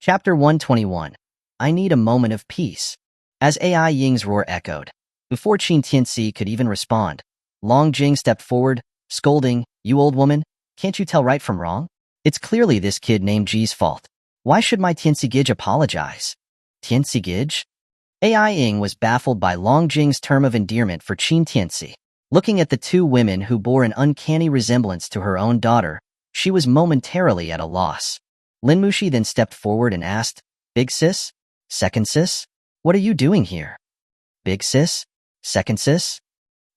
Chapter 121. I Need a Moment of Peace. As AI Ying's roar echoed, before Qin Tianci could even respond, Long Jing stepped forward, scolding, "You old woman, can't you tell right from wrong? It's clearly this kid named Ji's fault. Why should my Tianci Gij apologize?" Tianci Gij? AI Ying was baffled by Long Jing's term of endearment for Qin Tianci. Looking at the two women who bore an uncanny resemblance to her own daughter, she was momentarily at a loss. Lin Mushi then stepped forward and asked, "Big sis? Second sis? What are you doing here?" "Big sis? Second sis?"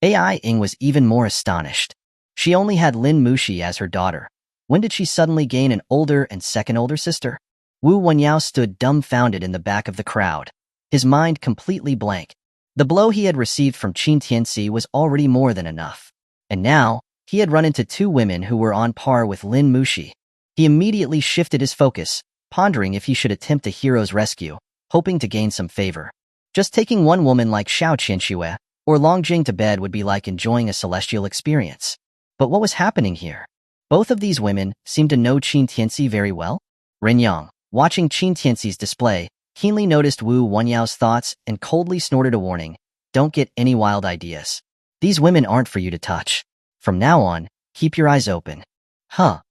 AI Ying was even more astonished. She only had Lin Mushi as her daughter. When did she suddenly gain an older and second older sister? Wu Wenyao stood dumbfounded in the back of the crowd, his mind completely blank. The blow he had received from Qin Tianci was already more than enough. And now, he had run into two women who were on par with Lin Mushi. He immediately shifted his focus, pondering if he should attempt a hero's rescue, hoping to gain some favor. Just taking one woman like Xiao Qianxue or Long Jing to bed would be like enjoying a celestial experience. But what was happening here? Both of these women seemed to know Qin Tianci very well. Ren Yang, watching Qin Tianci's display, keenly noticed Wu Wenyao's thoughts and coldly snorted a warning. "Don't get any wild ideas. These women aren't for you to touch. From now on, keep your eyes open." Huh.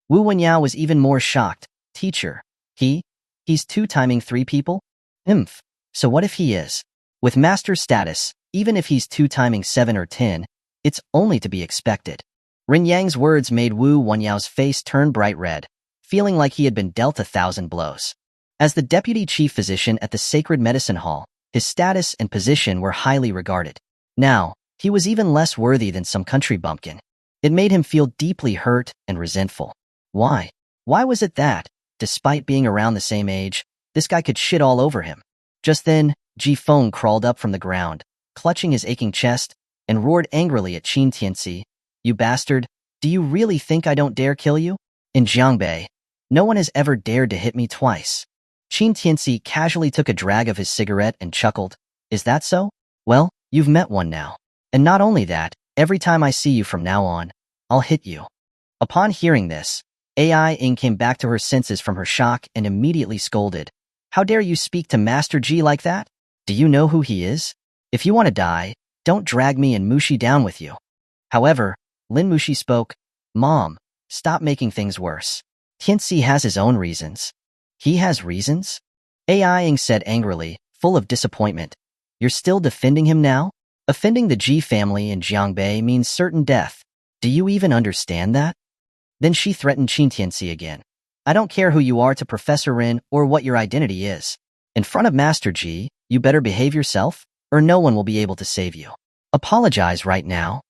Wu Wenyao was even more shocked. "Teacher, he's two-timing three people? Imph. So what if he is? With master status, even if he's two-timing 7 or 10, it's only to be expected." Ren Yang's words made Wu Wenyao's face turn bright red, feeling like he had been dealt 1,000 blows. As the deputy chief physician at the Sacred Medicine Hall, his status and position were highly regarded. Now, he was even less worthy than some country bumpkin. It made him feel deeply hurt and resentful. Why? Why was it that, despite being around the same age, this guy could shit all over him? Just then, Ji Feng crawled up from the ground, clutching his aching chest, and roared angrily at Qin Tianci. "You bastard, do you really think I don't dare kill you? In Jiangbei, no one has ever dared to hit me twice." Qin Tianci casually took a drag of his cigarette and chuckled. "Is that so? Well, you've met one now. And not only that, every time I see you from now on, I'll hit you." Upon hearing this, AI Ying came back to her senses from her shock and immediately scolded. "How dare you speak to Master Ji like that? Do you know who he is? If you want to die, don't drag me and Mushi down with you." However, Lin Mushi spoke. "Mom, stop making things worse. Tianci has his own reasons." "He has reasons?" AI Ying said angrily, full of disappointment. "You're still defending him now? Offending the Ji family in Jiangbei means certain death. Do you even understand that?" Then she threatened Qin Tianci again. "I don't care who you are to Professor Rin or what your identity is. In front of Master Ji, you better behave yourself, or no one will be able to save you. Apologize right now."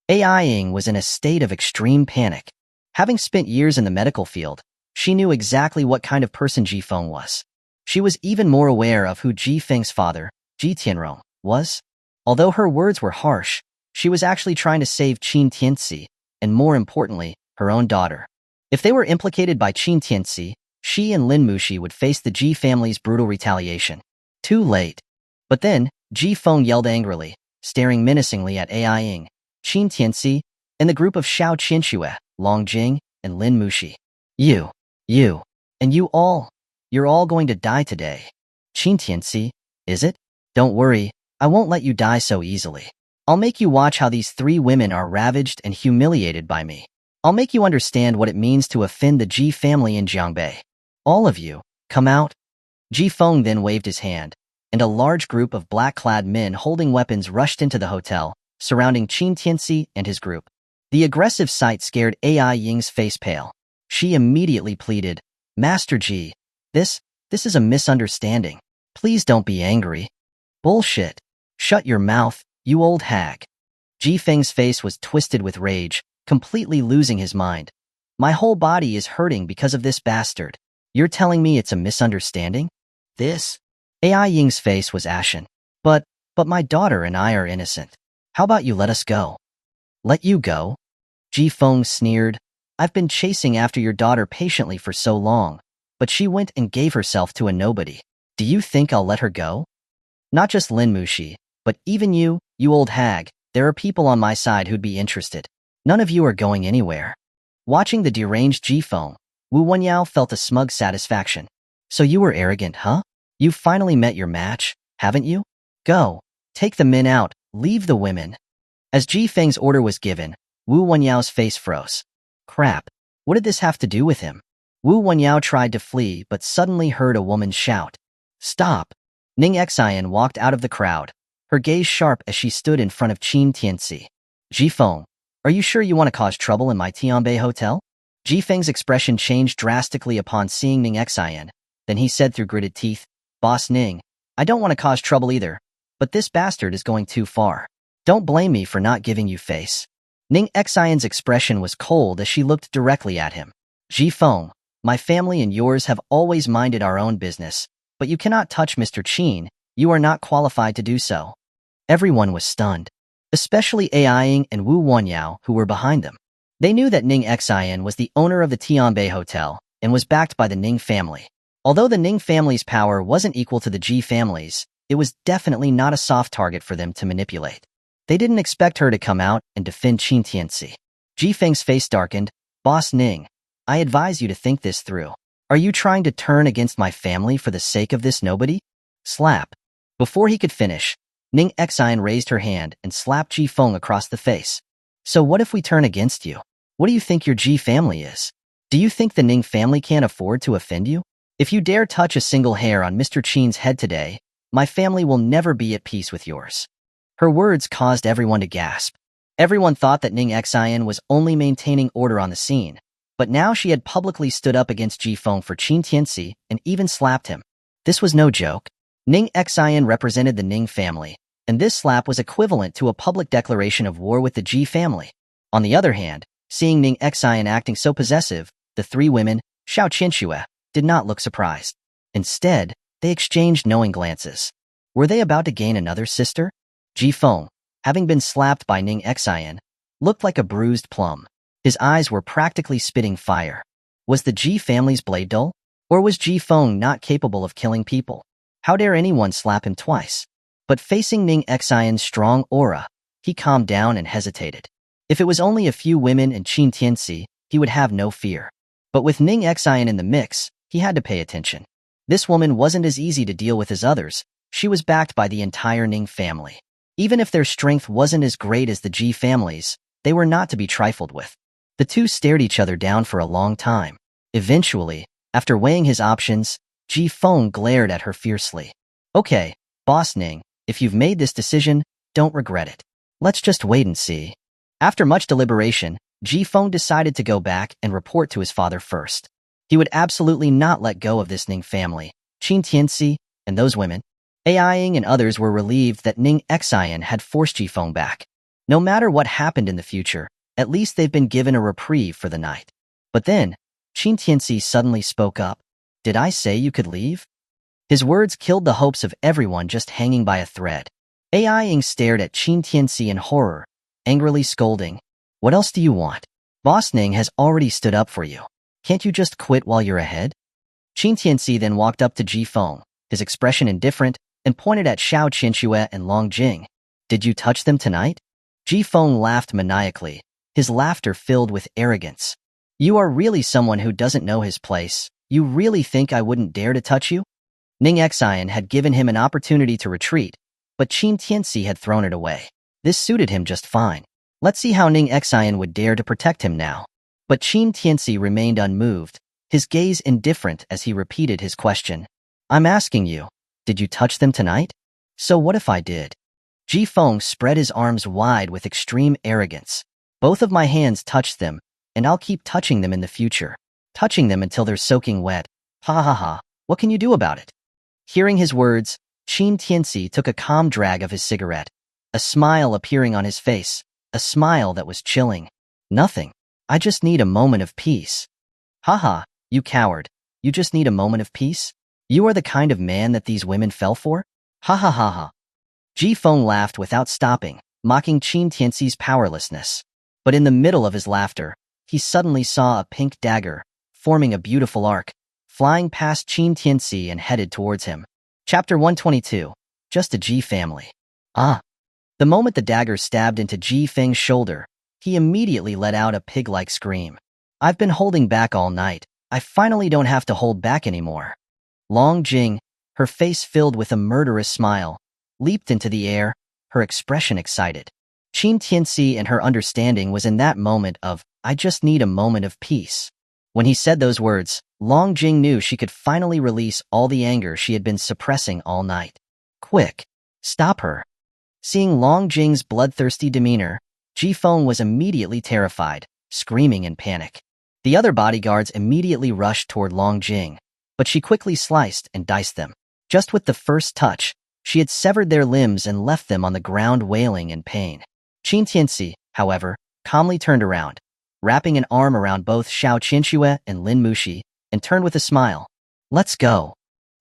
AI Ying was in a state of extreme panic. Having spent years in the medical field, she knew exactly what kind of person Ji Feng was. She was even more aware of who Ji Feng's father, Ji Tianrong, was. Although her words were harsh, she was actually trying to save Qin Tianci, and more importantly, her own daughter. If they were implicated by Qin Tianci, she and Lin Mushi would face the Ji family's brutal retaliation. Too late. But then, Ji Feng yelled angrily, staring menacingly at AI Ying, Qin Tianci, and the group of Xiao Qianxue, Long Jing, and Lin Mushi. You, and you all, you're all going to die today." "Qin Tianci, is it? Don't worry, I won't let you die so easily. I'll make you watch how these three women are ravaged and humiliated by me. I'll make you understand what it means to offend the Ji family in Jiangbei. All of you, come out." Ji Feng then waved his hand, and a large group of black-clad men holding weapons rushed into the hotel, surrounding Qin Tianci and his group. The aggressive sight scared AI Ying's face pale. She immediately pleaded, "Master Ji, this is a misunderstanding. Please don't be angry." "Bullshit. Shut your mouth, you old hag." Ji Feng's face was twisted with rage, completely losing his mind. "My whole body is hurting because of this bastard. You're telling me it's a misunderstanding? This?" AI Ying's face was ashen. But my daughter and I are innocent. How about you let us go?" "Let you go?" Ji Feng sneered. "I've been chasing after your daughter patiently for so long, but she went and gave herself to a nobody. Do you think I'll let her go? Not just Lin Mushi, but even you old hag. There are people on my side who'd be interested. None of you are going anywhere." Watching the deranged Ji Feng, Wu Wenyao felt a smug satisfaction. So you were arrogant, huh? You finally met your match, haven't you? Go. Take the men out, leave the women. As Ji Feng's order was given, Wu Wenyao's face froze. Crap. What did this have to do with him? Wu Wenyao tried to flee but suddenly heard a woman shout. Stop! Ning Xian walked out of the crowd, her gaze sharp as she stood in front of Qin Tianci. Ji Feng, are you sure you want to cause trouble in my Tianbei hotel? Ji Feng's expression changed drastically upon seeing Ning Xian. Then he said through gritted teeth, Boss Ning, I don't want to cause trouble either, but this bastard is going too far. Don't blame me for not giving you face. Ning Xian's expression was cold as she looked directly at him. Ji Feng, my family and yours have always minded our own business, but you cannot touch Mr. Qin. You are not qualified to do so. Everyone was stunned, especially Aiying and Wu Wenyao, who were behind them. They knew that Ning Xian was the owner of the Tianbei Hotel and was backed by the Ning family. Although the Ning family's power wasn't equal to the Ji family's, it was definitely not a soft target for them to manipulate. They didn't expect her to come out and defend Qin Tianci. Ji Feng's face darkened. Boss Ning, I advise you to think this through. Are you trying to turn against my family for the sake of this nobody? Slap. Before he could finish, Ning Xian raised her hand and slapped Ji Feng across the face. So what if we turn against you? What do you think your Ji family is? Do you think the Ning family can't afford to offend you? If you dare touch a single hair on Mr. Qin's head today, my family will never be at peace with yours. Her words caused everyone to gasp. Everyone thought that Ning Xian was only maintaining order on the scene, but now she had publicly stood up against Ji Feng for Qin Tianci and even slapped him. This was no joke. Ning Xian represented the Ning family, and this slap was equivalent to a public declaration of war with the Ji family. On the other hand, seeing Ning Xian acting so possessive, the three women, Xiao Qianxue, did not look surprised. Instead, they exchanged knowing glances. Were they about to gain another sister? Ji Feng, having been slapped by Ning Xian, looked like a bruised plum. His eyes were practically spitting fire. Was the Ji family's blade dull? Or was Ji Feng not capable of killing people? How dare anyone slap him twice? But facing Ning Xian's strong aura, he calmed down and hesitated. If it was only a few women and Qin Tianci, he would have no fear. But with Ning Xian in the mix, he had to pay attention. This woman wasn't as easy to deal with as others. She was backed by the entire Ning family. Even if their strength wasn't as great as the Ji family's, they were not to be trifled with. The two stared each other down for a long time. Eventually, after weighing his options, Ji Feng glared at her fiercely. Okay, Boss Ning, if you've made this decision, don't regret it. Let's just wait and see. After much deliberation, Ji Feng decided to go back and report to his father first. He would absolutely not let go of this Ning family. Qin Tianci and those women, Aiying and others were relieved that Ning Xian had forced Ji Feng back. No matter what happened in the future, at least they've been given a reprieve for the night. But then, Qin Tianci suddenly spoke up. Did I say you could leave? His words killed the hopes of everyone just hanging by a thread. Aiying stared at Qin Tianci in horror, angrily scolding. What else do you want? Boss Ning has already stood up for you. Can't you just quit while you're ahead? Qin Tianci then walked up to Ji Feng, his expression indifferent, and pointed at Xiao Qianxue and Long Jing. Did you touch them tonight? Ji Feng laughed maniacally, his laughter filled with arrogance. You are really someone who doesn't know his place. You really think I wouldn't dare to touch you? Ning Xian had given him an opportunity to retreat, but Qin Tianci had thrown it away. This suited him just fine. Let's see how Ning Xian would dare to protect him now. But Qin Tianci remained unmoved, his gaze indifferent as he repeated his question. I'm asking you, did you touch them tonight? So what if I did? Ji Feng spread his arms wide with extreme arrogance. Both of my hands touched them, and I'll keep touching them in the future. Touching them until they're soaking wet. Ha ha ha, what can you do about it? Hearing his words, Qin Tianci took a calm drag of his cigarette, a smile appearing on his face, a smile that was chilling. Nothing. I just need a moment of peace. Haha, you coward. You just need a moment of peace? You are the kind of man that these women fell for? Ha ha ha ha. Ji Feng laughed without stopping, mocking Qin Tianci's powerlessness. But in the middle of his laughter, he suddenly saw a pink dagger, forming a beautiful arc, flying past Qin Tianci and headed towards him. Chapter 122. Just a Ji family. Ah. The moment the dagger stabbed into Ji Feng's shoulder, he immediately let out a pig-like scream. I've been holding back all night. I finally don't have to hold back anymore. Long Jing, her face filled with a murderous smile, leaped into the air, her expression excited. Qin Tianci and her understanding was in that moment of, I just need a moment of peace. When he said those words, Long Jing knew she could finally release all the anger she had been suppressing all night. Quick! Stop her! Seeing Long Jing's bloodthirsty demeanor, Ji Feng was immediately terrified, screaming in panic. The other bodyguards immediately rushed toward Long Jing, but she quickly sliced and diced them. Just with the first touch, she had severed their limbs and left them on the ground wailing in pain. Qin Tianci, however, calmly turned around, wrapping an arm around both Xiao Qianxue and Lin Muxi, and turned with a smile. Let's go.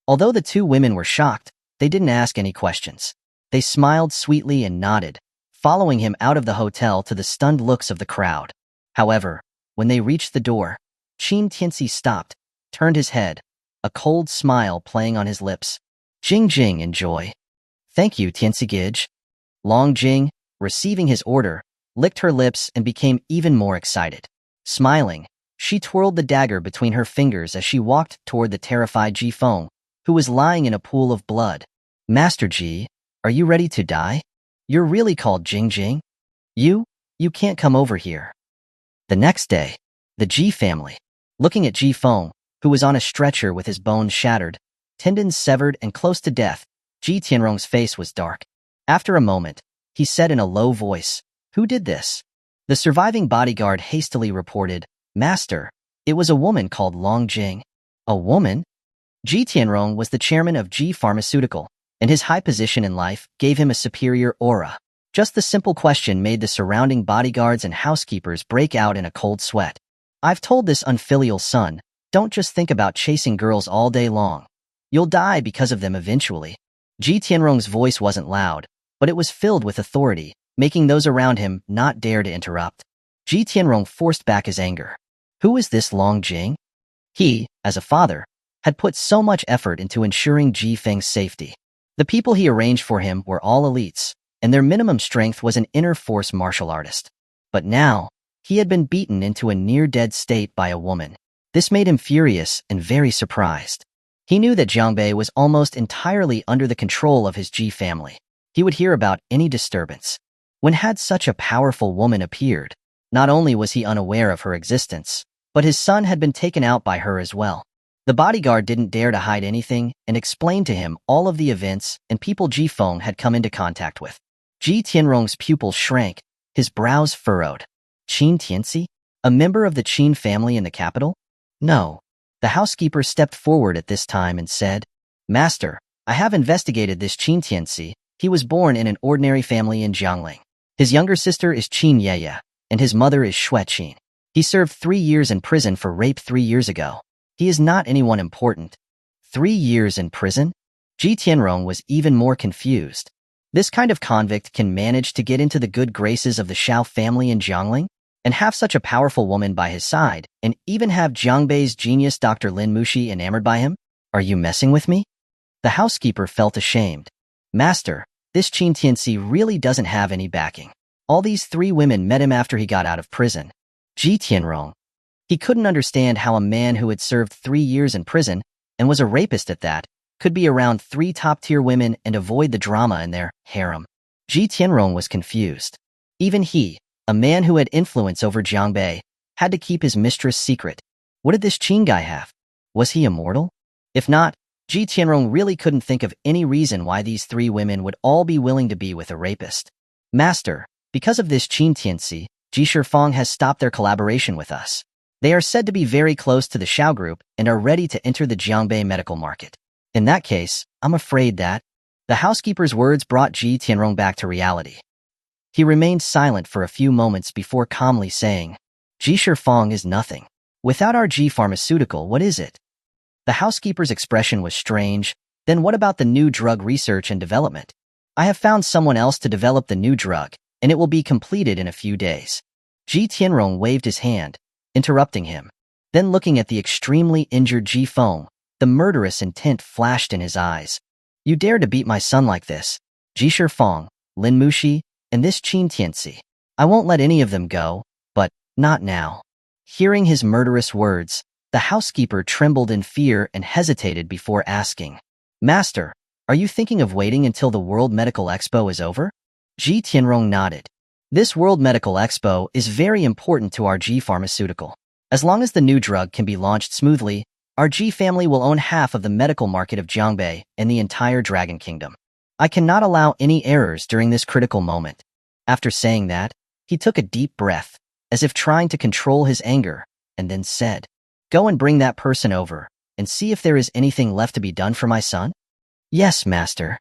Although the two women were shocked, they didn't ask any questions. They smiled sweetly and nodded, following him out of the hotel to the stunned looks of the crowd. However, when they reached the door, Qin Tianci stopped, turned his head, a cold smile playing on his lips. Jing Jing, enjoy. Thank you, Tianci Gij. Long Jing, receiving his order, licked her lips and became even more excited. Smiling, she twirled the dagger between her fingers as she walked toward the terrified Ji Feng, who was lying in a pool of blood. Master Ji, are you ready to die? You're really called Jing Jing? You can't come over here. The next day, the Ji family, looking at Ji Feng, who was on a stretcher with his bones shattered, tendons severed and close to death, Ji Tianrong's face was dark. After a moment, he said in a low voice, Who did this? The surviving bodyguard hastily reported, Master, it was a woman called Long Jing. A woman? Ji Tianrong was the chairman of Ji Pharmaceutical, and his high position in life gave him a superior aura. Just the simple question made the surrounding bodyguards and housekeepers break out in a cold sweat. I've told this unfilial son, don't just think about chasing girls all day long. You'll die because of them eventually. Ji Tianrong's voice wasn't loud, but it was filled with authority, making those around him not dare to interrupt. Ji Tianrong forced back his anger. Who is this Long Jing? He, as a father, had put so much effort into ensuring Ji Feng's safety. The people he arranged for him were all elites, and their minimum strength was an inner force martial artist. But now, he had been beaten into a near-dead state by a woman. This made him furious and very surprised. He knew that Jiangbei was almost entirely under the control of his Ji family. He would hear about any disturbance. When had such a powerful woman appeared, not only was he unaware of her existence, but his son had been taken out by her as well. The bodyguard didn't dare to hide anything and explained to him all of the events and people Ji Feng had come into contact with. Ji Tianrong's pupils shrank, his brows furrowed. Qin Tianci? A member of the Qin family in the capital? No. The housekeeper stepped forward at this time and said, Master, I have investigated this Qin Tianci. He was born in an ordinary family in Jiangling. His younger sister is Qin Yeye, and his mother is Xue Qin. He served 3 years in prison for rape 3 years ago. He is not anyone important. 3 years in prison? Ji Tianrong was even more confused. This kind of convict can manage to get into the good graces of the Xiao family in Jiangling, and have such a powerful woman by his side, and even have Jiangbei's genius Dr. Lin Muxi enamored by him? Are you messing with me? The housekeeper felt ashamed. Master, this Qin Tianci really doesn't have any backing. All these 3 women met him after he got out of prison. Ji Tianrong. He couldn't understand how a man who had served 3 years in prison, and was a rapist at that, could be around 3 top-tier women and avoid the drama in their harem. Ji Tianrong was confused. Even he, a man who had influence over Jiangbei, had to keep his mistress secret. What did this Qin guy have? Was he immortal? If not, Ji Tianrong really couldn't think of any reason why these 3 women would all be willing to be with a rapist. Master, because of this Qin Tianci, Ji Shifeng has stopped their collaboration with us. They are said to be very close to the Xiao group and are ready to enter the Jiangbei medical market. In that case, I'm afraid that... The housekeeper's words brought Ji Tianrong back to reality. He remained silent for a few moments before calmly saying, Ji Shifeng is nothing. Without our Ji Pharmaceutical, what is it? The housekeeper's expression was strange. Then what about the new drug research and development? I have found someone else to develop the new drug, and it will be completed in a few days. Ji Tianrong waved his hand, interrupting him. Then looking at the extremely injured Ji Feng, the murderous intent flashed in his eyes. You dare to beat my son like this? Ji Shifeng, Lin Muxi, and this Qin Tianci. I won't let any of them go, but not now. Hearing his murderous words, the The housekeeper trembled in fear and hesitated before asking, "Master, are you thinking of waiting until the World Medical Expo is over?" Ji Tianrong nodded. "This World Medical Expo is very important to our Ji Pharmaceutical. As long as the new drug can be launched smoothly, our Ji family will own half of the medical market of Jiangbei and the entire Dragon Kingdom. I cannot allow any errors during this critical moment." After saying that, he took a deep breath, as if trying to control his anger, and then said, "Go and bring that person over, and see if there is anything left to be done for my son?" "Yes, master."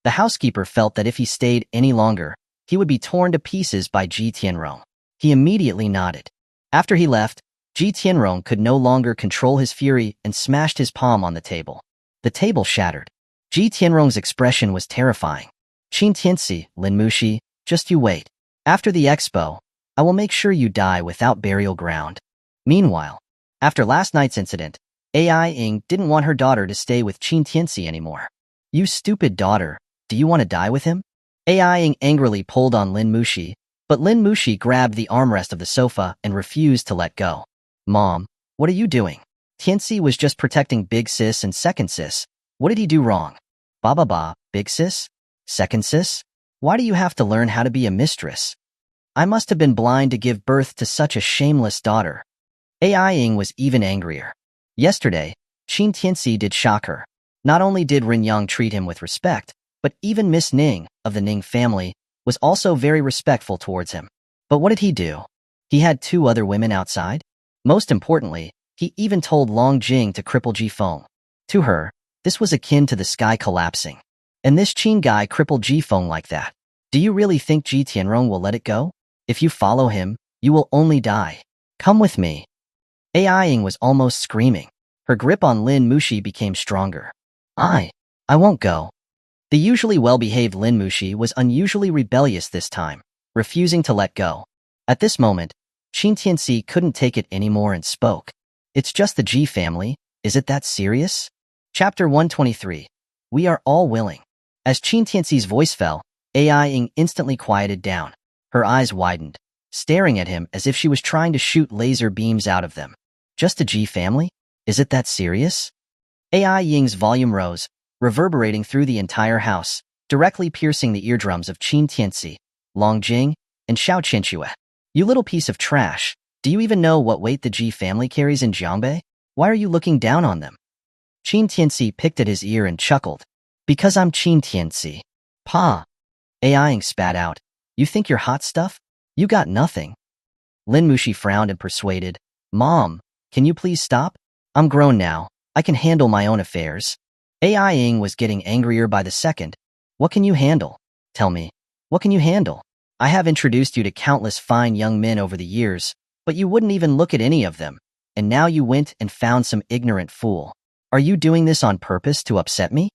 The housekeeper felt that if he stayed any longer, he would be torn to pieces by Ji Tianrong. He immediately nodded. After he left, Ji Tianrong could no longer control his fury and smashed his palm on the table. The table shattered. Ji Tianrong's expression was terrifying. "Qin Tianci, Lin Mushi, just you wait. After the expo, I will make sure you die without burial ground." Meanwhile, after last night's incident, Ai Ying didn't want her daughter to stay with Qin Tianci anymore. "You stupid daughter, do you want to die with him?" Ai Ying angrily pulled on Lin Mushi, but Lin Mushi grabbed the armrest of the sofa and refused to let go. "Mom, what are you doing? Tianci was just protecting Big Sis and Second Sis. What did he do wrong?" "Ba, Big Sis? Second Sis? Why do you have to learn how to be a mistress? I must have been blind to give birth to such a shameless daughter." Ai Ying was even angrier. Yesterday, Qin Tianci did shock her. Not only did Rin Yang treat him with respect, but even Miss Ning, of the Ning family, was also very respectful towards him. But what did he do? He had 2 other women outside? Most importantly, he even told Long Jing to cripple Ji Feng. To her, this was akin to the sky collapsing. And this Qin guy crippled Ji Feng like that. Do you really think Ji Tianrong will let it go? If you follow him, you will only die. Come with me. Ai Ying was almost screaming. Her grip on Lin Mushi became stronger. I won't go." The usually well-behaved Lin Mushi was unusually rebellious this time, refusing to let go. At this moment, Qin Tianci couldn't take it anymore and spoke. "It's just the Ji family. Is it that serious?" Chapter 123. We are all willing. As Qin Tianci's voice fell, Ai Ying instantly quieted down. Her eyes widened, staring at him as if she was trying to shoot laser beams out of them. "Just a Ji family? Is it that serious?" Ai Ying's volume rose, reverberating through the entire house, directly piercing the eardrums of Qin Tianci, Long Jing, and Xiao Qianxue. "You little piece of trash. Do you even know what weight the Ji family carries in Jiangbei? Why are you looking down on them?" Qin Tianci picked at his ear and chuckled. "Because I'm Qin Tianci." "Pa." Ai Ying spat out. "You think you're hot stuff? You got nothing." Lin Mushi frowned and persuaded. "Mom, can you please stop? I'm grown now. I can handle my own affairs." Ai Ying was getting angrier by the second. "What can you handle? Tell me. What can you handle? I have introduced you to countless fine young men over the years, but you wouldn't even look at any of them, and now you went and found some ignorant fool. Are you doing this on purpose to upset me?"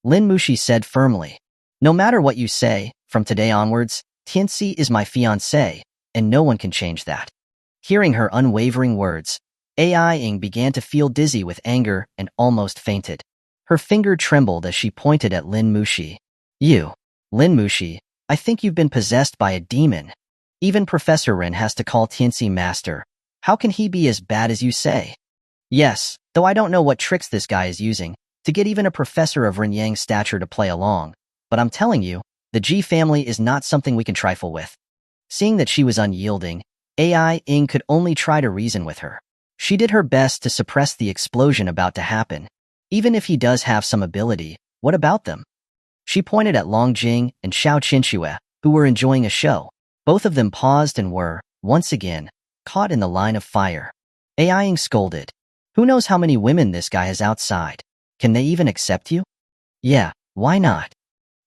Lin Mushi said firmly. "No matter what you say, from today onwards, Tianci is my fiancée, and no one can change that." Hearing her unwavering words, Ai Ying began to feel dizzy with anger and almost fainted. Her finger trembled as she pointed at Lin Mushi. "You, Lin Mushi, I think you've been possessed by a demon. Even Professor Rin has to call Tianci master. How can he be as bad as you say?" "Yes, though I don't know what tricks this guy is using to get even a professor of Rin Yang's stature to play along, but I'm telling you, the Ji family is not something we can trifle with." Seeing that she was unyielding, Ai Ying could only try to reason with her. She did her best to suppress the explosion about to happen. Even if he does have some ability, what about them? She pointed at Long Jing and Xiao Qianxue, who were enjoying a show. Both of them paused and were, once again, caught in the line of fire. Ai Ying scolded. "Who knows how many women this guy has outside? Can they even accept you?" "Yeah, why not?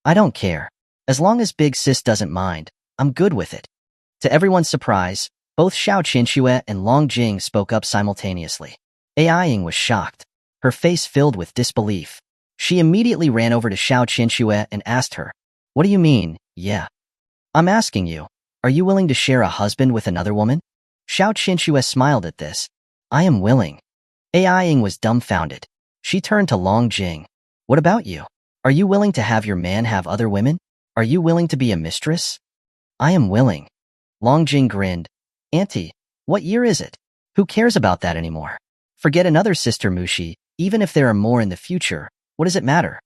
I don't care. As long as Big Sis doesn't mind, I'm good with it." To everyone's surprise, both Xiao Qianxue and Long Jing spoke up simultaneously. Ai Ying was shocked, her face filled with disbelief. She immediately ran over to Xiao Qianxue and asked her, "What do you mean, yeah? I'm asking you, are you willing to share a husband with another woman?" Xiao Qianxue smiled at this. "I am willing." Ai Ying was dumbfounded. She turned to Long Jing. "What about you? Are you willing to have your man have other women? Are you willing to be a mistress?" "I am willing." Long Jing grinned. "Auntie, what year is it? Who cares about that anymore? Forget another sister Mushi, even if there are more in the future, what does it matter?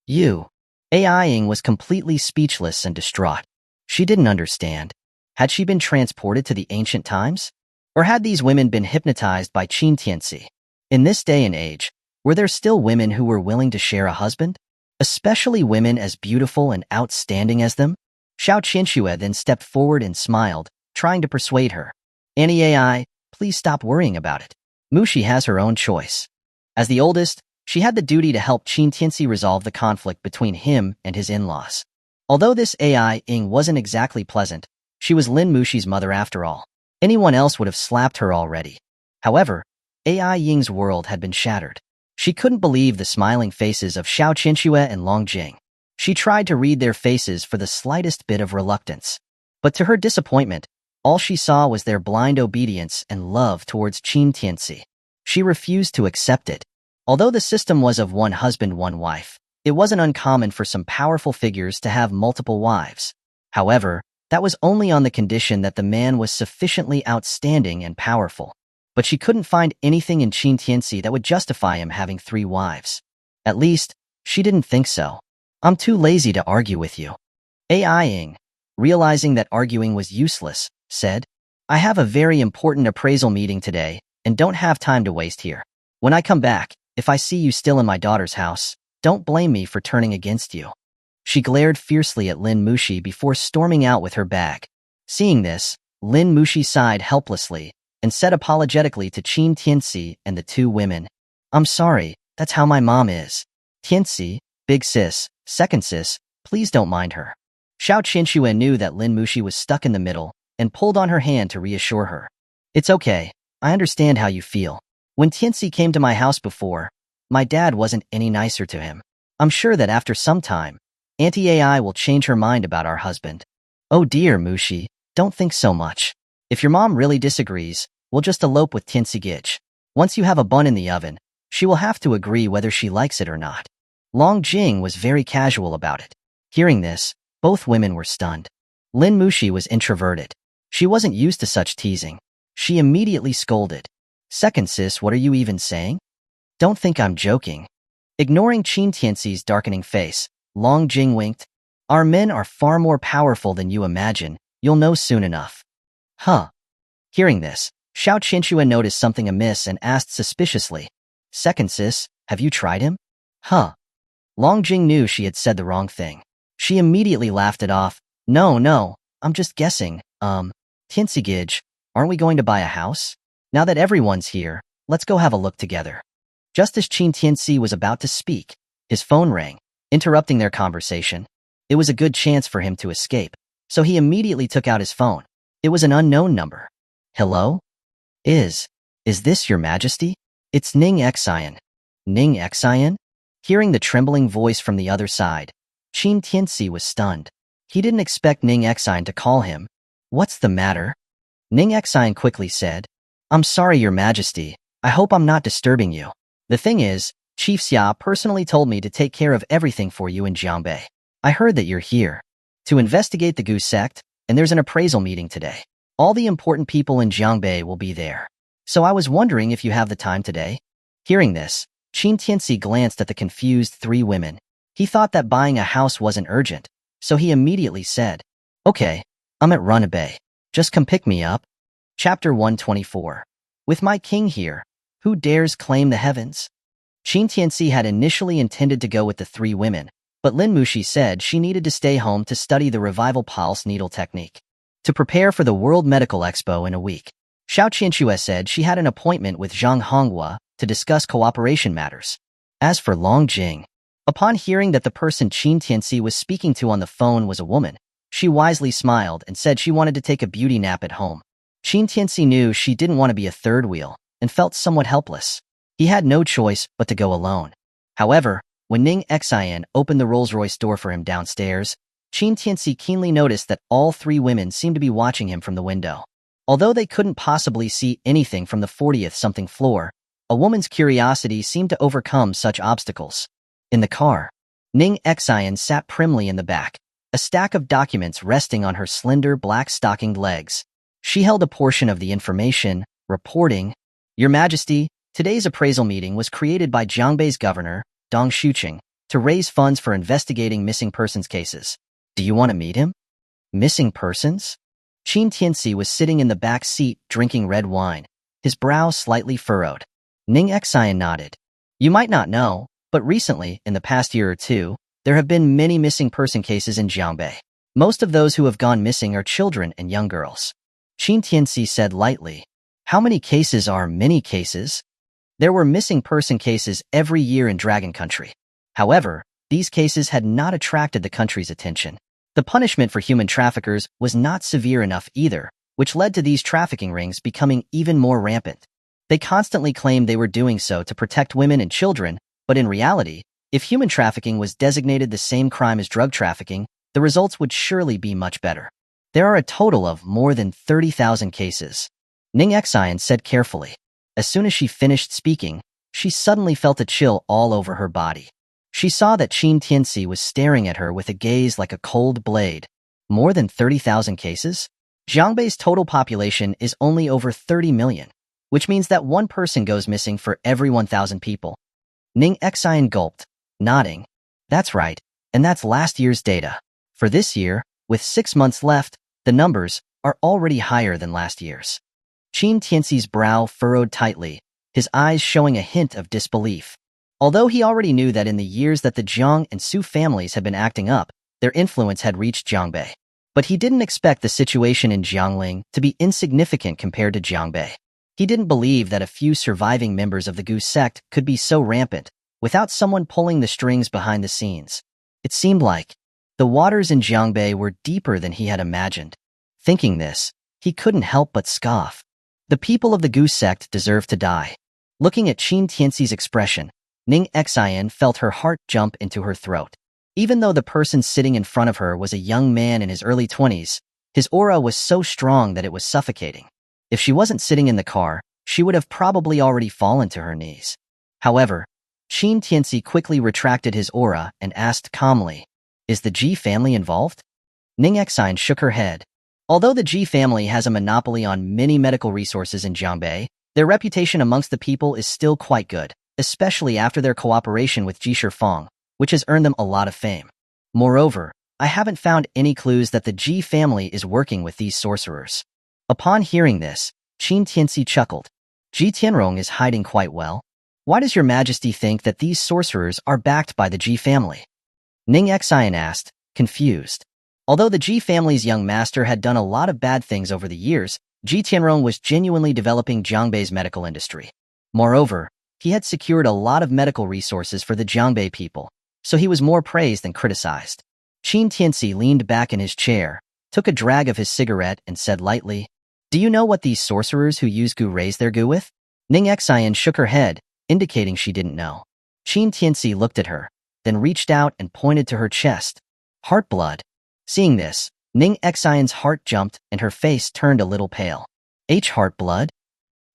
You. AI-ing was completely speechless and distraught. She didn't understand. Had she been transported to the ancient times? Or had these women been hypnotized by Qin Tianci? In this day and age, were there still women who were willing to share a husband? Especially women as beautiful and outstanding as them? Xiao Qianxue then stepped forward and smiled, trying to persuade her. Annie AI, please stop worrying about it. Mushi has her own choice. As the oldest, she had the duty to help Qin Tianci resolve the conflict between him and his in-laws. Although this AI-ing wasn't exactly pleasant, she was Lin Mushi's mother after all. Anyone else would have slapped her already. However, AI Ying's world had been shattered. She couldn't believe the smiling faces of Xiao Qianxue and Long Jing. She tried to read their faces for the slightest bit of reluctance. But to her disappointment, all she saw was their blind obedience and love towards Qin Tianci. She refused to accept it. Although the system was of one husband, one wife, it wasn't uncommon for some powerful figures to have multiple wives. However, that was only on the condition that the man was sufficiently outstanding and powerful. But she couldn't find anything in Qin Tianci that would justify him having 3 wives. At least, she didn't think so. I'm too lazy to argue with you. AI-ing, realizing that arguing was useless, said, I have a very important appraisal meeting today and don't have time to waste here. When I come back, if I see you still in my daughter's house, don't blame me for turning against you. She glared fiercely at Lin Mushi before storming out with her bag. Seeing this, Lin Mushi sighed helplessly and said apologetically to Qin Tianci and the 2 women, I'm sorry, that's how my mom is. Tianci, big sis, second sis, please don't mind her. Xiao Qianxue knew that Lin Mushi was stuck in the middle and pulled on her hand to reassure her. It's okay, I understand how you feel. When Tianci came to my house before, my dad wasn't any nicer to him. I'm sure that after some time, Auntie AI will change her mind about our husband. Oh dear, Mushi, don't think so much. If your mom really disagrees, we'll just elope with Tianci Gij. Once you have a bun in the oven, she will have to agree whether she likes it or not. Long Jing was very casual about it. Hearing this, both women were stunned. Lin Mushi was introverted. She wasn't used to such teasing. She immediately scolded. Second sis, what are you even saying? Don't think I'm joking. Ignoring Qin Tianci's darkening face, Long Jing winked. Our men are far more powerful than you imagine. You'll know soon enough. Huh. Hearing this, Xiao Qianxue noticed something amiss and asked suspiciously, Second sis, have you tried him? Huh. Long Jing knew she had said the wrong thing. She immediately laughed it off. No, I'm just guessing. Tianci Gij, aren't we going to buy a house? Now that everyone's here, let's go have a look together. Just as Qin Tianci was about to speak, his phone rang, interrupting their conversation. It was a good chance for him to escape, so he immediately took out his phone. It was an unknown number. Hello? Is this your majesty? It's Ning Xian. Ning Xian? Hearing the trembling voice from the other side, Qin Tianci was stunned. He didn't expect Ning Xian to call him. What's the matter? Ning Xian quickly said, I'm sorry, your majesty. I hope I'm not disturbing you. The thing is, Chief Xia personally told me to take care of everything for you in Jiangbei. I heard that you're here to investigate the Gu sect, and there's an appraisal meeting today. All the important people in Jiangbei will be there. So I was wondering if you have the time today? Hearing this, Qin Tianci glanced at the confused 3 women. He thought that buying a house wasn't urgent, so he immediately said, Okay, I'm at Runabei. Just come pick me up. Chapter 124. With my king here, who dares claim the heavens? Qin Tianci had initially intended to go with the 3 women, but Lin Mushi said she needed to stay home to study the revival pulse needle technique to prepare for the World Medical Expo in a week. Xiao Qianxue said she had an appointment with Zhang Honghua to discuss cooperation matters. As for Long Jing, upon hearing that the person Qin Tianci was speaking to on the phone was a woman, she wisely smiled and said she wanted to take a beauty nap at home. Qin Tianci knew she didn't want to be a third wheel and felt somewhat helpless. He had no choice but to go alone. However, when Ning Xian opened the Rolls-Royce door for him downstairs, Qin Tianci keenly noticed that all 3 women seemed to be watching him from the window. Although they couldn't possibly see anything from the 40th-something floor, a woman's curiosity seemed to overcome such obstacles. In the car, Ning Xian sat primly in the back, a stack of documents resting on her slender black-stockinged legs. She held a portion of the information, reporting, Your Majesty, Today's appraisal meeting was created by Jiangbei's governor, Dong Shuqing, to raise funds for investigating missing persons cases. Do you want to meet him? Missing persons? Qin Tianci was sitting in the back seat drinking red wine, his brow slightly furrowed. Ning Xian nodded. You might not know, but recently, in the past year or two, there have been many missing person cases in Jiangbei. Most of those who have gone missing are children and young girls. Qin Tianci said lightly. How many cases are many cases? There were missing person cases every year in Dragon Country. However, these cases had not attracted the country's attention. The punishment for human traffickers was not severe enough either, which led to these trafficking rings becoming even more rampant. They constantly claimed they were doing so to protect women and children, but in reality, if human trafficking was designated the same crime as drug trafficking, the results would surely be much better. There are a total of more than 30,000 cases. Ning Xian said carefully. As soon as she finished speaking, she suddenly felt a chill all over her body. She saw that Qin Tianci was staring at her with a gaze like a cold blade. More than 30,000 cases? Jiangbei's total population is only over 30 million, which means that one person goes missing for every 1,000 people. Ning Xian gulped, nodding. That's right, and that's last year's data. For this year, with 6 months left, the numbers are already higher than last year's. Qin Tianci's brow furrowed tightly, his eyes showing a hint of disbelief. Although he already knew that in the years that the Jiang and Su families had been acting up, their influence had reached Jiangbei. But he didn't expect the situation in Jiangling to be insignificant compared to Jiangbei. He didn't believe that a few surviving members of the Gu sect could be so rampant, without someone pulling the strings behind the scenes. It seemed like the waters in Jiangbei were deeper than he had imagined. Thinking this, he couldn't help but scoff. The people of the Gu sect deserve to die. Looking at Qin Tianci's expression, Ning Xian felt her heart jump into her throat. Even though the person sitting in front of her was a young man in his early 20s, his aura was so strong that it was suffocating. If she wasn't sitting in the car, she would have probably already fallen to her knees. However, Qin Tianci quickly retracted his aura and asked calmly, Is the Ji family involved? Ning Xian shook her head. Although the Ji family has a monopoly on many medical resources in Jiangbei, their reputation amongst the people is still quite good, especially after their cooperation with Ji Shifeng, which has earned them a lot of fame. Moreover, I haven't found any clues that the Ji family is working with these sorcerers. Upon hearing this, Qin Tianci chuckled. Ji Tianrong is hiding quite well. Why does your majesty think that these sorcerers are backed by the Ji family? Ning Xian asked, confused. Although the Ji family's young master had done a lot of bad things over the years, Ji Tianrong was genuinely developing Jiangbei's medical industry. Moreover, he had secured a lot of medical resources for the Jiangbei people, so he was more praised than criticized. Qin Tianci leaned back in his chair, took a drag of his cigarette and said lightly, Do you know what these sorcerers who use gu raise their gu with? Ning Xian shook her head, indicating she didn't know. Qin Tianci looked at her, then reached out and pointed to her chest. Heart blood. Seeing this, Ning Xian's heart jumped and her face turned a little pale. Heart blood?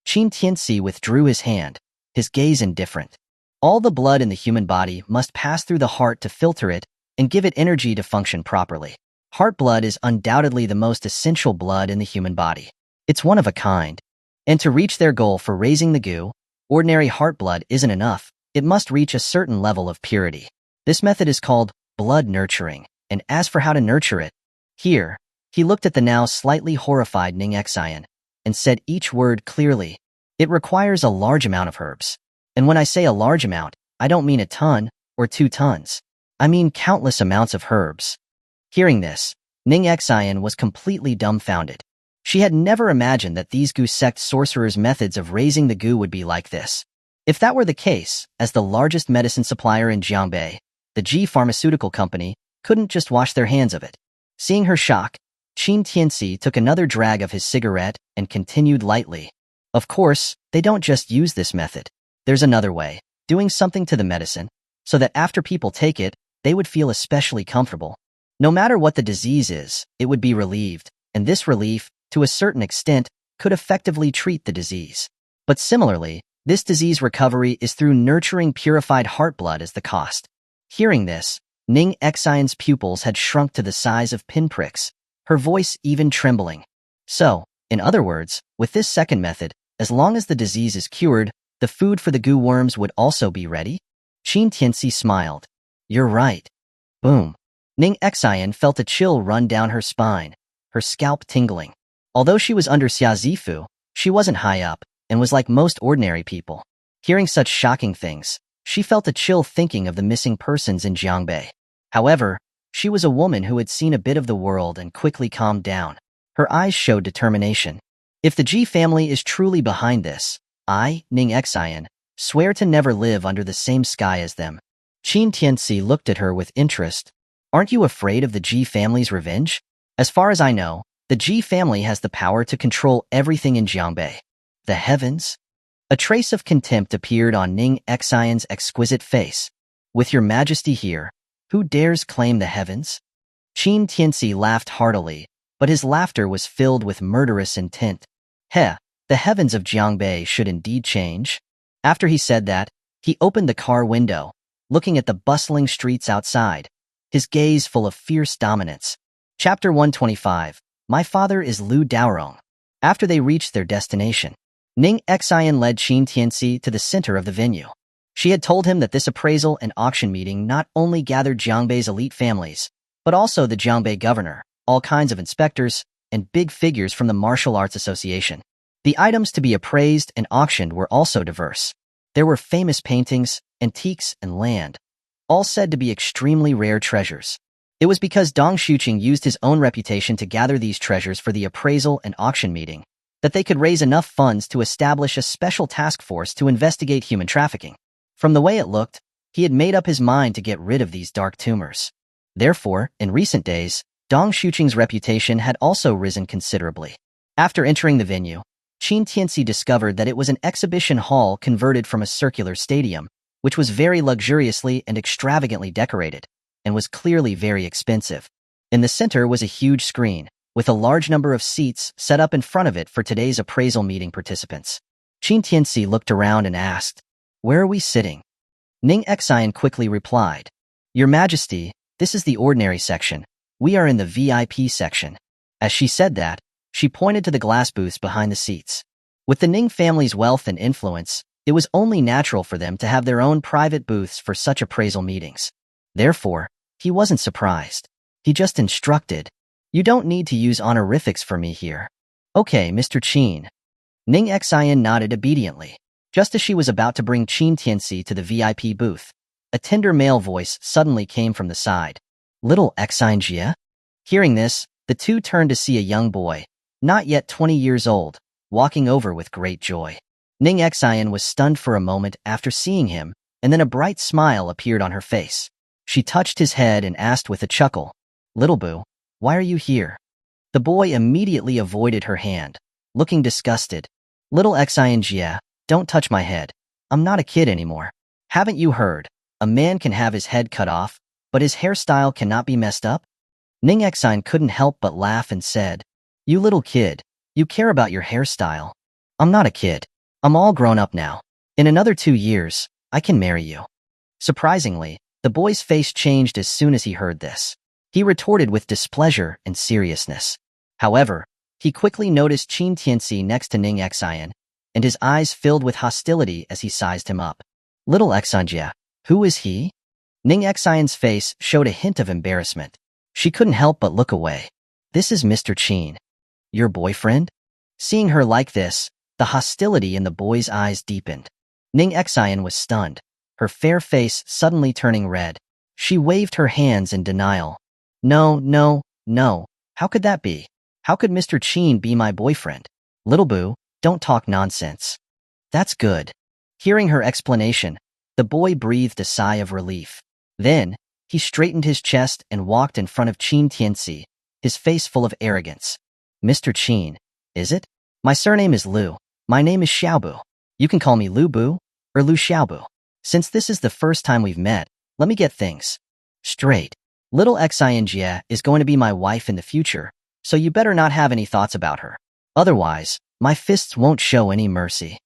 Qin Tianci withdrew his hand, his gaze indifferent. All the blood in the human body must pass through the heart to filter it and give it energy to function properly. Heart blood is undoubtedly the most essential blood in the human body. It's one of a kind. And to reach their goal for raising the gu, ordinary heart blood isn't enough. It must reach a certain level of purity. This method is called blood nurturing. And as for how to nurture it, here, he looked at the now slightly horrified Ning Xian and said each word clearly. It requires a large amount of herbs. And when I say a large amount, I don't mean a ton or 2 tons. I mean countless amounts of herbs. Hearing this, Ning Xian was completely dumbfounded. She had never imagined that these gu sect sorcerers' methods of raising the gu would be like this. If that were the case, as the largest medicine supplier in Jiangbei, the Ji Pharmaceutical Company couldn't just wash their hands of it. Seeing her shock, Qin Tianci took another drag of his cigarette and continued lightly. Of course, they don't just use this method. There's another way, doing something to the medicine, so that after people take it, they would feel especially comfortable. No matter what the disease is, it would be relieved, and this relief, to a certain extent, could effectively treat the disease. But similarly, this disease recovery is through nurturing purified heart blood as the cost. Hearing this, Ning Xian's pupils had shrunk to the size of pinpricks, her voice even trembling. So, in other words, with this second method, as long as the disease is cured, the food for the goo worms would also be ready? Qin Tianci smiled. You're right. Boom. Ning Xian felt a chill run down her spine, her scalp tingling. Although she was under Xia Zifu, she wasn't high up, and was like most ordinary people. Hearing such shocking things, she felt a chill thinking of the missing persons in Jiangbei. However, she was a woman who had seen a bit of the world and quickly calmed down. Her eyes showed determination. If the Ji family is truly behind this, I, Ning Xian, swear to never live under the same sky as them. Qin Tianci looked at her with interest. Aren't you afraid of the Ji family's revenge? As far as I know, the Ji family has the power to control everything in Jiangbei. The heavens? A trace of contempt appeared on Ning Xian's exquisite face. With your majesty here, who dares claim the heavens? Qin Tianci laughed heartily, but his laughter was filled with murderous intent. Heh, the heavens of Jiangbei should indeed change. After he said that, he opened the car window, looking at the bustling streets outside, his gaze full of fierce dominance. Chapter 125. My father is Lu Daorong. After they reached their destination, Ning Xian led Qin Tianci to the center of the venue. She had told him that this appraisal and auction meeting not only gathered Jiangbei's elite families, but also the Jiangbei governor, all kinds of inspectors, and big figures from the Martial Arts Association. The items to be appraised and auctioned were also diverse. There were famous paintings, antiques, and land, all said to be extremely rare treasures. It was because Dong Shuqing used his own reputation to gather these treasures for the appraisal and auction meeting that they could raise enough funds to establish a special task force to investigate human trafficking. From the way it looked, he had made up his mind to get rid of these dark tumors. Therefore, in recent days, Dong Shuqing's reputation had also risen considerably. After entering the venue, Qin Tianci discovered that it was an exhibition hall converted from a circular stadium, which was very luxuriously and extravagantly decorated, and was clearly very expensive. In the center was a huge screen, with a large number of seats set up in front of it for today's appraisal meeting participants. Qin Tianci looked around and asked, Where are we sitting? Ning Xian quickly replied, Your Majesty, this is the ordinary section. We are in the VIP section. As she said that, she pointed to the glass booths behind the seats. With the Ning family's wealth and influence, it was only natural for them to have their own private booths for such appraisal meetings. Therefore, he wasn't surprised. He just instructed, You don't need to use honorifics for me here. Okay, Mr. Qin. Ning Xian nodded obediently. Just as she was about to bring Qin Tianci to the VIP booth, a tender male voice suddenly came from the side. Little Xian Jie? Hearing this, the two turned to see a young boy, not yet 20 years old, walking over with great joy. Ning Xian was stunned for a moment after seeing him, and then a bright smile appeared on her face. She touched his head and asked with a chuckle, Little Boo, why are you here? The boy immediately avoided her hand, looking disgusted. Little Xian Jie, don't touch my head. I'm not a kid anymore. Haven't you heard? A man can have his head cut off, but his hairstyle cannot be messed up? Ning Xian couldn't help but laugh and said, You little kid, you care about your hairstyle. I'm not a kid. I'm all grown up now. In another 2 years, I can marry you. Surprisingly, the boy's face changed as soon as he heard this. He retorted with displeasure and seriousness. However, he quickly noticed Qin Tianci next to Ning Xian, and his eyes filled with hostility as he sized him up. Little Xian Jie, who is he? Ning Xian's face showed a hint of embarrassment. She couldn't help but look away. This is Mr. Qin. Your boyfriend? Seeing her like this, the hostility in the boy's eyes deepened. Ning Xian was stunned, her fair face suddenly turning red. She waved her hands in denial. No, no, no. How could that be? How could Mr. Qin be my boyfriend? Little Boo, don't talk nonsense. That's good. Hearing her explanation, the boy breathed a sigh of relief. Then, he straightened his chest and walked in front of Qin Tianci, his face full of arrogance. Mr. Qin, is it? My surname is Lu. My name is Xiaobu. You can call me Lu Bu or Lu Xiaobu. Since this is the first time we've met, let me get things straight. Little Xian Jie is going to be my wife in the future, so you better not have any thoughts about her. Otherwise, my fists won't show any mercy.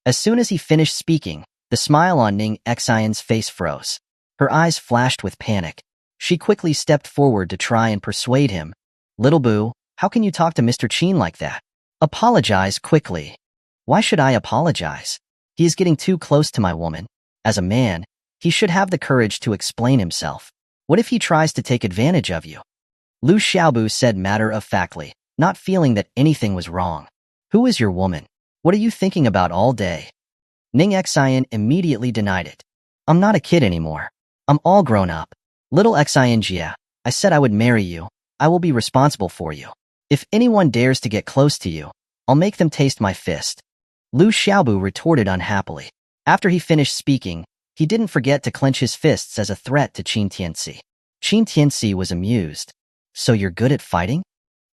As soon as he finished speaking, the smile on Ning Xian's face froze. Her eyes flashed with panic. She quickly stepped forward to try and persuade him. Little Boo, how can you talk to Mr. Qin like that? Apologize quickly. Why should I apologize? He is getting too close to my woman. As a man, he should have the courage to explain himself. What if he tries to take advantage of you? Liu Xiaobu said matter-of-factly, not feeling that anything was wrong. Who is your woman? What are you thinking about all day? Ning Xian immediately denied it. I'm not a kid anymore. I'm all grown up. Little Xian Jia, I said I would marry you. I will be responsible for you. If anyone dares to get close to you, I'll make them taste my fist. Liu Xiaobu retorted unhappily. After he finished speaking, he didn't forget to clench his fists as a threat to Qin Tianci. Qin Tianci was amused. So you're good at fighting?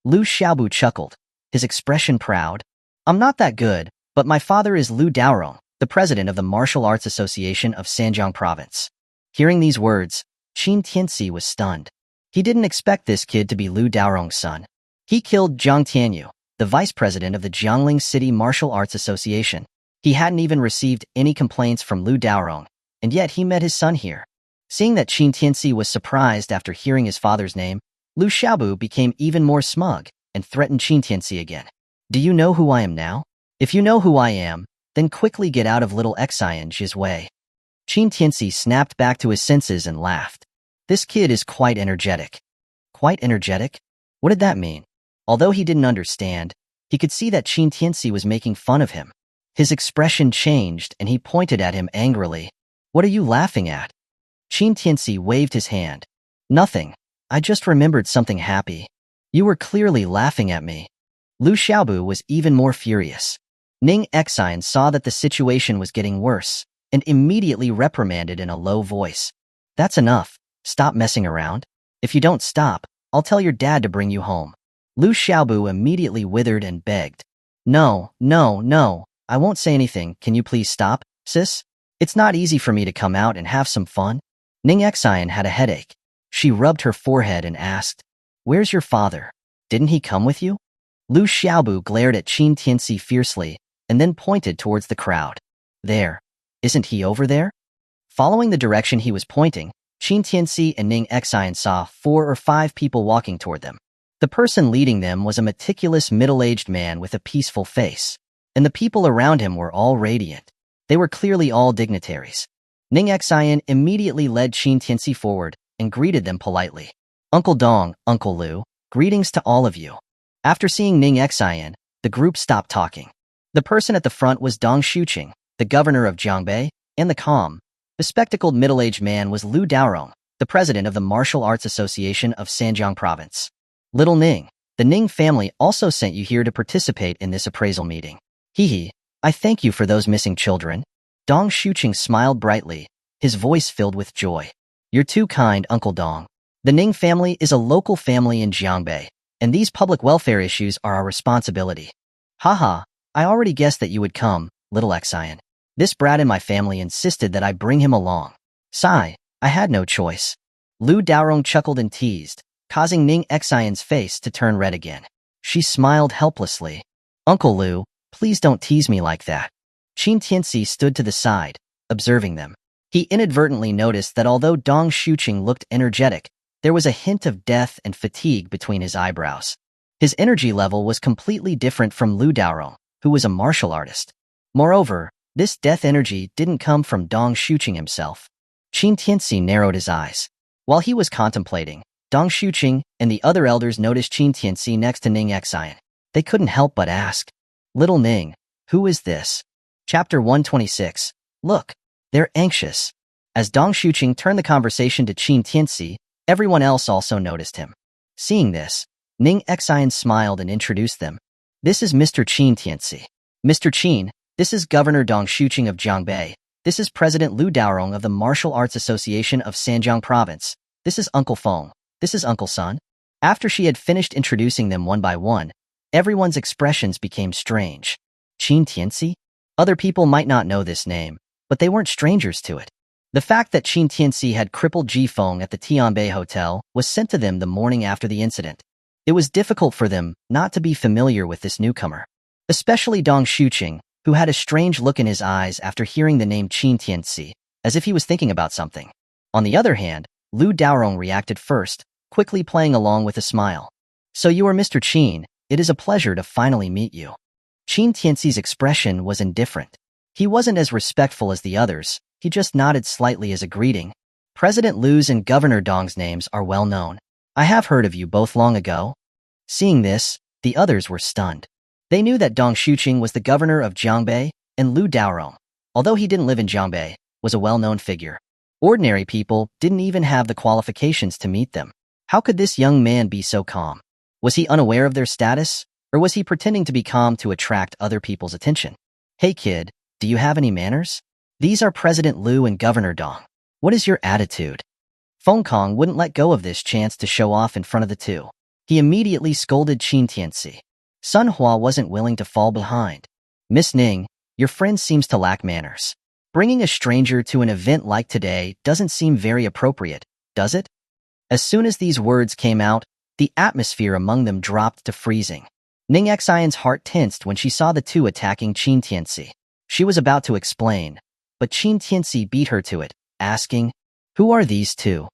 Liu Xiaobu chuckled, his expression proud. I'm not that good, but my father is Liu Daorong, the president of the Martial Arts Association of Sanjiang Province. Hearing these words, Qin Tianci was stunned. He didn't expect this kid to be Liu Daorong's son. He killed Jiang Tianyu, the vice president of the Jiangling City Martial Arts Association. He hadn't even received any complaints from Liu Daorong, and yet he met his son here. Seeing that Qin Tianci was surprised after hearing his father's name, Liu Xiaobu became even more smug and threatened Qin Tianci again. Do you know who I am now? If you know who I am, then quickly get out of little Xian's way. Qin Tianci snapped back to his senses and laughed. This kid is quite energetic. Quite energetic? What did that mean? Although he didn't understand, he could see that Qin Tianci was making fun of him. His expression changed and he pointed at him angrily. What are you laughing at? Qin Tianci waved his hand. Nothing. I just remembered something happy. You were clearly laughing at me. Liu Xiaobu was even more furious. Ning Xian saw that the situation was getting worse and immediately reprimanded in a low voice. That's enough. Stop messing around. If you don't stop, I'll tell your dad to bring you home. Liu Xiaobu immediately withered and begged. No, no, no. I won't say anything. Can you please stop, sis? It's not easy for me to come out and have some fun. Ning Xian had a headache. She rubbed her forehead and asked, Where's your father? Didn't he come with you? Liu Xiaobu glared at Qin Tianci fiercely and then pointed towards the crowd. There. Isn't he over there? Following the direction he was pointing, Qin Tianci and Ning Xian saw 4 or 5 people walking toward them. The person leading them was a meticulous middle-aged man with a peaceful face, and the people around him were all radiant. They were clearly all dignitaries. Ning Xian immediately led Qin Tianci forward and greeted them politely. Uncle Dong, Uncle Liu, greetings to all of you. After seeing Ning Xian, the group stopped talking. The person at the front was Dong Shuqing, the governor of Jiangbei, and the calm, bespectacled middle-aged man was Liu Daorong, the president of the Martial Arts Association of Sanjiang Province. Little Ning, the Ning family also sent you here to participate in this appraisal meeting. Hee, I thank you for those missing children. Dong Shuqing smiled brightly, his voice filled with joy. You're too kind, Uncle Dong. The Ning family is a local family in Jiangbei, and these public welfare issues are our responsibility. Haha, I already guessed that you would come, little Xian. This brat in my family insisted that I bring him along. Sigh, I had no choice. Liu Daorong chuckled and teased, causing Ning Xian's face to turn red again. She smiled helplessly. Uncle Liu, please don't tease me like that. Qin Tianci stood to the side, observing them. He inadvertently noticed that although Dong Shuqing looked energetic, there was a hint of death and fatigue between his eyebrows. His energy level was completely different from Liu Daorong, who was a martial artist. Moreover, this death energy didn't come from Dong Shuqing himself. Qin Tianci narrowed his eyes. While he was contemplating, Dong Shuqing and the other elders noticed Qin Tianci next to Ning Xian. They couldn't help but ask, Little Ning, who is this? Chapter 126. Look, they're anxious. As Dong Shuqing turned the conversation to Qin Tianci, everyone else also noticed him. Seeing this, Ning Xian smiled and introduced them. This is Mr. Qin Tianci. Mr. Qin, this is Governor Dong Shuqing of Jiangbei. This is President Liu Daorong of the Martial Arts Association of Sanjiang Province. This is Uncle Feng. This is Uncle Sun. After she had finished introducing them one by one, everyone's expressions became strange. Qin Tianci? Other people might not know this name, but they weren't strangers to it. The fact that Qin Tianci had crippled Ji Feng at the Tianbei Hotel was sent to them the morning after the incident. It was difficult for them not to be familiar with this newcomer, especially Dong Shuqing, who had a strange look in his eyes after hearing the name Qin Tianci, as if he was thinking about something. On the other hand, Liu Daorong reacted first, quickly playing along with a smile. So you are Mr. Qin, it is a pleasure to finally meet you. Qin Tianci's expression was indifferent. He wasn't as respectful as the others, he just nodded slightly as a greeting. President Lu's and Governor Dong's names are well known. I have heard of you both long ago. Seeing this, the others were stunned. They knew that Dong Xuqing was the governor of Jiangbei, and Lu Daorong, although he didn't live in Jiangbei, was a well-known figure. Ordinary people didn't even have the qualifications to meet them. How could this young man be so calm? Was he unaware of their status, or was he pretending to be calm to attract other people's attention? Hey kid, do you have any manners? These are President Lu and Governor Dong. What is your attitude? Feng Kong wouldn't let go of this chance to show off in front of the two. He immediately scolded Qin Tianci. Sun Hua wasn't willing to fall behind. Miss Ning, your friend seems to lack manners. Bringing a stranger to an event like today doesn't seem very appropriate, does it? As soon as these words came out, the atmosphere among them dropped to freezing. Ning Xian's heart tensed when she saw the two attacking Qin Tianci. She was about to explain, but Qin Tianci beat her to it, asking, "Who are these two?"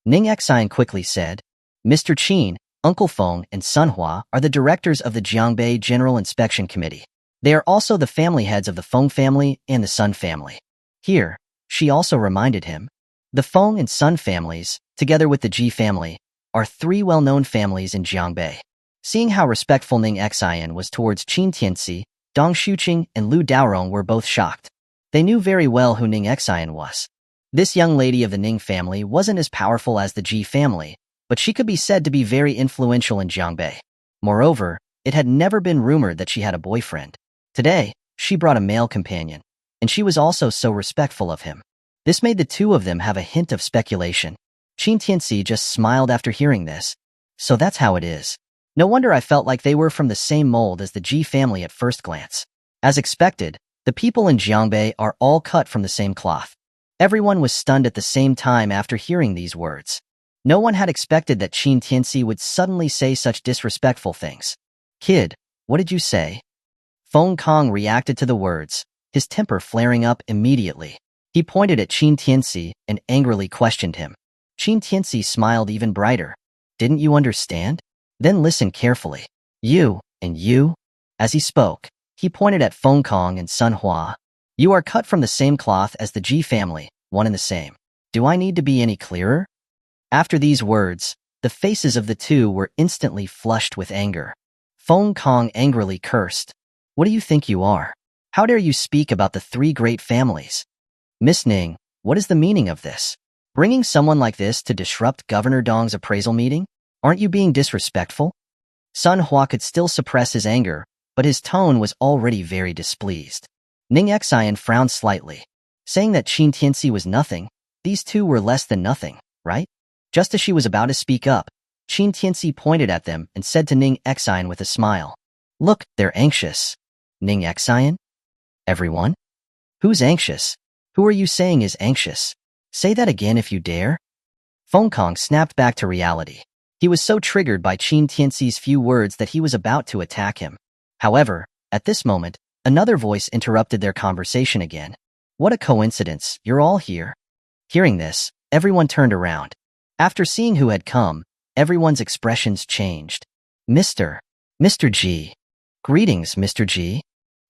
Ning Xian quickly said, "Mr. Qin, Uncle Feng, and Sun Hua are the directors of the Jiangbei General Inspection Committee. They are also the family heads of the Feng family and the Sun family." Here, she also reminded him, the Feng and Sun families, together with the Ji family, are three well-known families in Jiangbei. Seeing how respectful Ning Xian was towards Qin Tianci, Dong Xuqing and Lu Daorong were both shocked. They knew very well who Ning Xian was. This young lady of the Ning family wasn't as powerful as the Ji family, but she could be said to be very influential in Jiangbei. Moreover, it had never been rumored that she had a boyfriend. Today, she brought a male companion, and she was also so respectful of him. This made the two of them have a hint of speculation. Qin Tianci just smiled after hearing this. So that's how it is. No wonder I felt like they were from the same mold as the Ji family at first glance. As expected, the people in Jiangbei are all cut from the same cloth. Everyone was stunned at the same time after hearing these words. No one had expected that Qin Tianci would suddenly say such disrespectful things. Kid, what did you say? Feng Kong reacted to the words, his temper flaring up immediately. He pointed at Qin Tianci and angrily questioned him. Qin Tianci smiled even brighter. Didn't you understand? Then listen carefully. You, and you? As he spoke, he pointed at Feng Kong and Sun Hua. You are cut from the same cloth as the Ji family, one and the same. Do I need to be any clearer? After these words, the faces of the two were instantly flushed with anger. Feng Kong angrily cursed. What do you think you are? How dare you speak about the three great families? Miss Ning, what is the meaning of this? Bringing someone like this to disrupt Governor Dong's appraisal meeting? Aren't you being disrespectful? Sun Hua could still suppress his anger, but his tone was already very displeased. Ning Xian frowned slightly, saying that Qin Tianci was nothing. These two were less than nothing, right? Just as she was about to speak up, Qin Tianci pointed at them and said to Ning Xian with a smile, "Look, they're anxious." Ning Xian? Everyone? Who's anxious? Who are you saying is anxious? Say that again if you dare. Feng Kong snapped back to reality. He was so triggered by Qin Tianci's few words that he was about to attack him. However, at this moment, another voice interrupted their conversation again. What a coincidence, you're all here. Hearing this, everyone turned around. After seeing who had come, everyone's expressions changed. Mr. Ji. Greetings, Mr. Ji.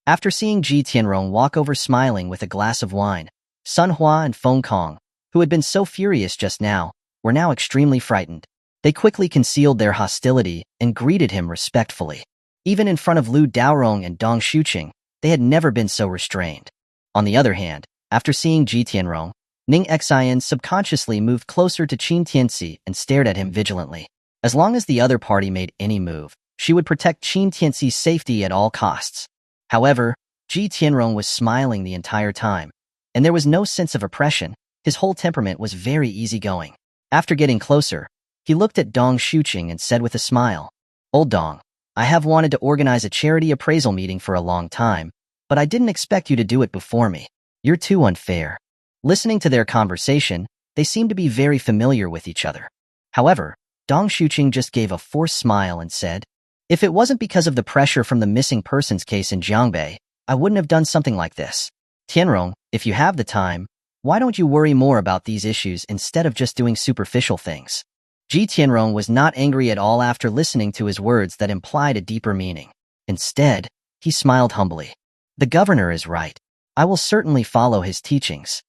After seeing Ji Tianrong walk over smiling with a glass of wine, Sun Hua and Feng Kong, who had been so furious just now, were now extremely frightened. They quickly concealed their hostility and greeted him respectfully. Even in front of Lu Daorong and Dong Xuqing, they had never been so restrained. On the other hand, after seeing Ji Tianrong, Ning Xian subconsciously moved closer to Qin Tianci and stared at him vigilantly. As long as the other party made any move, she would protect Qin Tianci's safety at all costs. However, Ji Tianrong was smiling the entire time, and there was no sense of oppression. His whole temperament was very easygoing. After getting closer, he looked at Dong Xuqing and said with a smile, "Old Dong, I have wanted to organize a charity appraisal meeting for a long time, but I didn't expect you to do it before me. You're too unfair." Listening to their conversation, they seemed to be very familiar with each other. However, Dong Xuqing just gave a forced smile and said, "If it wasn't because of the pressure from the missing persons case in Jiangbei, I wouldn't have done something like this. Tianrong, if you have the time, why don't you worry more about these issues instead of just doing superficial things?" Ji Tianrong was not angry at all after listening to his words that implied a deeper meaning. Instead, he smiled humbly. The governor is right. I will certainly follow his teachings.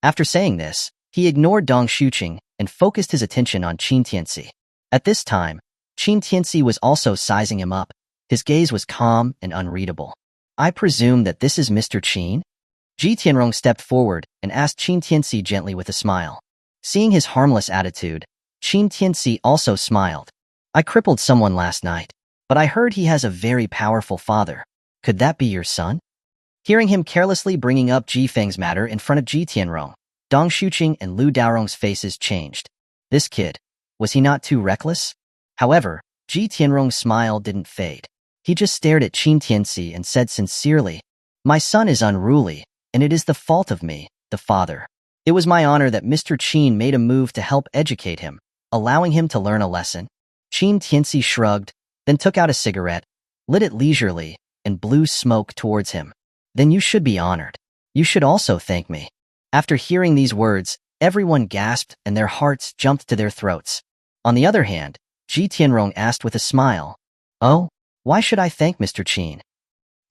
After saying this, he ignored Dong Shuqing and focused his attention on Qin Tianci. At this time, Qin Tianci was also sizing him up. His gaze was calm and unreadable. I presume that this is Mr. Qin? Ji Tianrong stepped forward and asked Qin Tianci gently with a smile. Seeing his harmless attitude, Qin Tianci also smiled. I crippled someone last night, but I heard he has a very powerful father. Could that be your son? Hearing him carelessly bringing up Ji Feng's matter in front of Ji Tianrong, Dong Shuqing and Lu Daorong's faces changed. This kid, was he not too reckless? However, Ji Tianrong's smile didn't fade. He just stared at Qin Tianci and said sincerely, "My son is unruly, and it is the fault of me, the father. It was my honor that Mr. Qin made a move to help educate him, allowing him to learn a lesson." Qin Tianci shrugged, then took out a cigarette, lit it leisurely, and blew smoke towards him. "Then you should be honored. You should also thank me." After hearing these words, everyone gasped and their hearts jumped to their throats. On the other hand, Ji Tianrong asked with a smile, "Oh, why should I thank Mr. Qin?"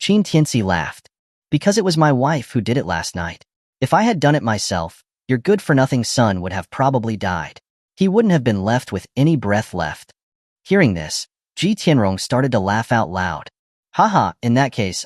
Qin Tianci laughed. "Because it was my wife who did it last night. If I had done it myself, your good-for-nothing son would have probably died. He wouldn't have been left with any breath left." Hearing this, Ji Tianrong started to laugh out loud. "Haha, in that case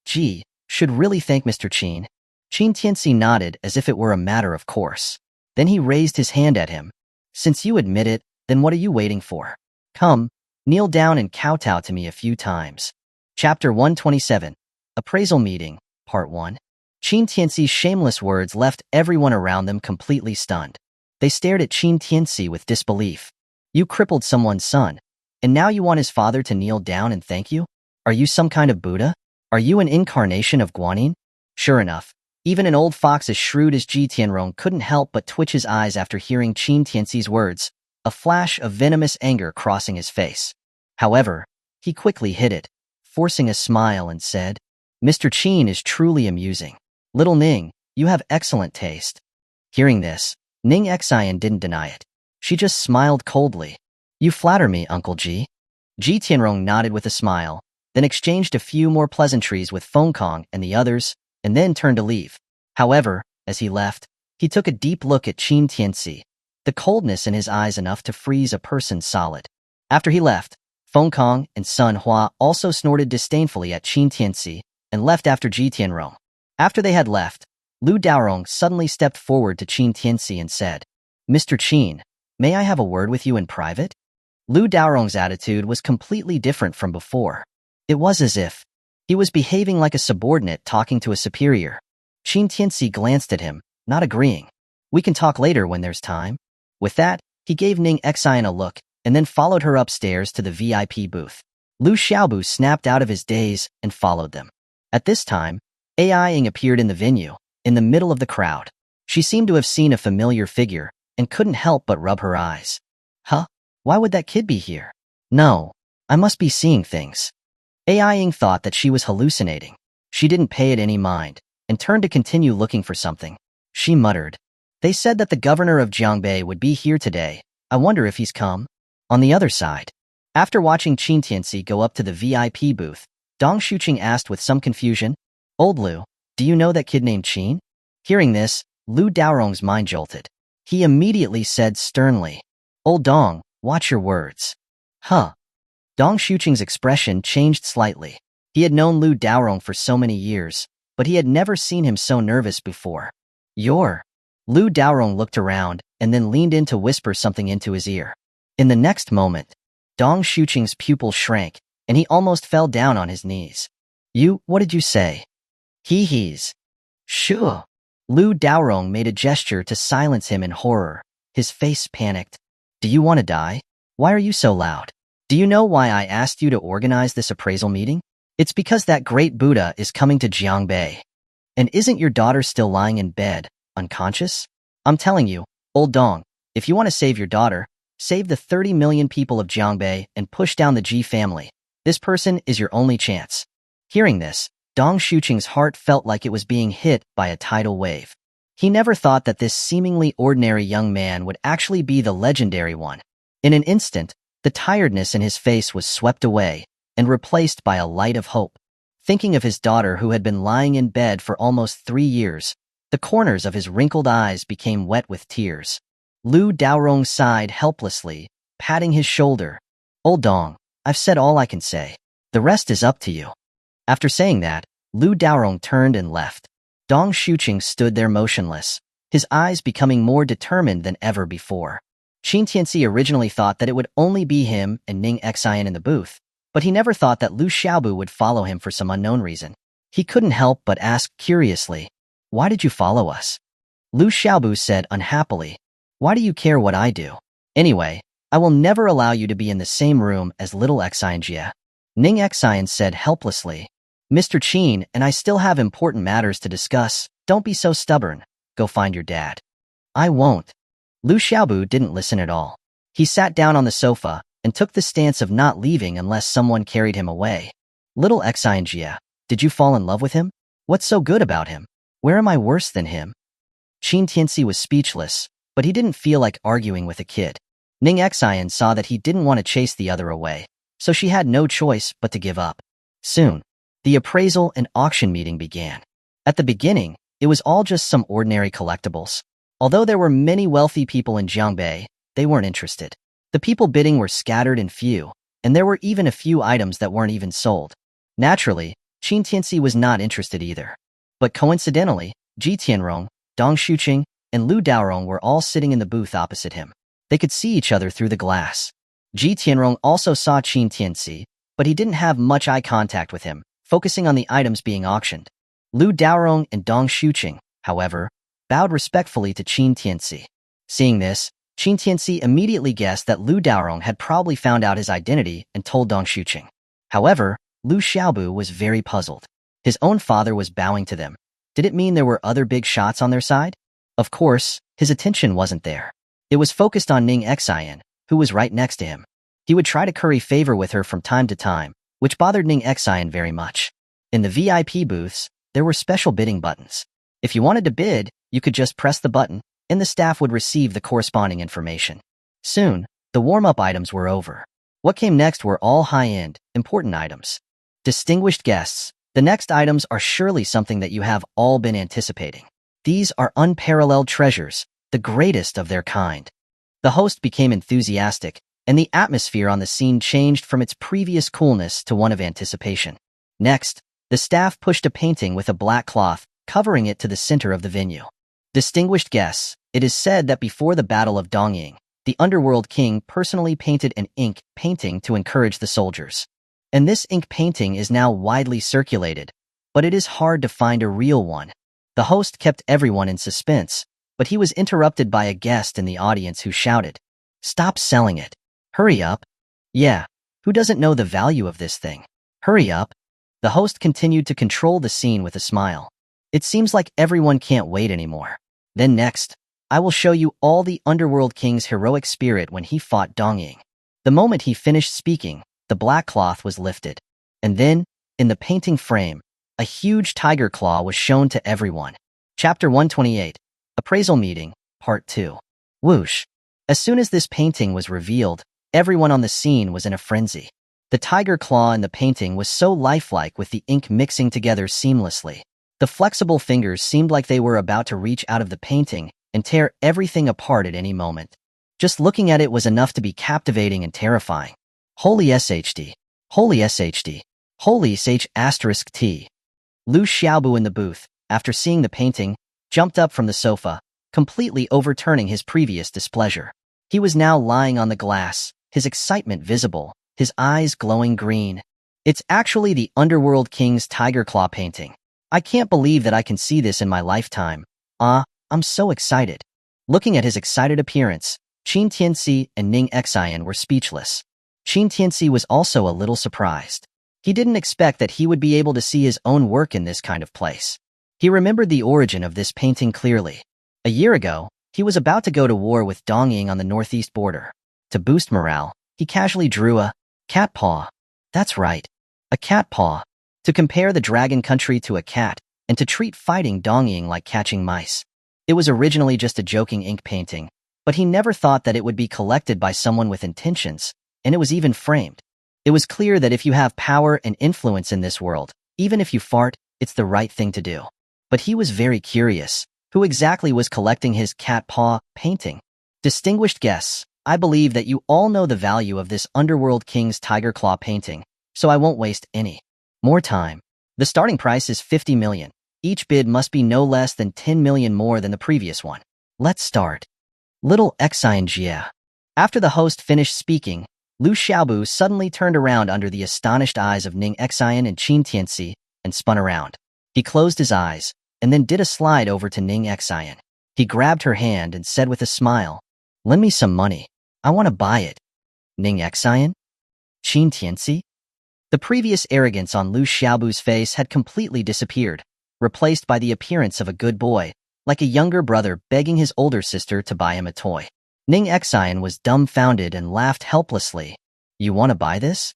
Ji, should really thank Mr. Qin." Qin Tianci nodded as if it were a matter of course. Then he raised his hand at him. "Since you admit it, then what are you waiting for? Come, kneel down and kowtow to me a few times." Chapter 127, Appraisal Meeting, Part 1. Qin Tianci's shameless words left everyone around them completely stunned. They stared at Qin Tianci with disbelief. "You crippled someone's son, and now you want his father to kneel down and thank you? Are you some kind of Buddha? Are you an incarnation of Guanyin?" Sure enough, even an old fox as shrewd as Ji Tianrong couldn't help but twitch his eyes after hearing Qin Tianci's words, a flash of venomous anger crossing his face. However, he quickly hid it, forcing a smile and said, "Mr. Qin is truly amusing. Little Ning, you have excellent taste." Hearing this, Ning Xian didn't deny it. She just smiled coldly. "You flatter me, Uncle Ji." Ji Tianrong nodded with a smile, then exchanged a few more pleasantries with Feng Kong and the others, and then turned to leave. However, as he left, he took a deep look at Qin Tianci, the coldness in his eyes enough to freeze a person solid. After he left, Feng Kong and Sun Hua also snorted disdainfully at Qin Tianci and left after Ji Tianrong. After they had left, Lu Daorong suddenly stepped forward to Qin Tianci and said, "Mr. Qin, may I have a word with you in private?" Lu Daorong's attitude was completely different from before. It was as if he was behaving like a subordinate talking to a superior. Qin Tianci glanced at him, not agreeing. "We can talk later when there's time." With that, he gave Ning Xian a look and then followed her upstairs to the VIP booth. Lu Xiaobu snapped out of his daze and followed them. At this time, Ai Ying appeared in the venue, in the middle of the crowd. She seemed to have seen a familiar figure and couldn't help but rub her eyes. "Huh? Why would that kid be here? No, I must be seeing things." Ai Ying thought that she was hallucinating. She didn't pay it any mind and turned to continue looking for something. She muttered, "They said that the governor of Jiangbei would be here today. I wonder if he's come." On the other side, after watching Qin Tianci go up to the VIP booth, Dong Shuqing asked with some confusion, "Old Lu, do you know that kid named Qin?" Hearing this, Lu Daorong's mind jolted. He immediately said sternly, "Old Dong, watch your words." Huh. Dong Shuqing's expression changed slightly. He had known Lu Daorong for so many years, but he had never seen him so nervous before. "You're..." Lu Daorong looked around and then leaned in to whisper something into his ear. In the next moment, Dong Shuqing's pupil shrank, and he almost fell down on his knees. What did you say?" He's. "Shoo." Lu Daorong made a gesture to silence him in horror. His face panicked. "Do you want to die? Why are you so loud? Do you know why I asked you to organize this appraisal meeting? It's because that great Buddha is coming to Jiangbei. And isn't your daughter still lying in bed, unconscious? I'm telling you, old Dong, if you want to save your daughter, save the 30 million people of Jiangbei and push down the Ji family. This person is your only chance." Hearing this, Dong Shuqing's heart felt like it was being hit by a tidal wave. He never thought that this seemingly ordinary young man would actually be the legendary one. In an instant, the tiredness in his face was swept away and replaced by a light of hope. Thinking of his daughter who had been lying in bed for almost 3 years, the corners of his wrinkled eyes became wet with tears. Lu Daorong sighed helplessly, patting his shoulder. Old Dong, I've said all I can say. The rest is up to you. After saying that, Lu Daorong turned and left. Dong Shuqing stood there motionless, his eyes becoming more determined than ever before. Qin Tianci originally thought that it would only be him and Ning Xian in the booth, but he never thought that Lu Xiaobu would follow him for some unknown reason. He couldn't help but ask curiously, "Why did you follow us?" Lu Xiaobu said unhappily, "Why do you care what I do? Anyway, I will never allow you to be in the same room as little Xian." Ning Xian said helplessly, "Mr. Qin and I still have important matters to discuss. Don't be so stubborn. Go find your dad." "I won't." Lu Xiaobu didn't listen at all. He sat down on the sofa and took the stance of not leaving unless someone carried him away. "Little Xian, did you fall in love with him? What's so good about him? Where am I worse than him?" Qin Tianci was speechless, but he didn't feel like arguing with a kid. Ning Xian saw that he didn't want to chase the other away, so she had no choice but to give up. Soon, the appraisal and auction meeting began. At the beginning, it was all just some ordinary collectibles. Although there were many wealthy people in Jiangbei, they weren't interested. The people bidding were scattered and few, and there were even a few items that weren't even sold. Naturally, Qin Tianci was not interested either. But coincidentally, Ji Tianrong, Dong Shuqing, and Lu Daorong were all sitting in the booth opposite him. They could see each other through the glass. Ji Tianrong also saw Qin Tianci, but he didn't have much eye contact with him, focusing on the items being auctioned. Lu Daorong and Dong Shuqing, however, bowed respectfully to Qin Tianci. Seeing this, Qin Tianci immediately guessed that Lu Daorong had probably found out his identity and told Dong Shuqing. However, Lu Xiaobu was very puzzled. His own father was bowing to them. Did it mean there were other big shots on their side? Of course, his attention wasn't there. It was focused on Ning Xian, who was right next to him. He would try to curry favor with her from time to time, which bothered Ning Xian very much. In the VIP booths, there were special bidding buttons. If you wanted to bid, you could just press the button, and the staff would receive the corresponding information. Soon, the warm-up items were over. What came next were all high-end, important items. Distinguished guests, the next items are surely something that you have all been anticipating. These are unparalleled treasures, the greatest of their kind. The host became enthusiastic, and the atmosphere on the scene changed from its previous coolness to one of anticipation. Next, the staff pushed a painting with a black cloth, covering it to the center of the venue. Distinguished guests, it is said that before the Battle of Dongying, the Underworld King personally painted an ink painting to encourage the soldiers. And this ink painting is now widely circulated, but it is hard to find a real one. The host kept everyone in suspense, but he was interrupted by a guest in the audience who shouted, "Stop selling it. Hurry up." "Yeah, who doesn't know the value of this thing? Hurry up." The host continued to control the scene with a smile. "It seems like everyone can't wait anymore. Then next, I will show you all the Underworld King's heroic spirit when he fought Dongying." The moment he finished speaking, the black cloth was lifted. And then, in the painting frame, a huge tiger claw was shown to everyone. Chapter 128, Appraisal Meeting, Part 2. Whoosh! As soon as this painting was revealed, everyone on the scene was in a frenzy. The tiger claw in the painting was so lifelike with the ink mixing together seamlessly. The flexible fingers seemed like they were about to reach out of the painting and tear everything apart at any moment. Just looking at it was enough to be captivating and terrifying. Holy SHD. Holy SHD. Holy SH*T. Lu Xiaobu in the booth, after seeing the painting, jumped up from the sofa, completely overturning his previous displeasure. He was now lying on the glass, his excitement visible, his eyes glowing green. "It's actually the Underworld King's tiger claw painting. I can't believe that I can see this in my lifetime. I'm so excited." Looking at his excited appearance, Qin Tianci and Ning Xian were speechless. Qin Tianci was also a little surprised. He didn't expect that he would be able to see his own work in this kind of place. He remembered the origin of this painting clearly. A year ago, he was about to go to war with Dongying on the northeast border. To boost morale, he casually drew a cat paw. That's right, a cat paw. To compare the dragon country to a cat, and to treat fighting Dongying like catching mice. It was originally just a joking ink painting, but he never thought that it would be collected by someone with intentions, and it was even framed. It was clear that if you have power and influence in this world, Even if you fart, it's the right thing to do. But he was very curious. Who exactly was collecting his cat paw painting? Distinguished guests, I believe that you all know the value of this Underworld King's tiger claw painting, so I won't waste any more time. The starting price is 50 million. Each bid must be no less than 10 million more than the previous one. Let's start. Little Xianjia. After the host finished speaking, Lu Xiaobu suddenly turned around under the astonished eyes of Ning Xian and Qin Tianci and spun around. He closed his eyes and then did a slide over to Ning Xian. He grabbed her hand and said with a smile, "Lend me some money. I want to buy it." Ning Xian? Qin Tianci? The previous arrogance on Lu Xiaobu's face had completely disappeared, replaced by the appearance of a good boy, like a younger brother begging his older sister to buy him a toy. Ning Xian was dumbfounded and laughed helplessly. "You want to buy this?"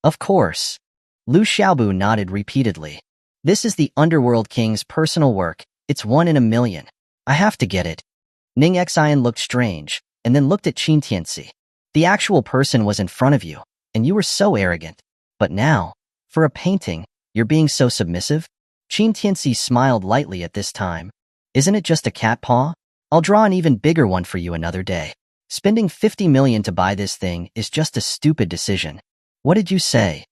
"Of course." Lu Xiaobu nodded repeatedly. "This is the Underworld King's personal work. It's 1 in a million. I have to get it." Ning Xian looked strange, and then looked at Qin Tianci. "The actual person was in front of you, and you were so arrogant. But now, for a painting, you're being so submissive?" Qin Tianci smiled lightly at this time. "Isn't it just a cat paw? I'll draw an even bigger one for you another day. Spending 50 million to buy this thing is just a stupid decision." "What did you say?"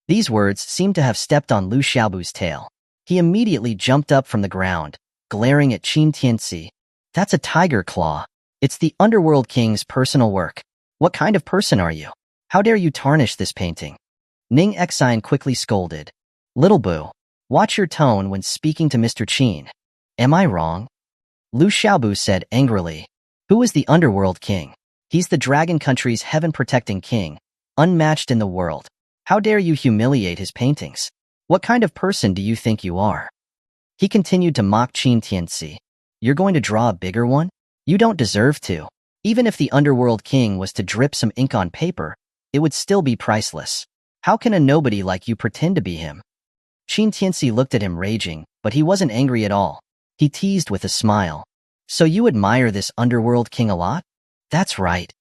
These words seemed to have stepped on Lu Xiaobu's tail. He immediately jumped up from the ground, glaring at Qin Tianci. "That's a tiger claw. It's the Underworld King's personal work. What kind of person are you? How dare you tarnish this painting?" Ning Xian quickly scolded. "Little boo, watch your tone when speaking to Mr. Qin." "Am I wrong?" Lu Xiaobu said angrily. "Who is the Underworld King? He's the Dragon Country's heaven-protecting king, unmatched in the world. How dare you humiliate his paintings? What kind of person do you think you are?" He continued to mock Qin Tianci. "You're going to draw a bigger one? You don't deserve to. Even if the Underworld King was to drip some ink on paper, it would still be priceless. How can a nobody like you pretend to be him?" Qin Tianci looked at him raging, but he wasn't angry at all. He teased with a smile. "So you admire this Underworld King a lot?" "That's right."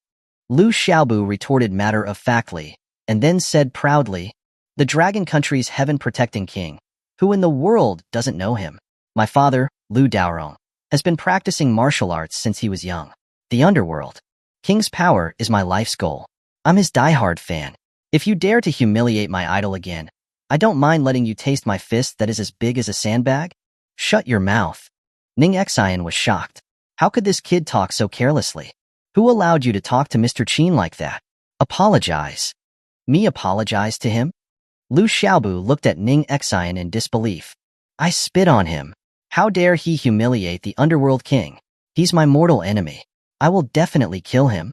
Lu Xiaobu retorted matter-of-factly, and then said proudly, "The Dragon Country's heaven-protecting king. Who in the world doesn't know him? My father, Lu Daorong, has been practicing martial arts since he was young. The Underworld King's power is my life's goal. I'm his diehard fan. If you dare to humiliate my idol again, I don't mind letting you taste my fist that is as big as a sandbag." "Shut your mouth." Ning Xian was shocked. How could this kid talk so carelessly? "Who allowed you to talk to Mr. Qin like that?" "Apologize." "Me apologize to him?" Lu Xiaobu looked at Ning Xian in disbelief. "I spit on him. How dare he humiliate the Underworld King? He's my mortal enemy. I will definitely kill him."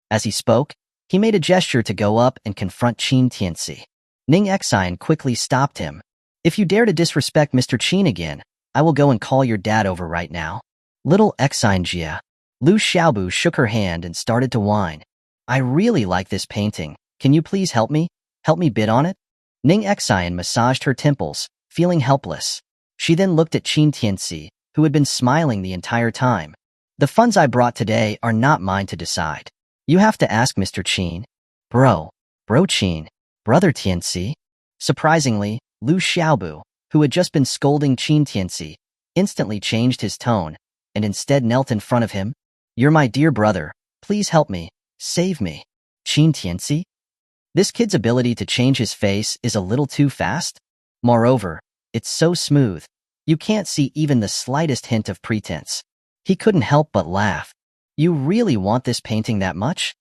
As he spoke, he made a gesture to go up and confront Qin Tianci. Ning Xian quickly stopped him. "If you dare to disrespect Mr. Qin again, I will go and call your dad over right now." "Little Xianjia." Lu Xiaobu shook her hand and started to whine. "I really like this painting. Can you please help me? Help me bid on it?" Ning Xian massaged her temples, feeling helpless. She then looked at Qin Tianci, who had been smiling the entire time. "The funds I brought today are not mine to decide. You have to ask Mr. Qin." Bro Qin, Brother Tianci." Surprisingly, Lu Xiaobu, who had just been scolding Qin Tianci, instantly changed his tone, and instead knelt in front of him. "You're my dear brother. Please help me. Save me." "Qin Tianci?" This kid's ability to change his face is a little too fast. Moreover, it's so smooth. You can't see even the slightest hint of pretense. He couldn't help but laugh. "You really want this painting that much?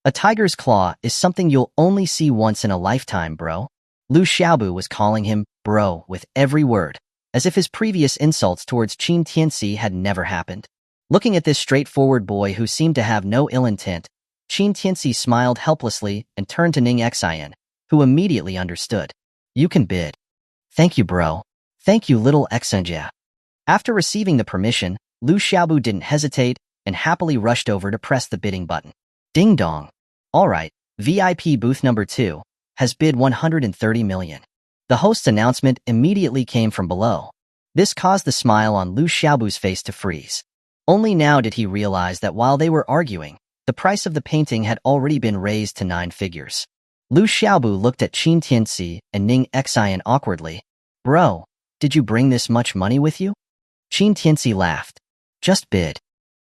A tiger's claw is something you'll only see once in a lifetime, bro." Lu Xiaobu was calling him bro with every word, as if his previous insults towards Qin Tianci had never happened. Looking at this straightforward boy who seemed to have no ill intent, Qin Tianci smiled helplessly and turned to Ning Xian, who immediately understood. "You can bid." "Thank you, bro. Thank you, little Xianjia." After receiving the permission, Lu Xiaobu didn't hesitate and happily rushed over to press the bidding button. Ding dong. "All right, VIP booth number 2 has bid 130 million. The host's announcement immediately came from below. This caused the smile on Lu Xiaobu's face to freeze. Only now did he realize that while they were arguing, the price of the painting had already been raised to 9 figures. Lu Xiaobu looked at Qin Tianci and Ning Xian awkwardly, Bro, did you bring this much money with you? Qin Tianci laughed. Just bid.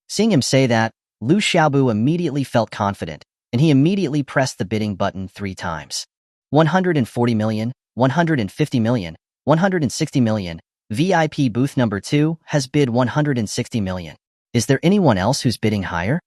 Seeing him say that, Lu Xiaobu immediately felt confident, and he immediately pressed the bidding button 3 times. 140 million, 150 million, 160 million. VIP booth number 2 has bid 160 million. Is there anyone else who's bidding higher?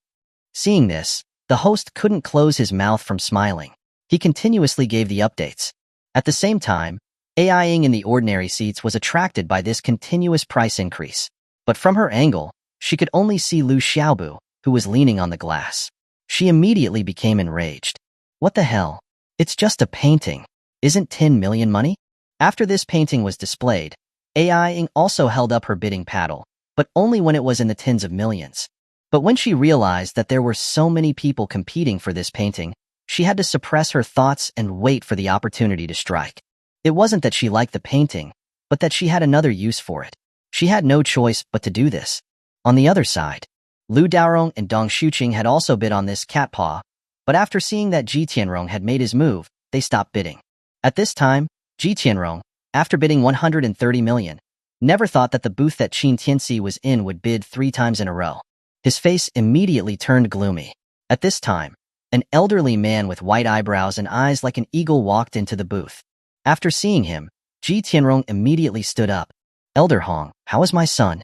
Seeing this, the host couldn't close his mouth from smiling. He continuously gave the updates. At the same time, AIing in the ordinary seats was attracted by this continuous price increase. But from her angle, she could only see Lu Xiaobu, who was leaning on the glass. She immediately became enraged. What the hell? It's just a painting. Isn't 10 million money? After this painting was displayed, AIing also held up her bidding paddle, but only when it was in the tens of millions. But when she realized that there were so many people competing for this painting, she had to suppress her thoughts and wait for the opportunity to strike. It wasn't that she liked the painting, but that she had another use for it. She had no choice but to do this. On the other side, Lu Daorong and Dong Shuqing had also bid on this cat paw, but after seeing that Ji Tianrong had made his move, they stopped bidding. At this time, Ji Tianrong, after bidding 130 million, never thought that the booth that Qin Tianci was in would bid 3 times in a row. His face immediately turned gloomy. At this time, an elderly man with white eyebrows and eyes like an eagle walked into the booth. After seeing him, Ji Tianrong immediately stood up. Elder Hong, how is my son?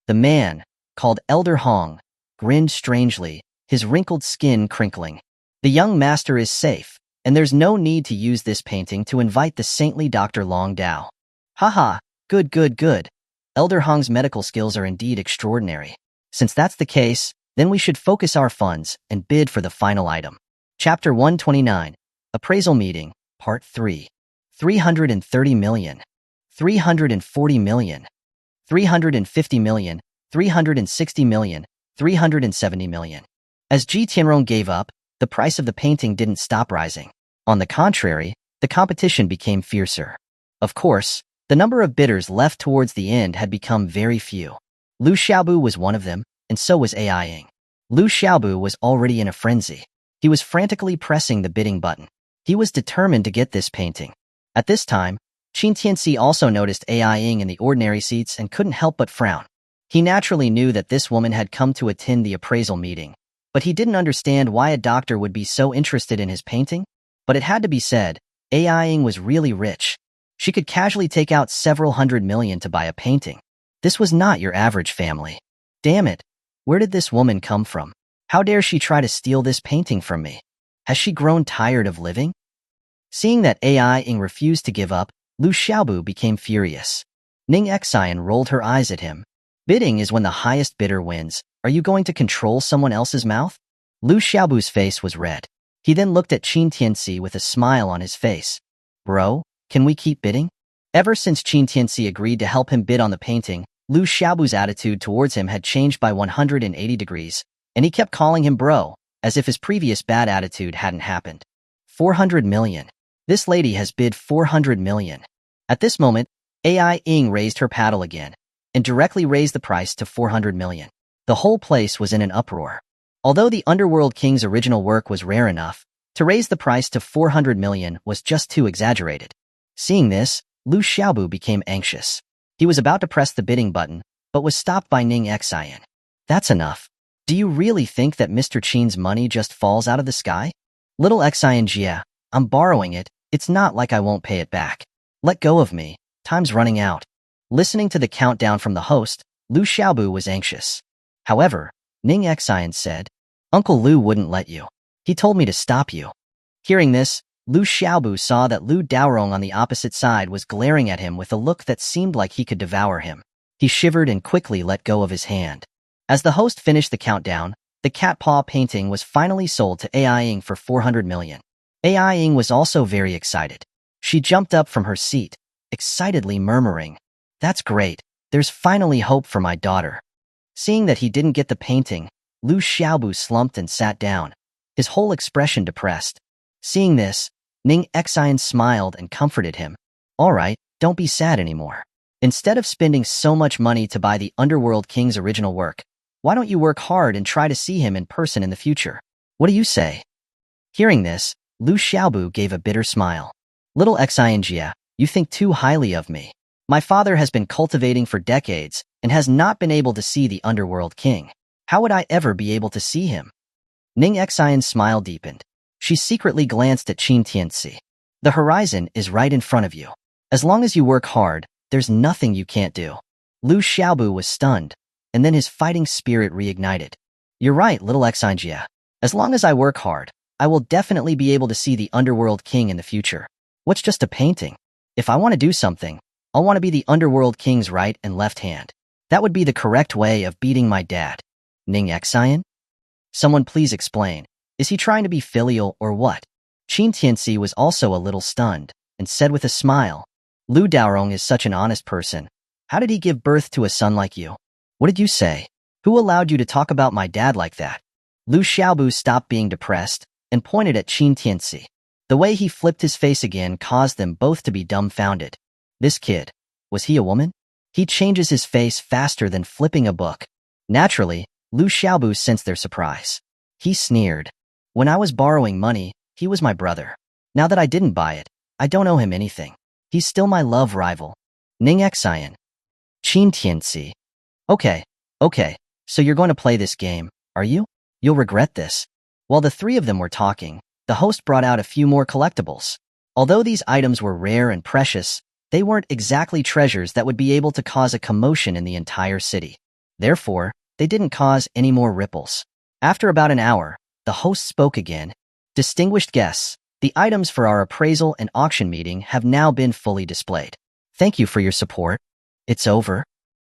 The man, called Elder Hong, grinned strangely, his wrinkled skin crinkling. The young master is safe, and there's no need to use this painting to invite the saintly Dr. Long Dao. Haha, good, good, good. Elder Hong's medical skills are indeed extraordinary. Since that's the case, then we should focus our funds and bid for the final item. Chapter 129, Appraisal Meeting, Part 3. 330 million. 340 million. 350 million. 360 million. 370 million. As Ji Tianrong gave up, the price of the painting didn't stop rising. On the contrary, the competition became fiercer. Of course, the number of bidders left towards the end had become very few. Lu Xiaobu was one of them, and so was AIing. Lu Xiaobu was already in a frenzy. He was frantically pressing the bidding button. He was determined to get this painting. At this time, Qin Tianci also noticed AIing in the ordinary seats and couldn't help but frown. He naturally knew that this woman had come to attend the appraisal meeting, but he didn't understand why a doctor would be so interested in his painting. But it had to be said, AIing was really rich. She could casually take out several hundred million to buy a painting. This was not your average family. Damn it, where did this woman come from? How dare she try to steal this painting from me? Has she grown tired of living? Seeing that AIing refused to give up, Lu Xiaobu became furious. Ning Xian rolled her eyes at him. Bidding is when the highest bidder wins. Are you going to control someone else's mouth? Lu Xiaobu's face was red. He then looked at Qin Tianci with a smile on his face. Bro, can we keep bidding? Ever since Qin Tianci agreed to help him bid on the painting, Lu Xiaobu's attitude towards him had changed by 180 degrees, and he kept calling him bro, as if his previous bad attitude hadn't happened. 400 million. This lady has bid 400 million. At this moment, AIing raised her paddle again, and directly raised the price to 400 million. The whole place was in an uproar. Although the Underworld King's original work was rare enough, to raise the price to 400 million was just too exaggerated. Seeing this, Lu Xiaobu became anxious. He was about to press the bidding button, but was stopped by Ning Xian. That's enough. Do you really think that Mr. Qin's money just falls out of the sky? Little Xian Jia, I'm borrowing it. It's not like I won't pay it back. Let go of me. Time's running out. Listening to the countdown from the host, Lu Xiaobu was anxious. However, Ning Xian said, Uncle Lu wouldn't let you. He told me to stop you. Hearing this, Lu Xiaobu saw that Lu Daorong on the opposite side was glaring at him with a look that seemed like he could devour him. He shivered and quickly let go of his hand. As the host finished the countdown, the cat paw painting was finally sold to AIing for 400 million. AIing was also very excited. She jumped up from her seat, excitedly murmuring, That's great. There's finally hope for my daughter. Seeing that he didn't get the painting, Lu Xiaobu slumped and sat down, his whole expression depressed. Seeing this, Ning Xian smiled and comforted him. All right, don't be sad anymore. Instead of spending so much money to buy the Underworld King's original work, why don't you work hard and try to see him in person in the future? What do you say? Hearing this, Lu Xiaobu gave a bitter smile. Little Xian Jia, you think too highly of me. My father has been cultivating for decades and has not been able to see the Underworld King. How would I ever be able to see him? Ning Xian's smile deepened. She secretly glanced at Qin Tianci. The horizon is right in front of you. As long as you work hard, there's nothing you can't do. Lu Xiaobu was stunned, and then his fighting spirit reignited. You're right, little Xinjia. As long as I work hard, I will definitely be able to see the Underworld King in the future. What's just a painting? If I want to do something, I'll want to be the Underworld King's right and left hand. That would be the correct way of beating my dad. Ning Xian? Someone please explain. Is he trying to be filial or what? Qin Tianci was also a little stunned, and said with a smile, Lu Daorong is such an honest person. How did he give birth to a son like you? What did you say? Who allowed you to talk about my dad like that? Lu Xiaobu stopped being depressed and pointed at Qin Tianci. The way he flipped his face again caused them both to be dumbfounded. This kid, was he a woman? He changes his face faster than flipping a book. Naturally, Lu Xiaobu sensed their surprise. He sneered. When I was borrowing money, he was my brother. Now that I didn't buy it, I don't owe him anything. He's still my love rival. Ning Xian. Qin Tianci. Okay, so you're going to play this game, are you? You'll regret this. While the three of them were talking, the host brought out a few more collectibles. Although these items were rare and precious, they weren't exactly treasures that would be able to cause a commotion in the entire city. Therefore, they didn't cause any more ripples. After about an hour, the host spoke again. Distinguished guests, the items for our appraisal and auction meeting have now been fully displayed. Thank you for your support. It's over?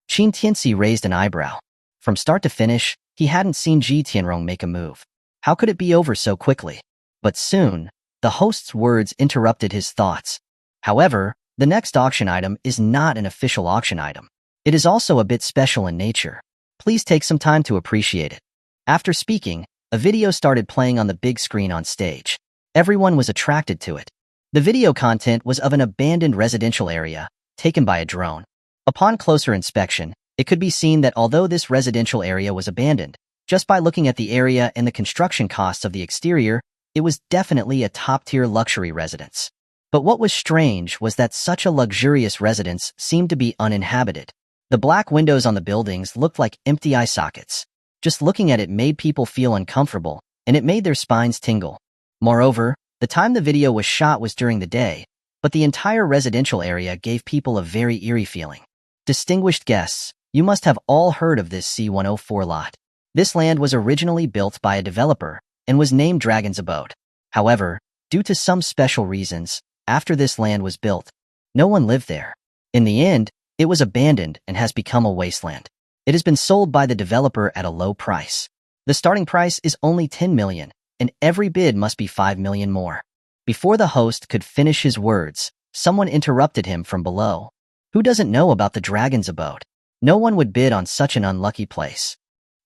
Qin Tianci raised an eyebrow. From start to finish, he hadn't seen Ji Tianrong make a move. How could it be over so quickly? But soon, the host's words interrupted his thoughts. However, the next auction item is not an official auction item. It is also a bit special in nature. Please take some time to appreciate it. After speaking, a video started playing on the big screen on stage. Everyone was attracted to it. The video content was of an abandoned residential area, taken by a drone. Upon closer inspection, it could be seen that although this residential area was abandoned, just by looking at the area and the construction costs of the exterior, it was definitely a top-tier luxury residence. But what was strange was that such a luxurious residence seemed to be uninhabited. The black windows on the buildings looked like empty eye sockets. Just looking at it made people feel uncomfortable, and it made their spines tingle. Moreover, the time the video was shot was during the day, but the entire residential area gave people a very eerie feeling. Distinguished guests, you must have all heard of this C-104 lot. This land was originally built by a developer and was named Dragon's Abode. However, due to some special reasons, after this land was built, no one lived there. In the end, it was abandoned and has become a wasteland. It has been sold by the developer at a low price. The starting price is only 10 million, and every bid must be 5 million more. Before the host could finish his words, someone interrupted him from below. Who doesn't know about the Dragon's Abode? No one would bid on such an unlucky place.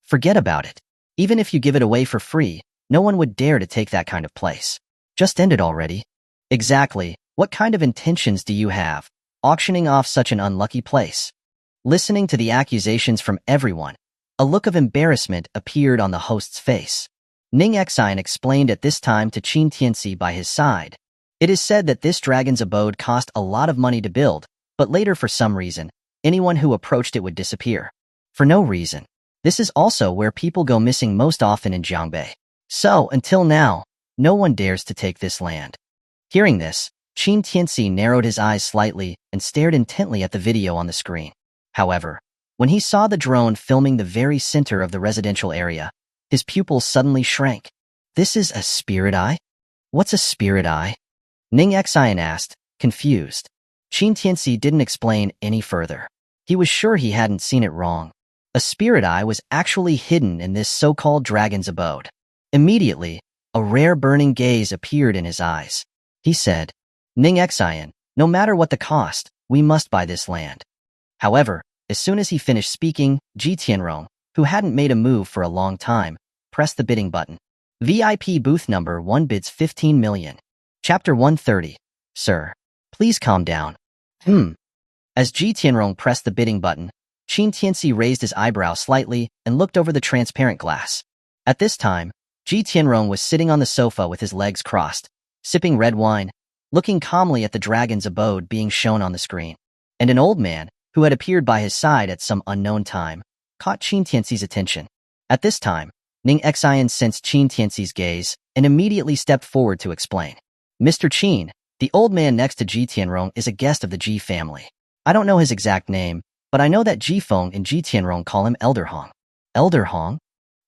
Forget about it. Even if you give it away for free, no one would dare to take that kind of place. Just end it already. Exactly, what kind of intentions do you have, auctioning off such an unlucky place? Listening to the accusations from everyone, a look of embarrassment appeared on the host's face. Ning Xian explained at this time to Qin Tianci by his side. It is said that this Dragon's Abode cost a lot of money to build, but later for some reason, anyone who approached it would disappear. For no reason. This is also where people go missing most often in Jiangbei. So, until now, no one dares to take this land. Hearing this, Qin Tianci narrowed his eyes slightly and stared intently at the video on the screen. However, when he saw the drone filming the very center of the residential area, his pupils suddenly shrank. This is a spirit eye? What's a spirit eye? Ning Xian asked, confused. Qin Tianci didn't explain any further. He was sure he hadn't seen it wrong. A spirit eye was actually hidden in this so-called Dragon's Abode. Immediately, a rare burning gaze appeared in his eyes. He said, Ning Xian, no matter what the cost, we must buy this land. However, as soon as he finished speaking, Ji Tianrong, who hadn't made a move for a long time, pressed the bidding button. VIP booth number 1 bids 15 million. Chapter 130. Sir, please calm down. As Ji Tianrong pressed the bidding button, Qin Tianci raised his eyebrow slightly and looked over the transparent glass. At this time, Ji Tianrong was sitting on the sofa with his legs crossed, sipping red wine, looking calmly at the Dragon's Abode being shown on the screen. and an old man, who had appeared by his side at some unknown time, caught Qin Tianci's attention. At this time, Ning Xian sensed Qin Tianci's gaze and immediately stepped forward to explain. Mr. Qin, the old man next to Ji Tianrong is a guest of the Ji family. I don't know his exact name, but I know that Ji Feng and Ji Tianrong call him Elder Hong. Elder Hong?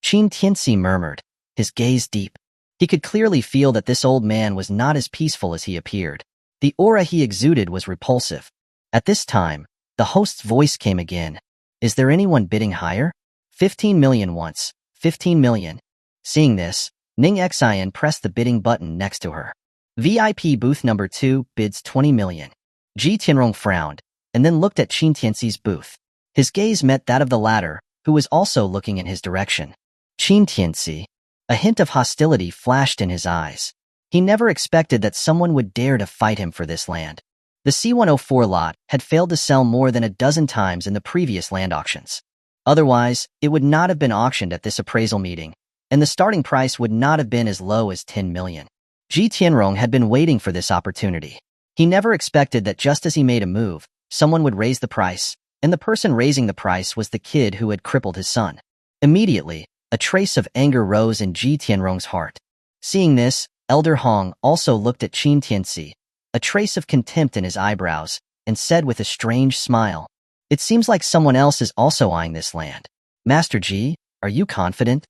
Qin Tianci murmured, his gaze deep. He could clearly feel that this old man was not as peaceful as he appeared. The aura he exuded was repulsive. At this time, the host's voice came again. Is there anyone bidding higher? 15 million once. 15 million. Seeing this, Ning Xian pressed the bidding button next to her. VIP booth number 2 bids 20 million. Ji Tianrong frowned, and then looked at Qin Tianci's booth. His gaze met that of the latter, who was also looking in his direction. Qin Tianci. A hint of hostility flashed in his eyes. He never expected that someone would dare to fight him for this land. The C-104 lot had failed to sell more than a dozen times in the previous land auctions. Otherwise, it would not have been auctioned at this appraisal meeting, and the starting price would not have been as low as 10 million. Ji Tianrong had been waiting for this opportunity. He never expected that just as he made a move, someone would raise the price, and the person raising the price was the kid who had crippled his son. Immediately, a trace of anger rose in Ji Tianrong's heart. Seeing this, Elder Hong also looked at Qin Tianci, a trace of contempt in his eyebrows, and said with a strange smile, "It seems like someone else is also eyeing this land. Master Ji, are you confident?"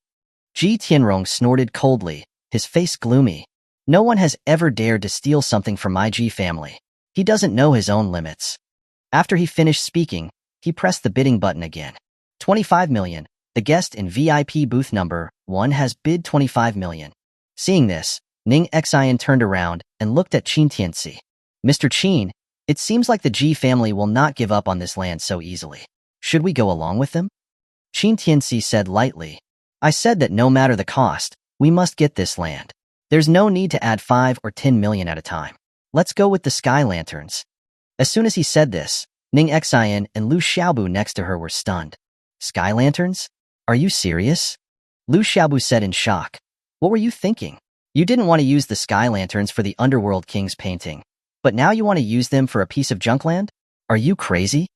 Ji Tianrong snorted coldly, his face gloomy. "No one has ever dared to steal something from my Ji family. He doesn't know his own limits." After he finished speaking, he pressed the bidding button again. 25 million. The guest in VIP booth number 1 has bid 25 million. Seeing this, Ning Xian turned around and looked at Qin Tianci. "Mr. Qin, it seems like the Ji family will not give up on this land so easily. Should we go along with them?" Qin Tianci said lightly, "I said that no matter the cost, we must get this land. There's no need to add 5 or 10 million at a time. Let's go with the sky lanterns." As soon as he said this, Ning Xian and Lu Xiaobu next to her were stunned. "Sky lanterns? Are you serious?" Lu Xiaobu said in shock. "What were you thinking? You didn't want to use the sky lanterns for the Underworld King's painting, but now you want to use them for a piece of junk land? Are you crazy?"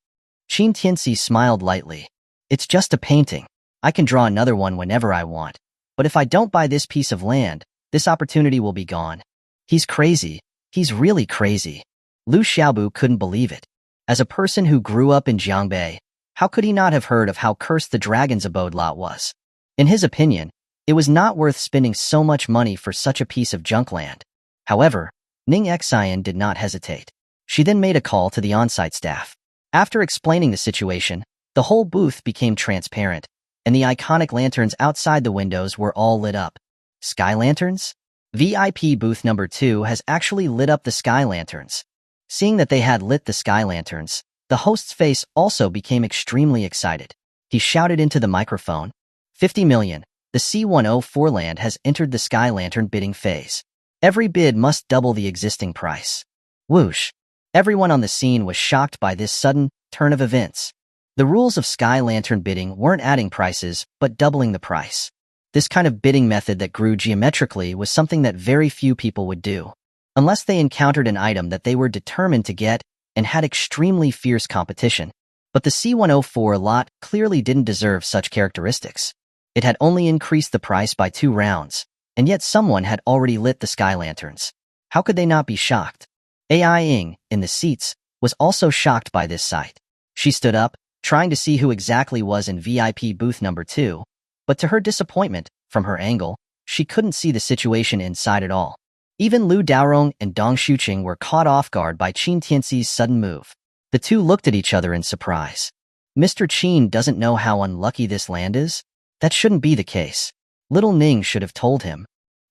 Qin Tianci smiled lightly. "It's just a painting. I can draw another one whenever I want. But if I don't buy this piece of land, this opportunity will be gone." "He's crazy. He's really crazy." Lu Xiaobu couldn't believe it. As a person who grew up in Jiangbei, how could he not have heard of how cursed the dragon's abode lot was? In his opinion, it was not worth spending so much money for such a piece of junk land. However, Ning Xian did not hesitate. She then made a call to the on-site staff. After explaining the situation, the whole booth became transparent, and the iconic lanterns outside the windows were all lit up. Sky lanterns? VIP booth number 2 has actually lit up the sky lanterns. Seeing that they had lit the sky lanterns, the host's face also became extremely excited. He shouted into the microphone, 50 million. The C-104 land has entered the sky lantern bidding phase. Every bid must double the existing price. Whoosh. Everyone on the scene was shocked by this sudden turn of events. The rules of sky lantern bidding weren't adding prices, but doubling the price. This kind of bidding method that grew geometrically was something that very few people would do, unless they encountered an item that they were determined to get and had extremely fierce competition. But the C-104 lot clearly didn't deserve such characteristics. It had only increased the price by 2 rounds, and yet someone had already lit the sky lanterns. How could they not be shocked? AI Ing, in the seats, was also shocked by this sight. She stood up, trying to see who exactly was in VIP booth number 2, but to her disappointment, from her angle, she couldn't see the situation inside at all. Even Lu Daorong and Dong Shuqing were caught off guard by Qin Tianci's sudden move. The two looked at each other in surprise. Mr. Qin doesn't know how unlucky this land is? That shouldn't be the case. Little Ning should have told him.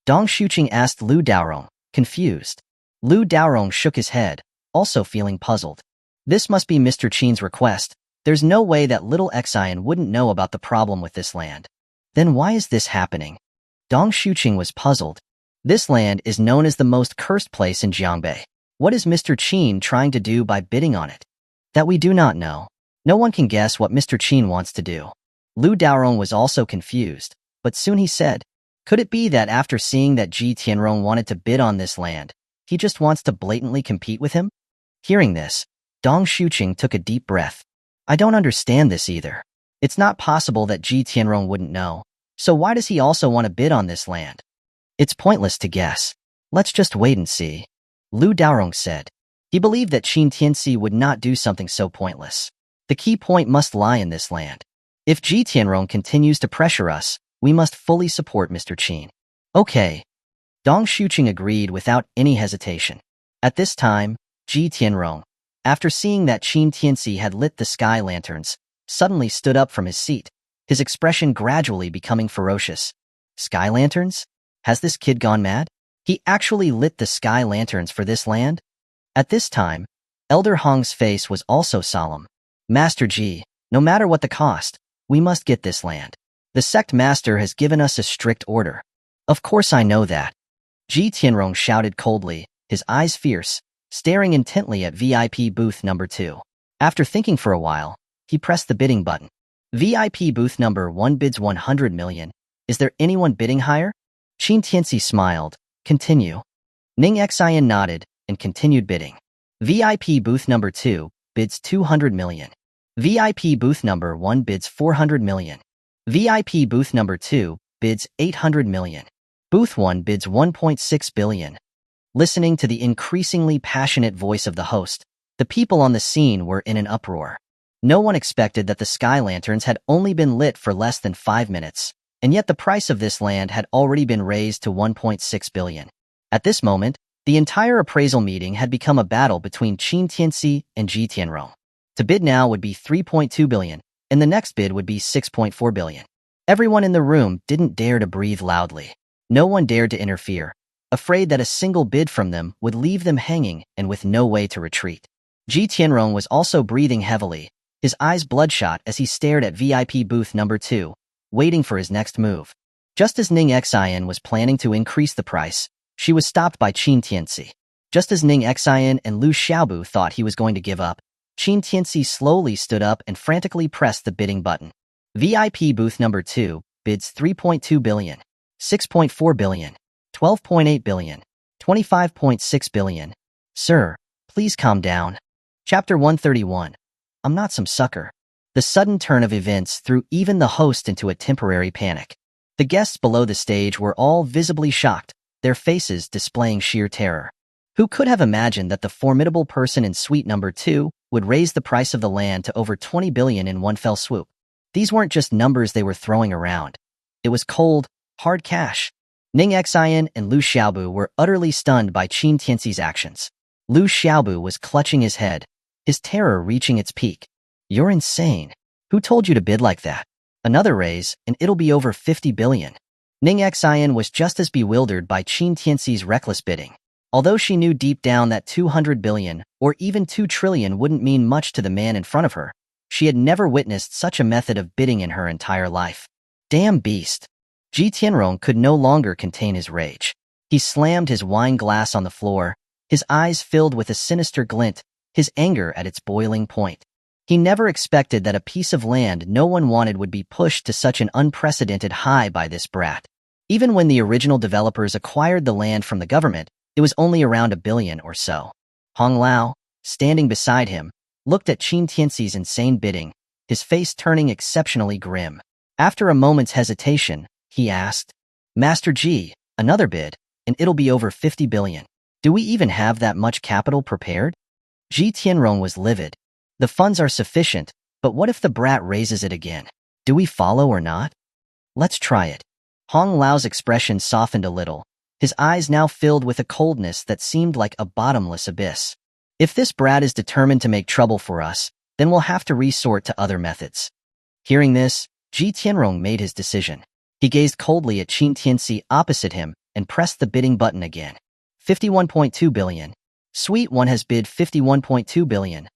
Dong Shuqing asked Lu Daorong, confused. Lu Daorong shook his head, also feeling puzzled. This must be Mr. Qin's request. There's no way that little Xian wouldn't know about the problem with this land. Then why is this happening? Dong Shuqing was puzzled. This land is known as the most cursed place in Jiangbei. What is Mr. Qin trying to do by bidding on it? That we do not know. No one can guess what Mr. Qin wants to do. Lu Daorong was also confused, but soon he said, could it be that after seeing that Ji Tianrong wanted to bid on this land, he just wants to blatantly compete with him? Hearing this, Dong Shuqing took a deep breath. I don't understand this either. It's not possible that Ji Tianrong wouldn't know. So why does he also want to bid on this land? It's pointless to guess. Let's just wait and see. Lu Daorong said. He believed that Qin Tianci would not do something so pointless. The key point must lie in this land. If Ji Tianrong continues to pressure us, we must fully support Mr. Qin. Okay. Dong Shuqing agreed without any hesitation. At this time, Ji Tianrong, after seeing that Qin Tianci had lit the sky lanterns, suddenly stood up from his seat, his expression gradually becoming ferocious. Sky lanterns? Has this kid gone mad? He actually lit the sky lanterns for this land? At this time, Elder Hong's face was also solemn. Master Ji, no matter what the cost, we must get this land. The sect master has given us a strict order. Of course I know that. Ji Tianrong shouted coldly, his eyes fierce, staring intently at VIP booth number 2. After thinking for a while, he pressed the bidding button. VIP booth number 1 bids 100 million. Is there anyone bidding higher? Qin Tianci smiled. Continue. Ning Xian nodded and continued bidding. VIP booth number 2 bids 200 million. VIP booth number 1 bids 400 million. VIP booth number 2 bids 800 million. Booth 1 bids 1.6 billion. Listening to the increasingly passionate voice of the host, the people on the scene were in an uproar. No one expected that the sky lanterns had only been lit for less than 5 minutes, and yet the price of this land had already been raised to 1.6 billion. At this moment, the entire appraisal meeting had become a battle between Qin Tianci and Ji Tianrong. To bid now would be 3.2 billion, and the next bid would be 6.4 billion. Everyone in the room didn't dare to breathe loudly. No one dared to interfere, afraid that a single bid from them would leave them hanging and with no way to retreat. Ji Tianrong was also breathing heavily, his eyes bloodshot as he stared at VIP booth number 2, waiting for his next move. Just as Ning Xian was planning to increase the price, she was stopped by Qin Tianci. Just as Ning Xian and Lu Xiaobu thought he was going to give up, Qin Tianci slowly stood up and frantically pressed the bidding button. VIP booth number 2 bids 3.2 billion, 6.4 billion, 12.8 billion, 25.6 billion. Sir, please calm down. Chapter 131. I'm not some sucker. The sudden turn of events threw even the host into a temporary panic. The guests below the stage were all visibly shocked, their faces displaying sheer terror. Who could have imagined that the formidable person in suite number 2 would raise the price of the land to over 20 billion in one fell swoop? These weren't just numbers they were throwing around. It was cold, hard cash. Ning Xian and Lu Xiaobu were utterly stunned by Qin Tianci's actions. Lu Xiaobu was clutching his head, his terror reaching its peak. You're insane. Who told you to bid like that? Another raise, and it'll be over 50 billion. Ning Xian was just as bewildered by Qin Tianci's reckless bidding. Although she knew deep down that 200 billion or even 2 trillion wouldn't mean much to the man in front of her, she had never witnessed such a method of bidding in her entire life. Damn beast. Ji Tianrong could no longer contain his rage. He slammed his wine glass on the floor, his eyes filled with a sinister glint, his anger at its boiling point. He never expected that a piece of land no one wanted would be pushed to such an unprecedented high by this brat. Even when the original developers acquired the land from the government, it was only around 1 billion or so. Hong Lao, standing beside him, looked at Qin Tianci's insane bidding, his face turning exceptionally grim. After a moment's hesitation, he asked, Master Ji, another bid, and it'll be over 50 billion. Do we even have that much capital prepared? Ji Tianrong was livid. The funds are sufficient, but what if the brat raises it again? Do we follow or not? Let's try it. Hong Lao's expression softened a little, his eyes now filled with a coldness that seemed like a bottomless abyss. If this brat is determined to make trouble for us, then we'll have to resort to other methods. Hearing this, Ji Tianrong made his decision. He gazed coldly at Qin Tianci opposite him and pressed the bidding button again. 51.2 billion. Suite 1 has bid 51.2 billion.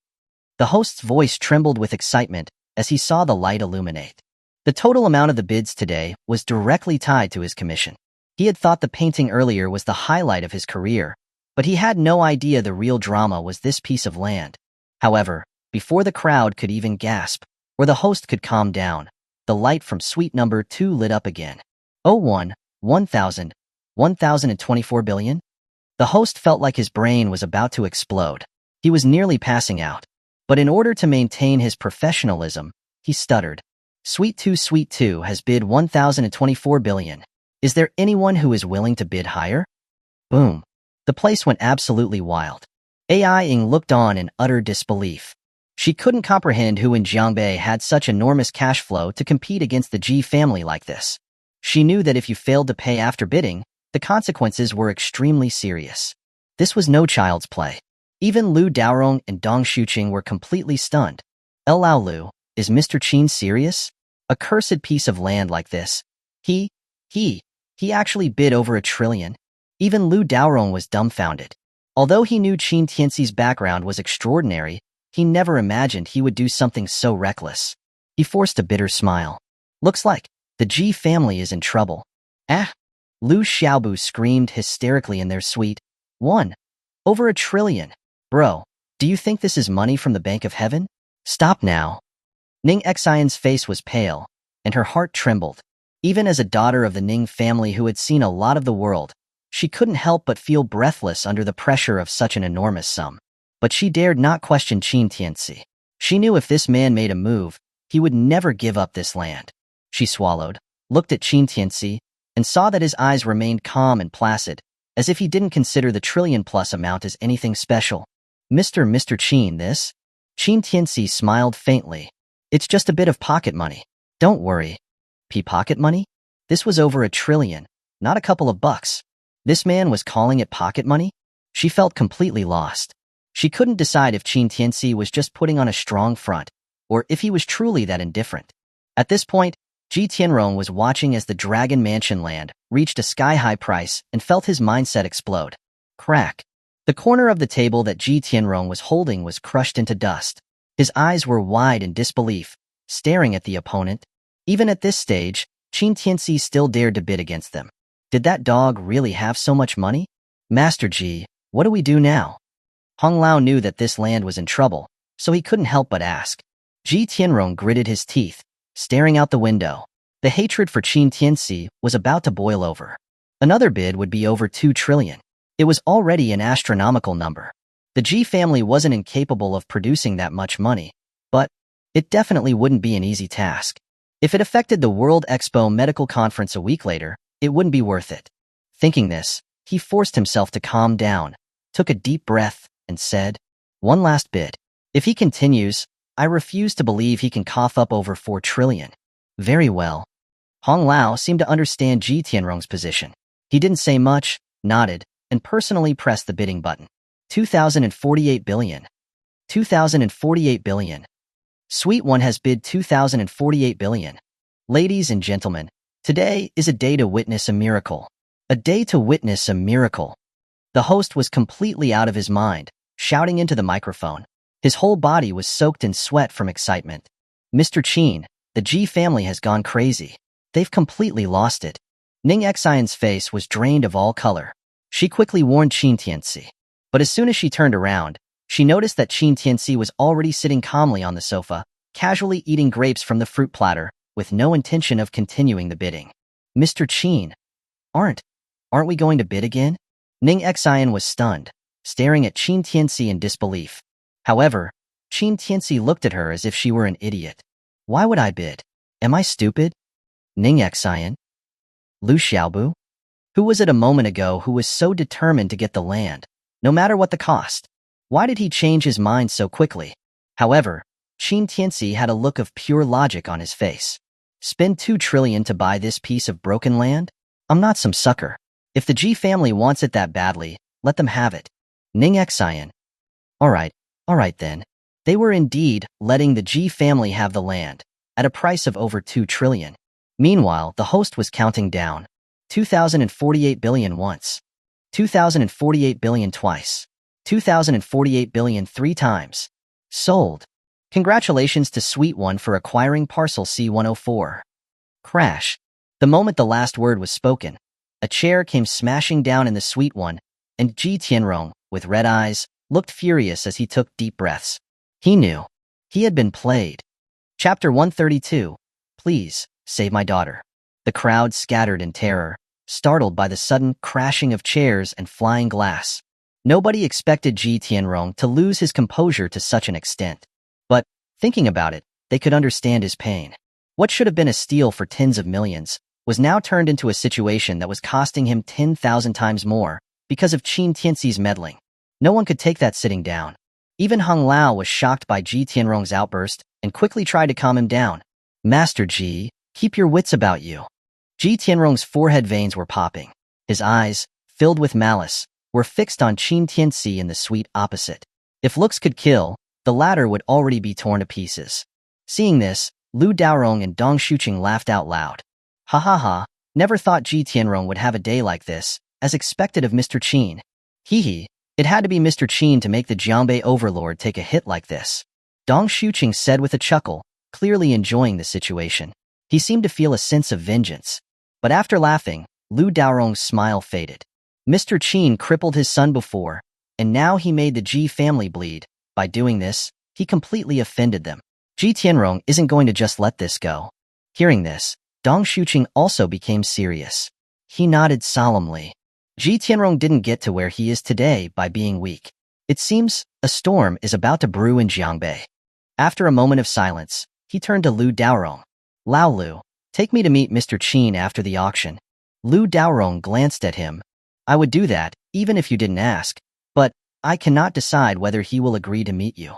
The host's voice trembled with excitement as he saw the light illuminate. The total amount of the bids today was directly tied to his commission. He had thought the painting earlier was the highlight of his career, but he had no idea the real drama was this piece of land. However, before the crowd could even gasp, or the host could calm down, the light from suite number 2 lit up again. 1,000, 1,024 billion? The host felt like his brain was about to explode. He was nearly passing out. But in order to maintain his professionalism, he stuttered. Sweet 2 has bid 1,024 billion. Is there anyone who is willing to bid higher? Boom. The place went absolutely wild. AI Ing looked on in utter disbelief. She couldn't comprehend who in Jiangbei had such enormous cash flow to compete against the Ji family like this. She knew that if you failed to pay after bidding, the consequences were extremely serious. This was no child's play. Even Lu Daorong and Dong Shuqing were completely stunned. Lao Lu, is Mr. Qin serious? A cursed piece of land like this. He actually bid over 1 trillion. Even Lu Daorong was dumbfounded. Although he knew Qin Tianci's background was extraordinary, he never imagined he would do something so reckless. He forced a bitter smile. Looks like the Ji family is in trouble. Ah! Lu Xiaobu screamed hysterically in their suite. Over 1 trillion. Bro, do you think this is money from the Bank of Heaven? Stop now. Ning Xian's face was pale, and her heart trembled. Even as a daughter of the Ning family who had seen a lot of the world, she couldn't help but feel breathless under the pressure of such an enormous sum. But she dared not question Qin Tianci. She knew if this man made a move, he would never give up this land. She swallowed, looked at Qin Tianci, and saw that his eyes remained calm and placid, as if he didn't consider the trillion-plus amount as anything special. Mr. Qin, this? Qin Tianci smiled faintly. It's just a bit of pocket money. Don't worry. Pocket money? This was over 1 trillion, not a couple of bucks. This man was calling it pocket money? She felt completely lost. She couldn't decide if Qin Tianci was just putting on a strong front, or if he was truly that indifferent. At this point, Ji Tianrong was watching as the Dragon Mansion land reached a sky-high price and felt his mindset explode. Crack. The corner of the table that Ji Tianrong was holding was crushed into dust. His eyes were wide in disbelief, staring at the opponent. Even at this stage, Qin Tianci still dared to bid against them. Did that dog really have so much money? Master Ji, what do we do now? Hong Lao knew that this land was in trouble, so he couldn't help but ask. Ji Tianrong gritted his teeth, staring out the window. The hatred for Qin Tianci was about to boil over. Another bid would be over 2 trillion. It was already an astronomical number. The Ji family wasn't incapable of producing that much money, but it definitely wouldn't be an easy task. If it affected the World Expo medical conference a week later, it wouldn't be worth it. Thinking this, he forced himself to calm down, took a deep breath, and said, "One last bid. If he continues, I refuse to believe he can cough up over 4 trillion. Very well." Hong Lao seemed to understand Ji Tianrong's position. He didn't say much, nodded, and personally pressed the bidding button. 2,048 billion. 2,048 billion. Sweet One has bid 2,048 billion. Ladies and gentlemen, today is a day to witness a miracle. A day to witness a miracle. The host was completely out of his mind, shouting into the microphone. His whole body was soaked in sweat from excitement. Mr. Qin, the Ji family has gone crazy. They've completely lost it. Ning Xian's face was drained of all color. She quickly warned Qin Tianci. But as soon as she turned around, she noticed that Qin Tianci was already sitting calmly on the sofa, casually eating grapes from the fruit platter, with no intention of continuing the bidding. Mr. Qin, aren't we going to bid again? Ning Xian was stunned, staring at Qin Tianci in disbelief. However, Qin Tianci looked at her as if she were an idiot. Why would I bid? Am I stupid? Ning Xian? Lu Xiaobu? Who was it a moment ago who was so determined to get the land, no matter what the cost? Why did he change his mind so quickly? However, Qin Tianci had a look of pure logic on his face. Spend 2 trillion to buy this piece of broken land? I'm not some sucker. If the Ji family wants it that badly, let them have it. Ning Xian. All right then. They were indeed letting the Ji family have the land, at a price of over 2 trillion. Meanwhile, the host was counting down. 2,048 billion once. 2,048 billion twice. 2,048 billion 3 times. Sold. Congratulations to Sweet One for acquiring parcel C104. Crash. The moment the last word was spoken, a chair came smashing down in the Sweet One, and Ji Tianrong, with red eyes, looked furious as he took deep breaths. He knew. He had been played. Chapter 132. Please, save my daughter. The crowd scattered in terror, startled by the sudden crashing of chairs and flying glass. Nobody expected Ji Tianrong to lose his composure to such an extent. Thinking about it, they could understand his pain. What should have been a steal for tens of millions was now turned into a situation that was costing him 10,000 times more because of Qin Tianci's meddling. No one could take that sitting down. Even Hung Lao was shocked by Ji Tianrong's outburst and quickly tried to calm him down. Master Ji, keep your wits about you. Ji Tianrong's forehead veins were popping. His eyes, filled with malice, were fixed on Qin Tianci in the suite opposite. If looks could kill, the latter would already be torn to pieces. Seeing this, Lu Daorong and Dong Shuqing laughed out loud. Ha ha ha, never thought Ji Tianrong would have a day like this, as expected of Mr. Qin. Hee hee, it had to be Mr. Qin to make the Jiangbei overlord take a hit like this. Dong Shuqing said with a chuckle, clearly enjoying the situation. He seemed to feel a sense of vengeance. But after laughing, Lu Daorong's smile faded. Mr. Qin crippled his son before, and now he made the Ji family bleed. By doing this, he completely offended them. Ji Tianrong isn't going to just let this go. Hearing this, Dong Shuqing also became serious. He nodded solemnly. Ji Tianrong didn't get to where he is today by being weak. It seems a storm is about to brew in Jiangbei. After a moment of silence, he turned to Lu Daorong. Lao Lu, take me to meet Mr. Qin after the auction. Lu Daorong glanced at him. I would do that, even if you didn't ask, but I cannot decide whether he will agree to meet you.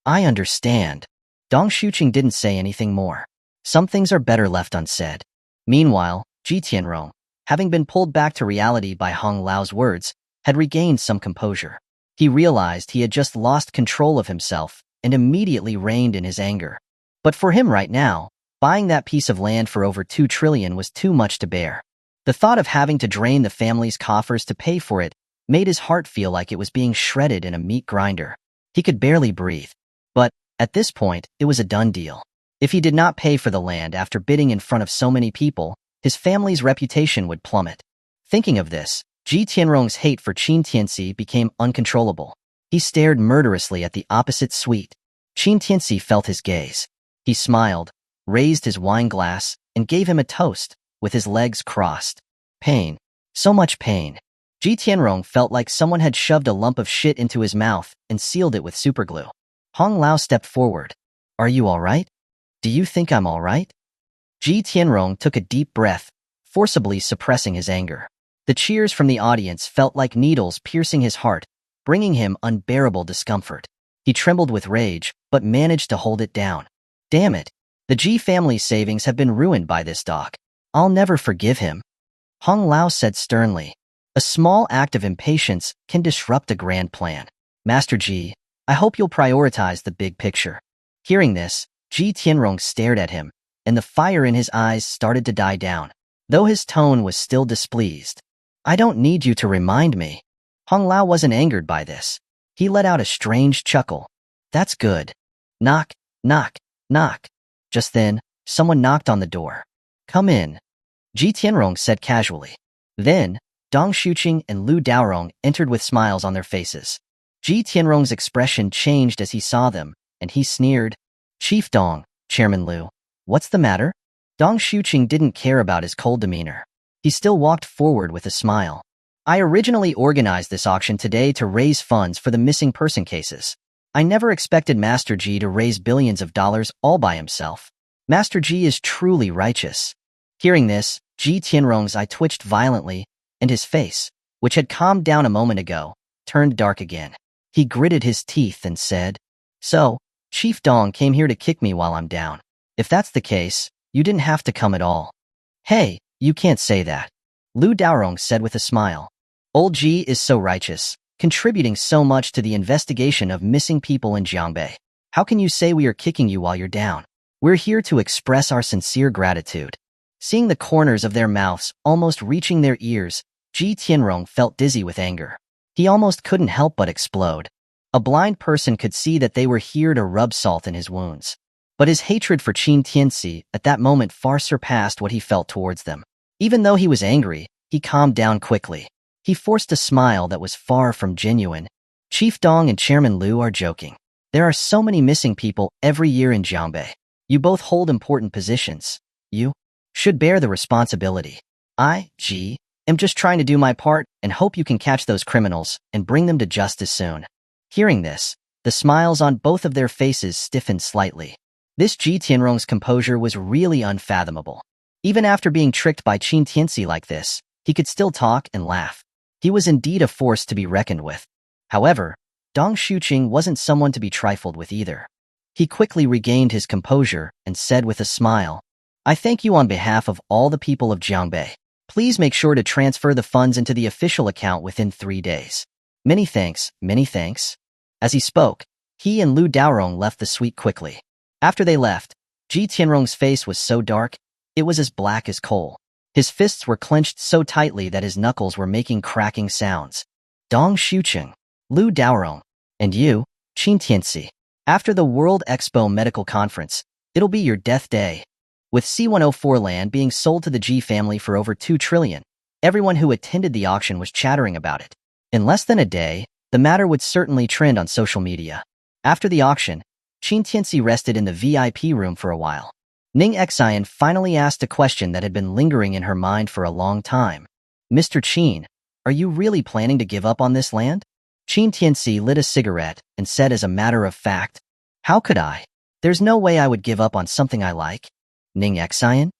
I understand. Dong Shuqing didn't say anything more. Some things are better left unsaid. Meanwhile, Ji Tianrong, having been pulled back to reality by Hung Lao's words, had regained some composure. He realized he had just lost control of himself and immediately reined in his anger. But for him right now, buying that piece of land for over 2 trillion was too much to bear. The thought of having to drain the family's coffers to pay for it made his heart feel like it was being shredded in a meat grinder. He could barely breathe. But, at this point, it was a done deal. If he did not pay for the land after bidding in front of so many people, his family's reputation would plummet. Thinking of this, Ji Tianrong's hate for Qin Tianci became uncontrollable. He stared murderously at the opposite suite. Qin Tianci felt his gaze. He smiled, raised his wine glass, and gave him a toast, with his legs crossed. Pain. So much pain. Ji Tianrong felt like someone had shoved a lump of shit into his mouth and sealed it with superglue. Hong Lao stepped forward. Are you all right? Do you think I'm all right? Ji Tianrong took a deep breath, forcibly suppressing his anger. The cheers from the audience felt like needles piercing his heart, bringing him unbearable discomfort. He trembled with rage, but managed to hold it down. Damn it. The Ji family's savings have been ruined by this dog. I'll never forgive him. Hong Lao said sternly. A small act of impatience can disrupt a grand plan. Master Ji, I hope you'll prioritize the big picture. Hearing this, Ji Tianrong stared at him, and the fire in his eyes started to die down, though his tone was still displeased. I don't need you to remind me. Hong Lao wasn't angered by this. He let out a strange chuckle. That's good. Knock, knock, knock. Just then, someone knocked on the door. Come in. Ji Tianrong said casually. Then, Dong Shuqing and Lu Daorong entered with smiles on their faces. Ji Tianrong's expression changed as he saw them, and he sneered. Chief Dong, Chairman Lu, what's the matter? Dong Shuqing didn't care about his cold demeanor. He still walked forward with a smile. I originally organized this auction today to raise funds for the missing person cases. I never expected Master Ji to raise billions of dollars all by himself. Master Ji is truly righteous. Hearing this, Ji Tianrong's eye twitched violently, and his face, which had calmed down a moment ago, turned dark again. He gritted his teeth and said, So, Chief Dong came here to kick me while I'm down. If that's the case, you didn't have to come at all. Hey, you can't say that. Lu Daorong said with a smile. Old Ji is so righteous, contributing so much to the investigation of missing people in Jiangbei. How can you say we are kicking you while you're down? We're here to express our sincere gratitude. Seeing the corners of their mouths almost reaching their ears, Ji Tianrong felt dizzy with anger. He almost couldn't help but explode. A blind person could see that they were here to rub salt in his wounds. But his hatred for Qin Tianci at that moment far surpassed what he felt towards them. Even though he was angry, he calmed down quickly. He forced a smile that was far from genuine. Chief Dong and Chairman Lu are joking. There are so many missing people every year in Jiangbei. You both hold important positions. You should bear the responsibility. I, Ji, am just trying to do my part and hope you can catch those criminals and bring them to justice soon. Hearing this, The smiles on both of their faces stiffened slightly. This Ji Tianrong's composure was really unfathomable. Even after being tricked by Qin Tianci like this, he could still talk and laugh. He was indeed a force to be reckoned with. However, Dong Shuqing wasn't someone to be trifled with either. He quickly regained his composure and said with a smile, "I thank you on behalf of all the people of Jiangbei. Please make sure to transfer the funds into the official account within 3 days. Many thanks, many thanks." As he spoke, he and Lu Daorong left the suite quickly. After they left, Ji Tianrong's face was so dark, it was as black as coal. His fists were clenched so tightly that his knuckles were making cracking sounds. Dong Shuqing, Lu Daorong, and you, Qin Tianci. After the World Expo Medical Conference, it'll be your death day. With C-104 land being sold to the Ji family for over 2 trillion, everyone who attended the auction was chattering about it. In less than a day, the matter would certainly trend on social media. After the auction, Qin Tianci rested in the VIP room for a while. Ning Xian finally asked a question that had been lingering in her mind for a long time. "Mr. Qin, are you really planning to give up on this land?" Qin Tianci lit a cigarette and said as a matter of fact, "How could I? There's no way I would give up on something I like." Ning Xian?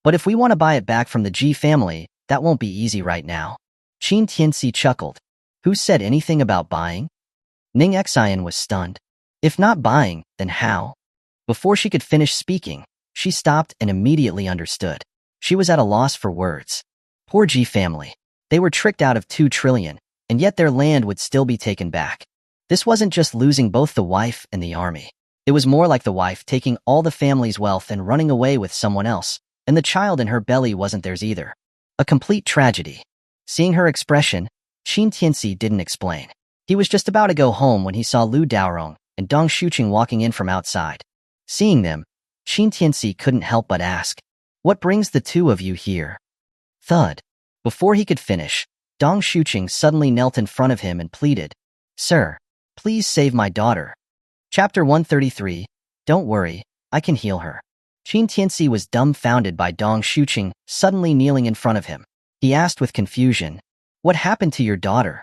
"But if we want to buy it back from the Ji family, that won't be easy right now." Qin Tianci chuckled. "Who said anything about buying?" Ning Xian was stunned. "If not buying, then how?" Before she could finish speaking, she stopped and immediately understood. She was at a loss for words. Poor Ji family. They were tricked out of 2 trillion, and yet their land would still be taken back. This wasn't just losing both the wife and the army. It was more like the wife taking all the family's wealth and running away with someone else, and the child in her belly wasn't theirs either. A complete tragedy. Seeing her expression, Qin Tianci didn't explain. He was just about to go home when he saw Lu Daorong and Dong Shuqing walking in from outside. Seeing them, Qin Tianci couldn't help but ask, "What brings the two of you here?" Thud. Before he could finish, Dong Shuqing suddenly knelt in front of him and pleaded, "Sir, please save my daughter." Chapter 133, Don't worry, I can heal her. Qin Tianci was dumbfounded by Dong Shuqing suddenly kneeling in front of him. He asked with confusion, "What happened to your daughter?"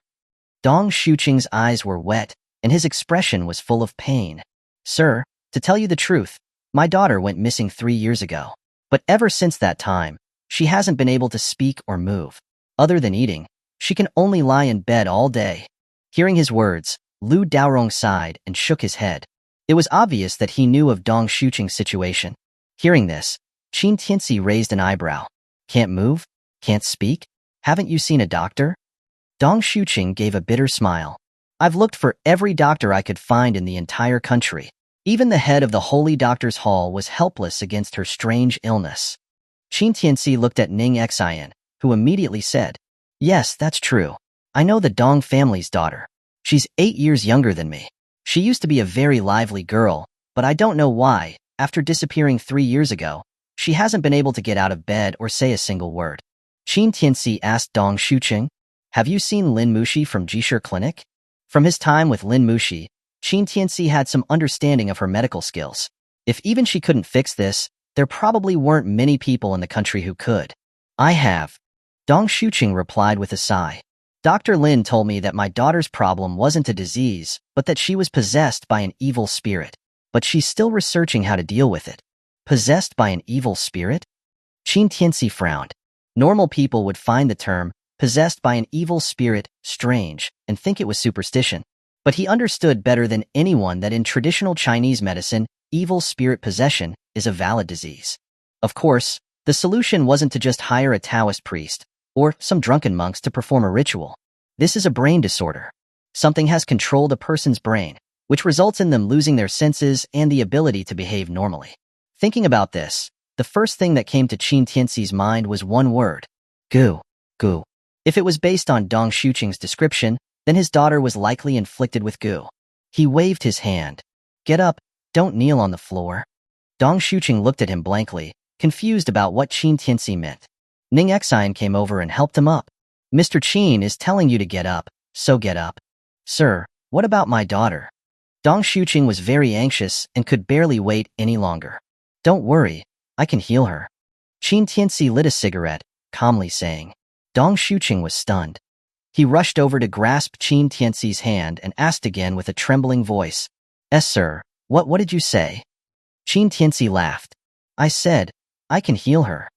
Dong Shuqing's eyes were wet, and his expression was full of pain. "Sir, to tell you the truth, my daughter went missing 3 years ago. But ever since that time, she hasn't been able to speak or move. Other than eating, she can only lie in bed all day." Hearing his words, Lu Daorong sighed and shook his head. It was obvious that he knew of Dong Shuqing's situation. Hearing this, Qin Tianci raised an eyebrow. "Can't move? Can't speak? Haven't you seen a doctor?" Dong Shuqing gave a bitter smile. "I've looked for every doctor I could find in the entire country. Even the head of the Holy Doctor's Hall was helpless against her strange illness." Qin Tianci looked at Ning Xian, who immediately said, "Yes, that's true. I know the Dong family's daughter. She's 8 years younger than me. She used to be a very lively girl, but I don't know why, after disappearing 3 years ago, she hasn't been able to get out of bed or say a single word." Qin Tianci asked Dong Shuqing, "Have you seen Lin Mushi from Jishir Clinic?" From his time with Lin Mushi, Qin Tianci had some understanding of her medical skills. If even she couldn't fix this, there probably weren't many people in the country who could. "I have." Dong Shuqing replied with a sigh. "Dr. Lin told me that my daughter's problem wasn't a disease, but that she was possessed by an evil spirit. But she's still researching how to deal with it." Possessed by an evil spirit? Qin Tianci frowned. Normal people would find the term, possessed by an evil spirit, strange, and think it was superstition. But he understood better than anyone that in traditional Chinese medicine, evil spirit possession is a valid disease. Of course, the solution wasn't to just hire a Taoist priest or some drunken monks to perform a ritual. This is a brain disorder. Something has controlled a person's brain, which results in them losing their senses and the ability to behave normally. Thinking about this, the first thing that came to Qin Tianci's mind was one word: gu. Gu. If it was based on Dong Shuqing's description, then his daughter was likely inflicted with gu. He waved his hand. "Get up, don't kneel on the floor." Dong Shuqing looked at him blankly, confused about what Qin Tianci meant. Ning Xian came over and helped him up. "Mr. Qin is telling you to get up, so get up." "Sir, what about my daughter?" Dong Shuqing was very anxious and could barely wait any longer. "Don't worry, I can heal her." Qin Tianci lit a cigarette, calmly saying. Dong Shuqing was stunned. He rushed over to grasp Qin Tianci's hand and asked again with a trembling voice, "Yes, sir. What did you say?" Qin Tianci laughed. "I said, I can heal her."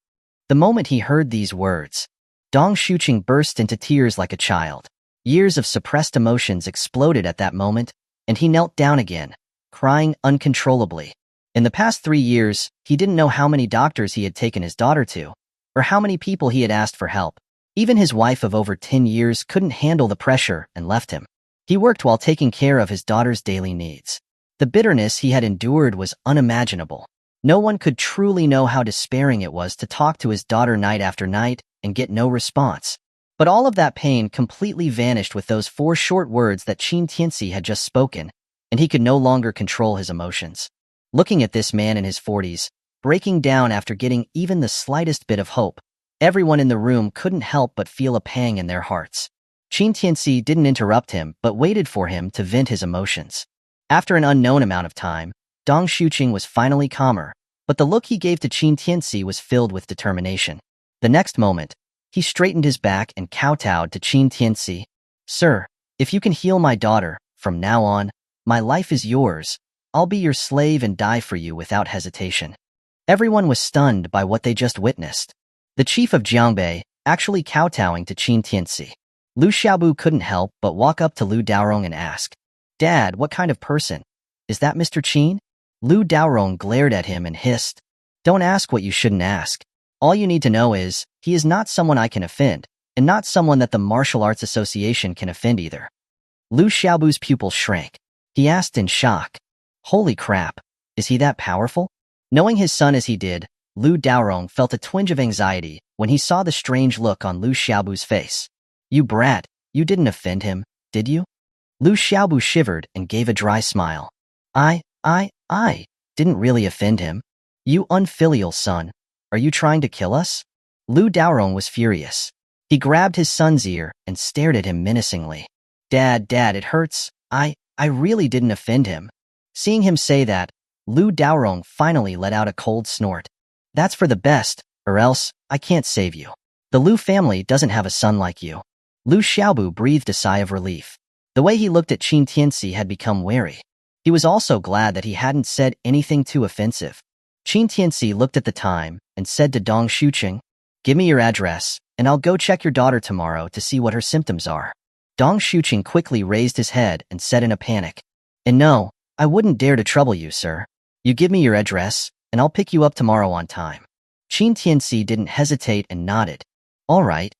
The moment he heard these words, Dong Shuqing burst into tears like a child. Years of suppressed emotions exploded at that moment, and he knelt down again, crying uncontrollably. In the past 3 years, he didn't know how many doctors he had taken his daughter to, or how many people he had asked for help. Even his wife of over 10 years couldn't handle the pressure and left him. He worked while taking care of his daughter's daily needs. The bitterness he had endured was unimaginable. No one could truly know how despairing it was to talk to his daughter night after night and get no response. But all of that pain completely vanished with those 4 short words that Qin Tianci had just spoken, and he could no longer control his emotions. Looking at this man in his 40s, breaking down after getting even the slightest bit of hope, everyone in the room couldn't help but feel a pang in their hearts. Qin Tianci didn't interrupt him but waited for him to vent his emotions. After an unknown amount of time, Dong Shuqing was finally calmer, but the look he gave to Qin Tianci was filled with determination. The next moment, he straightened his back and kowtowed to Qin Tianci. "Sir, if you can heal my daughter, from now on, my life is yours. I'll be your slave and die for you without hesitation." Everyone was stunned by what they just witnessed. The chief of Jiangbei actually kowtowing to Qin Tianci. Lu Xiaobu couldn't help but walk up to Lu Daorong and ask, "Dad, what kind of person? Is that Mr. Qin?" Lu Daorong glared at him and hissed, "Don't ask what you shouldn't ask. All you need to know is, he is not someone I can offend, and not someone that the Martial Arts Association can offend either." Lu Xiaobu's pupils shrank. He asked in shock, "Holy crap, is he that powerful?" Knowing his son as he did, Lu Daorong felt a twinge of anxiety when he saw the strange look on Lu Xiaobu's face. "You brat, you didn't offend him, did you?" Lu Xiaobu shivered and gave a dry smile. I didn't really offend him. You unfilial son, are you trying to kill us?" Lu Daorong was furious. He grabbed his son's ear and stared at him menacingly. Dad, it hurts. I really didn't offend him." Seeing him say that, Lu Daorong finally let out a cold snort. "That's for the best, or else, I can't save you. The Lu family doesn't have a son like you." Lu Xiaobu breathed a sigh of relief. The way he looked at Qin Tianci had become wary. He was also glad that he hadn't said anything too offensive. Qin Tianci looked at the time and said to Dong Shuqing, "Give me your address, and I'll go check your daughter tomorrow to see what her symptoms are." Dong Shuqing quickly raised his head and said in a panic, "And no, I wouldn't dare to trouble you, sir. You give me your address, and I'll pick you up tomorrow on time." Qin Tianci didn't hesitate and nodded. "All right."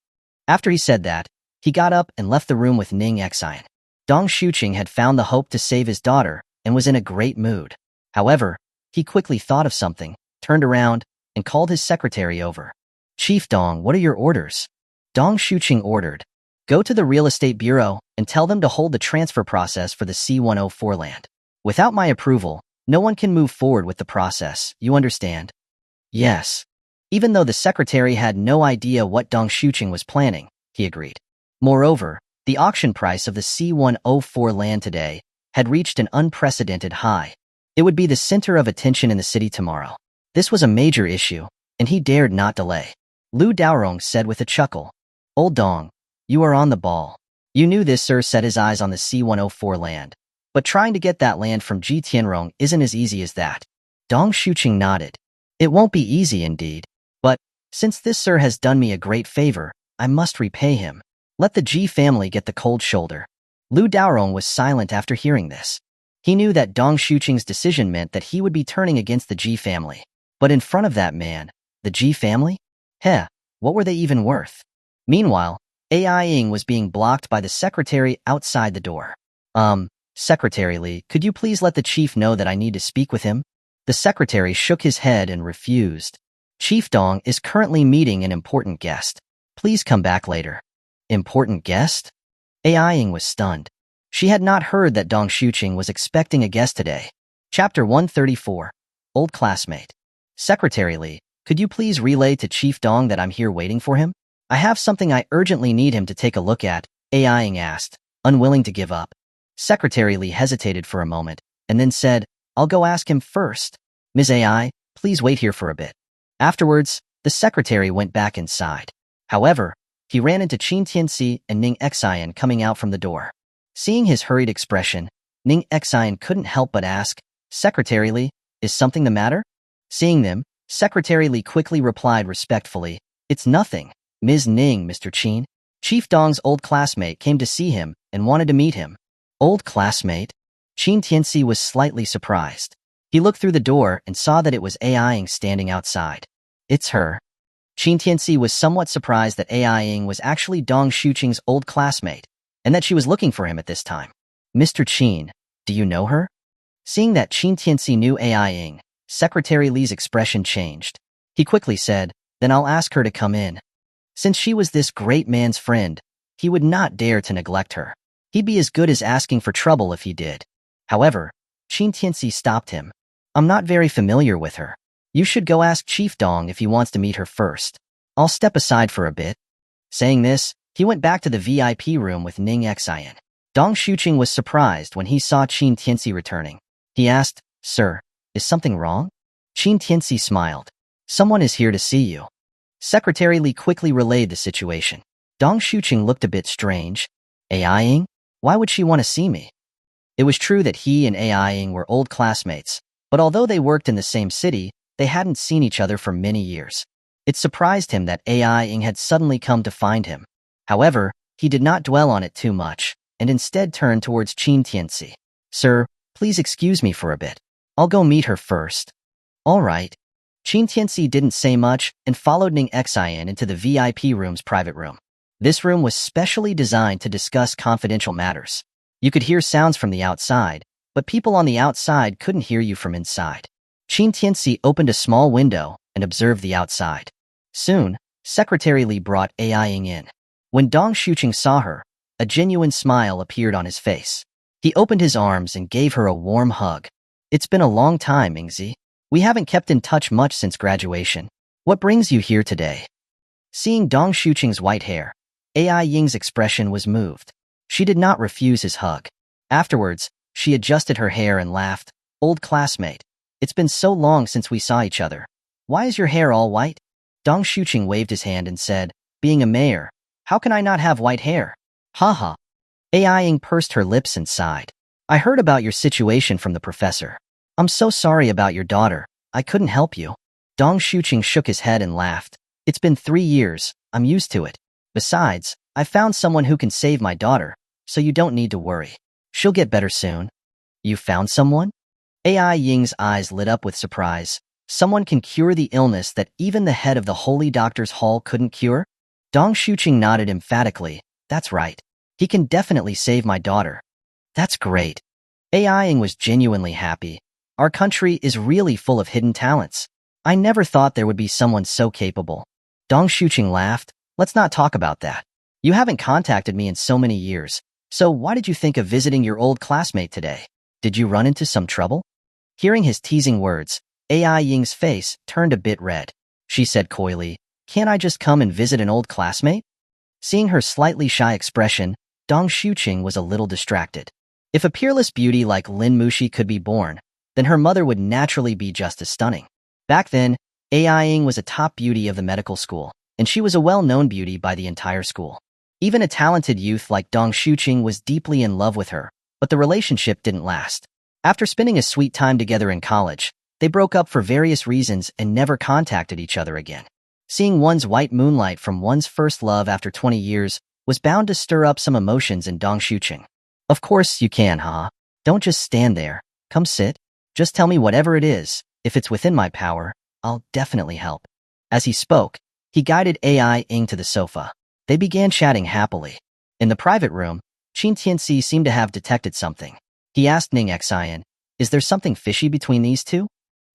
After he said that, he got up and left the room with Ning Xian. Dong Shuqing had found the hope to save his daughter and was in a great mood. However, he quickly thought of something, turned around, and called his secretary over. "Chief Dong, what are your orders?" Dong Shuqing ordered, "Go to the real estate bureau and tell them to hold the transfer process for the C-104 land. Without my approval, no one can move forward with the process, you understand?" "Yes." Even though the secretary had no idea what Dong Shuqing was planning, he agreed. Moreover, the auction price of the C-104 land today had reached an unprecedented high. It would be the center of attention in the city tomorrow. This was a major issue, and he dared not delay. Lu Daorong said with a chuckle, "Old Dong, you are on the ball. You knew this, sir." Set his eyes on the C-104 land. "But trying to get that land from Ji Tianrong isn't as easy as that." Dong Shuqing nodded. "It won't be easy indeed. But, since this sir has done me a great favor, I must repay him. Let the Ji family get the cold shoulder." Lu Daorong was silent after hearing this. He knew that Dong Shuqing's decision meant that he would be turning against the Ji family. But in front of that man, the Ji family? Heh, what were they even worth? Meanwhile, AI Ying was being blocked by the secretary outside the door. Secretary Li, could you please let the chief know that I need to speak with him?" The secretary shook his head and refused. "Chief Dong is currently meeting an important guest. Please come back later." Important guest? AI Ying was stunned. She had not heard that Dong Shuqing was expecting a guest today. Chapter 134. Old Classmate. "Secretary Li, could you please relay to Chief Dong that I'm here waiting for him? I have something I urgently need him to take a look at," AI Ying asked, unwilling to give up. Secretary Li hesitated for a moment, and then said, "I'll go ask him first. Ms. AI, please wait here for a bit." Afterwards, the secretary went back inside. However, he ran into Qin Tianci and Ning Xian coming out from the door. Seeing his hurried expression, Ning Xian couldn't help but ask, "Secretary Li, is something the matter?" Seeing them, Secretary Li quickly replied respectfully, "It's nothing, Ms. Ning, Mr. Qin." Chief Dong's old classmate came to see him and wanted to meet him. Old classmate? Qin Tianci was slightly surprised. He looked through the door and saw that it was Ai standing outside. "It's her." Qin Tianci was somewhat surprised that Ai was actually Dong Shuqing's old classmate, and that she was looking for him at this time. "Mr. Qin, do you know her?" Seeing that Qin Tianci knew Ai, Secretary Li's expression changed. He quickly said, "Then I'll ask her to come in." Since she was this great man's friend, he would not dare to neglect her. He'd be as good as asking for trouble if he did. However, Qin Tianci stopped him. "I'm not very familiar with her. You should go ask Chief Dong if he wants to meet her first. I'll step aside for a bit." Saying this, he went back to the VIP room with Ning Xian. Dong Shuqing was surprised when he saw Qin Tianci returning. He asked, "Sir, is something wrong?" Qin Tianci smiled. "Someone is here to see you." Secretary Li quickly relayed the situation. Dong Shuqing looked a bit strange. "Ai? Why would she want to see me?" It was true that he and Ai were old classmates, but although they worked in the same city, they hadn't seen each other for many years. It surprised him that Ai had suddenly come to find him. However, he did not dwell on it too much, and instead turned towards Qin Tianci. "Sir, please excuse me for a bit. I'll go meet her first." "All right." Qin Tianci didn't say much and followed Ning Xian into the VIP room's private room. This room was specially designed to discuss confidential matters. You could hear sounds from the outside, but people on the outside couldn't hear you from inside. Qin Tianci opened a small window and observed the outside. Soon, Secretary Li brought Ai in. When Dong Shuqing saw her, a genuine smile appeared on his face. He opened his arms and gave her a warm hug. "It's been a long time, Ingzi. We haven't kept in touch much since graduation. What brings you here today?" Seeing Dong Shuqing's white hair, Ai Ying's expression was moved. She did not refuse his hug. Afterwards, she adjusted her hair and laughed. "Old classmate, it's been so long since we saw each other. Why is your hair all white?" Dong Shuqing waved his hand and said, "Being a mayor, how can I not have white hair?" "Haha." Ai Ying pursed her lips and sighed. "I heard about your situation from the professor. I'm so sorry about your daughter. I couldn't help you." Dong Shuqing shook his head and laughed. "It's been 3 years. I'm used to it. Besides, I found someone who can save my daughter, so you don't need to worry. She'll get better soon." "You found someone?" Ai Ying's eyes lit up with surprise. "Someone can cure the illness that even the head of the Holy Doctor's Hall couldn't cure?" Dong Shuqing nodded emphatically. "That's right. He can definitely save my daughter." "That's great." Ai Ying was genuinely happy. "Our country is really full of hidden talents. I never thought there would be someone so capable." Dong Shuqing laughed. "Let's not talk about that. You haven't contacted me in so many years, so why did you think of visiting your old classmate today? Did you run into some trouble?" Hearing his teasing words, Ai Ying's face turned a bit red. She said coyly, "Can't I just come and visit an old classmate?" Seeing her slightly shy expression, Dong Shuqing was a little distracted. If a peerless beauty like Lin Mushi could be born, then her mother would naturally be just as stunning. Back then, Ai Ying was a top beauty of the medical school, and she was a well-known beauty by the entire school. Even a talented youth like Dong Shuqing was deeply in love with her, but the relationship didn't last. After spending a sweet time together in college, they broke up for various reasons and never contacted each other again. Seeing one's white moonlight from one's first love after 20 years was bound to stir up some emotions in Dong Shuqing. "Of course you can, huh? Don't just stand there. Come sit. Just tell me whatever it is. If it's within my power, I'll definitely help." As he spoke, he guided Ai Ying to the sofa. They began chatting happily. In the private room, Qin Tianci seemed to have detected something. He asked Ning Xian, "Is there something fishy between these two?"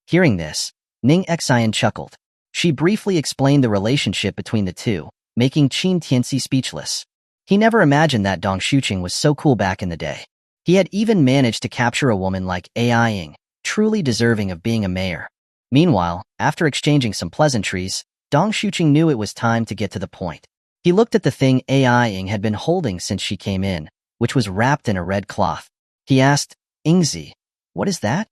Hearing this, Ning Xian chuckled. She briefly explained the relationship between the two, making Qin Tianci speechless. He never imagined that Dong Shuqing was so cool back in the day. He had even managed to capture a woman like Ai Ying, truly deserving of being a mayor. Meanwhile, after exchanging some pleasantries, Dong Shuqing knew it was time to get to the point. He looked at the thing Ai Ying had been holding since she came in, which was wrapped in a red cloth. He asked, "Ingzi, what is that?"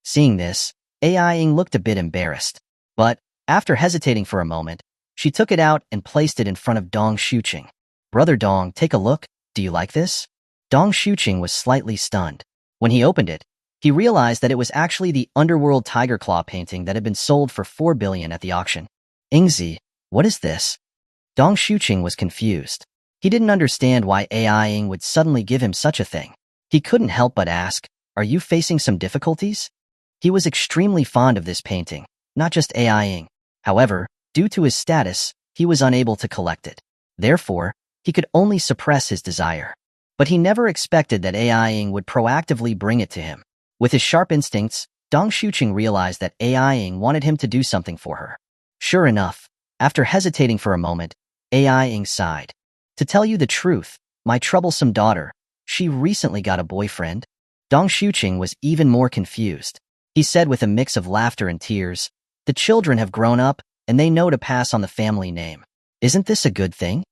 Seeing this, Ai Ying looked a bit embarrassed. But, after hesitating for a moment, She took it out and placed it in front of Dong Shuqing. "Brother Dong, take a look. Do you like this?" Dong Shuqing was slightly stunned. When he opened it, he realized that it was actually the Underworld tiger claw painting that had been sold for 4 billion at the auction. "Ingzi, what is this?" Dong Shuqing was confused. He didn't understand why AI-ing would suddenly give him such a thing. He couldn't help but ask, "Are you facing some difficulties?" He was extremely fond of this painting, not just AI-ing. However, due to his status, he was unable to collect it. Therefore, he could only suppress his desire. But he never expected that AI-ing would proactively bring it to him. With his sharp instincts, Dong Shuqing realized that AI-ing wanted him to do something for her. Sure enough, after hesitating for a moment, AI-ing sighed. "To tell you the truth, my troublesome daughter, she recently got a boyfriend." Dong Shuqing was even more confused. He said with a mix of laughter and tears, "The children have grown up, and they know to pass on the family name. Isn't this a good thing?"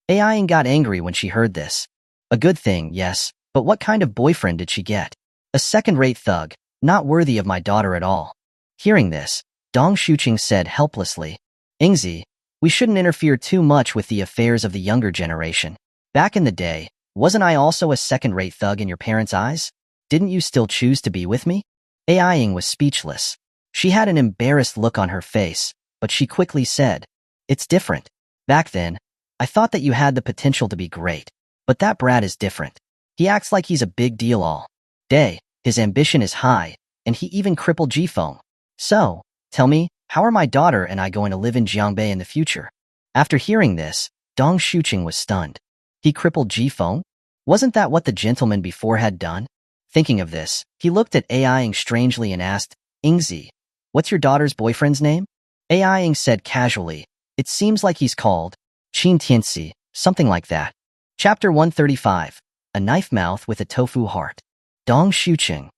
AI-ing got angry when she heard this. A good thing, yes, but what kind of boyfriend did she get? A second-rate thug, not worthy of my daughter at all. Hearing this, Dong Shuqing said helplessly, "Ingzi, we shouldn't interfere too much with the affairs of the younger generation. Back in the day, wasn't I also a second-rate thug in your parents' eyes? Didn't you still choose to be with me?" AI-ing was speechless. She had an embarrassed look on her face, but she quickly said, "It's different. Back then, I thought that you had the potential to be great. But that brat is different. He acts like he's a big deal all day. His ambition is high, and he even crippled Jifeng. So, tell me, how are my daughter and I going to live in Jiangbei in the future?" After hearing this, Dong Shuqing was stunned. He crippled Jifeng? Wasn't that what the gentleman before had done? Thinking of this, he looked at AI-ing strangely and asked, "Ingzi, what's your daughter's boyfriend's name?" AI-ing said casually, "It seems like he's called Qin Tianci, something like that." Chapter 135, A Knife Mouth with a Tofu Heart. Dong Shuqing.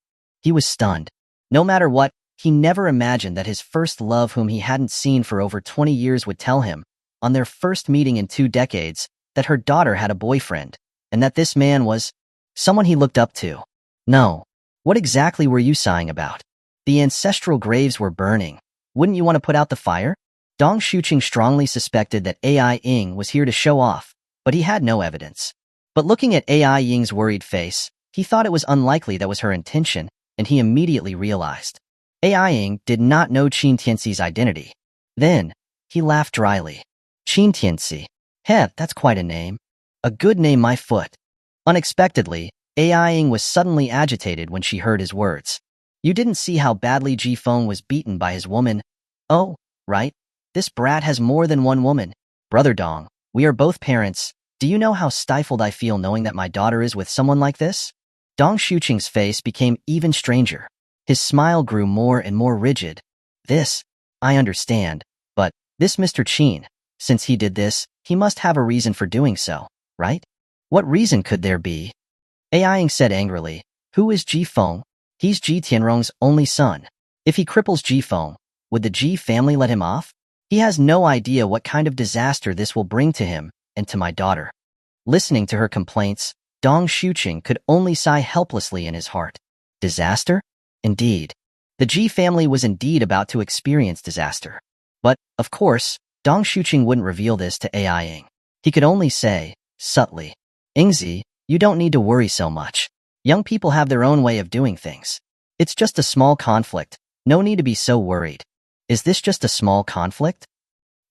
He was stunned. No matter what, he never imagined that his first love whom he hadn't seen for over 20 years would tell him, on their first meeting in 2 decades, that her daughter had a boyfriend, and that this man was someone he looked up to. "No. What exactly were you sighing about? The ancestral graves were burning. Wouldn't you want to put out the fire?" Dong Shuqing strongly suspected that AI-ing was here to show off, but he had no evidence. But looking at AI-ing's worried face, he thought it was unlikely that was her intention, and he immediately realized. AI-ing did not know Qin Tianci's identity. Then, he laughed dryly. "Qin Tianci. Heh, that's quite a name. A good name, my foot." Unexpectedly, AI-ing was suddenly agitated when she heard his words. "You didn't see how badly Jifeng was beaten by his woman? Oh, right. This brat has more than one woman. Brother Dong, we are both parents. Do you know how stifled I feel knowing that my daughter is with someone like this?" Dong Shuqing's face became even stranger. His smile grew more and more rigid. "This, I understand, but this Mr. Qin, since he did this, he must have a reason for doing so, right?" "What reason could there be?" AI-ing said angrily. "Who is Jifeng? He's Ji Tianrong's only son. If he cripples Jifeng, would the Ji family let him off? He has no idea what kind of disaster this will bring to him and to my daughter." Listening to her complaints, Dong Shuqing could only sigh helplessly in his heart. Disaster? Indeed. The Ji family was indeed about to experience disaster. But, of course, Dong Shuqing wouldn't reveal this to AI-ing. He could only say, subtly, "Ingzi, you don't need to worry so much. Young people have their own way of doing things. It's just a small conflict. No need to be so worried." "Is this just a small conflict?"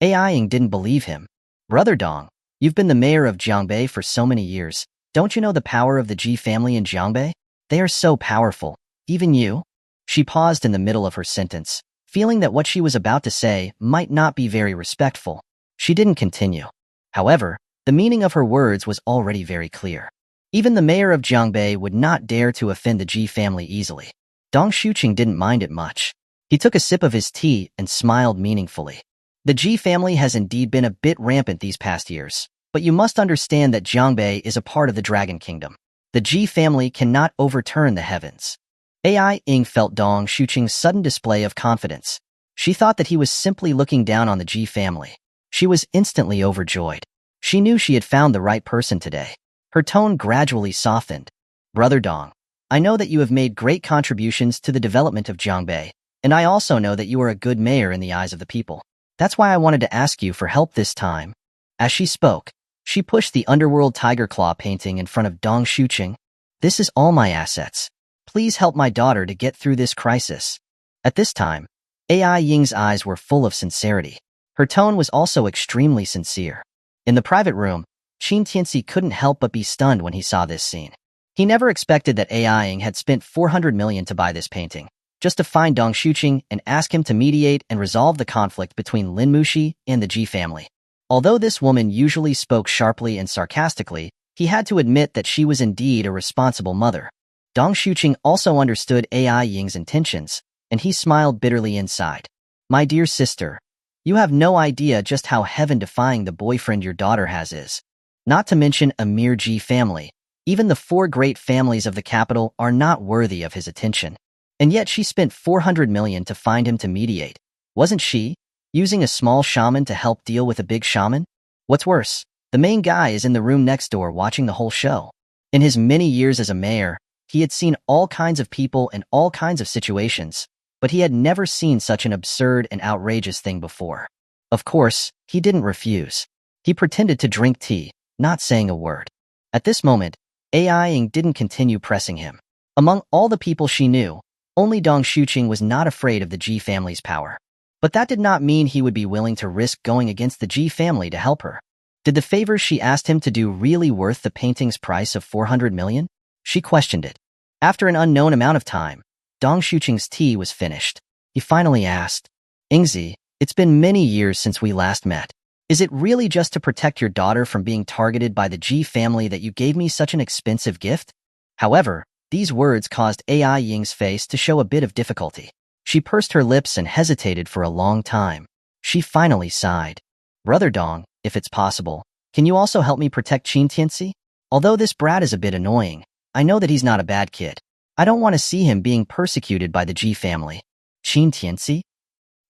AI-ing didn't believe him. "Brother Dong, you've been the mayor of Jiangbei for so many years. Don't you know the power of the Ji family in Jiangbei? They are so powerful. Even you?" She paused in the middle of her sentence, feeling that what she was about to say might not be very respectful. She didn't continue. However, the meaning of her words was already very clear. Even the mayor of Jiangbei would not dare to offend the Ji family easily. Dong Shuqing didn't mind it much. He took a sip of his tea and smiled meaningfully. "The Ji family has indeed been a bit rampant these past years, but you must understand that Jiangbei is a part of the Dragon Kingdom. The Ji family cannot overturn the heavens." AI-ing felt Dong Shuqing's sudden display of confidence. She thought that he was simply looking down on the Ji family. She was instantly overjoyed. She knew she had found the right person today. Her tone gradually softened. "Brother Dong, I know that you have made great contributions to the development of Jiangbei, and I also know that you are a good mayor in the eyes of the people. That's why I wanted to ask you for help this time. As she spoke, she pushed the Underworld tiger claw painting in front of Dong Shuqing. This is all my assets. Please help my daughter to get through this crisis. At this time, AI Ying's eyes were full of sincerity. Her tone was also extremely sincere. In the private room, Qin Tianci couldn't help but be stunned when he saw this scene. He never expected that AI Ying had spent 400 million to buy this painting, just to find Dong Shuqing and ask him to mediate and resolve the conflict between Lin Muxi and the Ji family. Although this woman usually spoke sharply and sarcastically, he had to admit that she was indeed a responsible mother. Dong Shuqing also understood AI Ying's intentions, and he smiled bitterly inside. My dear sister, you have no idea just how heaven-defying the boyfriend your daughter has is. Not to mention a mere Ji family. Even the 4 great families of the capital are not worthy of his attention. And yet she spent 400 million to find him to mediate. Wasn't she using a small shaman to help deal with a big shaman? What's worse, the main guy is in the room next door watching the whole show. In his many years as a mayor, he had seen all kinds of people and all kinds of situations, but he had never seen such an absurd and outrageous thing before. Of course, he didn't refuse. He pretended to drink tea, not saying a word. At this moment, AI Ying didn't continue pressing him. Among all the people she knew, only Dong Shuqing was not afraid of the Ji family's power. But that did not mean he would be willing to risk going against the Ji family to help her. Did the favors she asked him to do really worth the painting's price of 400 million? She questioned it. After an unknown amount of time, Dong Shuqing's tea was finished. He finally asked, Yingzi, it's been many years since we last met. Is it really just to protect your daughter from being targeted by the Ji family that you gave me such an expensive gift? However, these words caused AI Ying's face to show a bit of difficulty. She pursed her lips and hesitated for a long time. She finally sighed. Brother Dong, if it's possible, can you also help me protect Qin Tianci? Although this brat is a bit annoying, I know that he's not a bad kid. I don't want to see him being persecuted by the Ji family. Qin Tianci?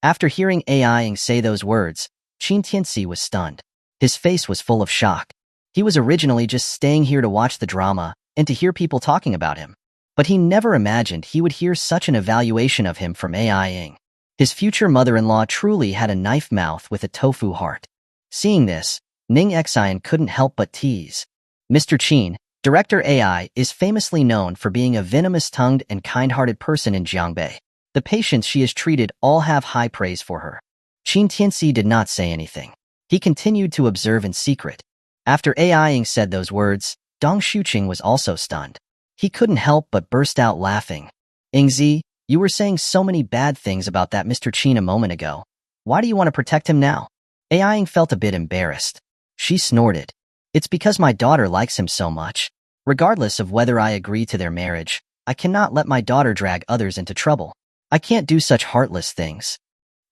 After hearing AI Ying say those words, Qin Tianci was stunned. His face was full of shock. He was originally just staying here to watch the drama and to hear people talking about him. But he never imagined he would hear such an evaluation of him from AI Ying. His future mother-in-law truly had a knife mouth with a tofu heart. Seeing this, Ning Xian couldn't help but tease. Mr. Qin, Director AI, is famously known for being a venomous-tongued and kind-hearted person in Jiangbei. The patients she has treated all have high praise for her. Qin Tianci did not say anything. He continued to observe in secret. After AI Ying said those words, Dong Shuqing was also stunned. He couldn't help but burst out laughing. Yingzi, you were saying so many bad things about that Mr. Qin a moment ago. Why do you want to protect him now? AI Ying felt a bit embarrassed. She snorted. It's because my daughter likes him so much. Regardless of whether I agree to their marriage, I cannot let my daughter drag others into trouble. I can't do such heartless things.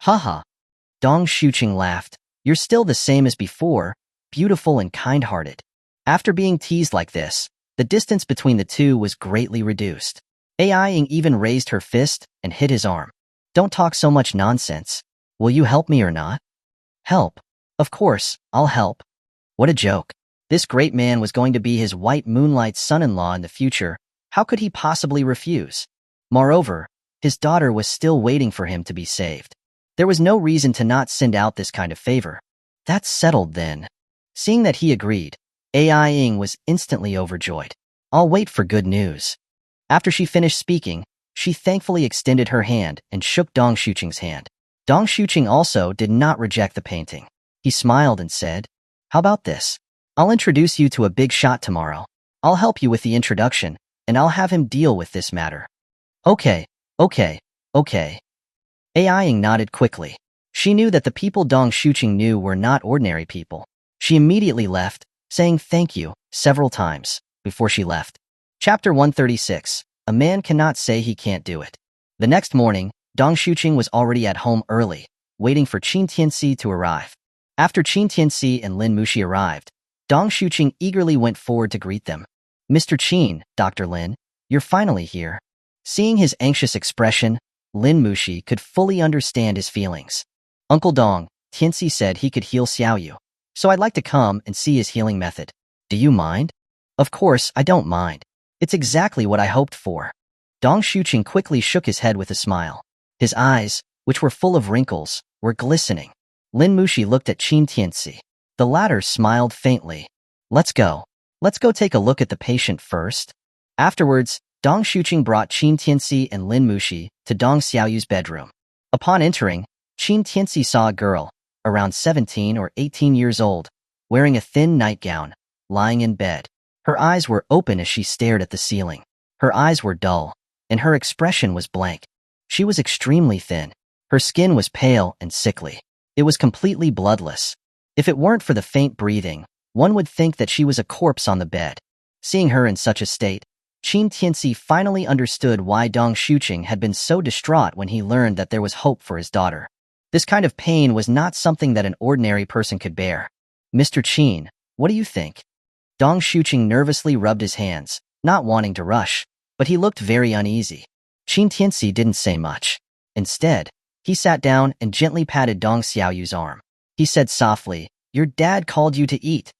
Haha. Dong Shuqing laughed. You're still the same as before, beautiful and kind-hearted. After being teased like this, the distance between the two was greatly reduced. AI Ying even raised her fist and hit his arm. Don't talk so much nonsense. Will you help me or not? Help? Of course, I'll help. What a joke. This great man was going to be his white moonlight son-in-law in the future. How could he possibly refuse? Moreover, his daughter was still waiting for him to be saved. There was no reason to not send out this kind of favor. That's settled then. Seeing that he agreed, AI Ying was instantly overjoyed. I'll wait for good news. After she finished speaking, she thankfully extended her hand and shook Dong Shuqing's hand. Dong Shuqing also did not reject the painting. He smiled and said, How about this? I'll introduce you to a big shot tomorrow. I'll help you with the introduction, and I'll have him deal with this matter. Okay. AI Ying nodded quickly. She knew that the people Dong Shuqing knew were not ordinary people. She immediately left, saying thank you several times before she left. Chapter 136. A man cannot say he can't do it. The next morning, Dong Shuqing was already at home early, waiting for Qin Tianci to arrive. After Qin Tianci and Lin Muxi arrived, Dong Shuqing eagerly went forward to greet them. Mr. Qin, Dr. Lin, you're finally here. Seeing his anxious expression, Lin Muxi could fully understand his feelings. Uncle Dong, Tianci said he could heal Xiaoyu, so I'd like to come and see his healing method. Do you mind? Of course, I don't mind. It's exactly what I hoped for. Dong Shuqing quickly shook his head with a smile. His eyes, which were full of wrinkles, were glistening. Lin Mushi looked at Qin Tianci. The latter smiled faintly. Let's go. Let's go take a look at the patient first. Afterwards, Dong Shuqing brought Qin Tianci and Lin Mushi to Dong Xiaoyu's bedroom. Upon entering, Qin Tianci saw a girl, around 17 or 18 years old, wearing a thin nightgown, lying in bed. Her eyes were open as she stared at the ceiling. Her eyes were dull, and her expression was blank. She was extremely thin. Her skin was pale and sickly. It was completely bloodless. If it weren't for the faint breathing, one would think that she was a corpse on the bed. Seeing her in such a state, Qin Tianci finally understood why Dong Shuqing had been so distraught when he learned that there was hope for his daughter. This kind of pain was not something that an ordinary person could bear. Mr. Qin, what do you think? Dong Shuqing nervously rubbed his hands, not wanting to rush, but he looked very uneasy. Qin Tianci didn't say much. Instead, he sat down and gently patted Dong Xiaoyu's arm. He said softly, "Your dad called you to eat."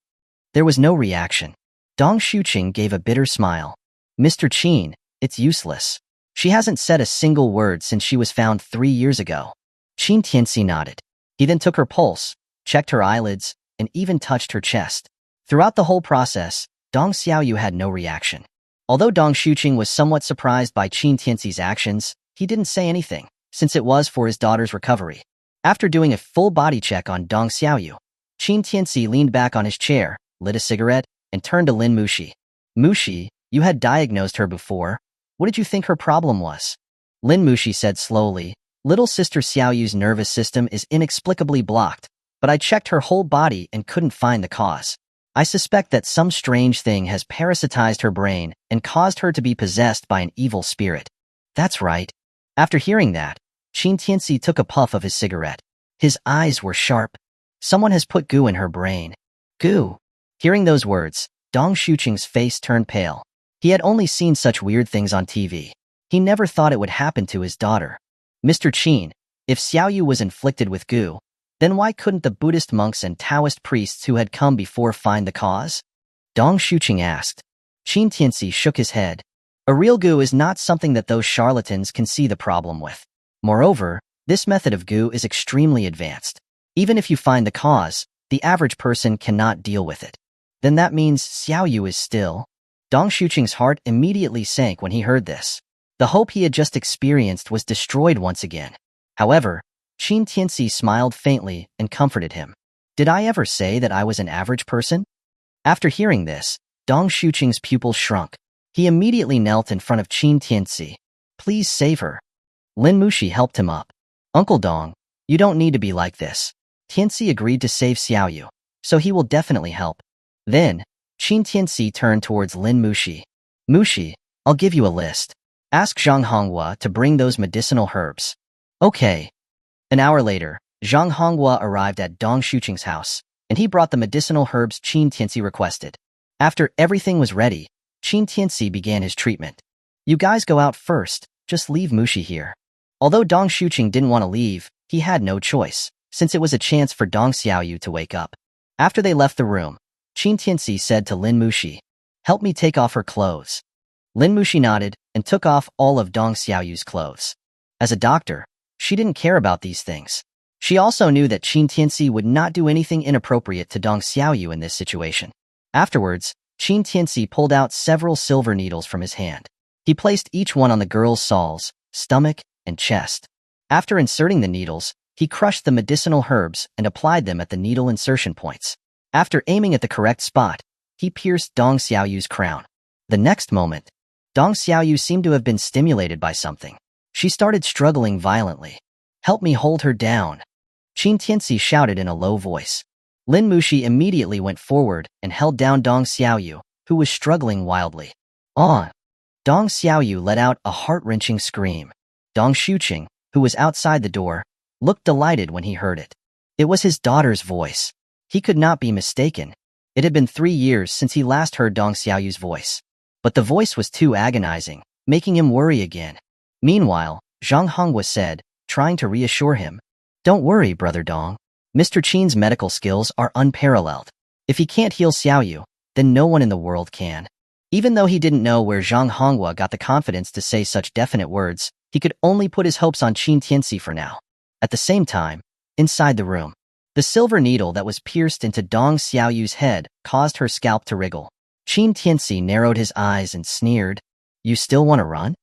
There was no reaction. Dong Shuqing gave a bitter smile. Mr. Qin, it's useless. She hasn't said a single word since she was found 3 years ago. Qin Tianci nodded. He then took her pulse, checked her eyelids, and even touched her chest. Throughout the whole process, Dong Xiaoyu had no reaction. Although Dong Shuqing was somewhat surprised by Qin Tianci's actions, he didn't say anything, since it was for his daughter's recovery. After doing a full body check on Dong Xiaoyu, Qin Tianci leaned back on his chair, lit a cigarette, and turned to Lin Mushi. Mushi, you had diagnosed her before. What did you think her problem was? Lin Mushi said slowly, little sister Xiaoyu's nervous system is inexplicably blocked, but I checked her whole body and couldn't find the cause. I suspect that some strange thing has parasitized her brain and caused her to be possessed by an evil spirit. That's right. After hearing that, Qin Tianci took a puff of his cigarette. His eyes were sharp. Someone has put goo in her brain. Goo. Hearing those words, Dong Shuqing's face turned pale. He had only seen such weird things on TV. He never thought it would happen to his daughter. Mr. Qin, if Xiaoyu was inflicted with goo, then why couldn't the Buddhist monks and Taoist priests who had come before find the cause? Dong Shuqing asked. Qin Tianci shook his head. A real goo is not something that those charlatans can see the problem with. Moreover, this method of goo is extremely advanced. Even if you find the cause, the average person cannot deal with it. Then that means Xiaoyu is still... Dong Shuqing's heart immediately sank when he heard this. The hope he had just experienced was destroyed once again. However, Qin Tianci smiled faintly and comforted him. Did I ever say that I was an average person? After hearing this, Dong Shuqing's pupils shrunk. He immediately knelt in front of Qin Tianci. Please save her. Lin Mushi helped him up. Uncle Dong, you don't need to be like this. Tianci agreed to save Xiaoyu, so he will definitely help. Then, Qin Tianci turned towards Lin Mushi. Mushi, I'll give you a list. Ask Zhang Honghua to bring those medicinal herbs. Okay. An hour later, Zhang Honghua arrived at Dong Shuqing's house, and he brought the medicinal herbs Qin Tianci requested. After everything was ready, Qin Tianci began his treatment. You guys go out first, just leave Mushi here. Although Dong Shuqing didn't want to leave, he had no choice, since it was a chance for Dong Xiaoyu to wake up. After they left the room, Qin Tianci said to Lin Mushi, help me take off her clothes. Lin Mushi nodded and took off all of Dong Xiaoyu's clothes. As a doctor, she didn't care about these things. She also knew that Qin Tianci would not do anything inappropriate to Dong Xiaoyu in this situation. Afterwards, Qin Tianci pulled out several silver needles from his hand. He placed each one on the girl's soles, stomach, and chest. After inserting the needles, he crushed the medicinal herbs and applied them at the needle insertion points. After aiming at the correct spot, he pierced Dong Xiaoyu's crown. The next moment, Dong Xiaoyu seemed to have been stimulated by something. She started struggling violently. Help me hold her down. Qin Tianci shouted in a low voice. Lin Mushi immediately went forward and held down Dong Xiaoyu, who was struggling wildly. Ah! Dong Xiaoyu let out a heart-wrenching scream. Dong Shuqing, who was outside the door, looked delighted when he heard it. It was his daughter's voice. He could not be mistaken. It had been 3 years since he last heard Dong Xiaoyu's voice. But the voice was too agonizing, making him worry again. Meanwhile, Zhang Honghua said, trying to reassure him, don't worry, Brother Dong. Mr. Qin's medical skills are unparalleled. If he can't heal Xiaoyu, then no one in the world can. Even though he didn't know where Zhang Honghua got the confidence to say such definite words, he could only put his hopes on Qin Tianci for now. At the same time, inside the room, The silver needle that was pierced into Dong Xiaoyu's head caused her scalp to wriggle. Qin Tianci narrowed his eyes and sneered, "You still want to run?"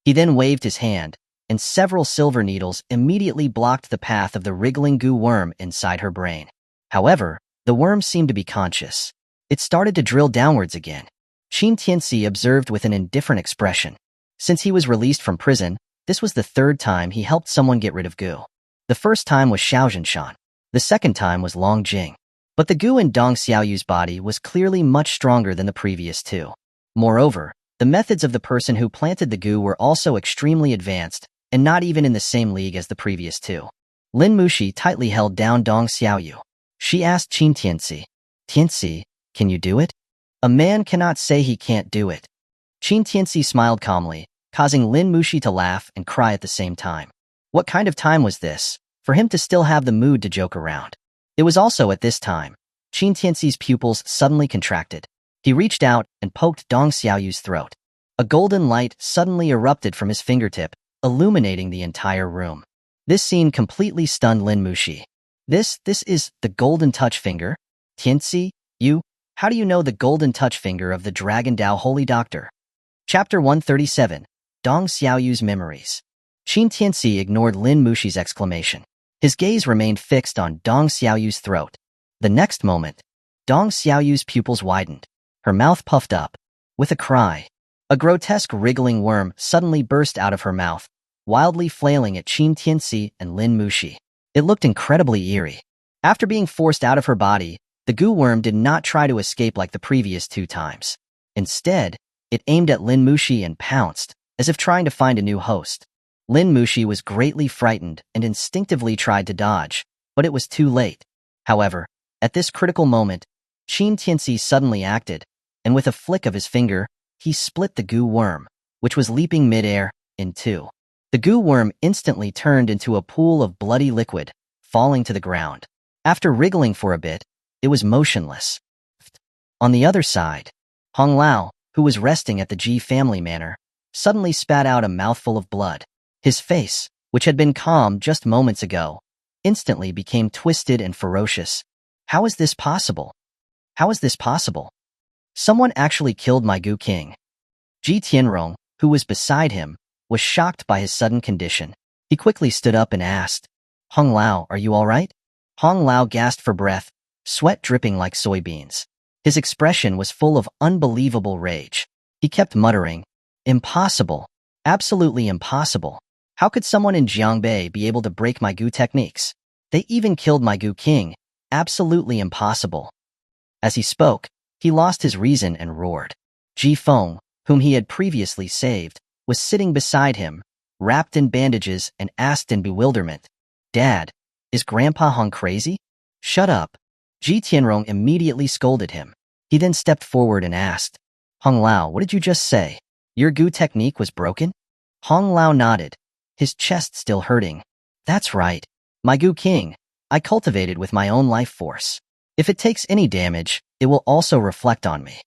He then waved his hand, and several silver needles immediately blocked the path of the wriggling goo worm inside her brain. However, the worm seemed to be conscious. It started to drill downwards again. Qin Tianci observed with an indifferent expression. Since he was released from prison, this was the third time he helped someone get rid of goo. The first time was Xiao Zhanshan. The second time was Long Jing. But the goo in Dong Xiaoyu's body was clearly much stronger than the previous two. Moreover, the methods of the person who planted the goo were also extremely advanced and not even in the same league as the previous two. Lin Muxi tightly held down Dong Xiaoyu. She asked Qin Tianci, "Tianci, can you do it?" "A man cannot say he can't do it." Qin Tianci smiled calmly, causing Lin Muxi to laugh and cry at the same time. What kind of time was this for him to still have the mood to joke around? It was also at this time, Qin Tianci's pupils suddenly contracted. He reached out and poked Dong Xiaoyu's throat. A golden light suddenly erupted from his fingertip, illuminating the entire room. This scene completely stunned Lin Muxi. This is the golden touch finger? Tianci, how do you know the golden touch finger of the Dragon Dao Holy Doctor? Chapter 137, Dong Xiaoyu's Memories. Qin Tianci ignored Lin Muxi's exclamation. His gaze remained fixed on Dong Xiaoyu's throat. The next moment, Dong Xiaoyu's pupils widened. Her mouth puffed up. With a cry, a grotesque wriggling worm suddenly burst out of her mouth, wildly flailing at Qin Tianci and Lin Muxi. It looked incredibly eerie. After being forced out of her body, the goo worm did not try to escape like the previous two times. Instead, it aimed at Lin Muxi and pounced, as if trying to find a new host. Lin Muxi was greatly frightened and instinctively tried to dodge, but it was too late. However, at this critical moment, Qin Tianci suddenly acted, and with a flick of his finger, he split the goo worm, which was leaping midair, in two. The goo worm instantly turned into a pool of bloody liquid, falling to the ground. After wriggling for a bit, it was motionless. On the other side, Hong Lao, who was resting at the Ji family manor, suddenly spat out a mouthful of blood. His face, which had been calm just moments ago, instantly became twisted and ferocious. How is this possible? How is this possible? Someone actually killed my Goo King. Ji Tianrong, who was beside him, was shocked by his sudden condition. He quickly stood up and asked, "Hong Lao, are you all right?" Hong Lao gasped for breath, sweat dripping like soybeans. His expression was full of unbelievable rage. He kept muttering, "Impossible. Absolutely impossible. How could someone in Jiangbei be able to break my Goo techniques? They even killed my Goo King. Absolutely impossible." As he spoke, he lost his reason and roared. Ji Feng, whom he had previously saved, was sitting beside him, wrapped in bandages, and asked in bewilderment, "Dad, is Grandpa Hong crazy?" "Shut up." Ji Tianrong immediately scolded him. He then stepped forward and asked, "Hong Lao, what did you just say? Your Goo technique was broken?" Hong Lao nodded, his chest still hurting. "That's right. My Goo King, I cultivated with my own life force. If it takes any damage, it will also reflect on me.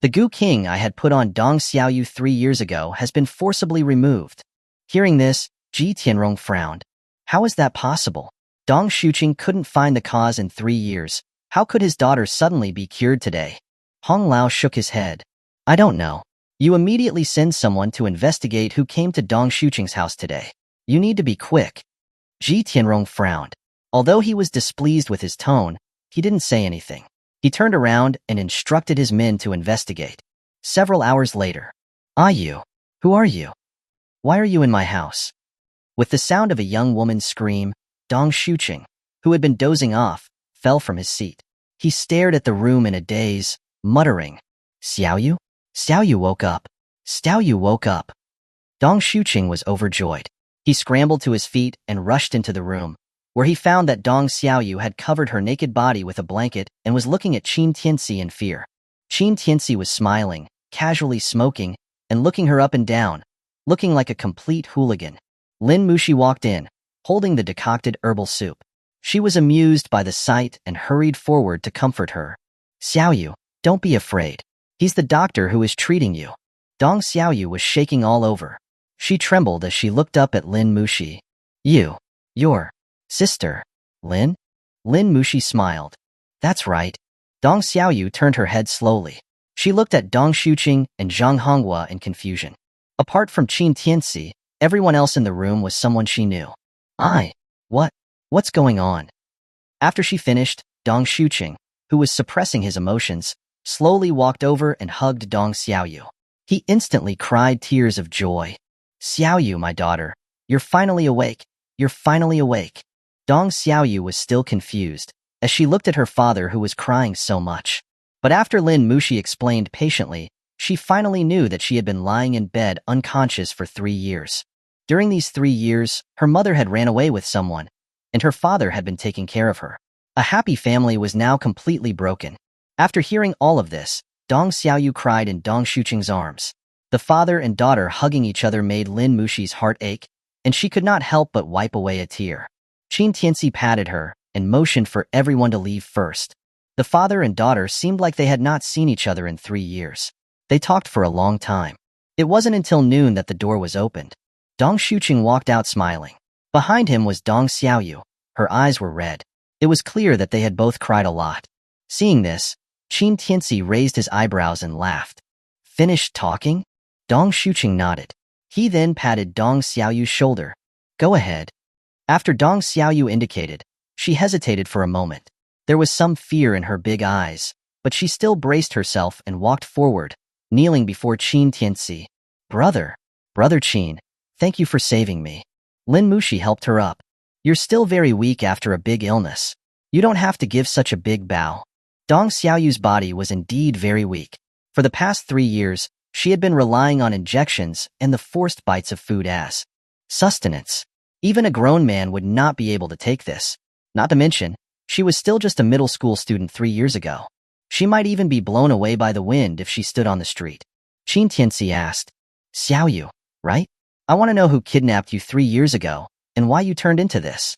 The Goo King I had put on Dong Xiaoyu 3 years ago has been forcibly removed." Hearing this, Ji Tianrong frowned. How is that possible? Dong Shuqing couldn't find the cause in 3 years. How could his daughter suddenly be cured today? Hong Lao shook his head. "I don't know. You immediately send someone to investigate who came to Dong Shuqing's house today. You need to be quick." Ji Tianrong frowned. Although he was displeased with his tone, he didn't say anything. He turned around and instructed his men to investigate. Several hours later, "You? Who are you? Why are you in my house?" With the sound of a young woman's scream, Dong Shuqing, who had been dozing off, fell from his seat. He stared at the room in a daze, muttering, "Xiaoyu? Xiaoyu woke up. Xiaoyu woke up." Dong Shuqing was overjoyed. He scrambled to his feet and rushed into the room, where he found that Dong Xiaoyu had covered her naked body with a blanket and was looking at Qin Tianci in fear. Qin Tianci was smiling, casually smoking, and looking her up and down, looking like a complete hooligan. Lin Muxi walked in, holding the decocted herbal soup. She was amused by the sight and hurried forward to comfort her. "Xiaoyu, don't be afraid. He's the doctor who is treating you." Dong Xiaoyu was shaking all over. She trembled as she looked up at Lin Muxi. Your sister, Lin?" Lin Mushi smiled. That's right. Dong Xiaoyu turned her head slowly. She looked at Dong Shuqing and Zhang Honghua in confusion. Apart from Qin Tianci, everyone else in the room was someone she knew. What's going on? After she finished, Dong Shuqing, who was suppressing his emotions, slowly walked over and hugged Dong Xiaoyu. He instantly cried tears of joy. Xiaoyu, my daughter, you're finally awake. You're finally awake. Dong Xiaoyu was still confused, as she looked at her father who was crying so much. But after Lin Mushi explained patiently, she finally knew that she had been lying in bed unconscious for 3 years. During these 3 years, her mother had ran away with someone, and her father had been taking care of her. A happy family was now completely broken. After hearing all of this, Dong Xiaoyu cried in Dong Shuqing's arms. The father and daughter hugging each other made Lin Mushi's heart ache, and she could not help but wipe away a tear. Qin Tianci patted her and motioned for everyone to leave first. The father and daughter seemed like they had not seen each other in 3 years. They talked for a long time. It wasn't until noon that the door was opened. Dong Shuqing walked out smiling. Behind him was Dong Xiaoyu. Her eyes were red. It was clear that they had both cried a lot. Seeing this, Qin Tianci raised his eyebrows and laughed. Finished talking? Dong Shuqing nodded. He then patted Dong Xiaoyu's shoulder. Go ahead. After Dong Xiaoyu indicated, she hesitated for a moment. There was some fear in her big eyes, but she still braced herself and walked forward, kneeling before Qin Tianci. Brother Qin, thank you for saving me. Lin Mushi helped her up. You're still very weak after a big illness. You don't have to give such a big bow. Dong Xiaoyu's body was indeed very weak. For the past 3 years, she had been relying on injections and the forced bites of food as sustenance. Even a grown man would not be able to take this. Not to mention, she was still just a middle school student 3 years ago. She might even be blown away by the wind if she stood on the street. Qin Tianci asked, Xiaoyu, right? I want to know who kidnapped you 3 years ago and why you turned into this.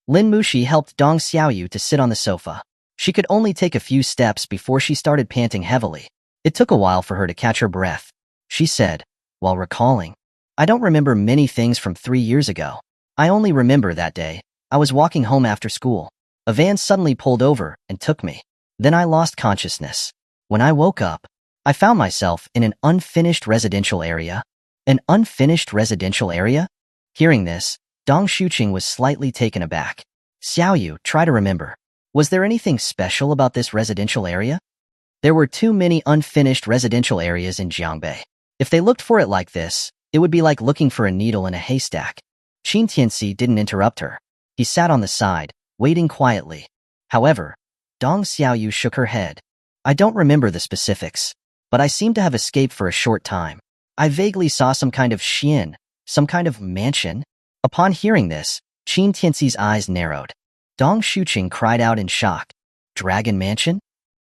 Lin Mushi helped Dong Xiaoyu to sit on the sofa. She could only take a few steps before she started panting heavily. It took a while for her to catch her breath. She said, while recalling, I don't remember many things from 3 years ago. I only remember that day. I was walking home after school. A van suddenly pulled over and took me. Then I lost consciousness. When I woke up, I found myself in an unfinished residential area. An unfinished residential area? Hearing this, Dong Shuqing was slightly taken aback. Xiaoyu, try to remember. Was there anything special about this residential area? There were too many unfinished residential areas in Jiangbei. If they looked for it like this, it would be like looking for a needle in a haystack. Qin Tianci didn't interrupt her. He sat on the side, waiting quietly. However, Dong Xiaoyu shook her head. I don't remember the specifics, but I seem to have escaped for a short time. I vaguely saw some kind of xian, some kind of mansion. Upon hearing this, Qin Tianci's eyes narrowed. Dong Shuqing cried out in shock. Dragon Mansion?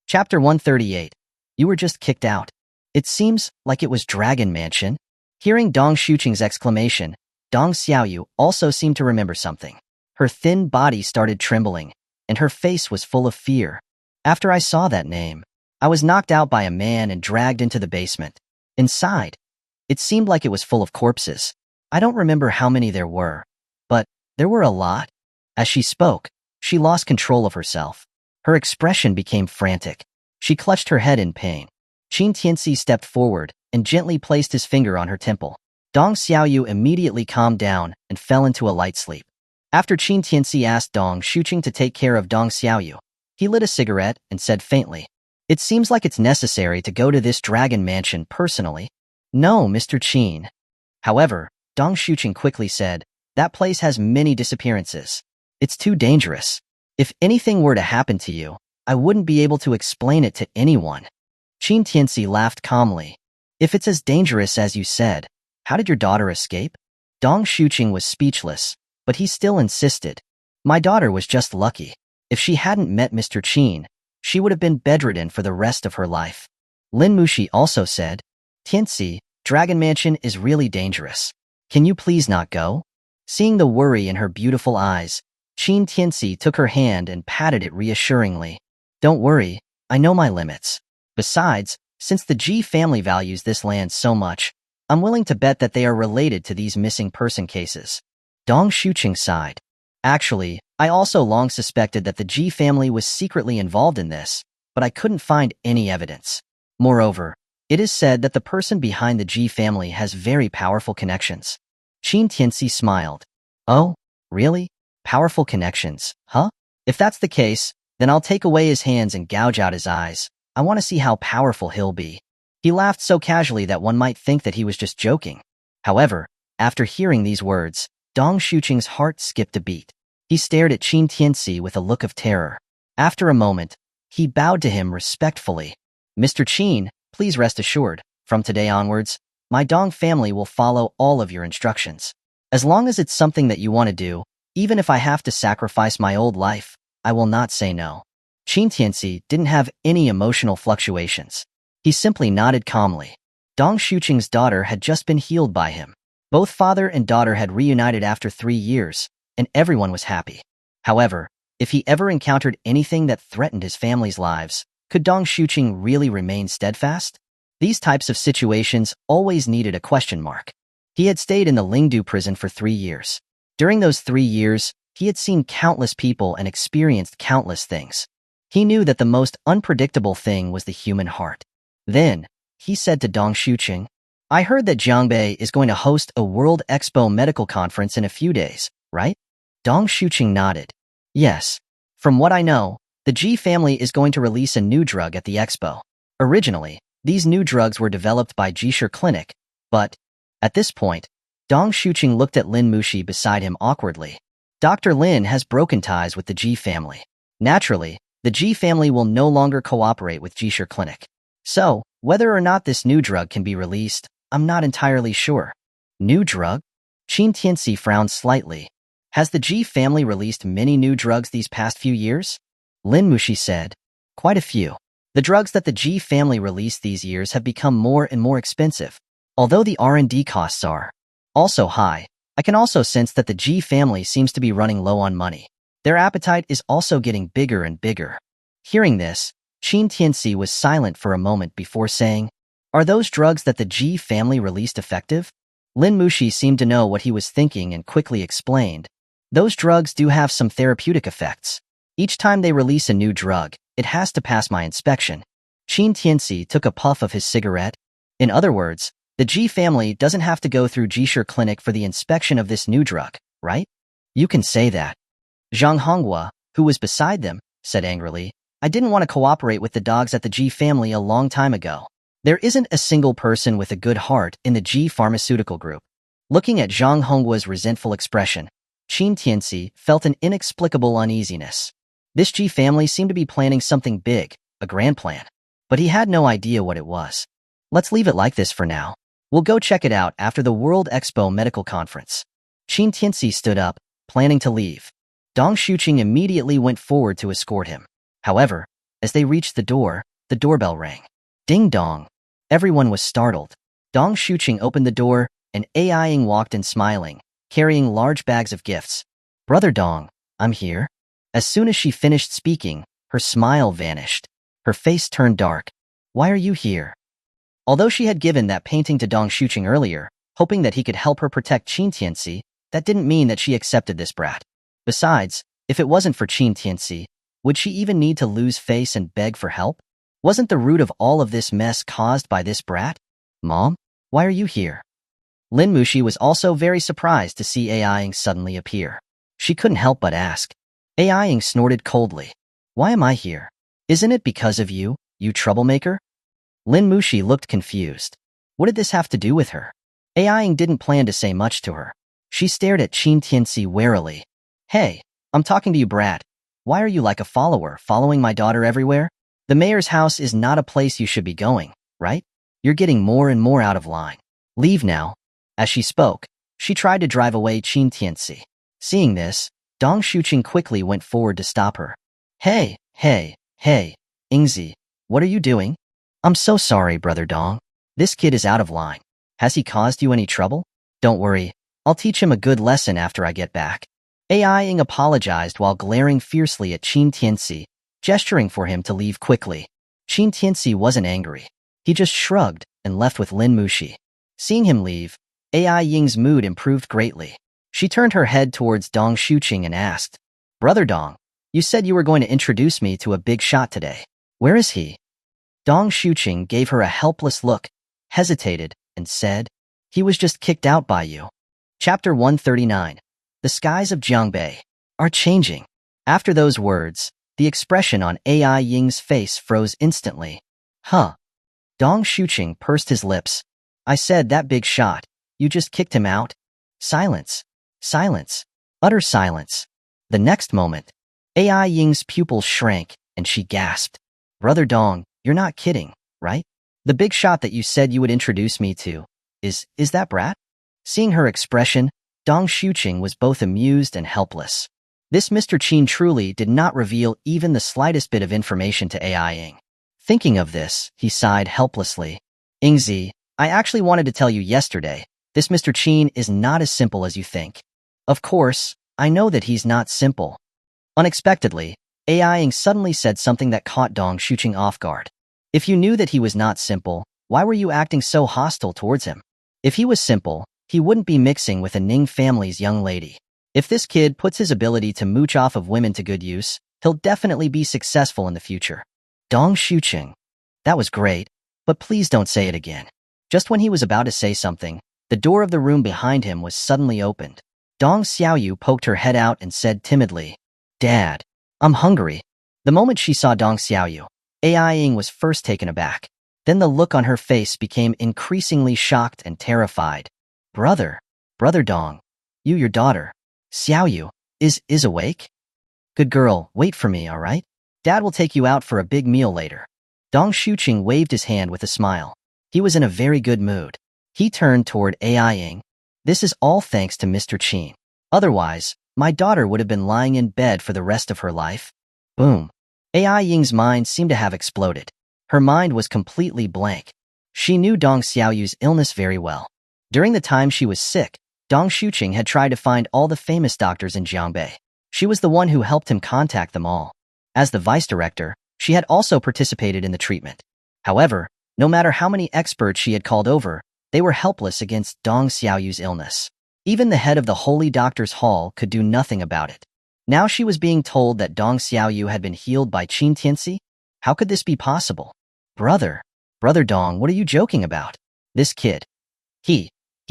Chapter 138. You were just kicked out. It seems like it was Dragon Mansion. Hearing Dong Shuqing's exclamation, Dong Xiaoyu also seemed to remember something. Her thin body started trembling, and her face was full of fear. After I saw that name, I was knocked out by a man and dragged into the basement. Inside, it seemed like it was full of corpses. I don't remember how many there were, but there were a lot. As she spoke, she lost control of herself. Her expression became frantic. She clutched her head in pain. Qin Tianci stepped forward and gently placed his finger on her temple. Dong Xiaoyu immediately calmed down and fell into a light sleep. After Qin Tianci asked Dong Shuqing to take care of Dong Xiaoyu, he lit a cigarette and said faintly, It seems like it's necessary to go to this dragon mansion personally. No, Mr. Qin. However, Dong Shuqing quickly said, That place has many disappearances. It's too dangerous. If anything were to happen to you, I wouldn't be able to explain it to anyone. Qin Tianci laughed calmly. If it's as dangerous as you said, how did your daughter escape? Dong Shuqing was speechless, but he still insisted. My daughter was just lucky. If she hadn't met Mr. Qin, she would have been bedridden for the rest of her life. Lin Mushi also said, Tianci, Dragon Mansion is really dangerous. Can you please not go? Seeing the worry in her beautiful eyes, Qin Tianci took her hand and patted it reassuringly. Don't worry, I know my limits. Besides, since the Ji family values this land so much, I'm willing to bet that they are related to these missing person cases. Dong Shuqing sighed. Actually, I also long suspected that the Ji family was secretly involved in this, but I couldn't find any evidence. Moreover, it is said that the person behind the Ji family has very powerful connections. Qin Tianci smiled. Oh, really? Powerful connections, huh? If that's the case, then I'll take away his hands and gouge out his eyes. I want to see how powerful he'll be. He laughed so casually that one might think that he was just joking. However, after hearing these words, Dong Shuqing's heart skipped a beat. He stared at Qin Tianci with a look of terror. After a moment, he bowed to him respectfully. Mr. Qin, please rest assured, from today onwards, my Dong family will follow all of your instructions. As long as it's something that you want to do, even if I have to sacrifice my old life, I will not say no. Qin Tianci didn't have any emotional fluctuations. He simply nodded calmly. Dong Shuqing's daughter had just been healed by him. Both father and daughter had reunited after 3 years, and everyone was happy. However, if he ever encountered anything that threatened his family's lives, could Dong Shuqing really remain steadfast? These types of situations always needed a question mark. He had stayed in the Lingdu prison for 3 years. During those 3 years, he had seen countless people and experienced countless things. He knew that the most unpredictable thing was the human heart. Then, he said to Dong Shuqing, I heard that Jiangbei is going to host a World Expo medical conference in a few days, right? Dong Shuqing nodded. Yes. From what I know, the Ji family is going to release a new drug at the expo. Originally, these new drugs were developed by Jisher Clinic, but, at this point, Dong Shuqing looked at Lin Mushi beside him awkwardly. Dr. Lin has broken ties with the Ji family. Naturally, the Ji family will no longer cooperate with Jisher Clinic. So, whether or not this new drug can be released, I'm not entirely sure. New drug? Qin Tianci frowned slightly. Has the Ji family released many new drugs these past few years? Lin Mushi said, quite a few. The drugs that the Ji family released these years have become more and more expensive. Although the R&D costs are also high, I can also sense that the Ji family seems to be running low on money. Their appetite is also getting bigger and bigger. Hearing this, Qin Tianci was silent for a moment before saying, are those drugs that the Ji family released effective? Lin Mushi seemed to know what he was thinking and quickly explained. Those drugs do have some therapeutic effects. Each time they release a new drug, it has to pass my inspection. Qin Tianci took a puff of his cigarette. In other words, the Ji family doesn't have to go through Jisher Clinic for the inspection of this new drug, right? You can say that. Zhang Honghua, who was beside them, said angrily, I didn't want to cooperate with the dogs at the Ji family a long time ago. There isn't a single person with a good heart in the Ji pharmaceutical group. Looking at Zhang Honghua's resentful expression, Qin Tianci felt an inexplicable uneasiness. This Ji family seemed to be planning something big, a grand plan. But he had no idea what it was. Let's leave it like this for now. We'll go check it out after the World Expo medical conference. Qin Tianci stood up, planning to leave. Dong Shuqing immediately went forward to escort him. However, as they reached the doorbell rang. Ding dong. Everyone was startled. Dong Shuqing opened the door, and Aiying walked in smiling, carrying large bags of gifts. Brother Dong, I'm here. As soon as she finished speaking, her smile vanished. Her face turned dark. Why are you here? Although she had given that painting to Dong Shuqing earlier, hoping that he could help her protect Qin Tianci, that didn't mean that she accepted this brat. Besides, if it wasn't for Qin Tianci, would she even need to lose face and beg for help? Wasn't the root of all of this mess caused by this brat? Mom, why are you here? Lin Mushi was also very surprised to see Aiying suddenly appear. She couldn't help but ask. Aiying snorted coldly. Why am I here? Isn't it because of you, you troublemaker? Lin Mushi looked confused. What did this have to do with her? Aiying didn't plan to say much to her. She stared at Qin Tianci warily. Hey, I'm talking to you, brat. Why are you like a follower, following my daughter everywhere? The mayor's house is not a place you should be going, right? You're getting more and more out of line. Leave now. As she spoke, she tried to drive away Qin Tianci. Seeing this, Dong Shuqing quickly went forward to stop her. Hey, Ingzi, what are you doing? I'm so sorry, brother Dong. This kid is out of line. Has he caused you any trouble? Don't worry, I'll teach him a good lesson after I get back. Aiying apologized while glaring fiercely at Qin Tianci, gesturing for him to leave quickly. Qin Tianci wasn't angry. He just shrugged and left with Lin Mushi. Seeing him leave, Aiying's mood improved greatly. She turned her head towards Dong Shuqing and asked, "Brother Dong, you said you were going to introduce me to a big shot today. Where is he?" Dong Shuqing gave her a helpless look, hesitated, and said, "He was just kicked out by you." Chapter 139. The skies of Jiangbei are changing. After those words, the expression on AI Ying's face froze instantly. Huh. Dong Shuqing pursed his lips. "I said that big shot. You just kicked him out?" Silence. Silence. Utter silence. The next moment, AI Ying's pupils shrank, and she gasped. "Brother Dong, you're not kidding, right? The big shot that you said you would introduce me to, is that Brat?" Seeing her expression, Dong Shuqing was both amused and helpless. This Mr. Qin truly did not reveal even the slightest bit of information to AI Ying. Thinking of this, he sighed helplessly. "Yingzi, I actually wanted to tell you yesterday, this Mr. Qin is not as simple as you think." "Of course, I know that he's not simple." Unexpectedly, AI Ying suddenly said something that caught Dong Shuqing off guard. "If you knew that he was not simple, why were you acting so hostile towards him? If he was simple, he wouldn't be mixing with a Ning family's young lady. If this kid puts his ability to mooch off of women to good use, he'll definitely be successful in the future." Dong Shuqing. "That was great, but please don't say it again." Just when he was about to say something, the door of the room behind him was suddenly opened. Dong Xiaoyu poked her head out and said timidly, "Dad, I'm hungry." The moment she saw Dong Xiaoyu, AI Ying was first taken aback. Then the look on her face became increasingly shocked and terrified. Brother Dong, your daughter, Xiaoyu, is awake?" "Good girl, wait for me, all right? Dad will take you out for a big meal later." Dong Shuqing waved his hand with a smile. He was in a very good mood. He turned toward AI Ying. "This is all thanks to Mr. Qin. Otherwise, my daughter would have been lying in bed for the rest of her life." Boom. AI Ying's mind seemed to have exploded. Her mind was completely blank. She knew Dong Xiaoyu's illness very well. During the time she was sick, Dong Shuqing had tried to find all the famous doctors in Jiangbei. She was the one who helped him contact them all. As the vice director, she had also participated in the treatment. However, no matter how many experts she had called over, they were helpless against Dong Xiaoyu's illness. Even the head of the Holy Doctor's Hall could do nothing about it. Now she was being told that Dong Xiaoyu had been healed by Qin Tianci? How could this be possible? Brother Dong, what are you joking about? This kid. He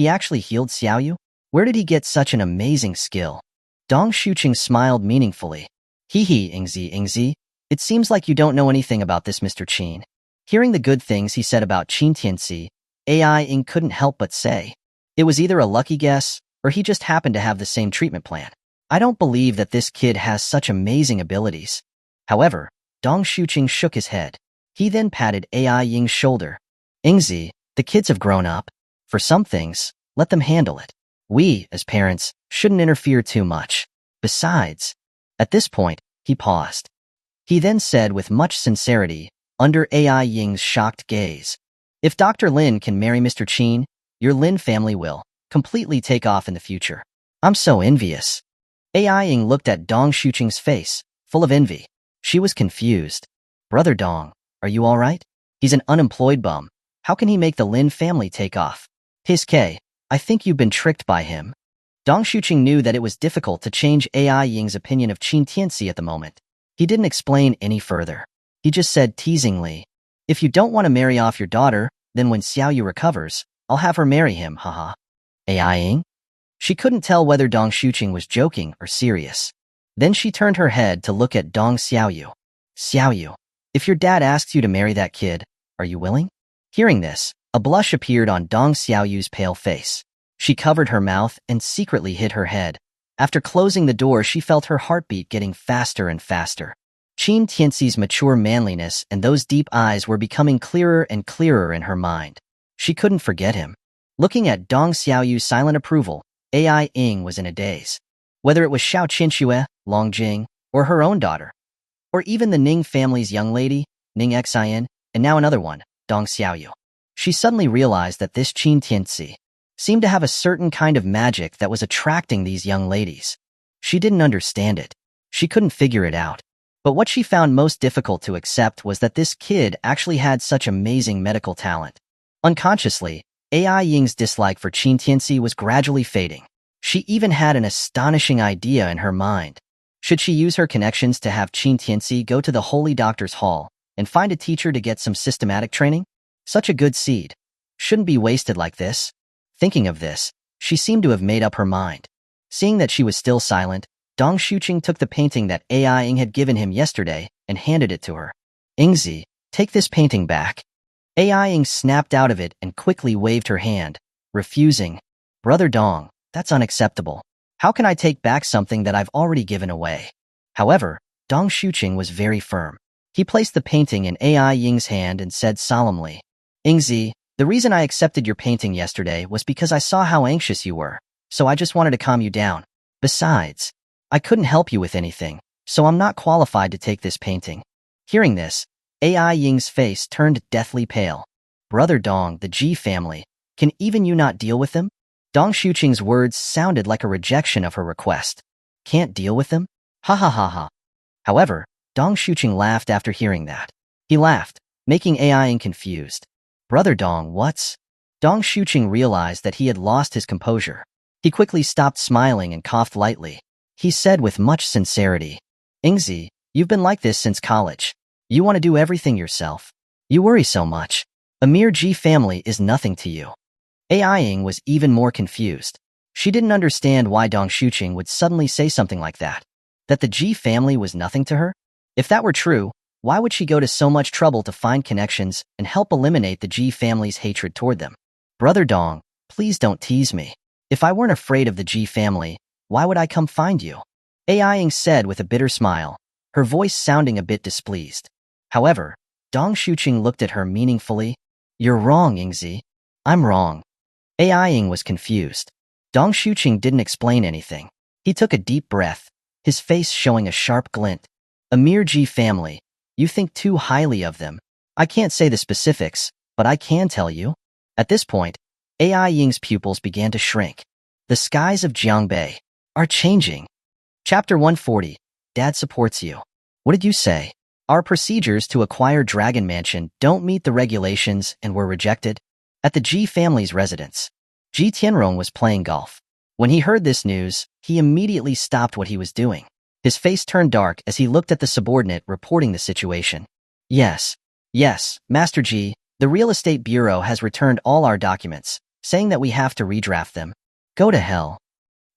actually healed Xiaoyu? Where did he get such an amazing skill? Dong Shuqing smiled meaningfully. Yingzi, it seems like you don't know anything about this Mr. Qin. Hearing the good things he said about Qin Tianci, AI Ying couldn't help but say, it was either a lucky guess, or he just happened to have the same treatment plan. I don't believe that this kid has such amazing abilities. However, Dong Shuqing shook his head. He then patted AI Ying's shoulder. Yingzi, the kids have grown up. For some things, let them handle it. We, as parents, shouldn't interfere too much. Besides, at this point, he paused. He then said with much sincerity, under AI Ying's shocked gaze, if Dr. Lin can marry Mr. Qin, your Lin family will completely take off in the future. I'm so envious. AI Ying looked at Dong Shuqing's face, full of envy. She was confused. Brother Dong, are you all right? He's an unemployed bum. How can he make the Lin family take off? I think you've been tricked by him. Dong Shuqing knew that it was difficult to change AI Ying's opinion of Qin Tianci at the moment. He didn't explain any further. He just said teasingly, if you don't want to marry off your daughter, then when Xiaoyu recovers, I'll have her marry him, haha. AI Ying? She couldn't tell whether Dong Shuqing was joking or serious. Then she turned her head to look at Dong Xiaoyu. Xiaoyu, if your dad asks you to marry that kid, are you willing? Hearing this, a blush appeared on Dong Xiaoyu's pale face. She covered her mouth and secretly hid her head. After closing the door, she felt her heartbeat getting faster and faster. Qin Tianci's mature manliness and those deep eyes were becoming clearer and clearer in her mind. She couldn't forget him. Looking at Dong Xiaoyu's silent approval, AI Ying was in a daze. Whether it was Xiao Qinxue, Long Jing, or her own daughter, or even the Ning family's young lady, Ning Xian, and now another one, Dong Xiaoyu. She suddenly realized that this Qin Tianci seemed to have a certain kind of magic that was attracting these young ladies. She didn't understand it. She couldn't figure it out. But what she found most difficult to accept was that this kid actually had such amazing medical talent. Unconsciously, AI Ying's dislike for Qin Tianci was gradually fading. She even had an astonishing idea in her mind. Should she use her connections to have Qin Tianci go to the Holy Doctor's Hall and find a teacher to get some systematic training? Such a good seed. Shouldn't be wasted like this. Thinking of this, she seemed to have made up her mind. Seeing that she was still silent, Dong Shuqing took the painting that Ai Ing had given him yesterday and handed it to her. Ingzi, take this painting back. Ai Ing snapped out of it and quickly waved her hand, refusing. Brother Dong, that's unacceptable. How can I take back something that I've already given away? However, Dong Shuqing was very firm. He placed the painting in Ai Ying's hand and said solemnly, Ingzi, the reason I accepted your painting yesterday was because I saw how anxious you were, so I just wanted to calm you down. Besides, I couldn't help you with anything, so I'm not qualified to take this painting. Hearing this, Ai Ying's face turned deathly pale. Brother Dong, the Ji family, can even you not deal with them? Dong Shuqing's words sounded like a rejection of her request. Can't deal with them? Ha ha ha ha. However, Dong Shuqing laughed after hearing that. He laughed, making Ai Ing confused. Brother Dong, what's? Dong Shuqing realized that he had lost his composure. He quickly stopped smiling and coughed lightly. He said with much sincerity, Ingzi, you've been like this since college. You want to do everything yourself. You worry so much. A mere Ji family is nothing to you. Ai Ing was even more confused. She didn't understand why Dong Shuqing would suddenly say something like that. That the Ji family was nothing to her? If that were true, why would she go to so much trouble to find connections and help eliminate the Ji family's hatred toward them? Brother Dong, please don't tease me. If I weren't afraid of the Ji family, why would I come find you? Ai Ing said with a bitter smile, her voice sounding a bit displeased. However, Dong Shuqing looked at her meaningfully. You're wrong, Ingzi. I'm wrong. Ai Ing was confused. Dong Shuqing didn't explain anything. He took a deep breath, his face showing a sharp glint. A mere Ji family. You think too highly of them. I can't say the specifics, but I can tell you. At this point, Ai Ying's pupils began to shrink. The skies of Jiangbei are changing. Chapter 140. Dad supports you. What did you say? Our procedures to acquire Dragon Mansion don't meet the regulations and were rejected. At the Ji family's residence, Ji Tianrong was playing golf. When he heard this news, he immediately stopped what he was doing. His face turned dark as he looked at the subordinate reporting the situation. Yes, Master Ji, the Real Estate Bureau has returned all our documents, saying that we have to redraft them. Go to hell.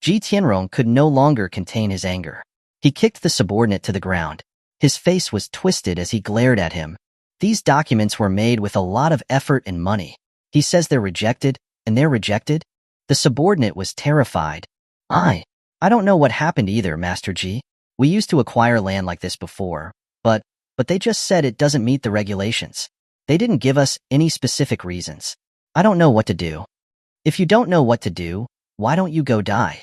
Ji Tianrong could no longer contain his anger. He kicked the subordinate to the ground. His face was twisted as he glared at him. These documents were made with a lot of effort and money. He says they're rejected, and they're rejected? The subordinate was terrified. I don't know what happened either, Master Ji. We used to acquire land like this before, but they just said it doesn't meet the regulations. They didn't give us any specific reasons. I don't know what to do. If you don't know what to do, why don't you go die?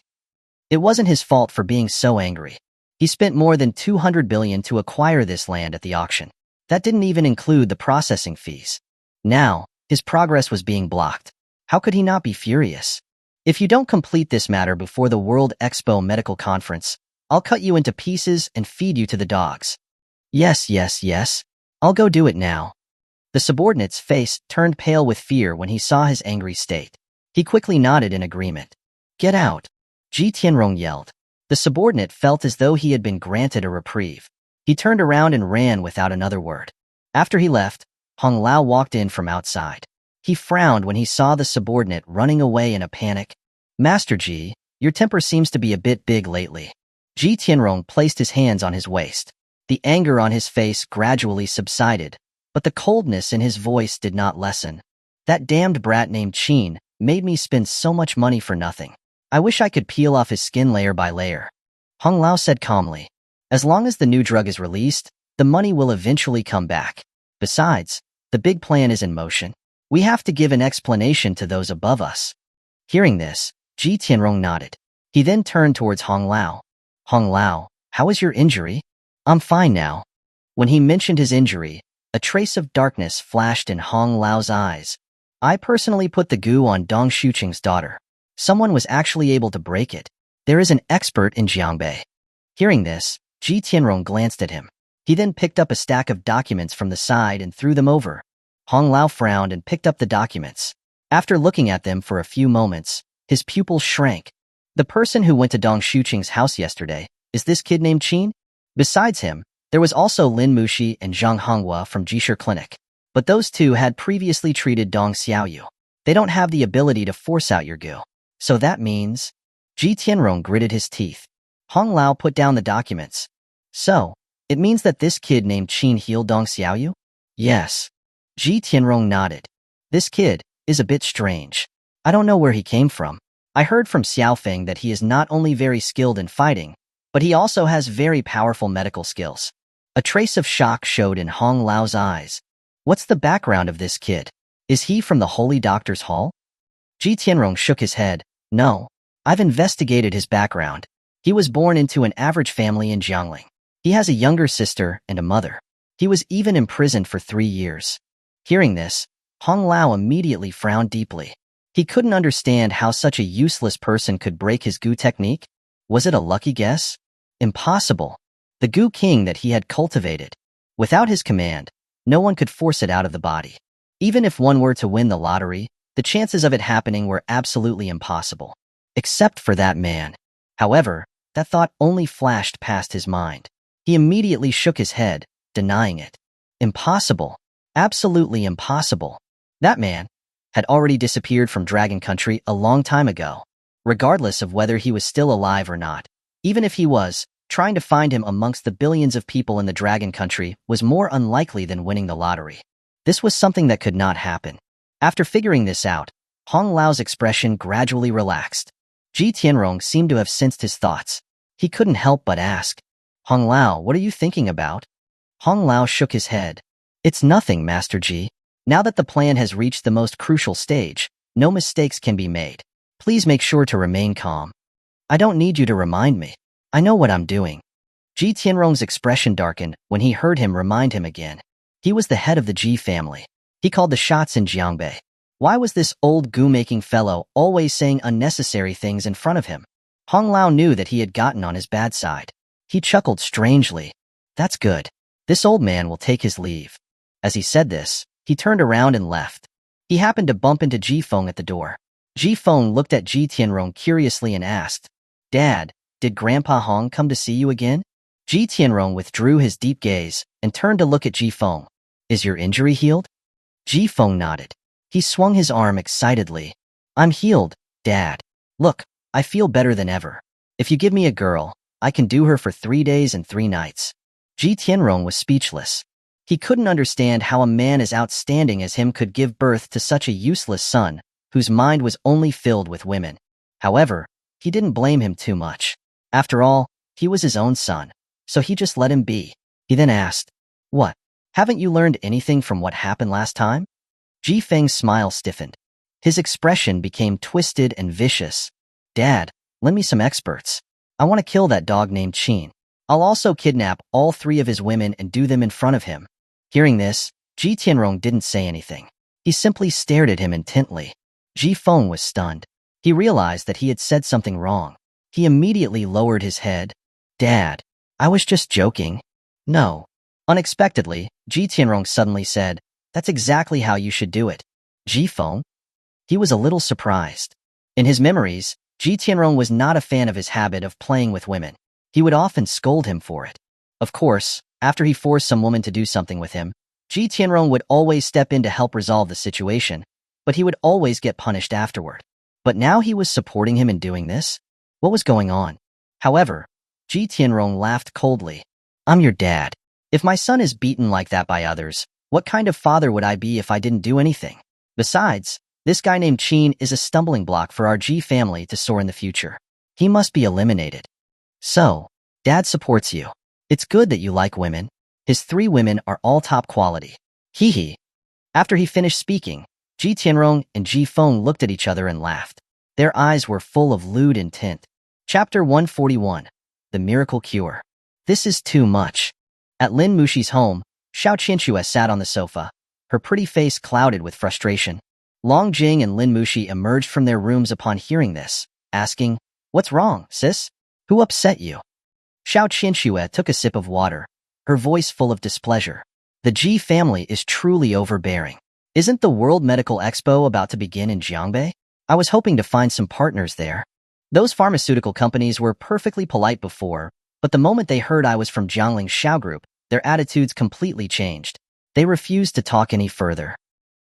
It wasn't his fault for being so angry. He spent more than 200 billion to acquire this land at the auction. That didn't even include the processing fees. Now, his progress was being blocked. How could he not be furious? If you don't complete this matter before the World Expo Medical Conference, I'll cut you into pieces and feed you to the dogs. Yes. I'll go do it now. The subordinate's face turned pale with fear when he saw his angry state. He quickly nodded in agreement. Get out. Ji Tianrong yelled. The subordinate felt as though he had been granted a reprieve. He turned around and ran without another word. After he left, Hong Lao walked in from outside. He frowned when he saw the subordinate running away in a panic. Master Ji, your temper seems to be a bit big lately. Ji Tianrong placed his hands on his waist. The anger on his face gradually subsided, but the coldness in his voice did not lessen. That damned brat named Qin made me spend so much money for nothing. I wish I could peel off his skin layer by layer. Hong Lao said calmly. As long as the new drug is released, the money will eventually come back. Besides, the big plan is in motion. We have to give an explanation to those above us. Hearing this, Ji Tianrong nodded. He then turned towards Hong Lao. Hong Lao, how is your injury? I'm fine now. When he mentioned his injury, a trace of darkness flashed in Hong Lao's eyes. I personally put the goo on Dong Shuqing's daughter. Someone was actually able to break it. There is an expert in Jiangbei. Hearing this, Ji Tianrong glanced at him. He then picked up a stack of documents from the side and threw them over. Hong Lao frowned and picked up the documents. After looking at them for a few moments, his pupils shrank. The person who went to Dong Shuqing's house yesterday is this kid named Qin? Besides him, there was also Lin Muxi and Zhang Honghua from Jishir Clinic. But those two had previously treated Dong Xiaoyu. They don't have the ability to force out your goo. So that means... Ji Tianrong gritted his teeth. Hong Lao put down the documents. So, it means that this kid named Qin healed Dong Xiaoyu? Yes. Ji Tianrong nodded. This kid is a bit strange. I don't know where he came from. I heard from Xiaofeng that he is not only very skilled in fighting, but he also has very powerful medical skills. A trace of shock showed in Hong Lao's eyes. What's the background of this kid? Is he from the Holy Doctor's Hall? Ji Tianrong shook his head. No. I've investigated his background. He was born into an average family in Jiangling. He has a younger sister and a mother. He was even imprisoned for 3 years. Hearing this, Hong Lao immediately frowned deeply. He couldn't understand how such a useless person could break his goo technique. Was it a lucky guess? Impossible. The goo king that he had cultivated. Without his command, no one could force it out of the body. Even if one were to win the lottery, the chances of it happening were absolutely impossible. Except for that man. However, that thought only flashed past his mind. He immediately shook his head, denying it. Impossible. Absolutely impossible. That man had already disappeared from Dragon Country a long time ago. Regardless of whether he was still alive or not, even if he was, trying to find him amongst the billions of people in the Dragon Country was more unlikely than winning the lottery. This was something that could not happen. After figuring this out, Hong Lao's expression gradually relaxed. Ji Tianrong seemed to have sensed his thoughts. He couldn't help but ask, Hong Lao, what are you thinking about? Hong Lao shook his head. It's nothing, Master Ji. Now that the plan has reached the most crucial stage, no mistakes can be made. Please make sure to remain calm. I don't need you to remind me. I know what I'm doing. Ji Tianrong's expression darkened when he heard him remind him again. He was the head of the Ji family. He called the shots in Jiangbei. Why was this old goo-making fellow always saying unnecessary things in front of him? Hong Lao knew that he had gotten on his bad side. He chuckled strangely. That's good. This old man will take his leave. As he said this, he turned around and left. He happened to bump into Ji Feng at the door. Ji Feng looked at Ji Tianrong curiously and asked, Dad, did Grandpa Hong come to see you again? Ji Tianrong withdrew his deep gaze and turned to look at Ji Feng. Is your injury healed? Ji Feng nodded. He swung his arm excitedly. I'm healed, Dad. Look, I feel better than ever. If you give me a girl, I can do her for 3 days and 3 nights. Ji Tianrong was speechless. He couldn't understand how a man as outstanding as him could give birth to such a useless son, whose mind was only filled with women. However, he didn't blame him too much. After all, he was his own son, so he just let him be. He then asked, What? Haven't you learned anything from what happened last time? Ji Feng's smile stiffened. His expression became twisted and vicious. Dad, lend me some experts. I want to kill that dog named Qin. I'll also kidnap all 3 of his women and do them in front of him. Hearing this, Ji Tianrong didn't say anything. He simply stared at him intently. Ji Feng was stunned. He realized that he had said something wrong. He immediately lowered his head. Dad, I was just joking. No. Unexpectedly, Ji Tianrong suddenly said, That's exactly how you should do it. Ji Feng? He was a little surprised. In his memories, Ji Tianrong was not a fan of his habit of playing with women. He would often scold him for it. Of course, after he forced some woman to do something with him, Ji Tianrong would always step in to help resolve the situation, but he would always get punished afterward. But now he was supporting him in doing this? What was going on? However, Ji Tianrong laughed coldly. I'm your dad. If my son is beaten like that by others, what kind of father would I be if I didn't do anything? Besides, this guy named Qin is a stumbling block for our Ji family to soar in the future. He must be eliminated. So, Dad supports you. It's good that you like women. His 3 women are all top quality. Hee hee. After he finished speaking, Ji Tianrong and Ji Feng looked at each other and laughed. Their eyes were full of lewd intent. Chapter 141. The Miracle Cure. This is too much. At Lin Muxi's home, Xiao Qianxue sat on the sofa, her pretty face clouded with frustration. Long Jing and Lin Muxi emerged from their rooms upon hearing this, asking, What's wrong, sis? Who upset you? Xiao Qianxue took a sip of water, her voice full of displeasure. The Ji family is truly overbearing. Isn't the World Medical Expo about to begin in Jiangbei? I was hoping to find some partners there. Those pharmaceutical companies were perfectly polite before, but the moment they heard I was from Jiangling's Xiao group, their attitudes completely changed. They refused to talk any further.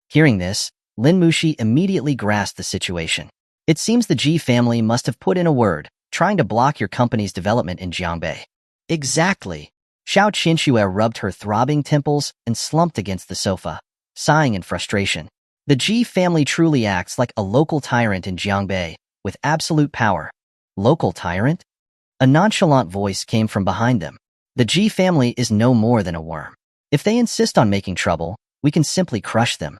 Hearing this, Lin Mushi immediately grasped the situation. It seems the Ji family must have put in a word, trying to block your company's development in Jiangbei. Exactly. Xiao Qinxue rubbed her throbbing temples and slumped against the sofa, sighing in frustration. The Ji family truly acts like a local tyrant in Jiangbei, with absolute power. Local tyrant? A nonchalant voice came from behind them. The Ji family is no more than a worm. If they insist on making trouble, we can simply crush them.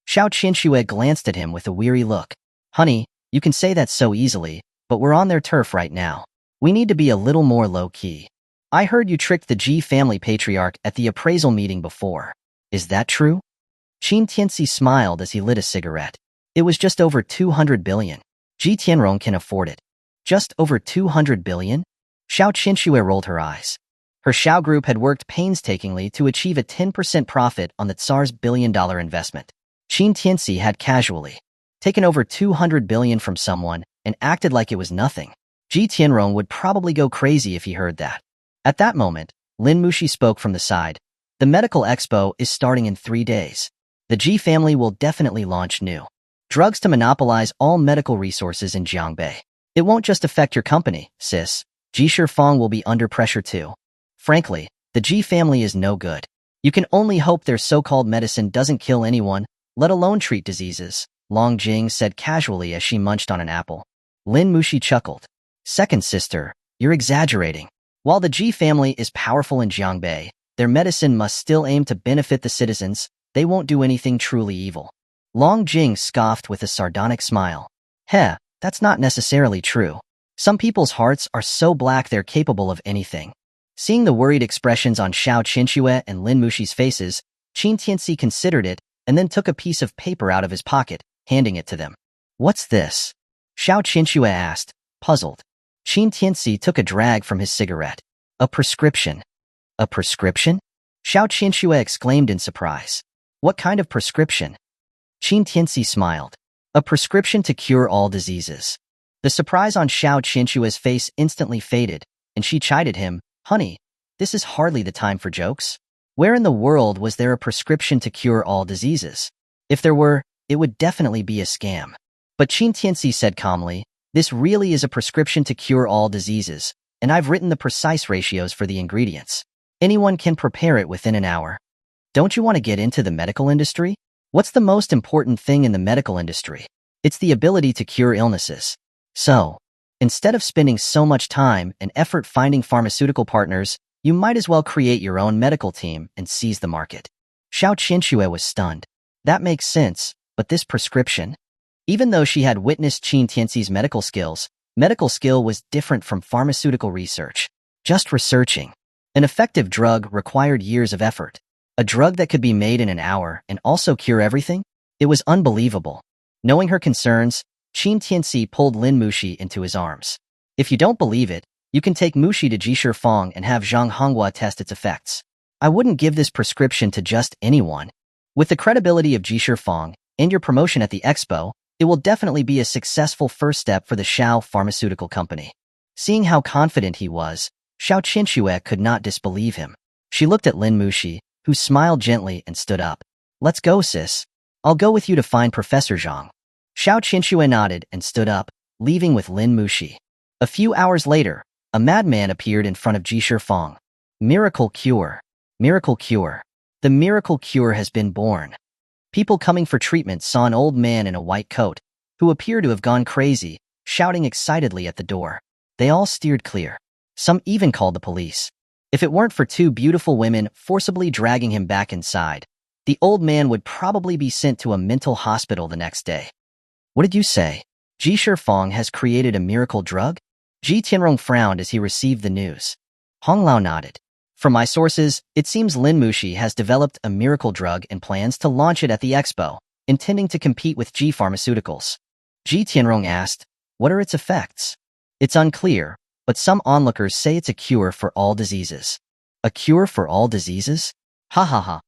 Xiao Qinxue glanced at him with a weary look. Honey, you can say that so easily, but we're on their turf right now. We need to be a little more low-key. I heard you tricked the Ji family patriarch at the appraisal meeting before. Is that true? Qin Tianci smiled as he lit a cigarette. It was just over 200 billion. Ji Tianrong can afford it. Just over 200 billion? Xiao Qinxue rolled her eyes. Her Xiao group had worked painstakingly to achieve a 10% profit on the Tsar's billion-dollar investment. Qin Tianci had casually taken over 200 billion from someone and acted like it was nothing. Ji Tianrong would probably go crazy if he heard that. At that moment, Lin Mushi spoke from the side. The medical expo is starting in 3 days. The Ji family will definitely launch new drugs to monopolize all medical resources in Jiangbei. It won't just affect your company, sis. Ji Shifeng will be under pressure too. Frankly, the Ji family is no good. You can only hope their so-called medicine doesn't kill anyone, let alone treat diseases, Long Jing said casually as she munched on an apple. Lin Mushi chuckled. Second sister, you're exaggerating. While the Ji family is powerful in Jiangbei, their medicine must still aim to benefit the citizens. They won't do anything truly evil. Long Jing scoffed with a sardonic smile. Heh, that's not necessarily true. Some people's hearts are so black they're capable of anything. Seeing the worried expressions on Xiao Qinxue and Lin Mushi's faces, Qin Tianci considered it and then took a piece of paper out of his pocket, handing it to them. What's this? Xiao Qinxue asked, puzzled. Qin Tianci took a drag from his cigarette. A prescription. A prescription? Xiao Qinxue exclaimed in surprise. What kind of prescription? Qin Tianci smiled. A prescription to cure all diseases. The surprise on Xiao Qinxue's face instantly faded, and she chided him, Honey, this is hardly the time for jokes. Where in the world was there a prescription to cure all diseases? If there were, it would definitely be a scam. But Qin Tianci said calmly, this really is a prescription to cure all diseases, and I've written the precise ratios for the ingredients. Anyone can prepare it within an hour. Don't you want to get into the medical industry? What's the most important thing in the medical industry? It's the ability to cure illnesses. So, instead of spending so much time and effort finding pharmaceutical partners, you might as well create your own medical team and seize the market. Xiao Qinxue was stunned. That makes sense, but this prescription? Even though she had witnessed Qin Tianci's medical skill was different from pharmaceutical research. Just researching. An effective drug required years of effort. A drug that could be made in an hour and also cure everything? It was unbelievable. Knowing her concerns, Qin Tianci pulled Lin Mushi into his arms. If you don't believe it, you can take Mushi to Ji Shifeng and have Zhang Honghua test its effects. I wouldn't give this prescription to just anyone. With the credibility of Ji Shifeng and your promotion at the expo, it will definitely be a successful first step for the Xiao Pharmaceutical Company. Seeing how confident he was, Xiao Qinxue could not disbelieve him. She looked at Lin Mushi, who smiled gently and stood up. Let's go, sis. I'll go with you to find Professor Zhang. Xiao Qinxue nodded and stood up, leaving with Lin Mushi. A few hours later, a madman appeared in front of Ji Shifeng. Miracle cure. Miracle cure. The miracle cure has been born. People coming for treatment saw an old man in a white coat, who appeared to have gone crazy, shouting excitedly at the door. They all steered clear. Some even called the police. If it weren't for two beautiful women forcibly dragging him back inside, the old man would probably be sent to a mental hospital the next day. What did you say? Ji Shifeng has created a miracle drug? Ji Tianrong frowned as he received the news. Hong Lao nodded. From my sources, it seems Lin Mushi has developed a miracle drug and plans to launch it at the expo, intending to compete with Ji Pharmaceuticals. Ji Tianrong asked, what are its effects? It's unclear, but some onlookers say it's a cure for all diseases. A cure for all diseases? Ha ha ha.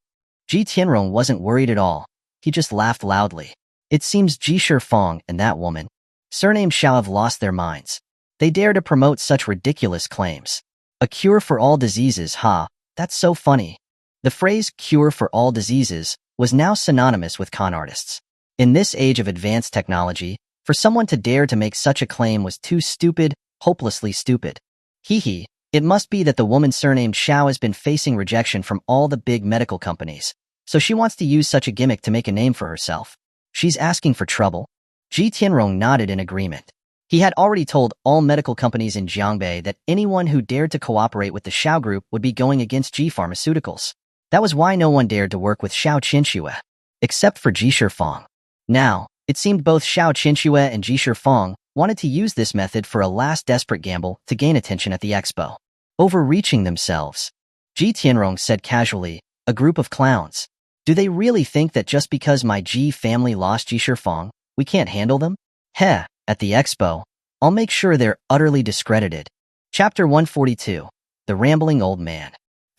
Ji Tianrong wasn't worried at all. He just laughed loudly. It seems Ji Shifeng and that woman, surnamed Xiao, have lost their minds. they dare to promote such ridiculous claims. A cure for all diseases, ha, that's so funny. The phrase cure for all diseases was now synonymous with con artists. In this age of advanced technology, for someone to dare to make such a claim was too stupid, hopelessly stupid. Hee, it must be that the woman surnamed Xiao has been facing rejection from all the big medical companies, so she wants to use such a gimmick to make a name for herself. She's asking for trouble. Ji Tianrong nodded in agreement. He had already told all medical companies in Jiangbei that anyone who dared to cooperate with the Xiao group would be going against Ji Pharmaceuticals. That was why no one dared to work with Xiao Qinxue, except for Ji Shifeng. Now, it seemed both Xiao Qinxue and Ji Shifeng wanted to use this method for a last desperate gamble to gain attention at the expo. Overreaching themselves. Ji Tianrong said casually, a group of clowns. Do they really think that just because my Ji family lost Ji Shifeng, we can't handle them? Heh, at the expo, I'll make sure they're utterly discredited. Chapter 142. The Rambling Old Man.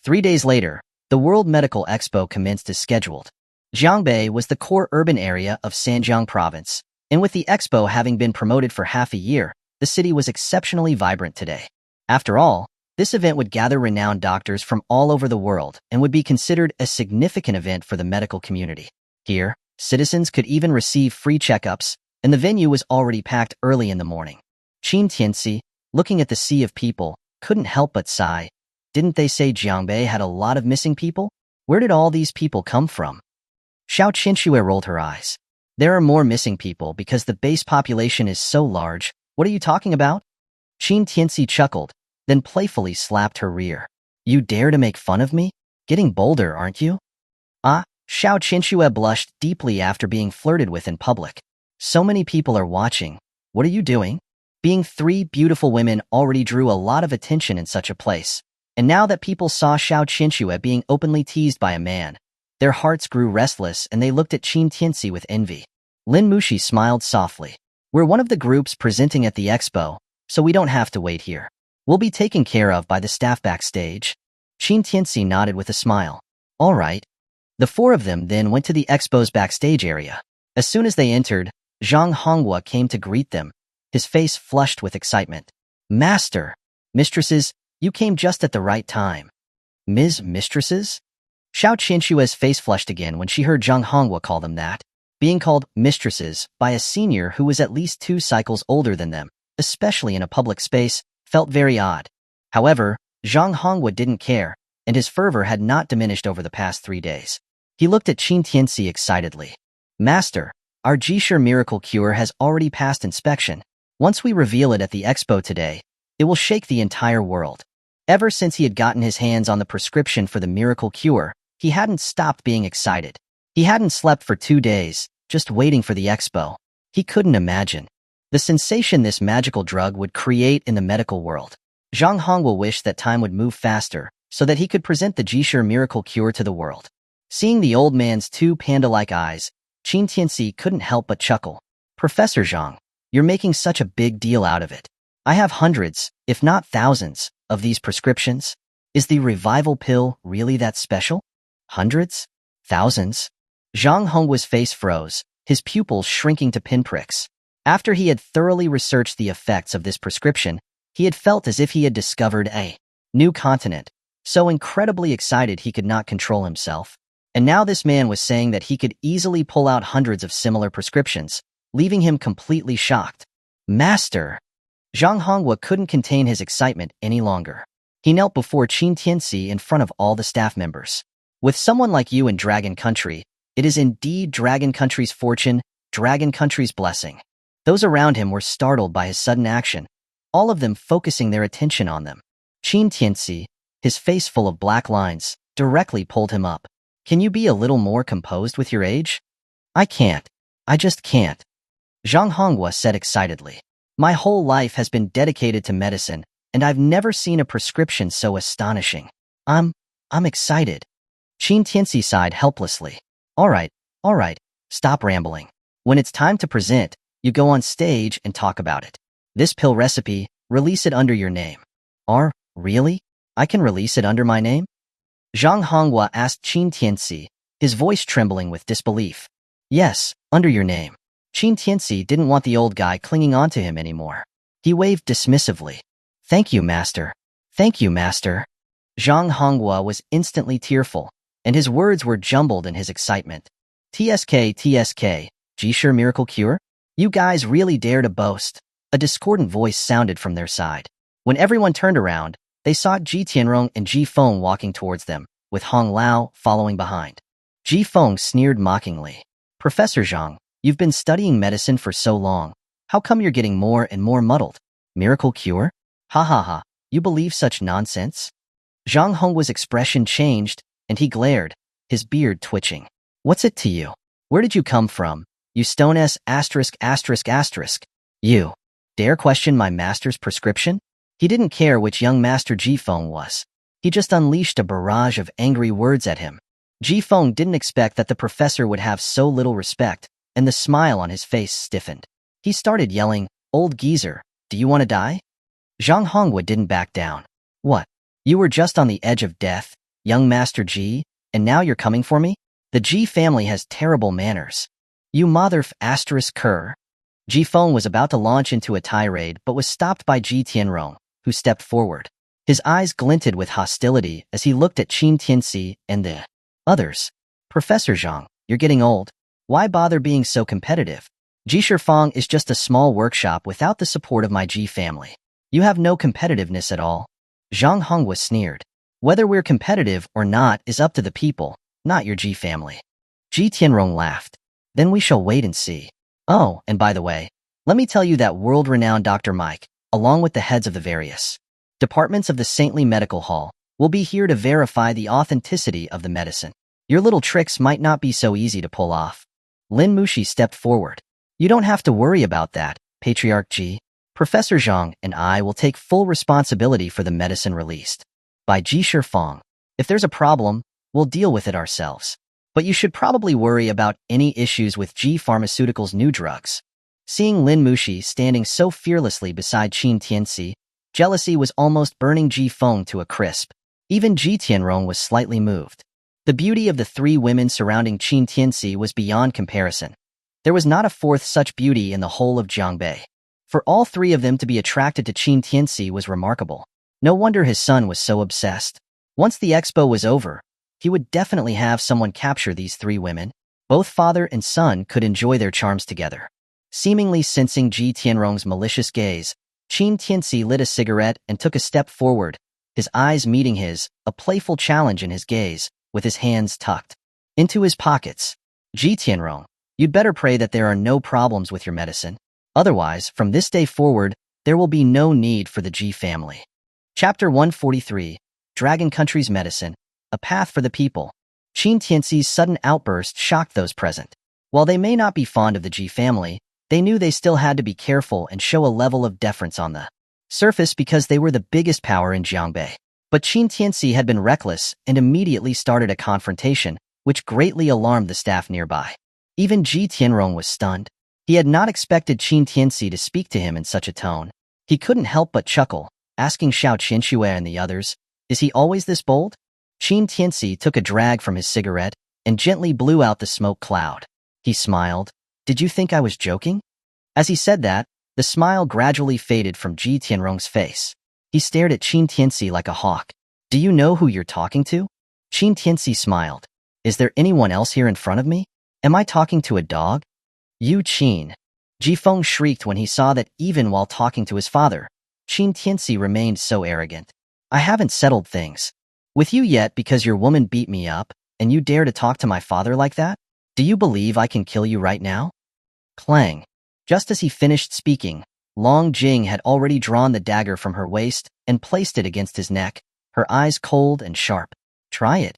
3 days later, the World Medical Expo commenced as scheduled. Jiangbei was the core urban area of Sanjiang Province, and with the expo having been promoted for half a year, the city was exceptionally vibrant today. After all, this event would gather renowned doctors from all over the world and would be considered a significant event for the medical community. Here, citizens could even receive free checkups, and the venue was already packed early in the morning. Qin Tianci, looking at the sea of people, couldn't help but sigh. Didn't they say Jiangbei had a lot of missing people? Where did all these people come from? Xiao Qinxue rolled her eyes. There are more missing people because the base population is so large. What are you talking about? Qin Tianci chuckled, then playfully slapped her rear. You dare to make fun of me? Getting bolder, aren't you? Ah, Xiao Qinxue blushed deeply after being flirted with in public. So many people are watching. What are you doing? Being 3 beautiful women already drew a lot of attention in such a place. And now that people saw Xiao Qinxue being openly teased by a man, their hearts grew restless and they looked at Qin Tianci with envy. Lin Mushi smiled softly. We're one of the groups presenting at the expo, so we don't have to wait here. We'll be taken care of by the staff backstage. Qin Tianci nodded with a smile. All right. The 4 of them then went to the expo's backstage area. As soon as they entered, Zhang Honghua came to greet them, his face flushed with excitement. Master! Mistresses, you came just at the right time. Mistresses? Xiao Qinshue's face flushed again when she heard Zhang Honghua call them that. Being called mistresses by a senior who was at least 2 cycles older than them, especially in a public space, felt very odd. However, Zhang Honghua didn't care, and his fervor had not diminished over the past 3 days. He looked at Qin Tianci excitedly. Master, our Jishur miracle cure has already passed inspection. Once we reveal it at the expo today, it will shake the entire world. Ever since he had gotten his hands on the prescription for the miracle cure, he hadn't stopped being excited. He hadn't slept for 2 days, just waiting for the expo. He couldn't imagine the sensation this magical drug would create in the medical world. Zhang Honghua wished that time would move faster so that he could present the Jishur miracle cure to the world. Seeing the old man's 2 panda-like eyes, Qin Tianci couldn't help but chuckle. Professor Zhang, you're making such a big deal out of it. I have hundreds, if not thousands, of these prescriptions. Is the revival pill really that special? Hundreds? Thousands? Zhang Honghua's face froze, his pupils shrinking to pinpricks. After he had thoroughly researched the effects of this prescription, he had felt as if he had discovered a new continent, so incredibly excited he could not control himself. And now this man was saying that he could easily pull out hundreds of similar prescriptions, leaving him completely shocked. Master! Zhang Honghua couldn't contain his excitement any longer. He knelt before Qin Tianci in front of all the staff members. With someone like you in Dragon Country, it is indeed Dragon Country's fortune, Dragon Country's blessing. Those around him were startled by his sudden action, all of them focusing their attention on them. Qin Tianci, his face full of black lines, directly pulled him up. Can you be a little more composed with your age? I can't. I just can't. Zhang Honghua said excitedly. My whole life has been dedicated to medicine, and I've never seen a prescription so astonishing. I'm excited. Qin Tianci sighed helplessly. All right, stop rambling. When it's time to present, you go on stage and talk about it. This pill recipe, release it under your name. Really? I can release it under my name? Zhang Honghua asked Qin Tianci, his voice trembling with disbelief. Yes, under your name. Qin Tianci didn't want the old guy clinging onto him anymore. He waved dismissively. Thank you, master. Thank you, master. Zhang Honghua was instantly tearful, and his words were jumbled in his excitement. TSK, TSK, Jisher miracle cure? You guys really dare to boast. A discordant voice sounded from their side. When everyone turned around, they saw Ji Tianrong and Ji Feng walking towards them, with Hong Lao following behind. Ji Feng sneered mockingly. Professor Zhang, you've been studying medicine for so long. How come you're getting more and more muddled? Miracle cure? Ha ha ha, you believe such nonsense? Zhang Honghua's expression changed, and he glared, his beard twitching. What's it to you? Where did you come from? You stone s asterisk asterisk asterisk. You dare question my master's prescription? He didn't care which young master Ji Feng was. He just unleashed a barrage of angry words at him. Ji Feng didn't expect that the professor would have so little respect, and the smile on his face stiffened. He started yelling, Old geezer, do you want to die? Zhang Honghua didn't back down. What? You were just on the edge of death, young Master Ji, and now you're coming for me? The Ji family has terrible manners. You asterisk cur. Ji Feng was about to launch into a tirade but was stopped by Ji Tianrong, who stepped forward. His eyes glinted with hostility as he looked at Qin Tianci and the others. Professor Zhang, you're getting old. Why bother being so competitive? Jisher Feng is just a small workshop without the support of my Ji family. You have no competitiveness at all. Zhang Honghua sneered. Whether we're competitive or not is up to the people, not your Ji family. Ji Tianrong laughed. Then we shall wait and see. Oh, and by the way, let me tell you that world-renowned Dr. Mike, along with the heads of the various departments of the Saintly Medical Hall, will be here to verify the authenticity of the medicine. Your little tricks might not be so easy to pull off. Lin Mushi stepped forward. You don't have to worry about that, Patriarch Ji. Professor Zhang and I will take full responsibility for the medicine released by Jisher Feng. If there's a problem, we'll deal with it ourselves. But you should probably worry about any issues with Ji Pharmaceuticals' new drugs. Seeing Lin Mushi standing so fearlessly beside Qin Tianci, jealousy was almost burning Ji Feng to a crisp. Even Ji Tianrong was slightly moved. The beauty of the three women surrounding Qin Tianci was beyond comparison. There was not a fourth such beauty in the whole of Jiangbei. For all three of them to be attracted to Qin Tianci was remarkable. No wonder his son was so obsessed. Once the expo was over, he would definitely have someone capture these three women. Both father and son could enjoy their charms together. Seemingly sensing Ji Tianrong's malicious gaze, Qin Tianci lit a cigarette and took a step forward, his eyes meeting his, a playful challenge in his gaze, with his hands tucked into his pockets. Ji Tianrong, you'd better pray that there are no problems with your medicine. Otherwise, from this day forward, there will be no need for the Ji family. Chapter 143, Dragon Country's Medicine, A Path for the People. Qin Tianci's sudden outburst shocked those present. While they may not be fond of the Ji family, they knew they still had to be careful and show a level of deference on the surface because they were the biggest power in Jiangbei. But Qin Tianci had been reckless and immediately started a confrontation, which greatly alarmed the staff nearby. Even Ji Tianrong was stunned. He had not expected Qin Tianci to speak to him in such a tone. He couldn't help but chuckle, asking Xiao Qianxue and the others, is he always this bold? Qin Tianci took a drag from his cigarette and gently blew out the smoke cloud. He smiled. Did you think I was joking? As he said that, the smile gradually faded from Ji Tianrong's face. He stared at Qin Tianci like a hawk. Do you know who you're talking to? Qin Tianci smiled. Is there anyone else here in front of me? Am I talking to a dog? You Qin. Ji Feng shrieked when he saw that even while talking to his father, Qin Tianci remained so arrogant. I haven't settled things with you yet because your woman beat me up, and you dare to talk to my father like that? Do you believe I can kill you right now? Clang. Just as he finished speaking, Long Jing had already drawn the dagger from her waist and placed it against his neck, her eyes cold and sharp. Try it.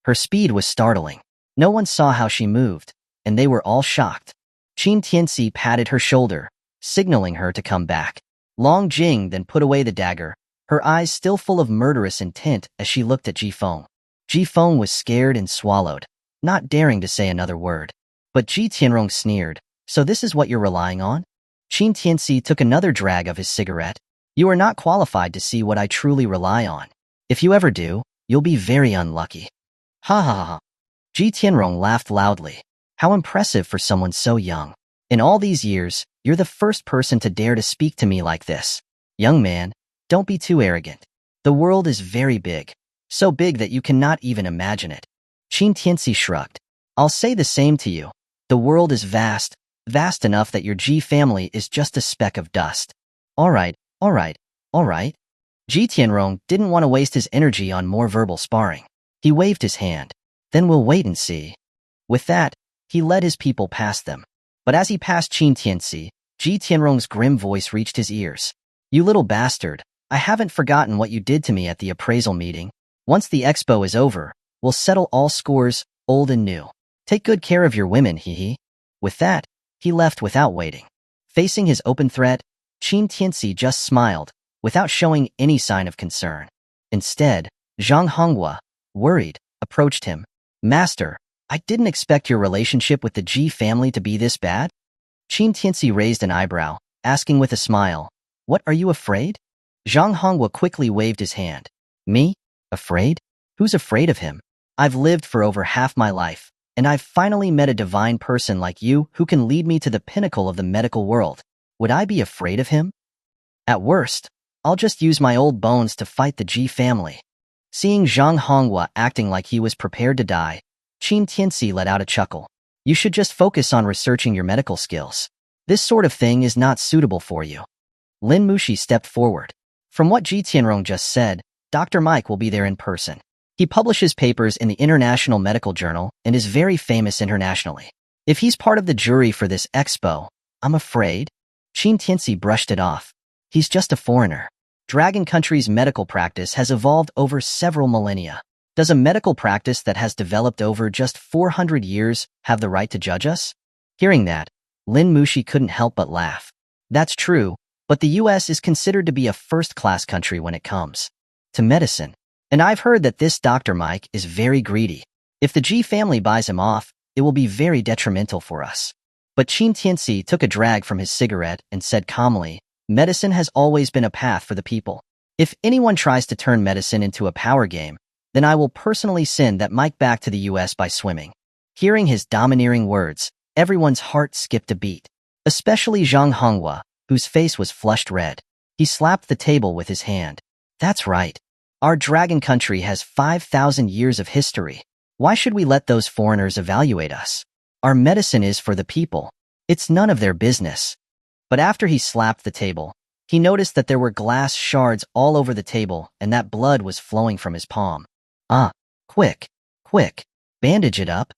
Her speed was startling. No one saw how she moved, and they were all shocked. Qin Tianci patted her shoulder, signaling her to come back. Long Jing then put away the dagger, her eyes still full of murderous intent as she looked at Ji Feng. Ji Feng was scared and swallowed, not daring to say another word. But Ji Tianrong sneered, so this is what you're relying on? Qin Tianci took another drag of his cigarette. You are not qualified to see what I truly rely on. If you ever do, you'll be very unlucky. Ha ha ha. Ji Tianrong laughed loudly. How impressive for someone so young. In all these years, You're the first person to dare to speak to me like this. Young man, don't be too arrogant. The world is very big. So big that you cannot even imagine it. Qin Tianci shrugged. I'll say the same to you. The world is vast, vast enough that your G family is just a speck of dust. All right. Ji Tianrong didn't want to waste his energy on more verbal sparring. He waved his hand. Then we'll wait and see. With that, he led his people past them. But as he passed Qin Tianci, Ji Tianrong's grim voice reached his ears. You little bastard, I haven't forgotten what you did to me at the appraisal meeting. Once the expo is over, we'll settle all scores, old and new. Take good care of your women, hee. With that, he left without waiting. Facing his open threat, Qin Tianci just smiled, without showing any sign of concern. Instead, Zhang Honghua, worried, approached him. Master, I didn't expect your relationship with the Ji family to be this bad. Qin Tianci raised an eyebrow, asking with a smile, What, are you afraid? Zhang Honghua quickly waved his hand. Me? Afraid? Who's afraid of him? I've lived for over half my life, and I've finally met a divine person like you who can lead me to the pinnacle of the medical world. Would I be afraid of him? At worst, I'll just use my old bones to fight the Ji family. Seeing Zhang Honghua acting like he was prepared to die, Qin Tianci let out a chuckle. You should just focus on researching your medical skills. This sort of thing is not suitable for you. Lin Mushi stepped forward. From what Ji Tianrong just said, Dr. Mike will be there in person. He publishes papers in the International Medical Journal and is very famous internationally. If he's part of the jury for this expo, I'm afraid. Qin Tianci brushed it off. He's just a foreigner. Dragon Country's medical practice has evolved over several millennia. Does a medical practice that has developed over just 400 years have the right to judge us? Hearing that, Lin Mushi couldn't help but laugh. That's true, but the US is considered to be a first-class country when it comes to medicine. And I've heard that this Dr. Mike is very greedy. If the Ji family buys him off, it will be very detrimental for us. But Qin Tianci took a drag from his cigarette and said calmly, Medicine has always been a path for the people. If anyone tries to turn medicine into a power game, then I will personally send that Mike back to the US by swimming. Hearing his domineering words, everyone's heart skipped a beat, especially Zhang Honghua, whose face was flushed red. He slapped the table with his hand. That's right. Our dragon country has 5,000 years of history. Why should we let those foreigners evaluate us? Our medicine is for the people. It's none of their business. But after he slapped the table, he noticed that there were glass shards all over the table and that blood was flowing from his palm. Quick, bandage it up.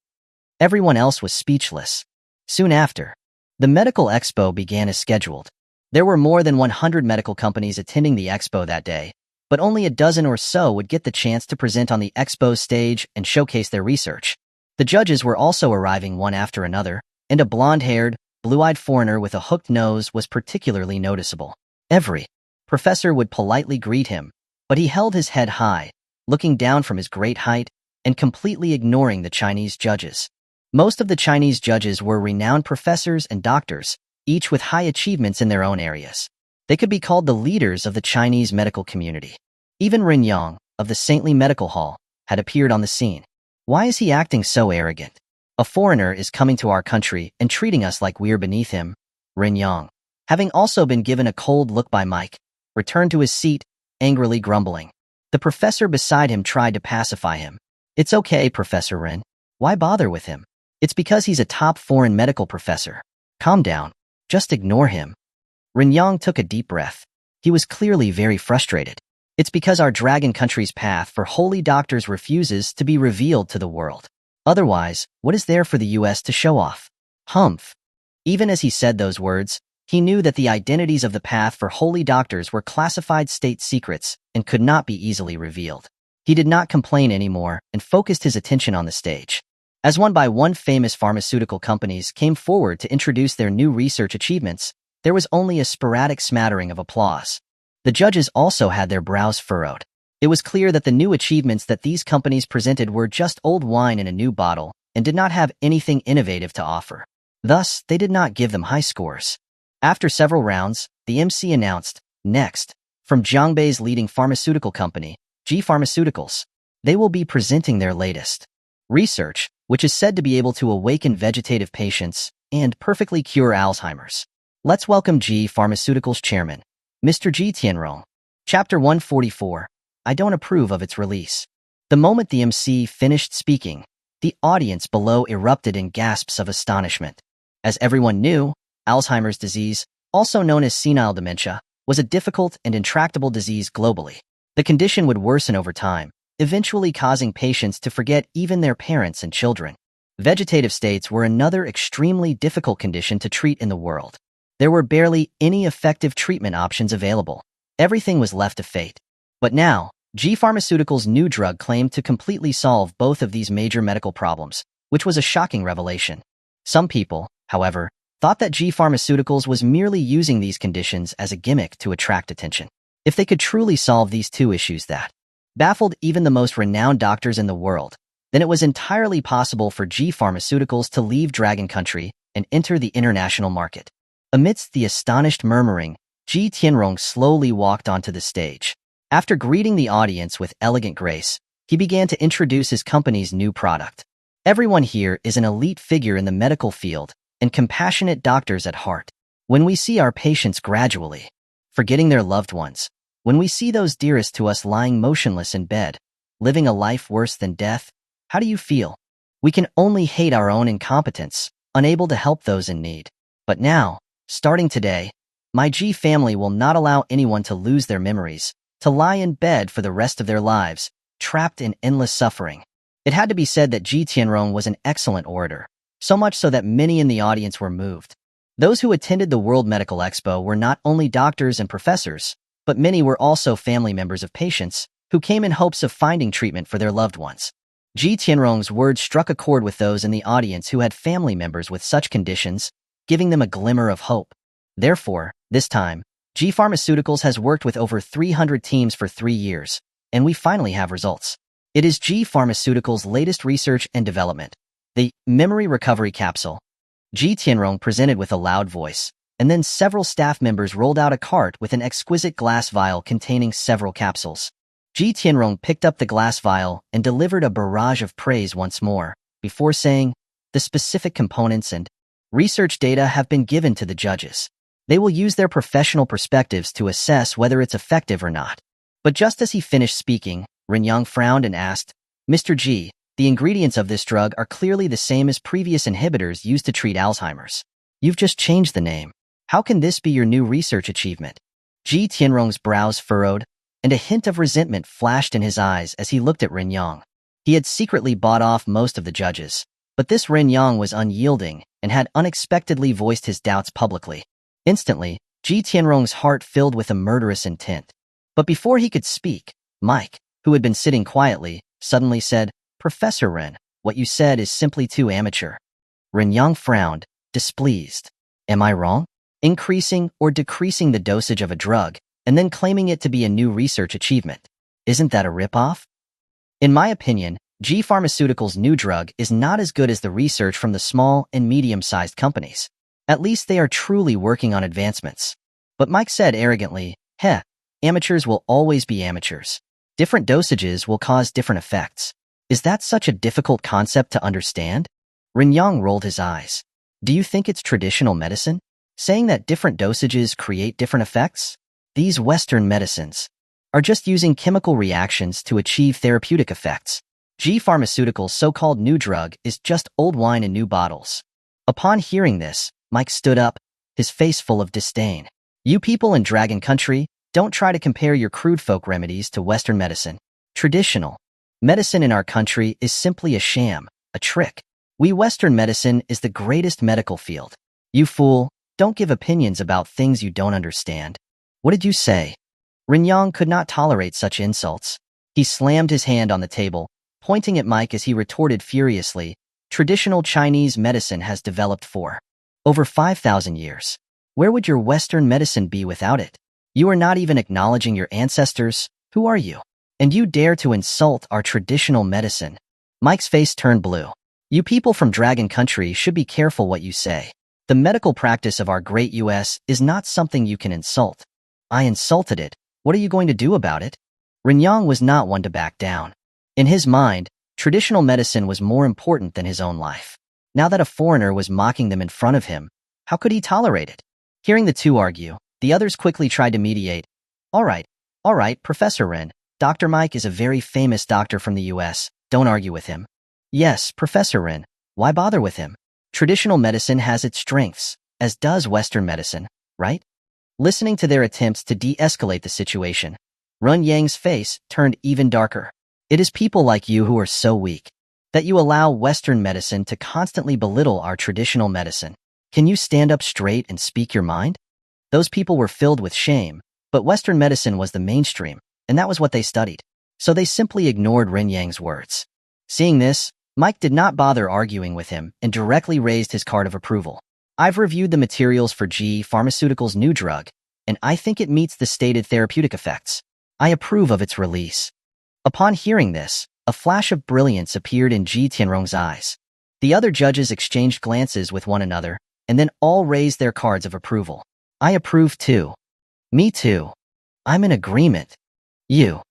Everyone else was speechless. Soon after, the medical expo began as scheduled. There were more than 100 medical companies attending the expo that day, but only a dozen or so would get the chance to present on the expo stage and showcase their research. The judges were also arriving one after another, and a blonde-haired, blue-eyed foreigner with a hooked nose was particularly noticeable. Every professor would politely greet him, but he held his head high, looking down from his great height and completely ignoring the Chinese judges. Most of the Chinese judges were renowned professors and doctors, each with high achievements in their own areas. They could be called the leaders of the Chinese medical community. Even Ren Yang, of the Saintly Medical Hall, had appeared on the scene. Why is he acting so arrogant? A foreigner is coming to our country and treating us like we're beneath him. Ren Yang, having also been given a cold look by Mike, returned to his seat, angrily grumbling. The professor beside him tried to pacify him. It's okay, Professor Ren. Why bother with him? It's because he's a top foreign medical professor. Calm down. Just ignore him. Ren Yang took a deep breath. He was clearly very frustrated. It's because our dragon country's path for holy doctors refuses to be revealed to the world. Otherwise, what is there for the US to show off? Humph. Even as he said those words, he knew that the identities of the path for holy doctors were classified state secrets and could not be easily revealed. He did not complain anymore and focused his attention on the stage. As one by one famous pharmaceutical companies came forward to introduce their new research achievements, there was only a sporadic smattering of applause. The judges also had their brows furrowed. It was clear that the new achievements that these companies presented were just old wine in a new bottle and did not have anything innovative to offer. Thus, they did not give them high scores. After several rounds, the MC announced, next, from Jiangbei's leading pharmaceutical company, G Pharmaceuticals, they will be presenting their latest research, which is said to be able to awaken vegetative patients and perfectly cure Alzheimer's. Let's welcome G Pharmaceuticals Chairman, Mr. Ji Tianrong. Chapter 144. I don't approve of its release. The moment the MC finished speaking, the audience below erupted in gasps of astonishment. As everyone knew, Alzheimer's disease, also known as senile dementia, was a difficult and intractable disease globally. The condition would worsen over time, eventually causing patients to forget even their parents and children. Vegetative states were another extremely difficult condition to treat in the world. There were barely any effective treatment options available. Everything was left to fate. But now, G Pharmaceuticals' new drug claimed to completely solve both of these major medical problems, which was a shocking revelation. Some people, however, thought that G Pharmaceuticals was merely using these conditions as a gimmick to attract attention. If they could truly solve these two issues that baffled even the most renowned doctors in the world, then it was entirely possible for G Pharmaceuticals to leave Dragon Country and enter the international market. Amidst the astonished murmuring, Ji Tianrong slowly walked onto the stage. After greeting the audience with elegant grace, he began to introduce his company's new product. Everyone here is an elite figure in the medical field and compassionate doctors at heart. When we see our patients gradually forgetting their loved ones, when we see those dearest to us lying motionless in bed, living a life worse than death, how do you feel? We can only hate our own incompetence, unable to help those in need. But now, starting today, my G family will not allow anyone to lose their memories, to lie in bed for the rest of their lives, trapped in endless suffering. It had to be said that Ji Tianrong was an excellent orator, so much so that many in the audience were moved. Those who attended the World Medical Expo were not only doctors and professors, but many were also family members of patients who came in hopes of finding treatment for their loved ones. Ji Tianrong's words struck a chord with those in the audience who had family members with such conditions, giving them a glimmer of hope. Therefore, this time, G Pharmaceuticals has worked with over 300 teams for 3 years, and we finally have results. It is G Pharmaceuticals' latest research and development, the memory recovery capsule. Ji Tianrong presented with a loud voice, and then several staff members rolled out a cart with an exquisite glass vial containing several capsules. Ji Tianrong picked up the glass vial and delivered a barrage of praise once more, before saying, "The specific components and research data have been given to the judges. They will use their professional perspectives to assess whether it's effective or not." But just as he finished speaking, Renyang frowned and asked, "Mr. Ji, the ingredients of this drug are clearly the same as previous inhibitors used to treat Alzheimer's. You've just changed the name. How can this be your new research achievement?" Ji Tianrong's brows furrowed, and a hint of resentment flashed in his eyes as he looked at Renyang. He had secretly bought off most of the judges, but this Renyang was unyielding and had unexpectedly voiced his doubts publicly. Instantly, Ji Tianrong's heart filled with a murderous intent. But before he could speak, Mike, who had been sitting quietly, suddenly said, "Professor Ren, what you said is simply too amateur." Renyang frowned, displeased. "Am I wrong? Increasing or decreasing the dosage of a drug, and then claiming it to be a new research achievement. Isn't that a ripoff? In my opinion, G Pharmaceuticals' new drug is not as good as the research from the small and medium-sized companies. At least they are truly working on advancements." But Mike said arrogantly, "Heh, amateurs will always be amateurs. Different dosages will cause different effects. Is that such a difficult concept to understand?" Renyang rolled his eyes. "Do you think it's traditional medicine? Saying that different dosages create different effects? These Western medicines are just using chemical reactions to achieve therapeutic effects. G Pharmaceuticals' so-called new drug is just old wine in new bottles." Upon hearing this, Mike stood up, his face full of disdain. "You people in Dragon Country, don't try to compare your crude folk remedies to Western medicine. Traditional medicine in our country is simply a sham, a trick. Western medicine is the greatest medical field. You fool, don't give opinions about things you don't understand." "What did you say?" Renyang could not tolerate such insults. He slammed his hand on the table, pointing at Mike as he retorted furiously, "Traditional Chinese medicine has developed for over 5,000 years. Where would your Western medicine be without it? You are not even acknowledging your ancestors. Who are you? And you dare to insult our traditional medicine." Mike's face turned blue. "You people from Dragon Country should be careful what you say. The medical practice of our great US is not something you can insult." "I insulted it. What are you going to do about it?" Renyang was not one to back down. In his mind, traditional medicine was more important than his own life. Now that a foreigner was mocking them in front of him, how could he tolerate it? Hearing the two argue, the others quickly tried to mediate. All right, Professor Ren. Dr. Mike is a very famous doctor from the US. Don't argue with him. Yes, Professor Ren. Why bother with him? Traditional medicine has its strengths, as does Western medicine, right? Listening to their attempts to de-escalate the situation, Run Yang's face turned even darker. It is people like you who are so weak that you allow Western medicine to constantly belittle our traditional medicine. Can you stand up straight and speak your mind? Those people were filled with shame, but Western medicine was the mainstream, and that was what they studied. So they simply ignored Ren Yang's words. Seeing this, Mike did not bother arguing with him and directly raised his card of approval. I've reviewed the materials for G Pharmaceuticals' new drug, and I think it meets the stated therapeutic effects. I approve of its release. Upon hearing this, a flash of brilliance appeared in Ji Tianrong's eyes. The other judges exchanged glances with one another, and then all raised their cards of approval. I approve too. Me too. I'm in agreement. You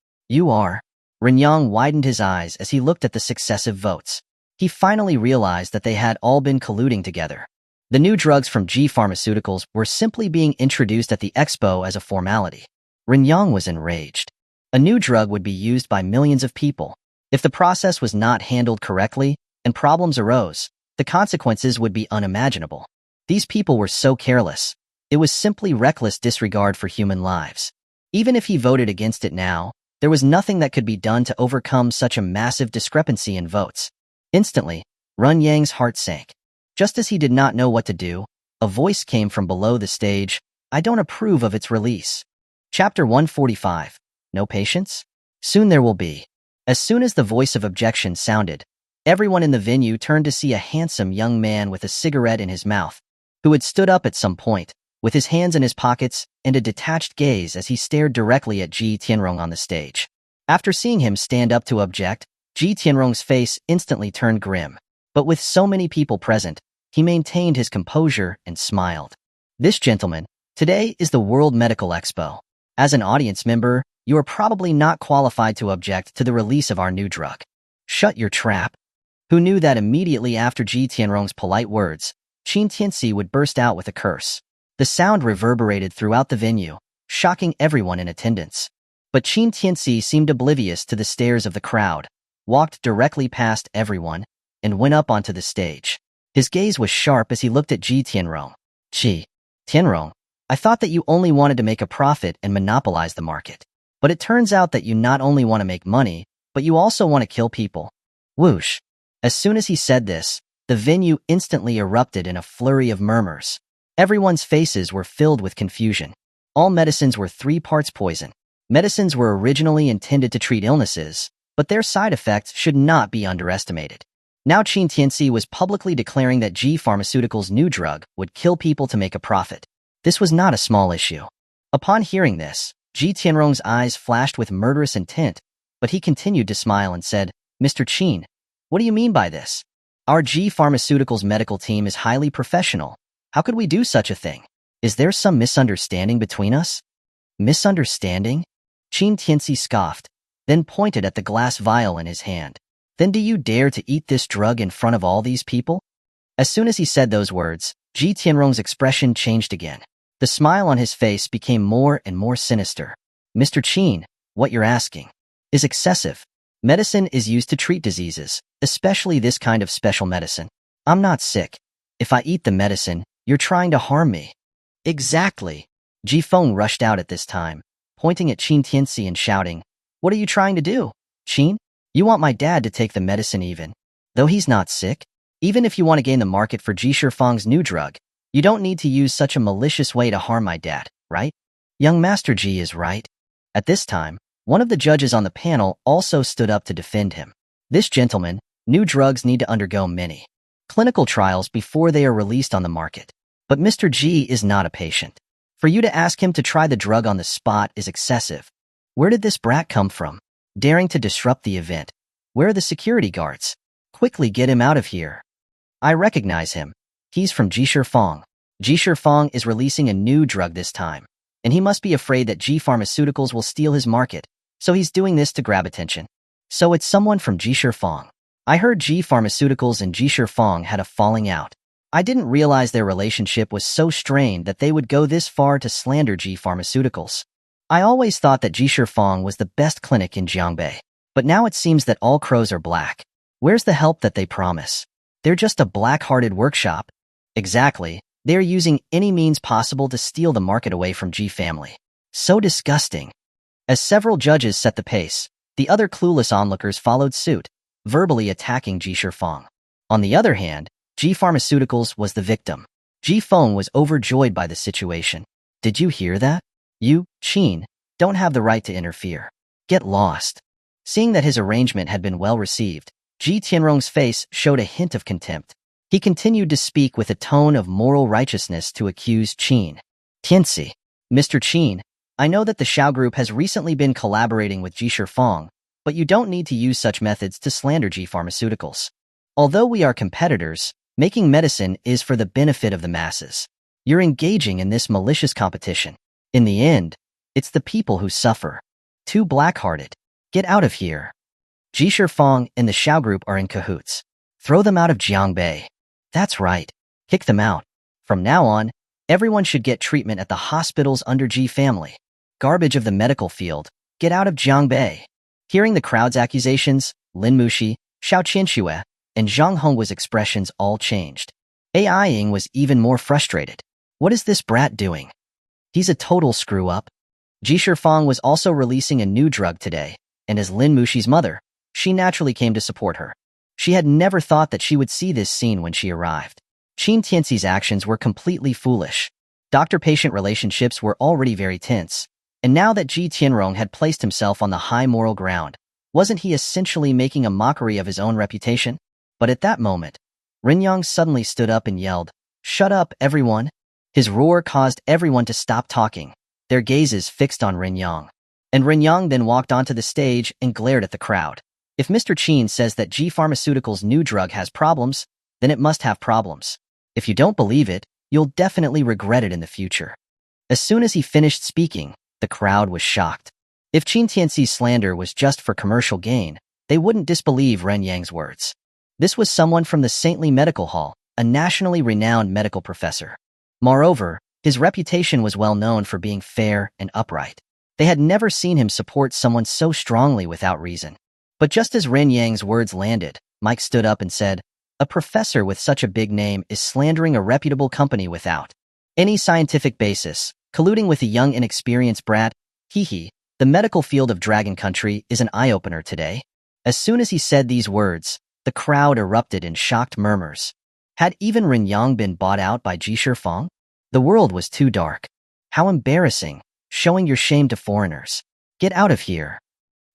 are. Renyang widened his eyes as he looked at the successive votes. He finally realized that they had all been colluding together. The new drugs from G Pharmaceuticals were simply being introduced at the expo as a formality. Renyang was enraged. A new drug would be used by millions of people. If the process was not handled correctly and problems arose, the consequences would be unimaginable. These people were so careless. It was simply reckless disregard for human lives. Even if he voted against it now, there was nothing that could be done to overcome such a massive discrepancy in votes. Instantly, Run Yang's heart sank. Just as he did not know what to do, a voice came from below the stage. I don't approve of its release. Chapter 145. No patience? Soon there will be. As soon as the voice of objection sounded, everyone in the venue turned to see a handsome young man with a cigarette in his mouth, who had stood up at some point, with his hands in his pockets and a detached gaze as he stared directly at Ji Tianrong on the stage. After seeing him stand up to object, Ji Tianrong's face instantly turned grim. But with so many people present, he maintained his composure and smiled. This gentleman, today is the World Medical Expo. As an audience member, you are probably not qualified to object to the release of our new drug. Shut your trap. Who knew that immediately after Ji Tianrong's polite words, Qin Tianci would burst out with a curse. The sound reverberated throughout the venue, shocking everyone in attendance. But Qin Tianci seemed oblivious to the stares of the crowd, walked directly past everyone, and went up onto the stage. His gaze was sharp as he looked at Ji Tianrong. Ji Tianrong, I thought that you only wanted to make a profit and monopolize the market. But it turns out that you not only want to make money, but you also want to kill people. Whoosh. As soon as he said this, the venue instantly erupted in a flurry of murmurs. Everyone's faces were filled with confusion. All medicines were 3 parts poison. Medicines were originally intended to treat illnesses, but their side effects should not be underestimated. Now Qin Tianci was publicly declaring that G Pharmaceuticals' new drug would kill people to make a profit. This was not a small issue. Upon hearing this, Ji Tianrong's eyes flashed with murderous intent, but he continued to smile and said, Mr. Qin, what do you mean by this? Our G Pharmaceuticals medical team is highly professional. How could we do such a thing? Is there some misunderstanding between us? Misunderstanding? Qin Tianci scoffed, then pointed at the glass vial in his hand. Then do you dare to eat this drug in front of all these people? As soon as he said those words, Ji Tianrong's expression changed again. The smile on his face became more and more sinister. Mr. Qin, what you're asking is excessive. Medicine is used to treat diseases, especially this kind of special medicine. I'm not sick. If I eat the medicine, you're trying to harm me. Exactly. Ji Feng rushed out at this time, pointing at Qin Tianci and shouting, What are you trying to do, Qin? You want my dad to take the medicine even though he's not sick? Even if you want to gain the market for Ji Shifeng's new drug, you don't need to use such a malicious way to harm my dad, right? Young Master Ji is right. At this time, one of the judges on the panel also stood up to defend him. This gentleman, new drugs need to undergo many clinical trials before they are released on the market. But Mr. Ji is not a patient. For you to ask him to try the drug on the spot is excessive. Where did this brat come from? Daring to disrupt the event. Where are the security guards? Quickly get him out of here. I recognize him. He's from Ji Shifeng. Ji Shifeng is releasing a new drug this time, and he must be afraid that G Pharmaceuticals will steal his market, so he's doing this to grab attention. So it's someone from Ji Shifeng. I heard G Pharmaceuticals and Ji Shifeng had a falling out. I didn't realize their relationship was so strained that they would go this far to slander G Pharmaceuticals. I always thought that Ji Shifeng was the best clinic in Jiangbei, but now it seems that all crows are black. Where's the help that they promise? They're just a black-hearted workshop. Exactly. They're using any means possible to steal the market away from Ji family. So disgusting. As several judges set the pace, the other clueless onlookers followed suit, verbally attacking Ji Shifeng. On the other hand, Ji Pharmaceuticals was the victim. Ji Feng was overjoyed by the situation. Did you hear that? You, Qin, don't have the right to interfere. Get lost. Seeing that his arrangement had been well received, Ji Tianrong's face showed a hint of contempt. He continued to speak with a tone of moral righteousness to accuse Qin. Tianci, Mr. Qin, I know that the Xiao Group has recently been collaborating with Ji Shifeng, but you don't need to use such methods to slander Ji Pharmaceuticals. Although we are competitors, making medicine is for the benefit of the masses. You're engaging in this malicious competition. In the end, it's the people who suffer. Too black-hearted. Get out of here. Ji Shifeng and the Xiao Group are in cahoots. Throw them out of Jiangbei. That's right. Kick them out. From now on, everyone should get treatment at the hospitals under Ji family. Garbage of the medical field. Get out of Jiangbei. Hearing the crowd's accusations, Lin Muxi, Xiao Qianxue, and Zhang Hongwa's expressions all changed. AI Ying was even more frustrated. What is this brat doing? He's a total screw-up. Ji Shifeng was also releasing a new drug today, and as Lin Muxi's mother, she naturally came to support her. She had never thought that she would see this scene when she arrived. Qin Tianci's actions were completely foolish. Doctor-patient relationships were already very tense, and now that Ji Tianrong had placed himself on the high moral ground, wasn't he essentially making a mockery of his own reputation? But at that moment, Renyang suddenly stood up and yelled, "Shut up, everyone!" His roar caused everyone to stop talking, their gazes fixed on Renyang. And Renyang then walked onto the stage and glared at the crowd. If Mr. Qin says that Ji Pharmaceuticals' new drug has problems, then it must have problems. If you don't believe it, you'll definitely regret it in the future. As soon as he finished speaking, the crowd was shocked. If Qin Tianci's slander was just for commercial gain, they wouldn't disbelieve Renyang's words. This was someone from the Saintly Medical Hall, a nationally renowned medical professor. Moreover, his reputation was well known for being fair and upright. They had never seen him support someone so strongly without reason. But just as Renyang's words landed, Mike stood up and said, "A professor with such a big name is slandering a reputable company without any scientific basis, colluding with a young inexperienced brat. Hee. The medical field of Dragon Country is an eye-opener today." As soon as he said these words, the crowd erupted in shocked murmurs. Had even Renyang been bought out by Ji Shifeng? The world was too dark. How embarrassing, showing your shame to foreigners. Get out of here.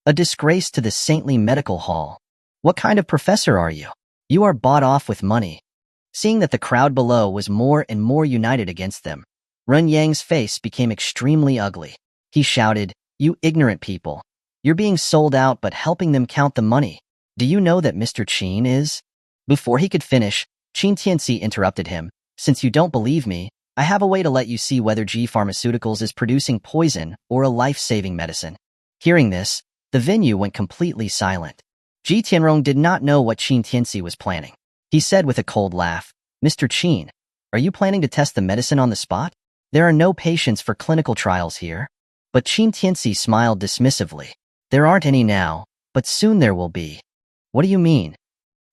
A disgrace to the Saintly Medical Hall. What kind of professor are you? You are bought off with money. Seeing that the crowd below was more and more united against them, Renyang's face became extremely ugly. He shouted, "You ignorant people. You're being sold out but helping them count the money. Do you know that Mr. Qin is?" Before he could finish, Qin Tianci interrupted him. "Since you don't believe me, I have a way to let you see whether Ji Pharmaceuticals is producing poison or a life-saving medicine." Hearing this, the venue went completely silent. Ji Tianrong did not know what Qin Tianci was planning. He said with a cold laugh, "Mr. Qin, are you planning to test the medicine on the spot? There are no patients for clinical trials here." But Qin Tianci smiled dismissively. "There aren't any now, but soon there will be." "What do you mean?"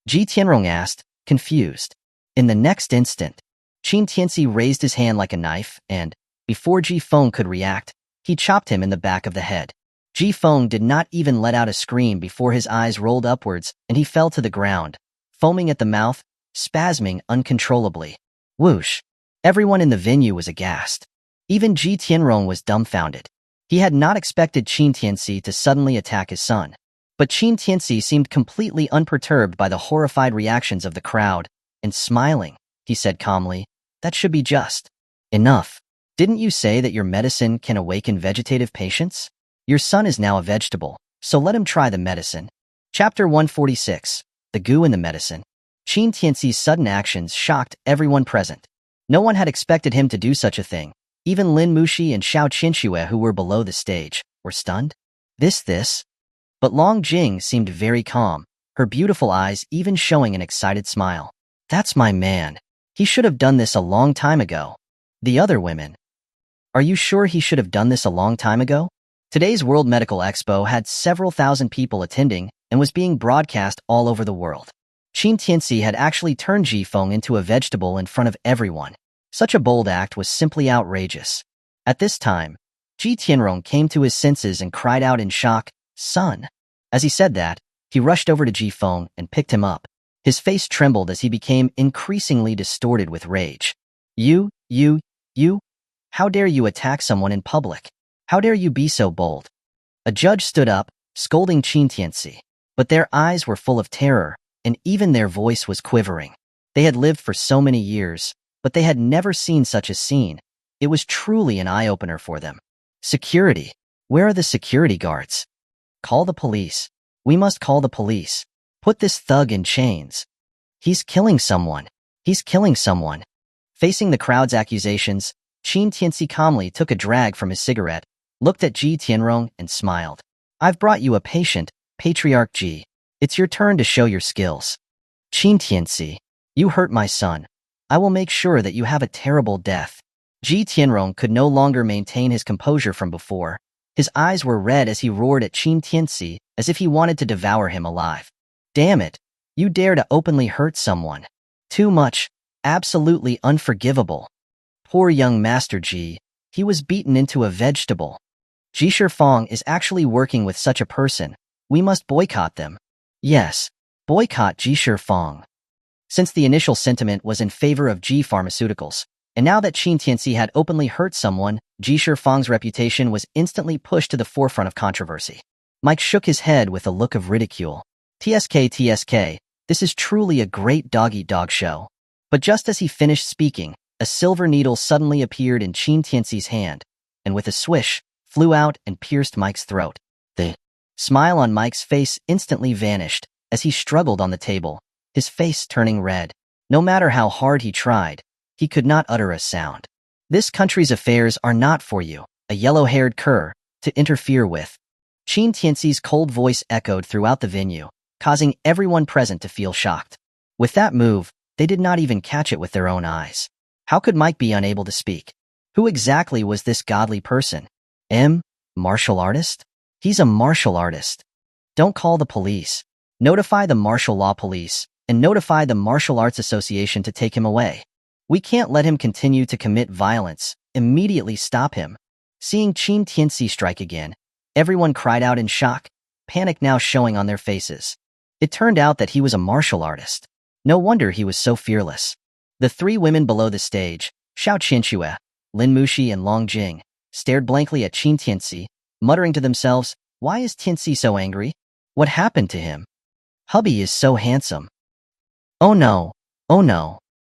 Ji Tianrong asked, confused. In the next instant, Qin Tianci raised his hand like a knife and, before Ji Feng could react, he chopped him in the back of the head. Ji Feng did not even let out a scream before his eyes rolled upwards and he fell to the ground, foaming at the mouth, spasming uncontrollably. Whoosh! Everyone in the venue was aghast. Even Ji Tianrong was dumbfounded. He had not expected Qin Tianci to suddenly attack his son. But Qin Tianci seemed completely unperturbed by the horrified reactions of the crowd, and smiling, he said calmly, "That should be just enough. Didn't you say that your medicine can awaken vegetative patients? Your son is now a vegetable, so let him try the medicine." Chapter 146, The Goo in the Medicine. Qin Tianci's sudden actions shocked everyone present. No one had expected him to do such a thing. Even Lin Muxi and Xiao Qianxue, who were below the stage, were stunned. This? But Long Jing seemed very calm, her beautiful eyes even showing an excited smile. "That's my man. He should have done this a long time ago. The other women. Are you sure he should have done this a long time ago? Today's World Medical Expo had several thousand people attending and was being broadcast all over the world. Qin Tianci had actually turned Jifeng into a vegetable in front of everyone. Such a bold act was simply outrageous. At this time, Ji Tianrong came to his senses and cried out in shock, "Son!" As he said that, he rushed over to Jifeng and picked him up. His face trembled as he became increasingly distorted with rage. You? How dare you attack someone in public? How dare you be so bold? A judge stood up, scolding Qin Tianci. But their eyes were full of terror, and even their voice was quivering. They had lived for so many years, but they had never seen such a scene. It was truly an eye-opener for them. Security. Where are the security guards? Call the police. We must call the police. Put this thug in chains. He's killing someone. He's killing someone. Facing the crowd's accusations, Qin Tianci calmly took a drag from his cigarette, looked at Ji Tianrong, and smiled. I've brought you a patient, Patriarch Ji. It's your turn to show your skills. Qin Tianci, you hurt my son. I will make sure that you have a terrible death. Ji Tianrong could no longer maintain his composure from before. His eyes were red as he roared at Qin Tianci as if he wanted to devour him alive. Damn it! You dare to openly hurt someone. Too much. Absolutely unforgivable. Poor young Master Ji. He was beaten into a vegetable. Ji Shifeng is actually working with such a person. We must boycott them. Yes, boycott Ji Shifeng. Since the initial sentiment was in favor of Ji Pharmaceuticals, and now that Qin Tianci had openly hurt someone, Ji Shifeng's reputation was instantly pushed to the forefront of controversy. Mike shook his head with a look of ridicule. TSK, this is truly a great dog-eat-dog show. But just as he finished speaking, a silver needle suddenly appeared in Qin Tianci's hand, and with a swish, flew out and pierced Mike's throat. The smile on Mike's face instantly vanished as he struggled on the table, his face turning red. No matter how hard he tried, he could not utter a sound. This country's affairs are not for you, a yellow-haired cur, to interfere with. Qin Tianci's cold voice echoed throughout the venue, causing everyone present to feel shocked. With that move, they did not even catch it with their own eyes. How could Mike be unable to speak? Who exactly was this godly person? Martial artist? He's a martial artist. Don't call the police. Notify the martial law police, and notify the Martial Arts Association to take him away. We can't let him continue to commit violence. Immediately stop him. Seeing Qin Tianci strike again, everyone cried out in shock, panic now showing on their faces. It turned out that he was a martial artist. No wonder he was so fearless. The three women below the stage, Xiao Qianxue, Lin Muxi, and Long Jing, stared blankly at Qin Tianci, muttering to themselves, why is Tianci so angry? What happened to him? Hubby is so handsome. Oh no,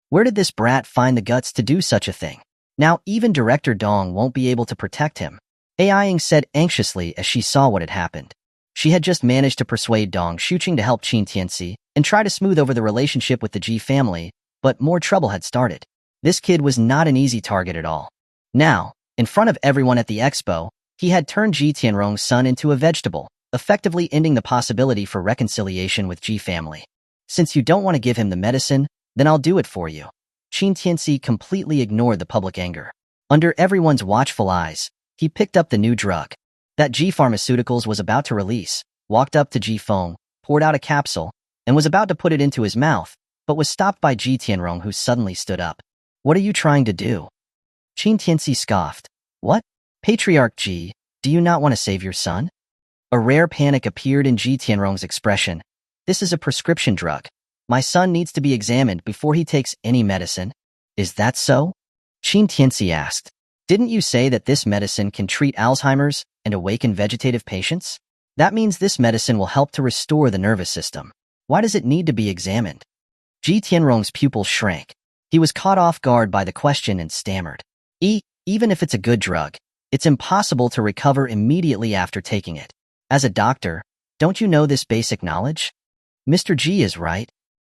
where did this brat find the guts to do such a thing? Now even Director Dong won't be able to protect him. Aiying said anxiously as she saw what had happened. She had just managed to persuade Dong Shuqing to help Qin Tianci and try to smooth over the relationship with the Ji family, but more trouble had started. This kid was not an easy target at all. Now, in front of everyone at the expo, he had turned Ji Tianrong's son into a vegetable, effectively ending the possibility for reconciliation with Ji family. Since you don't want to give him the medicine, then I'll do it for you. Qin Tianci completely ignored the public anger. Under everyone's watchful eyes, he picked up the new drug that Ji Pharmaceuticals was about to release, walked up to Ji Feng, poured out a capsule, and was about to put it into his mouth, but was stopped by Ji Tianrong, who suddenly stood up. What are you trying to do? Qin Tianci scoffed. What? Patriarch Ji, do you not want to save your son? A rare panic appeared in Ji Tianrong's expression. This is a prescription drug. My son needs to be examined before he takes any medicine. Is that so? Qin Tianci asked. Didn't you say that this medicine can treat Alzheimer's and awaken vegetative patients? That means this medicine will help to restore the nervous system. Why does it need to be examined? Ji Tianrong's pupils shrank. He was caught off guard by the question and stammered. Even if it's a good drug, it's impossible to recover immediately after taking it. As a doctor, don't you know this basic knowledge? Mr. Ji is right.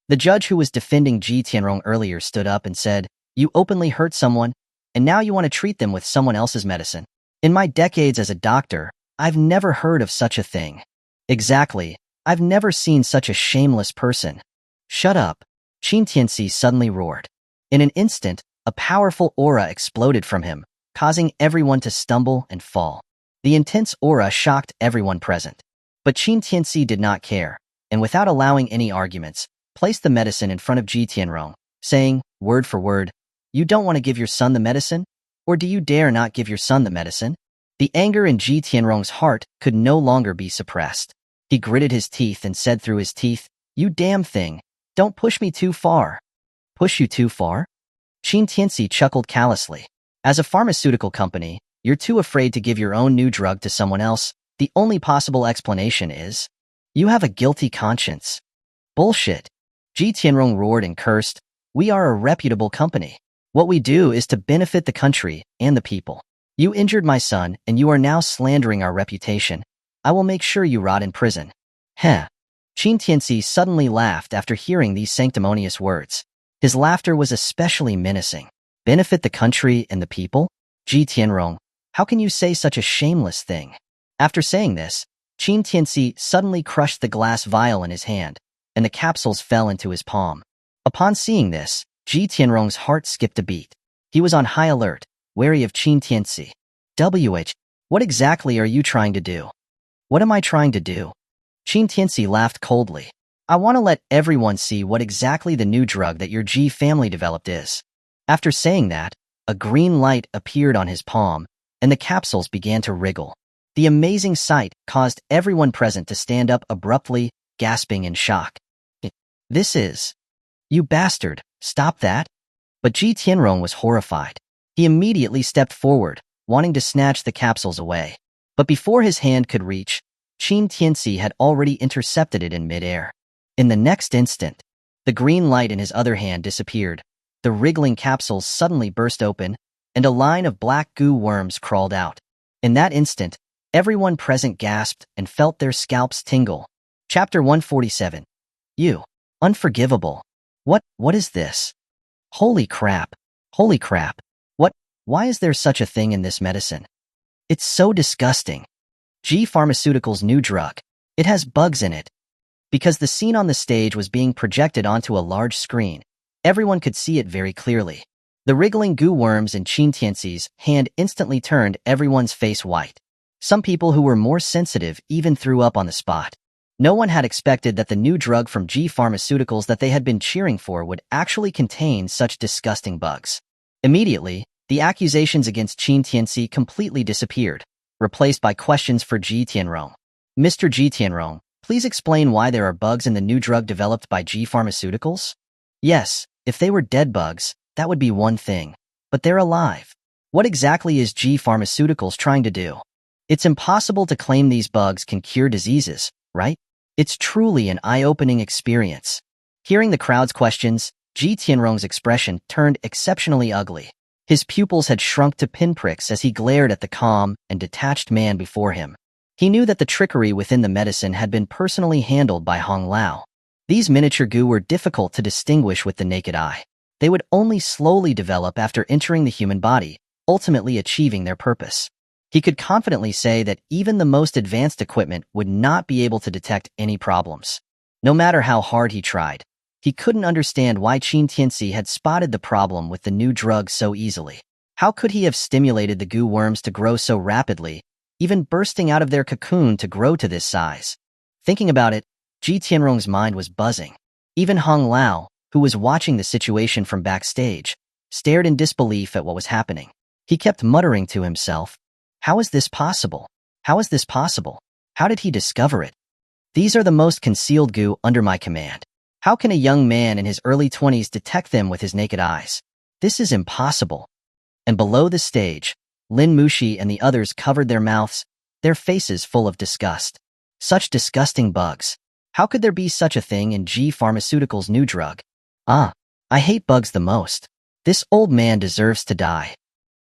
The judge who was defending Ji Tianrong earlier stood up and said, you openly hurt someone, and now you want to treat them with someone else's medicine. In my decades as a doctor, I've never heard of such a thing. Exactly. I've never seen such a shameless person. Shut up. Qin Tianci suddenly roared. In an instant, a powerful aura exploded from him, causing everyone to stumble and fall. The intense aura shocked everyone present. But Qin Tianci did not care, and without allowing any arguments, placed the medicine in front of Ji Tianrong, saying, word for word, "You don't want to give your son the medicine? Or do you dare not give your son the medicine?" The anger in Ji Tianrong's heart could no longer be suppressed. He gritted his teeth and said through his teeth, "You damn thing, don't push me too far." Push you too far? Qin Tianci chuckled callously. As a pharmaceutical company, you're too afraid to give your own new drug to someone else. The only possible explanation is, you have a guilty conscience. Bullshit. Ji Tianrong roared and cursed. We are a reputable company. What we do is to benefit the country and the people. You injured my son, and you are now slandering our reputation. I will make sure you rot in prison. Heh. Qin Tianci suddenly laughed after hearing these sanctimonious words. His laughter was especially menacing. Benefit the country and the people? Ji Tianrong, how can you say such a shameless thing? After saying this, Qin Tianci suddenly crushed the glass vial in his hand, and the capsules fell into his palm. Upon seeing this, Ji Tianrong's heart skipped a beat. He was on high alert, wary of Qin Tianci. What exactly are you trying to do? What am I trying to do? Qin Tianci laughed coldly. I want to let everyone see what exactly the new drug that your Ji family developed is. After saying that, a green light appeared on his palm, and the capsules began to wriggle. The amazing sight caused everyone present to stand up abruptly, gasping in shock. This is... You bastard, stop that! But Ji Tianrong was horrified. He immediately stepped forward, wanting to snatch the capsules away. But before his hand could reach, Qin Tianci had already intercepted it in midair. In the next instant, the green light in his other hand disappeared. The wriggling capsules suddenly burst open, and a line of black goo worms crawled out. In that instant, everyone present gasped and felt their scalps tingle. Chapter 147. You. Unforgivable. What is this? Holy crap. Holy crap. Why is there such a thing in this medicine? It's so disgusting. Ji Pharmaceuticals' new drug. It has bugs in it. Because the scene on the stage was being projected onto a large screen, everyone could see it very clearly. The wriggling goo worms in Qin Tianci's hand instantly turned everyone's face white. Some people who were more sensitive even threw up on the spot. No one had expected that the new drug from Ji Pharmaceuticals that they had been cheering for would actually contain such disgusting bugs. Immediately, the accusations against Qin Tianci completely disappeared, replaced by questions for Ji Tianrong. Mr. Ji Tianrong, please explain why there are bugs in the new drug developed by Ji Pharmaceuticals? Yes, if they were dead bugs, that would be one thing. But they're alive. What exactly is Ji Pharmaceuticals trying to do? It's impossible to claim these bugs can cure diseases, right? It's truly an eye-opening experience. Hearing the crowd's questions, Ji Tianrong's expression turned exceptionally ugly. His pupils had shrunk to pinpricks as he glared at the calm and detached man before him. He knew that the trickery within the medicine had been personally handled by Hong Lao. These miniature goo were difficult to distinguish with the naked eye. They would only slowly develop after entering the human body, ultimately achieving their purpose. He could confidently say that even the most advanced equipment would not be able to detect any problems. No matter how hard he tried, he couldn't understand why Qin Tianci had spotted the problem with the new drug so easily. How could he have stimulated the goo worms to grow so rapidly, even bursting out of their cocoon to grow to this size? Thinking about it, Ji Tianrong's mind was buzzing. Even Hong Lao, who was watching the situation from backstage, stared in disbelief at what was happening. He kept muttering to himself, "How is this possible? How is this possible? How did he discover it? These are the most concealed goo under my command. How can a young man in his early 20s detect them with his naked eyes? This is impossible." And below the stage, Lin Mushi and the others covered their mouths, their faces full of disgust. Such disgusting bugs. How could there be such a thing in Ji Pharmaceuticals' new drug? I hate bugs the most. This old man deserves to die.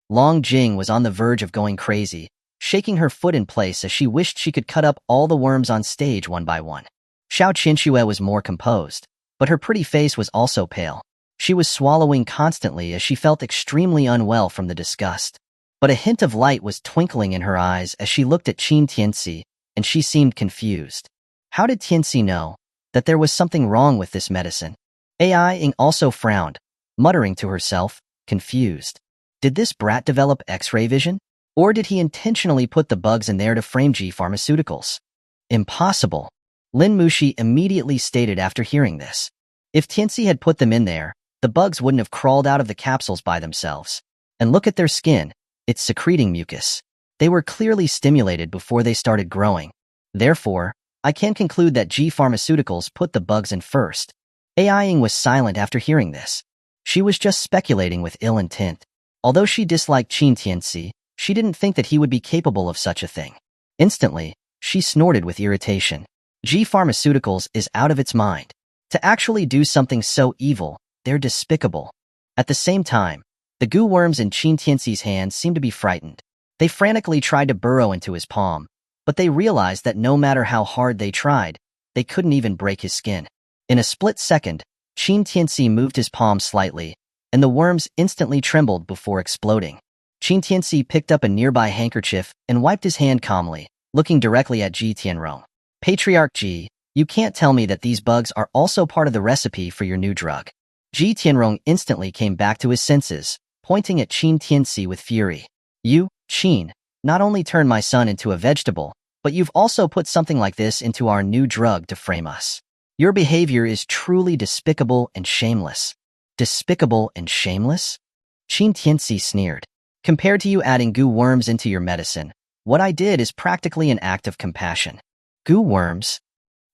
Long Jing was on the verge of going crazy, shaking her foot in place as she wished she could cut up all the worms on stage one by one. Xiao Qinxue was more composed, but her pretty face was also pale. She was swallowing constantly as she felt extremely unwell from the disgust. But a hint of light was twinkling in her eyes as she looked at Qin Tianci, and she seemed confused. How did Tianci know that there was something wrong with this medicine? Ai Ing also frowned. muttering to herself, confused. Did this brat develop X-ray vision? Or did he intentionally put the bugs in there to frame G Pharmaceuticals? Impossible. Lin Mushi immediately stated after hearing this. If Tianci had put them in there, the bugs wouldn't have crawled out of the capsules by themselves. And look at their skin, it's secreting mucus. They were clearly stimulated before they started growing. Therefore, I can conclude that G Pharmaceuticals put the bugs in first. Ying was silent after hearing this. She was just speculating with ill intent. Although she disliked Qin Tianci, she didn't think that he would be capable of such a thing. Instantly, she snorted with irritation. G Pharmaceuticals is out of its mind. To actually do something so evil, they're despicable. At the same time, the goo worms in Qin Tianci's hands seemed to be frightened. They frantically tried to burrow into his palm, but they realized that no matter how hard they tried, they couldn't even break his skin. In a split second, Qin Tianci moved his palm slightly, and the worms instantly trembled before exploding. Qin Tianci picked up a nearby handkerchief and wiped his hand calmly, looking directly at Ji Tianrong. Patriarch Ji, you can't tell me that these bugs are also part of the recipe for your new drug. Ji Tianrong instantly came back to his senses, pointing at Qin Tianci with fury. You, Qin, not only turned my son into a vegetable, but you've also put something like this into our new drug to frame us. Your behavior is truly despicable and shameless. Despicable and shameless? Qin Tianci sneered. Compared to you adding goo worms into your medicine, what I did is practically an act of compassion. Goo worms?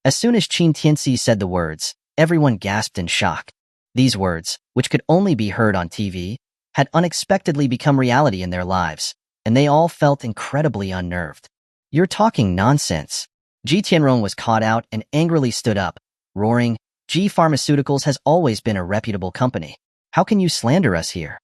As soon as Qin Tianci said the words, everyone gasped in shock. These words, which could only be heard on TV, had unexpectedly become reality in their lives, and they all felt incredibly unnerved. You're talking nonsense. Ji Tianrong was caught out and angrily stood up, roaring, G Pharmaceuticals has always been a reputable company. How can you slander us here?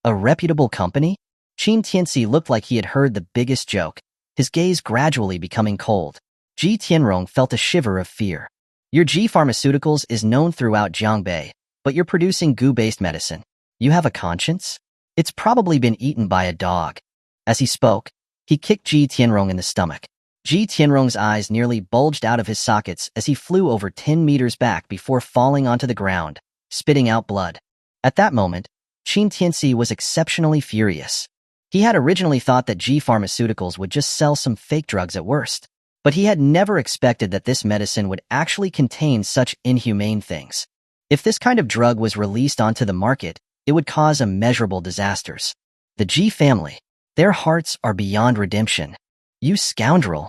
A reputable company? Qin Tianci looked like he had heard the biggest joke, his gaze gradually becoming cold. Ji Tianrong felt a shiver of fear. Your G Pharmaceuticals is known throughout Jiangbei, but you're producing goo-based medicine. You have a conscience? It's probably been eaten by a dog. As he spoke, he kicked Ji Tianrong in the stomach. Ji Tianrong's eyes nearly bulged out of his sockets as he flew over 10 meters back before falling onto the ground, spitting out blood. At that moment, Qin Tianci was exceptionally furious. He had originally thought that G Pharmaceuticals would just sell some fake drugs at worst, but he had never expected that this medicine would actually contain such inhumane things. If this kind of drug was released onto the market, it would cause immeasurable disasters. The G family, their hearts are beyond redemption. You scoundrel!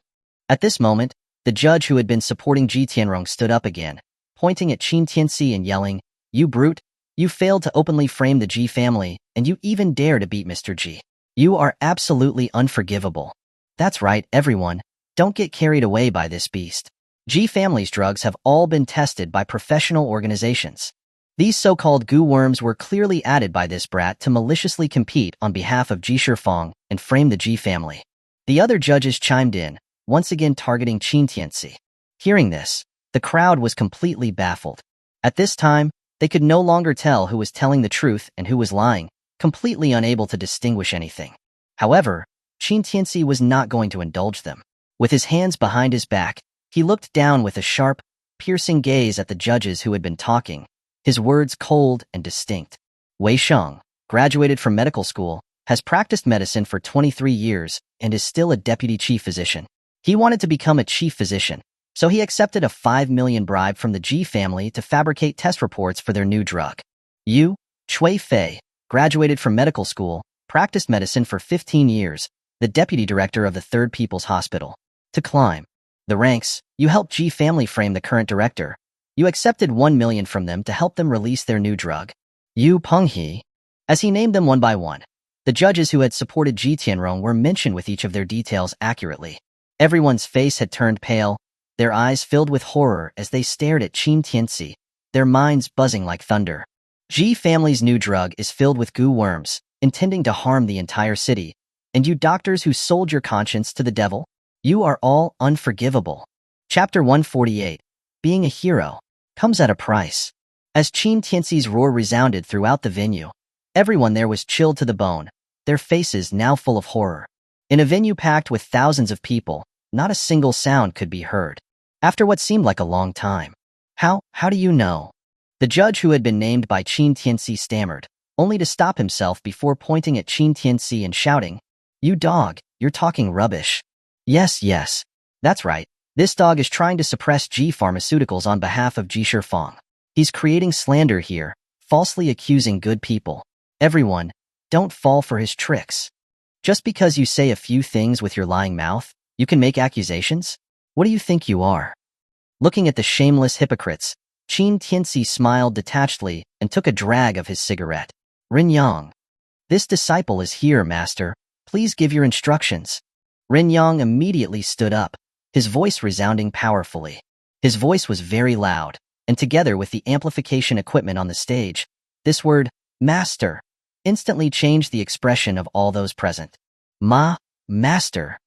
At this moment, the judge who had been supporting Ji Tianrong stood up again, pointing at Qin Tianci and yelling, You brute! You failed to openly frame the Ji family, and you even dare to beat Mr. Ji. You are absolutely unforgivable. That's right, everyone. Don't get carried away by this beast. Ji family's drugs have all been tested by professional organizations. These so-called goo worms were clearly added by this brat to maliciously compete on behalf of Ji Shifeng and frame the Ji family. The other judges chimed in, once again targeting Qin Tianci. Hearing this, the crowd was completely baffled. At this time, they could no longer tell who was telling the truth and who was lying, completely unable to distinguish anything. However, Qin Tianci was not going to indulge them. With his hands behind his back, he looked down with a sharp, piercing gaze at the judges who had been talking, his words cold and distinct. Wei Sheng, graduated from medical school, has practiced medicine for 23 years and is still a deputy chief physician. He wanted to become a chief physician, so he accepted a 5 million bribe from the Ji family to fabricate test reports for their new drug. Yu Chui Fei, graduated from medical school, practiced medicine for 15 years, the deputy director of the Third People's Hospital. To climb the ranks, you helped Ji family frame the current director. You accepted 1 million from them to help them release their new drug. Yu Penghe. As he named them one by one, the judges who had supported Ji Tianrong were mentioned with each of their details accurately. Everyone's face had turned pale, their eyes filled with horror as they stared at Qin Tianci, their minds buzzing like thunder. Ji family's new drug is filled with goo worms, intending to harm the entire city, and you doctors who sold your conscience to the devil? You are all unforgivable. Chapter 148. Being a hero comes at a price. As Qin Tianci's roar resounded throughout the venue, everyone there was chilled to the bone, their faces now full of horror. In a venue packed with thousands of people, not a single sound could be heard. After what seemed like a long time. How do you know? The judge who had been named by Qin Tianci stammered, only to stop himself before pointing at Qin Tianci and shouting, "You dog, you're talking rubbish." Yes, that's right. This dog is trying to suppress G Pharmaceuticals on behalf of Ji Shifeng. He's creating slander here, falsely accusing good people. Everyone, don't fall for his tricks. Just because you say a few things with your lying mouth, you can make accusations? What do you think you are? Looking at the shameless hypocrites, Qin Tianci smiled detachedly and took a drag of his cigarette. Ren Yang. This disciple is here, master. Please give your instructions. Ren Yang immediately stood up, his voice resounding powerfully. His voice was very loud, and together with the amplification equipment on the stage, this word, master, instantly changed the expression of all those present. Master.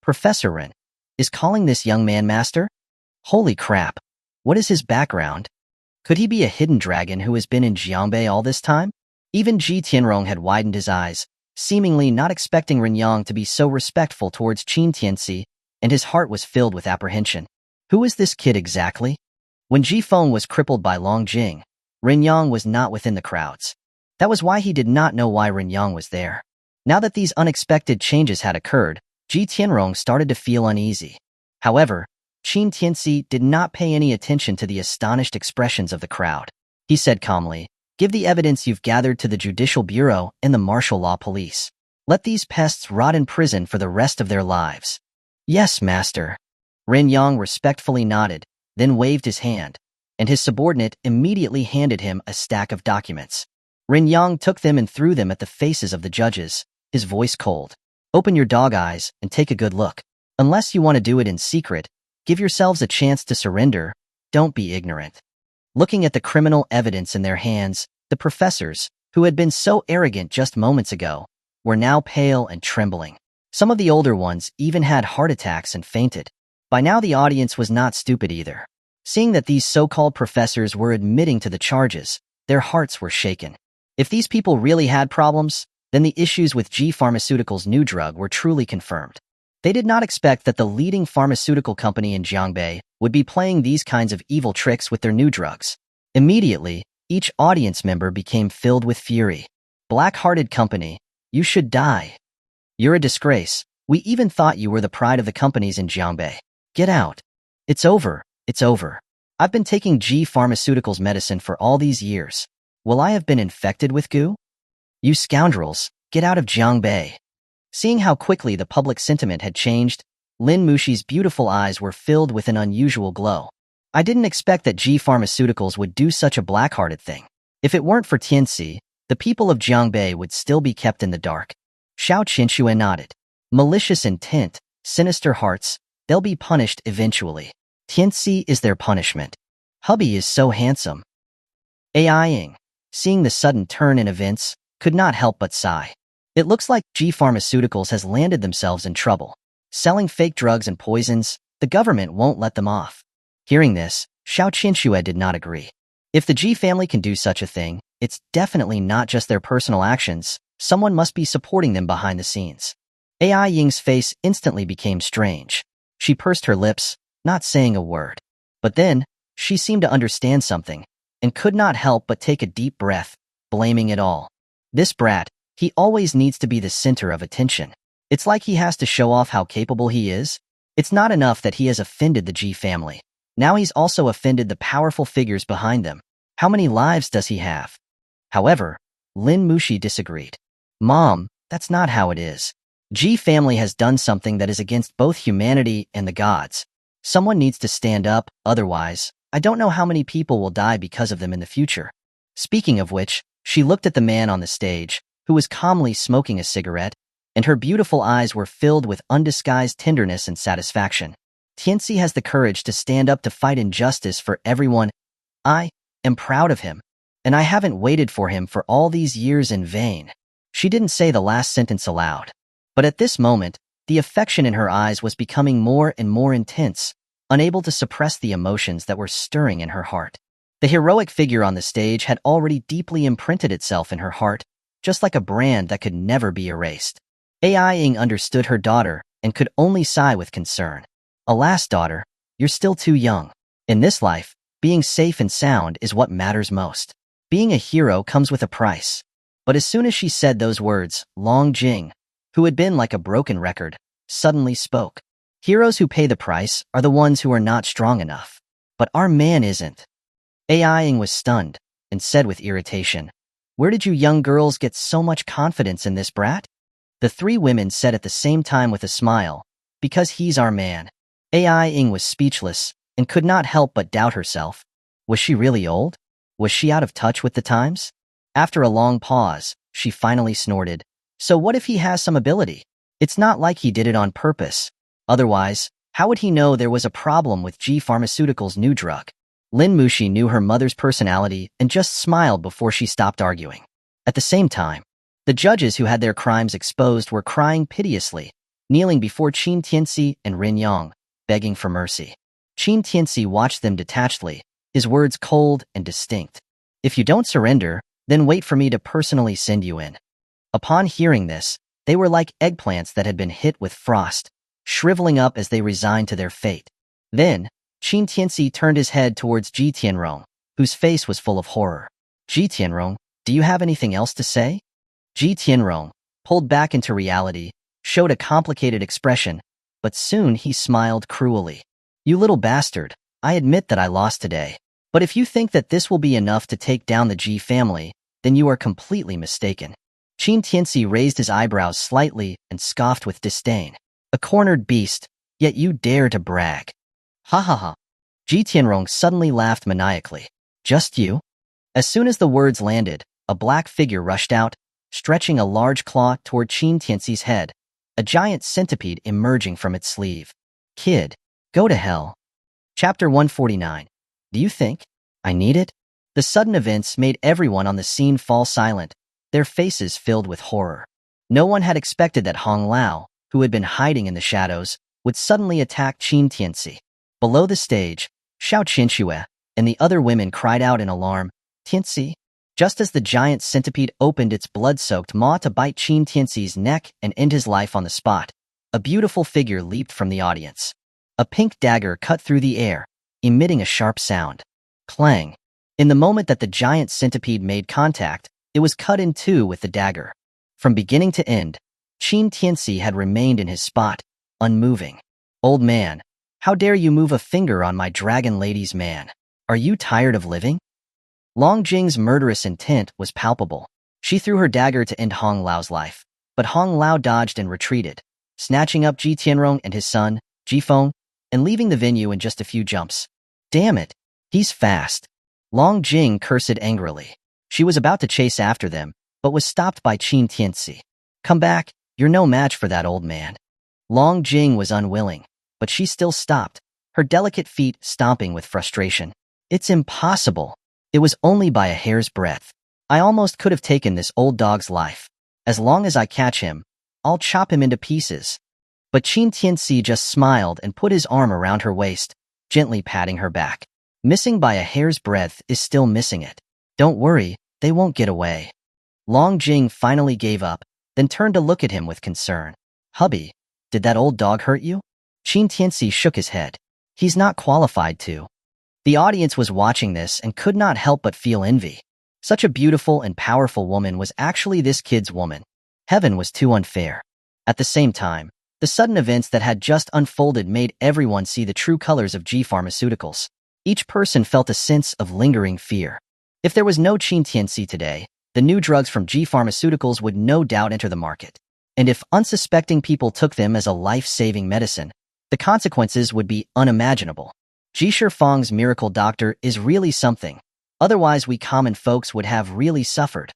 Professor Ren is calling this young man master? Holy crap. What is his background? Could he be a hidden dragon who has been in Jiangbei all this time? Even Ji Tianrong had widened his eyes, seemingly not expecting Ren Yang to be so respectful towards Qin Tianci, and his heart was filled with apprehension. Who is this kid exactly? When Ji Feng was crippled by Long Jing, Ren Yang was not within the crowds. That was why he did not know why Ren Yang was there. Now that these unexpected changes had occurred, Ji Tianrong started to feel uneasy. However, Qin Tianci did not pay any attention to the astonished expressions of the crowd. He said calmly, "Give the evidence you've gathered to the Judicial Bureau and the Martial Law Police. Let these pests rot in prison for the rest of their lives." "Yes, master." Ren Yang respectfully nodded, then waved his hand, and his subordinate immediately handed him a stack of documents. Ren Yang took them and threw them at the faces of the judges, his voice cold. "Open your dog eyes and take a good look. Unless you want to do it in secret, give yourselves a chance to surrender. Don't be ignorant." Looking at the criminal evidence in their hands, the professors, who had been so arrogant just moments ago, were now pale and trembling. Some of the older ones even had heart attacks and fainted. By now the audience was not stupid either. Seeing that these so-called professors were admitting to the charges, their hearts were shaken. If these people really had problems, then the issues with G Pharmaceuticals' new drug were truly confirmed. They did not expect that the leading pharmaceutical company in Jiangbei would be playing these kinds of evil tricks with their new drugs. Immediately, each audience member became filled with fury. "Black-hearted company, you should die. You're a disgrace. We even thought you were the pride of the companies in Jiangbei. Get out. It's over. I've been taking G Pharmaceuticals medicine for all these years. Will I have been infected with goo? You scoundrels, get out of Jiangbei." Seeing how quickly the public sentiment had changed, Lin Mushi's beautiful eyes were filled with an unusual glow. "I didn't expect that G Pharmaceuticals would do such a black-hearted thing. If it weren't for Tianci, the people of Jiangbei would still be kept in the dark." Xiao Qinxue nodded. "Malicious intent, sinister hearts, they'll be punished eventually. Tianci is their punishment. Hubby is so handsome." AIing, seeing the sudden turn in events, could not help but sigh. It looks like G Pharmaceuticals has landed themselves in trouble. Selling fake drugs and poisons, the government won't let them off. Hearing this, Xiao Qinxue did not agree. If the G family can do such a thing, it's definitely not just their personal actions. Someone must be supporting them behind the scenes. Ai Ying's face instantly became strange. She pursed her lips, not saying a word. But then, she seemed to understand something, and could not help but take a deep breath, blaming it all. This brat, he always needs to be the center of attention. It's like he has to show off how capable he is. It's not enough that he has offended the G family. Now he's also offended the powerful figures behind them. How many lives does he have? However, Lin Mushi disagreed. "Mom, that's not how it is. G family has done something that is against both humanity and the gods. Someone needs to stand up, otherwise, I don't know how many people will die because of them in the future." Speaking of which, she looked at the man on the stage, who was calmly smoking a cigarette, and her beautiful eyes were filled with undisguised tenderness and satisfaction. "Tianci has the courage to stand up to fight injustice for everyone. I am proud of him, and I haven't waited for him for all these years in vain." She didn't say the last sentence aloud, but at this moment, the affection in her eyes was becoming more and more intense, unable to suppress the emotions that were stirring in her heart. The heroic figure on the stage had already deeply imprinted itself in her heart, just like a brand that could never be erased. Ai Ying understood her daughter and could only sigh with concern. "Alas, daughter, you're still too young. In this life, Being safe and sound is what matters most. Being a hero comes with a price. But as soon as she said those words, Long Jing, who had been like a broken record, suddenly spoke. Heroes who pay the price are the ones who are not strong enough. But our man isn't. Ai-ing was stunned and said with irritation, "Where did you young girls get so much confidence in this brat?" The three women said at the same time with a smile, "Because he's our man." Ai-ing was speechless and could not help but doubt herself. Was she really old? Was she out of touch with the times? After a long pause, she finally snorted, "So what if he has some ability? It's not like he did it on purpose. Otherwise, how would he know there was a problem with G Pharmaceuticals' new drug?" Lin Mushi knew her mother's personality and just smiled before she stopped arguing. At the same time, the judges who had their crimes exposed were crying piteously, kneeling before Qin Tianci and Rin Yang, begging for mercy. Qin Tianci watched them detachedly, his words cold and distinct. "If you don't surrender, then wait for me to personally send you in." Upon hearing this, they were like eggplants that had been hit with frost, shriveling up as they resigned to their fate. Then, Qin Tianci turned his head towards Ji Tianrong, whose face was full of horror. "Ji Tianrong, do you have anything else to say?" Ji Tianrong, pulled back into reality, showed a complicated expression, but soon he smiled cruelly. "You little bastard, I admit that I lost today. But if you think that this will be enough to take down the Ji family, then you are completely mistaken." Qin Tianci raised his eyebrows slightly and scoffed with disdain. "A cornered beast, yet you dare to brag. Ha ha ha." Ji Tianrong suddenly laughed maniacally. "Just you?" As soon as the words landed, a black figure rushed out, stretching a large claw toward Qin Tianci's head, a giant centipede emerging from its sleeve. "Kid, go to hell." Chapter 149. Do you think I need it? The sudden events made everyone on the scene fall silent, their faces filled with horror. No one had expected that Hong Lao, who had been hiding in the shadows, would suddenly attack Qin Tianci. Below the stage, Xiao Qinxue and the other women cried out in alarm, "Tianci!" Just as the giant centipede opened its blood-soaked maw to bite Qin Tianci's neck and end his life on the spot, a beautiful figure leaped from the audience. A pink dagger cut through the air, emitting a sharp sound. Clang! In the moment that the giant centipede made contact, it was cut in two with the dagger. From beginning to end, Qin Tianci had remained in his spot, unmoving. "Old man, how dare you move a finger on my dragon lady's man? Are you tired of living?" Long Jing's murderous intent was palpable. She threw her dagger to end Hong Lao's life, but Hong Lao dodged and retreated, snatching up Ji Tianrong and his son, Ji Feng, and leaving the venue in just a few jumps. "Damn it, he's fast." Long Jing cursed angrily. She was about to chase after them, but was stopped by Qin Tianci. "Come back, you're no match for that old man." Long Jing was unwilling, but she still stopped, her delicate feet stomping with frustration. "It's impossible. It was only by a hair's breadth. I almost could have taken this old dog's life. As long as I catch him, I'll chop him into pieces." But Qin Tianci just smiled and put his arm around her waist, gently patting her back. "Missing by a hair's breadth is still missing it. Don't worry, they won't get away." Long Jing finally gave up, then turned to look at him with concern. "Hubby, did that old dog hurt you?" Qin Tianci shook his head. "He's not qualified to." The audience was watching this and could not help but feel envy. Such a beautiful and powerful woman was actually this kid's woman. Heaven was too unfair. At the same time, the sudden events that had just unfolded made everyone see the true colors of G Pharmaceuticals. Each person felt a sense of lingering fear. If there was no Qin Tianci today, the new drugs from G Pharmaceuticals would no doubt enter the market. And if unsuspecting people took them as a life-saving medicine, the consequences would be unimaginable. Ji Shifeng's miracle doctor is really something. Otherwise, we common folks would have really suffered.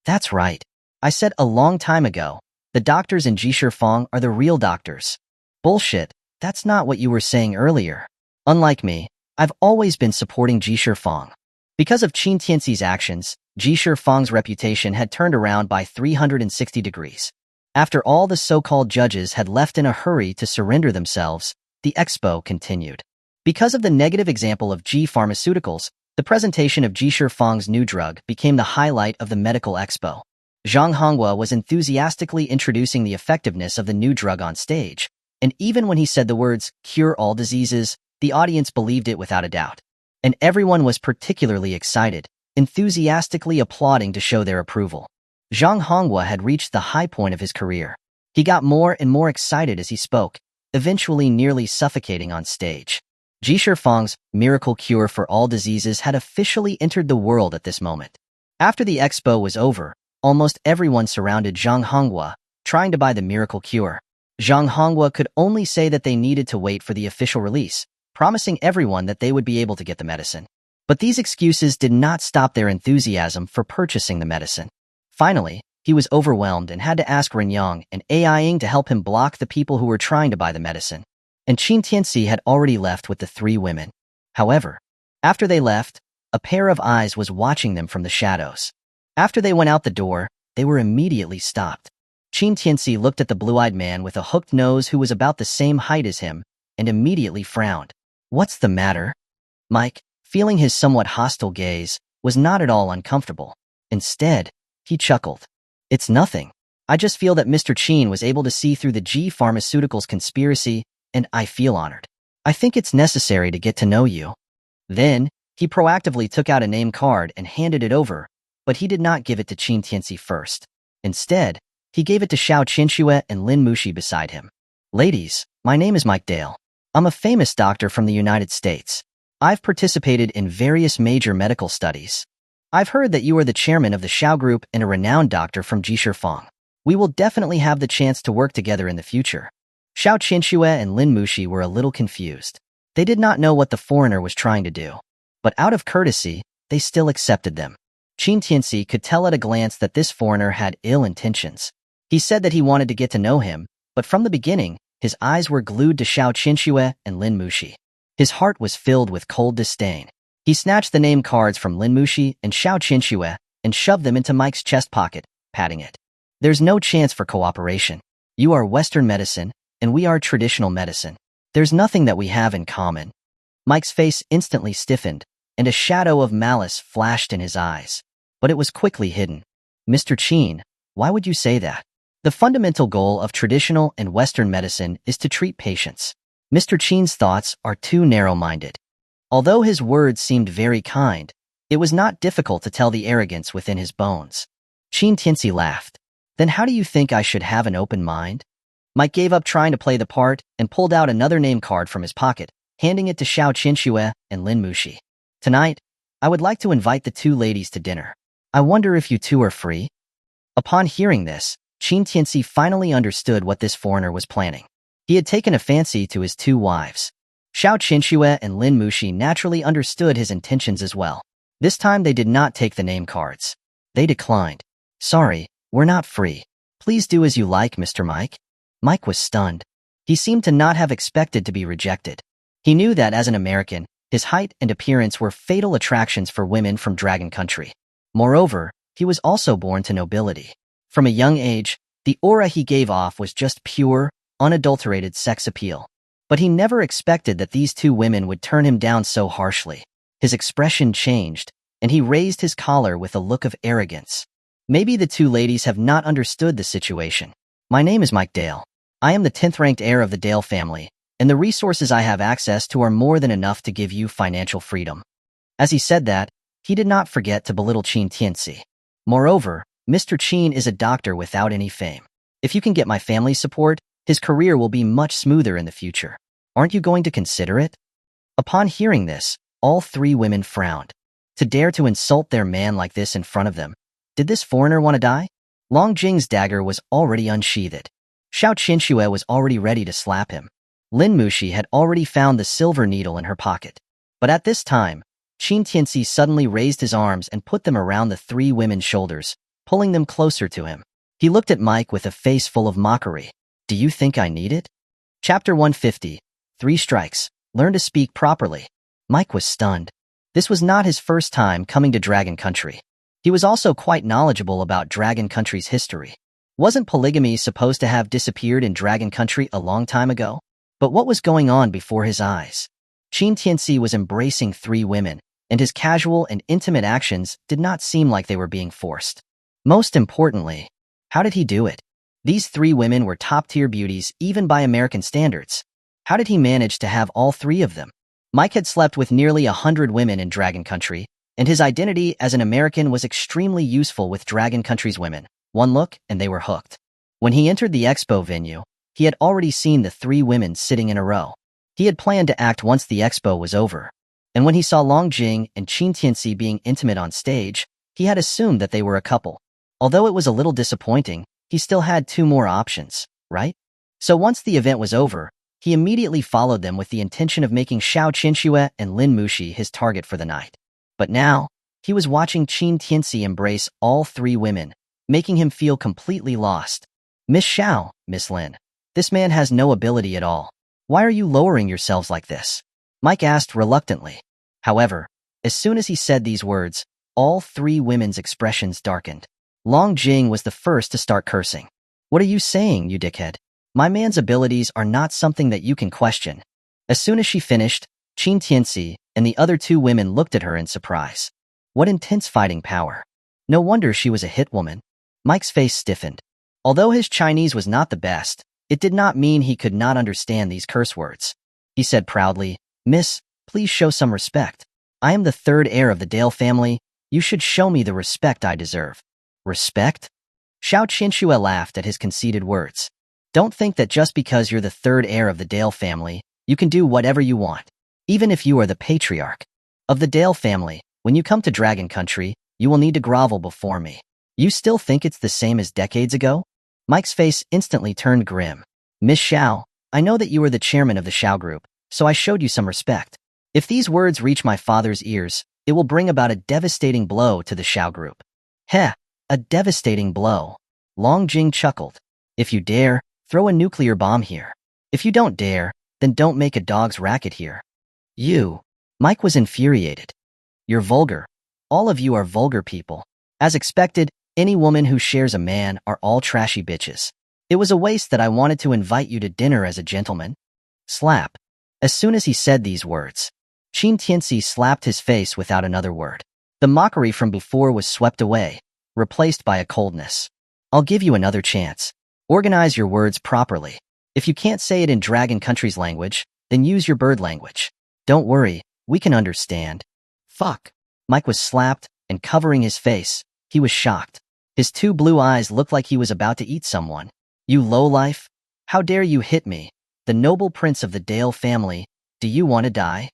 That's right. I said a long time ago, the doctors in Ji Shifeng are the real doctors. Bullshit, that's not what you were saying earlier. Unlike me, I've always been supporting Ji Shifeng. Because of Qin Tianci's actions, Ji Shifeng's reputation had turned around by 360 degrees. After all the so-called judges had left in a hurry to surrender themselves, the expo continued. Because of the negative example of G Pharmaceuticals, the presentation of Ji Shifeng's new drug became the highlight of the medical expo. Zhang Honghua was enthusiastically introducing the effectiveness of the new drug on stage, and even when he said the words, "cure all diseases," the audience believed it without a doubt. and everyone was particularly excited, enthusiastically applauding to show their approval. Zhang Honghua had reached the high point of his career. He got more and more excited as he spoke, eventually nearly suffocating on stage. Ji Shifang's miracle cure for all diseases had officially entered the world at this moment. After the expo was over, almost everyone surrounded Zhang Honghua, trying to buy the miracle cure. Zhang Honghua could only say that they needed to wait for the official release, promising everyone that they would be able to get the medicine. But these excuses did not stop their enthusiasm for purchasing the medicine. Finally, he was overwhelmed and had to ask Renyang and AIing to help him block the people who were trying to buy the medicine. And Qin Tianci had already left with the 3 women. However, after they left, a pair of eyes was watching them from the shadows. After they went out the door, they were immediately stopped. Qin Tianci looked at the blue-eyed man with a hooked nose who was about the same height as him and immediately frowned. "What's the matter?" Mike, feeling his somewhat hostile gaze, was not at all uncomfortable. Instead, he chuckled. "It's nothing. I just feel that Mr. Qin was able to see through the G Pharmaceuticals conspiracy, and I feel honored. I think it's necessary to get to know you." Then, he proactively took out a name card and handed it over, but he did not give it to Qin Tianci first. Instead, he gave it to Xiao Qinxue and Lin Mushi beside him. "Ladies, my name is Mike Dale. I'm a famous doctor from the United States. I've participated in various major medical studies. I've heard that you are the chairman of the Xiao Group and a renowned doctor from Ji Shifang. We will definitely have the chance to work together in the future." Xiao Qinxue and Lin Mushi were a little confused. They did not know what the foreigner was trying to do. But out of courtesy, they still accepted them. Qin Tianci could tell at a glance that this foreigner had ill intentions. He said that he wanted to get to know him, but from the beginning, his eyes were glued to Xiao Qinxue and Lin Mushi. His heart was filled with cold disdain. He snatched the name cards from Lin Mushi and Xiao Qinxue and shoved them into Mike's chest pocket, patting it. "There's no chance for cooperation. You are Western medicine, and we are traditional medicine. There's nothing that we have in common." Mike's face instantly stiffened, and a shadow of malice flashed in his eyes. But it was quickly hidden. "Mr. Qin, why would you say that? The fundamental goal of traditional and Western medicine is to treat patients. Mr. Qin's thoughts are too narrow-minded." Although his words seemed very kind, it was not difficult to tell the arrogance within his bones. Qin Tianci laughed. "Then how do you think I should have an open mind?" Mike gave up trying to play the part and pulled out another name card from his pocket, handing it to Xiao Qinxue and Lin Mushi. "Tonight, I would like to invite the 2 ladies to dinner. I wonder if you 2 are free?" Upon hearing this, Qin Tianci finally understood what this foreigner was planning. He had taken a fancy to his 2 wives. Xiao Qinxue and Lin Mushi naturally understood his intentions as well. This time they did not take the name cards. They declined. "Sorry, we're not free. Please do as you like, Mr. Mike." Mike was stunned. He seemed to not have expected to be rejected. He knew that as an American, his height and appearance were fatal attractions for women from Dragon Country. Moreover, he was also born to nobility. From a young age, the aura he gave off was just pure, unadulterated sex appeal. But he never expected that these 2 women would turn him down so harshly. His expression changed, and he raised his collar with a look of arrogance. "Maybe the 2 ladies have not understood the situation. My name is Mike Dale. I am the 10th-ranked heir of the Dale family, and the resources I have access to are more than enough to give you financial freedom." As he said that, he did not forget to belittle Qin Tianci. "Moreover, Mr. Qin is a doctor without any fame. If you can get my family's support, his career will be much smoother in the future. Aren't you going to consider it?" Upon hearing this, all 3 women frowned. To dare to insult their man like this in front of them. Did this foreigner want to die? Long Jing's dagger was already unsheathed. Xiao Qinxue was already ready to slap him. Lin Mushi had already found the silver needle in her pocket. But at this time, Qin Tianci suddenly raised his arms and put them around the 3 women's shoulders, pulling them closer to him. He looked at Mike with a face full of mockery. "Do you think I need it?" Chapter 150, 3 Strikes, Learn to Speak Properly. Mike was stunned. This was not his first time coming to Dragon Country. He was also quite knowledgeable about Dragon Country's history. Wasn't polygamy supposed to have disappeared in Dragon Country a long time ago? But what was going on before his eyes? Qin Tianci was embracing 3 women, and his casual and intimate actions did not seem like they were being forced. Most importantly, how did he do it? These 3 women were top-tier beauties even by American standards. How did he manage to have all 3 of them? Mike had slept with nearly 100 women in Dragon Country, and his identity as an American was extremely useful with Dragon Country's women. One look, and they were hooked. When he entered the expo venue, he had already seen the 3 women sitting in a row. He had planned to act once the expo was over. And when he saw Long Jing and Qin Tianci being intimate on stage, he had assumed that they were a couple. Although it was a little disappointing, he still had 2 more options, right? So once the event was over, he immediately followed them with the intention of making Xiao Qinxue and Lin Muxi his target for the night. But now, he was watching Qin Tianci embrace all 3 women, making him feel completely lost. Miss Xiao, Miss Lin, this man has no ability at all. Why are you lowering yourselves like this? Mike asked reluctantly. However, as soon as he said these words, all 3 women's expressions darkened. Long Jing was the first to start cursing. What are you saying, you dickhead? My man's abilities are not something that you can question. As soon as she finished, Qin Tianci and the other 2 women looked at her in surprise. What intense fighting power. No wonder she was a hit woman. Mike's face stiffened. Although his Chinese was not the best, it did not mean he could not understand these curse words. He said proudly, Miss, please show some respect. I am the 3rd heir of the Dale family. You should show me the respect I deserve. Respect? Xiao Qinxue laughed at his conceited words. Don't think that just because you're the 3rd heir of the Dale family, you can do whatever you want. Even if you are the patriarch of the Dale family, when you come to Dragon Country, you will need to grovel before me. You still think it's the same as decades ago? Mike's face instantly turned grim. Miss Xiao, I know that you are the chairman of the Xiao group, so I showed you some respect. If these words reach my father's ears, it will bring about a devastating blow to the Xiao group. Heh, a devastating blow. Long Jing chuckled. If you dare, throw a nuclear bomb here. If you don't dare, then don't make a dog's racket here. You. Mike was infuriated. You're vulgar. All of you are vulgar people. As expected, any woman who shares a man are all trashy bitches. It was a waste that I wanted to invite you to dinner as a gentleman. Slap. As soon as he said these words, Qin Tianci slapped his face without another word. The mockery from before was swept away, replaced by a coldness. I'll give you another chance. Organize your words properly. If you can't say it in Dragon Country's language, then use your bird language. Don't worry, we can understand. Fuck. Mike was slapped, and covering his face, he was shocked. His 2 blue eyes looked like he was about to eat someone. You lowlife? How dare you hit me? The noble prince of the Dale family. Do you want to die?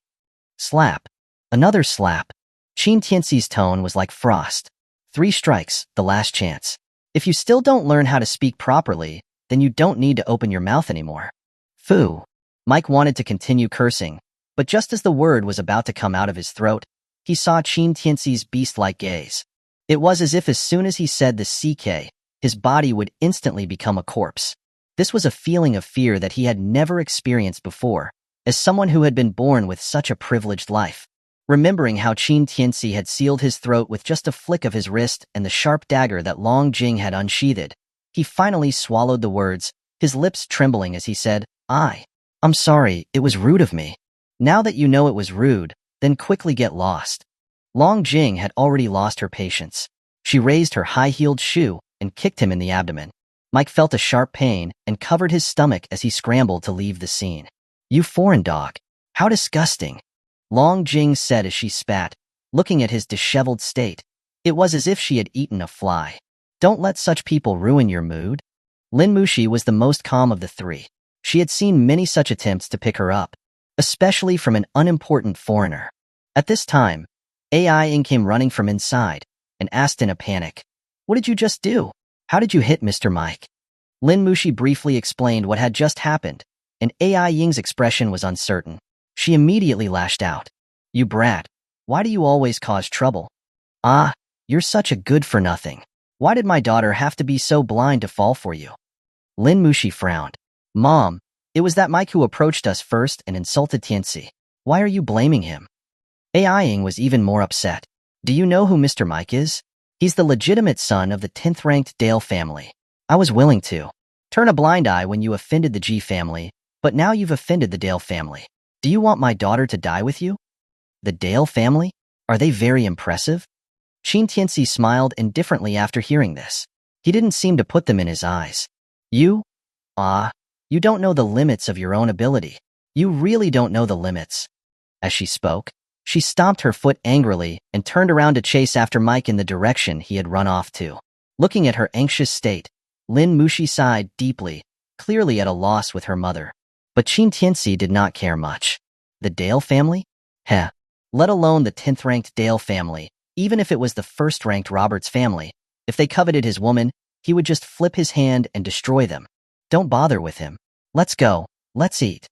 Slap. Another slap. Qin Tianci's tone was like frost. 3 strikes, the last chance. If you still don't learn how to speak properly, then you don't need to open your mouth anymore. Foo. Mike wanted to continue cursing, but just as the word was about to come out of his throat, he saw Qin Tianci's beast-like gaze. It was as if as soon as he said the CK, his body would instantly become a corpse. This was a feeling of fear that he had never experienced before, as someone who had been born with such a privileged life. Remembering how Qin Tianci had sealed his throat with just a flick of his wrist and the sharp dagger that Long Jing had unsheathed, he finally swallowed the words, his lips trembling as he said, I'm sorry, it was rude of me. Now that you know it was rude, then quickly get lost. Long Jing had already lost her patience. She raised her high-heeled shoe and kicked him in the abdomen. Mike felt a sharp pain and covered his stomach as he scrambled to leave the scene. You foreign dog. How disgusting. Long Jing said as she spat, looking at his disheveled state. It was as if she had eaten a fly. Don't let such people ruin your mood. Lin Muxi was the most calm of the 3. She had seen many such attempts to pick her up, especially from an unimportant foreigner. At this time, AI came running from inside and asked in a panic, What did you just do? How did you hit Mr. Mike? Lin Muxi briefly explained what had just happened, and AI Ying's expression was uncertain. She immediately lashed out. You brat. Why do you always cause trouble? Ah, you're such a good-for-nothing. Why did my daughter have to be so blind to fall for you? Lin Muxi frowned. Mom, it was that Mike who approached us first and insulted Tianci. Why are you blaming him? AI Ying was even more upset. Do you know who Mr. Mike is? He's the legitimate son of the 10th-ranked Dale family. I was willing to turn a blind eye when you offended the G family, but now you've offended the Dale family. Do you want my daughter to die with you? The Dale family? Are they very impressive? Qin Tianci smiled indifferently after hearing this. He didn't seem to put them in his eyes. You? You don't know the limits of your own ability. You really don't know the limits. As she spoke, she stomped her foot angrily and turned around to chase after Mike in the direction he had run off to. Looking at her anxious state, Lin Mushi sighed deeply, clearly at a loss with her mother. But Qin Tianci did not care much. The Dale family? Heh. Let alone the 10th-ranked Dale family, even if it was the 1st-ranked Roberts family. If they coveted his woman, he would just flip his hand and destroy them. Don't bother with him. Let's go. Let's eat.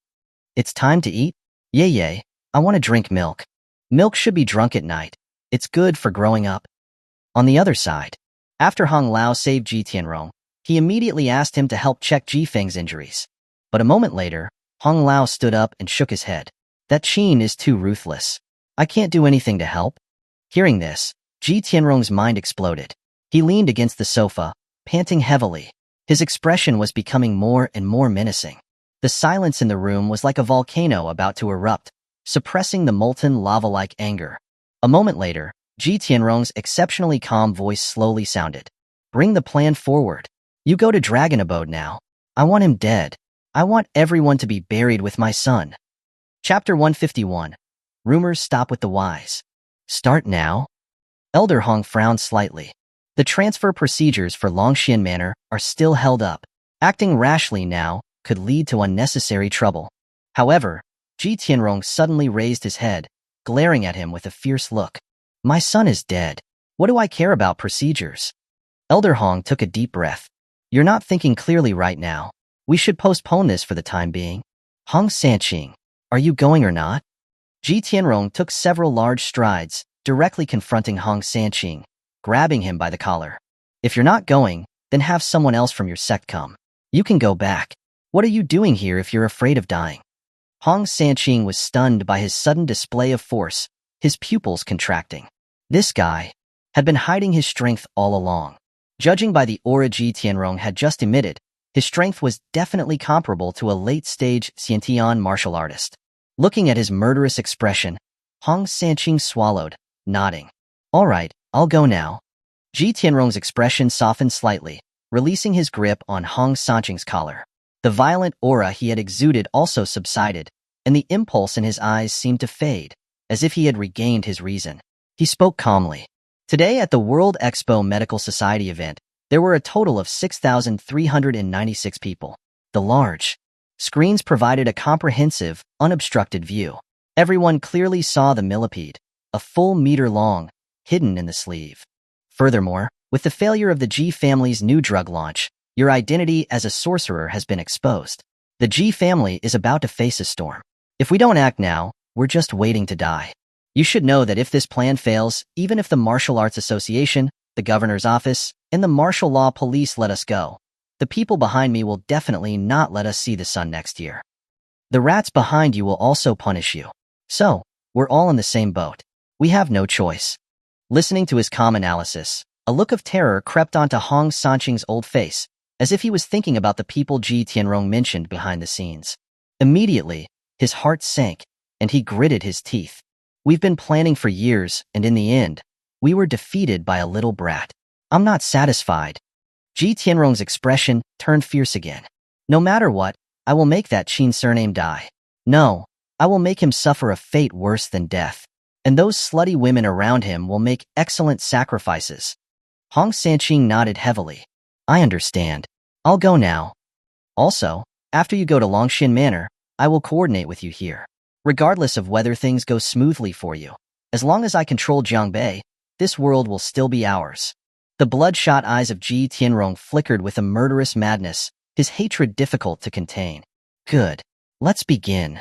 It's time to eat? Yay. I want to drink milk. Milk should be drunk at night. It's good for growing up. On the other side, after Hong Lao saved Ji Tianrong, he immediately asked him to help check Ji Feng's injuries. But a moment later, Hong Lao stood up and shook his head. That Qin is too ruthless. I can't do anything to help. Hearing this, Ji Tianrong's mind exploded. He leaned against the sofa, panting heavily. His expression was becoming more and more menacing. The silence in the room was like a volcano about to erupt, suppressing the molten lava-like anger. A moment later, Ji Tianrong's exceptionally calm voice slowly sounded. Bring the plan forward. You go to Dragon Abode now. I want him dead. I want everyone to be buried with my son. Chapter 151. Rumors stop with the wise. Start now? Elder Hong frowned slightly. The transfer procedures for Longxian Manor are still held up. Acting rashly now could lead to unnecessary trouble. However, Ji Tianrong suddenly raised his head, glaring at him with a fierce look. My son is dead. What do I care about procedures? Elder Hong took a deep breath. You're not thinking clearly right now. We should postpone this for the time being. Hong Sanqing, are you going or not? Ji Tianrong took several large strides, directly confronting Hong Sanqing, grabbing him by the collar. If you're not going, then have someone else from your sect come. You can go back. What are you doing here if you're afraid of dying? Hong Sanqing was stunned by his sudden display of force, his pupils contracting. This guy had been hiding his strength all along. Judging by the aura Ji Tianrong had just emitted, his strength was definitely comparable to a late-stage Xiantian martial artist. Looking at his murderous expression, Hong Sanqing swallowed, nodding. All right, I'll go now. Ji Tianrong's expression softened slightly, releasing his grip on Hong Sanqing's collar. The violent aura he had exuded also subsided, and the impulse in his eyes seemed to fade, as if he had regained his reason. He spoke calmly. Today at the World Expo Medical Society event, there were a total of 6,396 people. The large screens provided a comprehensive, unobstructed view. Everyone clearly saw the millipede, a full meter long, hidden in the sleeve. Furthermore, with the failure of the Ji family's new drug launch, your identity as a sorcerer has been exposed. The Ji family is about to face a storm. If we don't act now, we're just waiting to die. You should know that if this plan fails, even if the Martial Arts Association, the governor's office, and the martial law police let us go, the people behind me will definitely not let us see the sun next year. The rats behind you will also punish you. So, we're all in the same boat. We have no choice. Listening to his calm analysis, a look of terror crept onto Hong Sanqing's old face, as if he was thinking about the people Ji Tianrong mentioned behind the scenes. Immediately, his heart sank, and he gritted his teeth. We've been planning for years, and in the end, we were defeated by a little brat. I'm not satisfied. Ji Tianrong's expression turned fierce again. No matter what, I will make that Qin surname die. No, I will make him suffer a fate worse than death. And those slutty women around him will make excellent sacrifices. Hong Sanqing nodded heavily. I understand. I'll go now. Also, after you go to Longxian Manor, I will coordinate with you here. Regardless of whether things go smoothly for you, as long as I control Jiangbei, this world will still be ours. The bloodshot eyes of Ji Tianrong flickered with a murderous madness, his hatred difficult to contain. Good. Let's begin.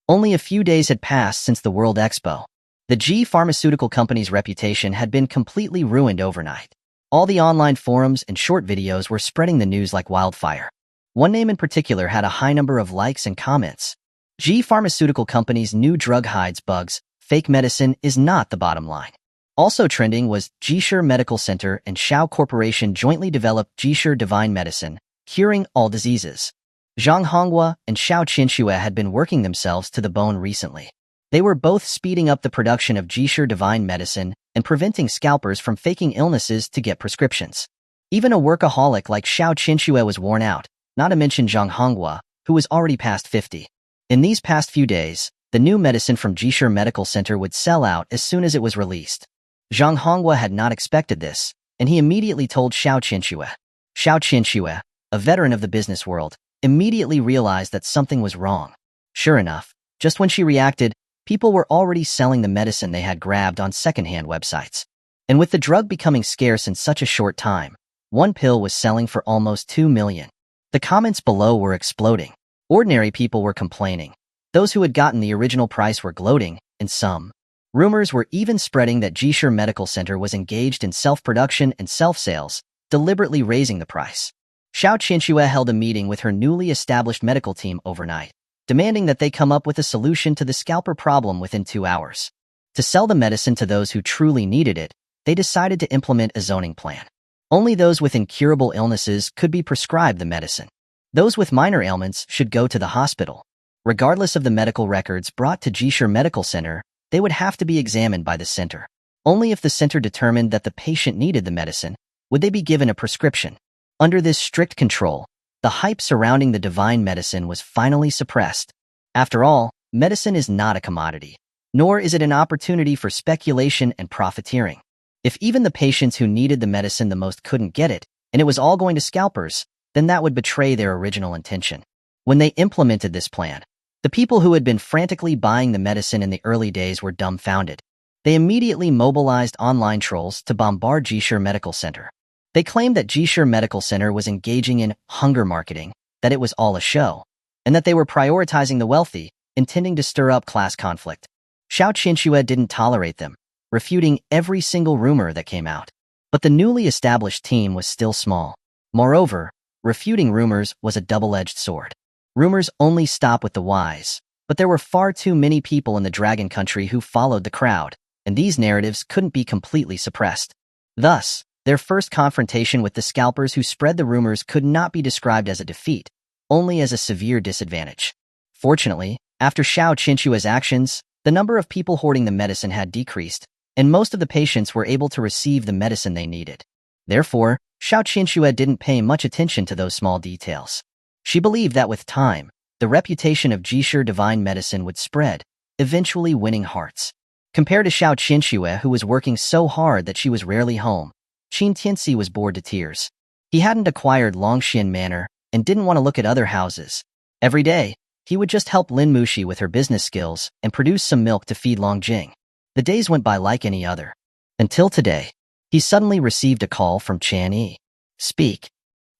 Only a few days had passed since the World Expo. The Ji Pharmaceutical Company's reputation had been completely ruined overnight. All the online forums and short videos were spreading the news like wildfire. One name in particular had a high number of likes and comments. Ji Pharmaceutical Company's new drug hides bugs, fake medicine is not the bottom line. Also trending was Jisher Medical Center and Shao Corporation jointly developed Jisher Divine Medicine, curing all diseases. Zhang Honghua and Shao Qinxue had been working themselves to the bone recently. They were both speeding up the production of Jisher Divine Medicine and preventing scalpers from faking illnesses to get prescriptions. Even a workaholic like Shao Qinxue was worn out, not to mention Zhang Honghua, who was already past 50. In these past few days, The new medicine from Jishir Medical Center would sell out as soon as it was released. Zhang Honghua had not expected this, and he immediately told Xiao Qianxue. Xiao Qianxue, a veteran of the business world, immediately realized that something was wrong. Sure enough, just when she reacted, people were already selling the medicine they had grabbed on secondhand websites. And with the drug becoming scarce in such a short time, one pill was selling for almost 2 million. The comments below were exploding. Ordinary people were complaining. Those who had gotten the original price were gloating, and some. Rumors were even spreading that Jishir Medical Center was engaged in self-production and self-sales, deliberately raising the price. Xiao Qianxue held a meeting with her newly established medical team overnight, demanding that they come up with a solution to the scalper problem within 2 hours. To sell the medicine to those who truly needed it, they decided to implement a zoning plan. Only those with incurable illnesses could be prescribed the medicine. Those with minor ailments should go to the hospital. Regardless of the medical records brought to Jishir Medical Center, they would have to be examined by the center. Only if the center determined that the patient needed the medicine would they be given a prescription. Under this strict control, the hype surrounding the divine medicine was finally suppressed. After all, medicine is not a commodity, nor is it an opportunity for speculation and profiteering. If even the patients who needed the medicine the most couldn't get it, and it was all going to scalpers, then that would betray their original intention. When they implemented this plan, the people who had been frantically buying the medicine in the early days were dumbfounded. They immediately mobilized online trolls to bombard Jishir Medical Center. They claimed that Jishir Medical Center was engaging in hunger marketing, that it was all a show, and that they were prioritizing the wealthy, intending to stir up class conflict. Xiao Qianxue didn't tolerate them, refuting every single rumor that came out. But the newly established team was still small. Moreover, refuting rumors was a double-edged sword. Rumors only stop with the wise, but there were far too many people in the Dragon Country who followed the crowd, and these narratives couldn't be completely suppressed. Thus, their first confrontation with the scalpers who spread the rumors could not be described as a defeat, only as a severe disadvantage. Fortunately, after Xiao Qianxue's actions, the number of people hoarding the medicine had decreased, and most of the patients were able to receive the medicine they needed. Therefore, Xiao Qianxue didn't pay much attention to those small details. She believed that with time, the reputation of Jishir divine medicine would spread, eventually winning hearts. Compared to Xiao Qianxue, who was working so hard that she was rarely home, Qin Tianci was bored to tears. He hadn't acquired Longxian Manor and didn't want to look at other houses. Every day, he would just help Lin Mushi with her business skills and produce some milk to feed Longjing. The days went by like any other. Until today, he suddenly received a call from Chan Yi. "Speak,"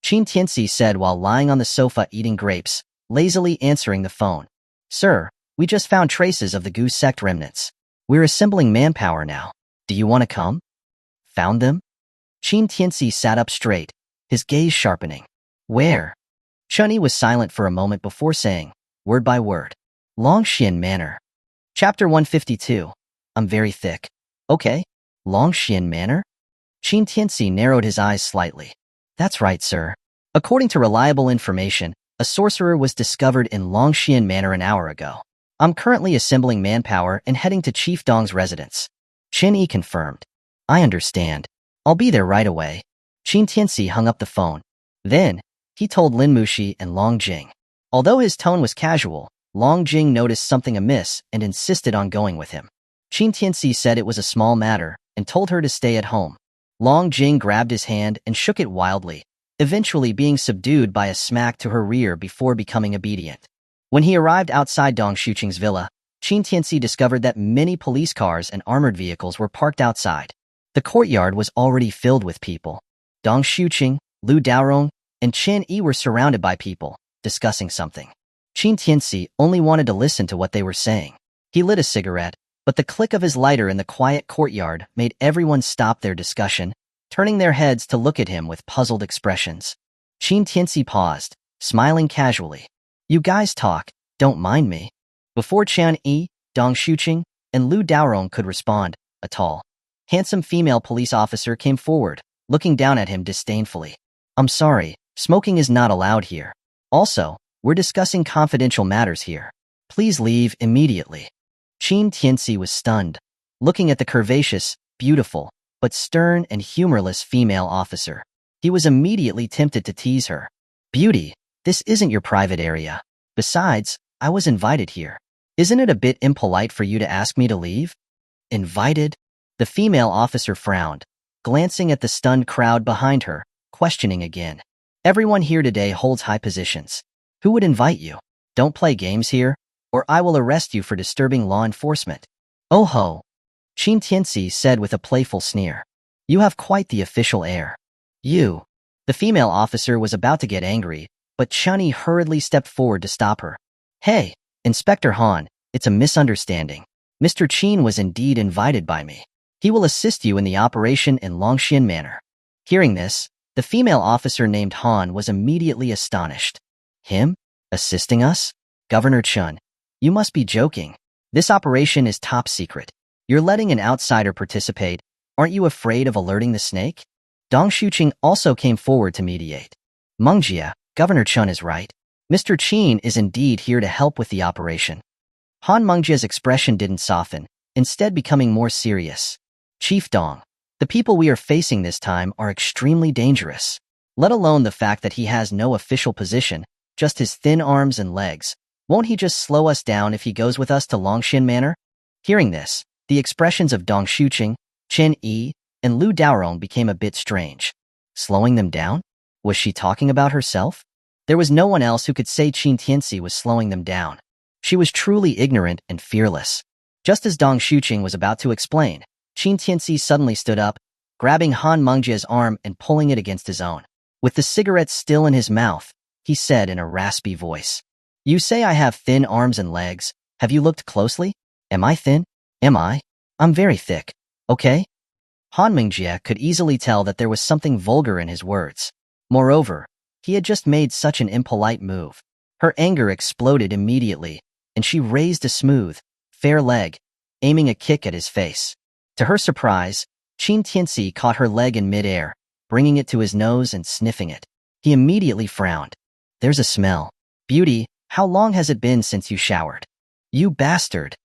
Qin Tianci said while lying on the sofa eating grapes, lazily answering the phone. "Sir, we just found traces of the Gu sect remnants. We're assembling manpower now. Do you want to come?" "Found them?" Qin Tianci sat up straight, his gaze sharpening. "Where?" Chun Yi was silent for a moment before saying, word by word, "Longxian Manor." Chapter 152. I'm very thick. Okay, Longxian Manor? Qin Tianci narrowed his eyes slightly. "That's right, sir. According to reliable information, a sorcerer was discovered in Longxian Manor an hour ago. I'm currently assembling manpower and heading to Chief Dong's residence." Qin Yi confirmed. "I understand. I'll be there right away." Qin Tianci hung up the phone. Then, he told Lin Mushi and Longjing. Although his tone was casual, Longjing noticed something amiss and insisted on going with him. Qin Tianci said it was a small matter and told her to stay at home. Longjing grabbed his hand and shook it wildly, eventually being subdued by a smack to her rear before becoming obedient. When he arrived outside Dong Shuqing's villa, Qin Tianci discovered that many police cars and armored vehicles were parked outside. The courtyard was already filled with people. Dong Shuqing, Lu Daorong, and Chen Yi were surrounded by people, discussing something. Qin Tianci only wanted to listen to what they were saying. He lit a cigarette, but the click of his lighter in the quiet courtyard made everyone stop their discussion, turning their heads to look at him with puzzled expressions. Qin Tianci paused, smiling casually. "You guys talk, don't mind me." Before Chen Yi, Dong Shuqing, and Lu Daorong could respond, a tall, handsome female police officer came forward, looking down at him disdainfully. "I'm sorry, smoking is not allowed here. Also, we're discussing confidential matters here. Please leave immediately." Qin Tianci was stunned, looking at the curvaceous, beautiful, but stern and humorless female officer. He was immediately tempted to tease her. "Beauty, this isn't your private area. Besides, I was invited here." Isn't it a bit impolite for you to ask me to leave? Invited? The female officer frowned, glancing at the stunned crowd behind her, questioning again. Everyone here today holds high positions. Who would invite you? Don't play games here, or I will arrest you for disturbing law enforcement. Oh ho! Qin Tianci said with a playful sneer. You have quite the official air. You. The female officer was about to get angry, but Chunny hurriedly stepped forward to stop her. Hey, Inspector Han, it's a misunderstanding. Mr. Qin was indeed invited by me. He will assist you in the operation in Longxian Manor. Hearing this, the female officer named Han was immediately astonished. Him? Assisting us? Governor Chun, you must be joking. This operation is top secret. You're letting an outsider participate. Aren't you afraid of alerting the snake? Dong Shuqing also came forward to mediate. Mengjia, Governor Chun is right. Mr. Qin is indeed here to help with the operation. Han Mengjia's expression didn't soften, instead becoming more serious. Chief Dong, the people we are facing this time are extremely dangerous. Let alone the fact that he has no official position, just his thin arms and legs. Won't he just slow us down if he goes with us to Longxian Manor? Hearing this, the expressions of Dong Shuqing, Chen Yi, and Lu Daorong became a bit strange. Slowing them down? Was she talking about herself? There was no one else who could say Qin Tianci was slowing them down. She was truly ignorant and fearless. Just as Dong Shuqing was about to explain, Qin Tianci suddenly stood up, grabbing Han Mengjia's arm and pulling it against his own. With the cigarette still in his mouth, he said in a raspy voice, You say I have thin arms and legs. Have you looked closely? Am I thin? Am I? I'm very thick. Okay? Han Mengjia could easily tell that there was something vulgar in his words. Moreover, he had just made such an impolite move. Her anger exploded immediately, and she raised a smooth, fair leg, aiming a kick at his face. To her surprise, Qin Tianci caught her leg in midair, bringing it to his nose and sniffing it. He immediately frowned. There's a smell. Beauty, how long has it been since you showered? You bastard.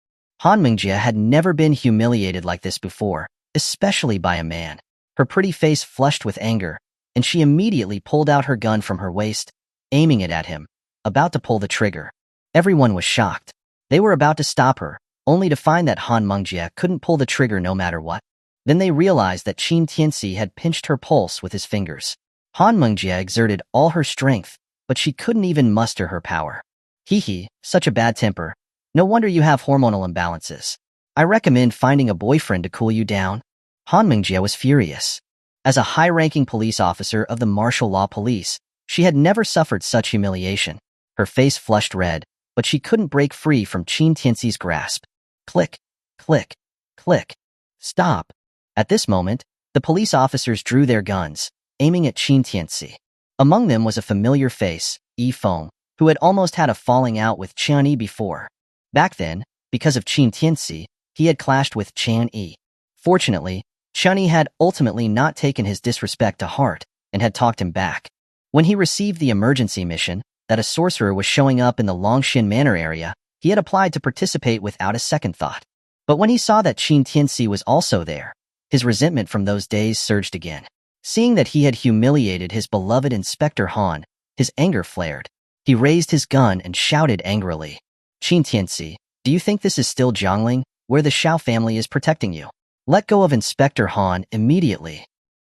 Han Mengjia had never been humiliated like this before, especially by a man. Her pretty face flushed with anger, and she immediately pulled out her gun from her waist, aiming it at him, about to pull the trigger. Everyone was shocked. They were about to stop her, only to find that Han Mengjia couldn't pull the trigger no matter what. Then they realized that Qin Tianci had pinched her pulse with his fingers. Han Mengjia exerted all her strength, but she couldn't even muster her power. Hee, such a bad temper. No wonder you have hormonal imbalances. I recommend finding a boyfriend to cool you down. Han Mengjia was furious. As a high-ranking police officer of the martial law police, she had never suffered such humiliation. Her face flushed red, but she couldn't break free from Qin Tianci's grasp. Click, click, click. Stop. At this moment, the police officers drew their guns, aiming at Qin Tianci. Among them was a familiar face, Yi Feng, who had almost had a falling out with Qian Yi before. Back then, because of Qin Tianci, he had clashed with Qian Yi. Fortunately, Qian Yi had ultimately not taken his disrespect to heart and had talked him back. When he received the emergency mission that a sorcerer was showing up in the Longxian Manor area, he had applied to participate without a second thought. But when he saw that Qin Tianci was also there, his resentment from those days surged again. Seeing that he had humiliated his beloved Inspector Han, his anger flared. He raised his gun and shouted angrily, Qin Tianci, do you think this is still Jiangling, where the Shao family is protecting you? Let go of Inspector Han immediately.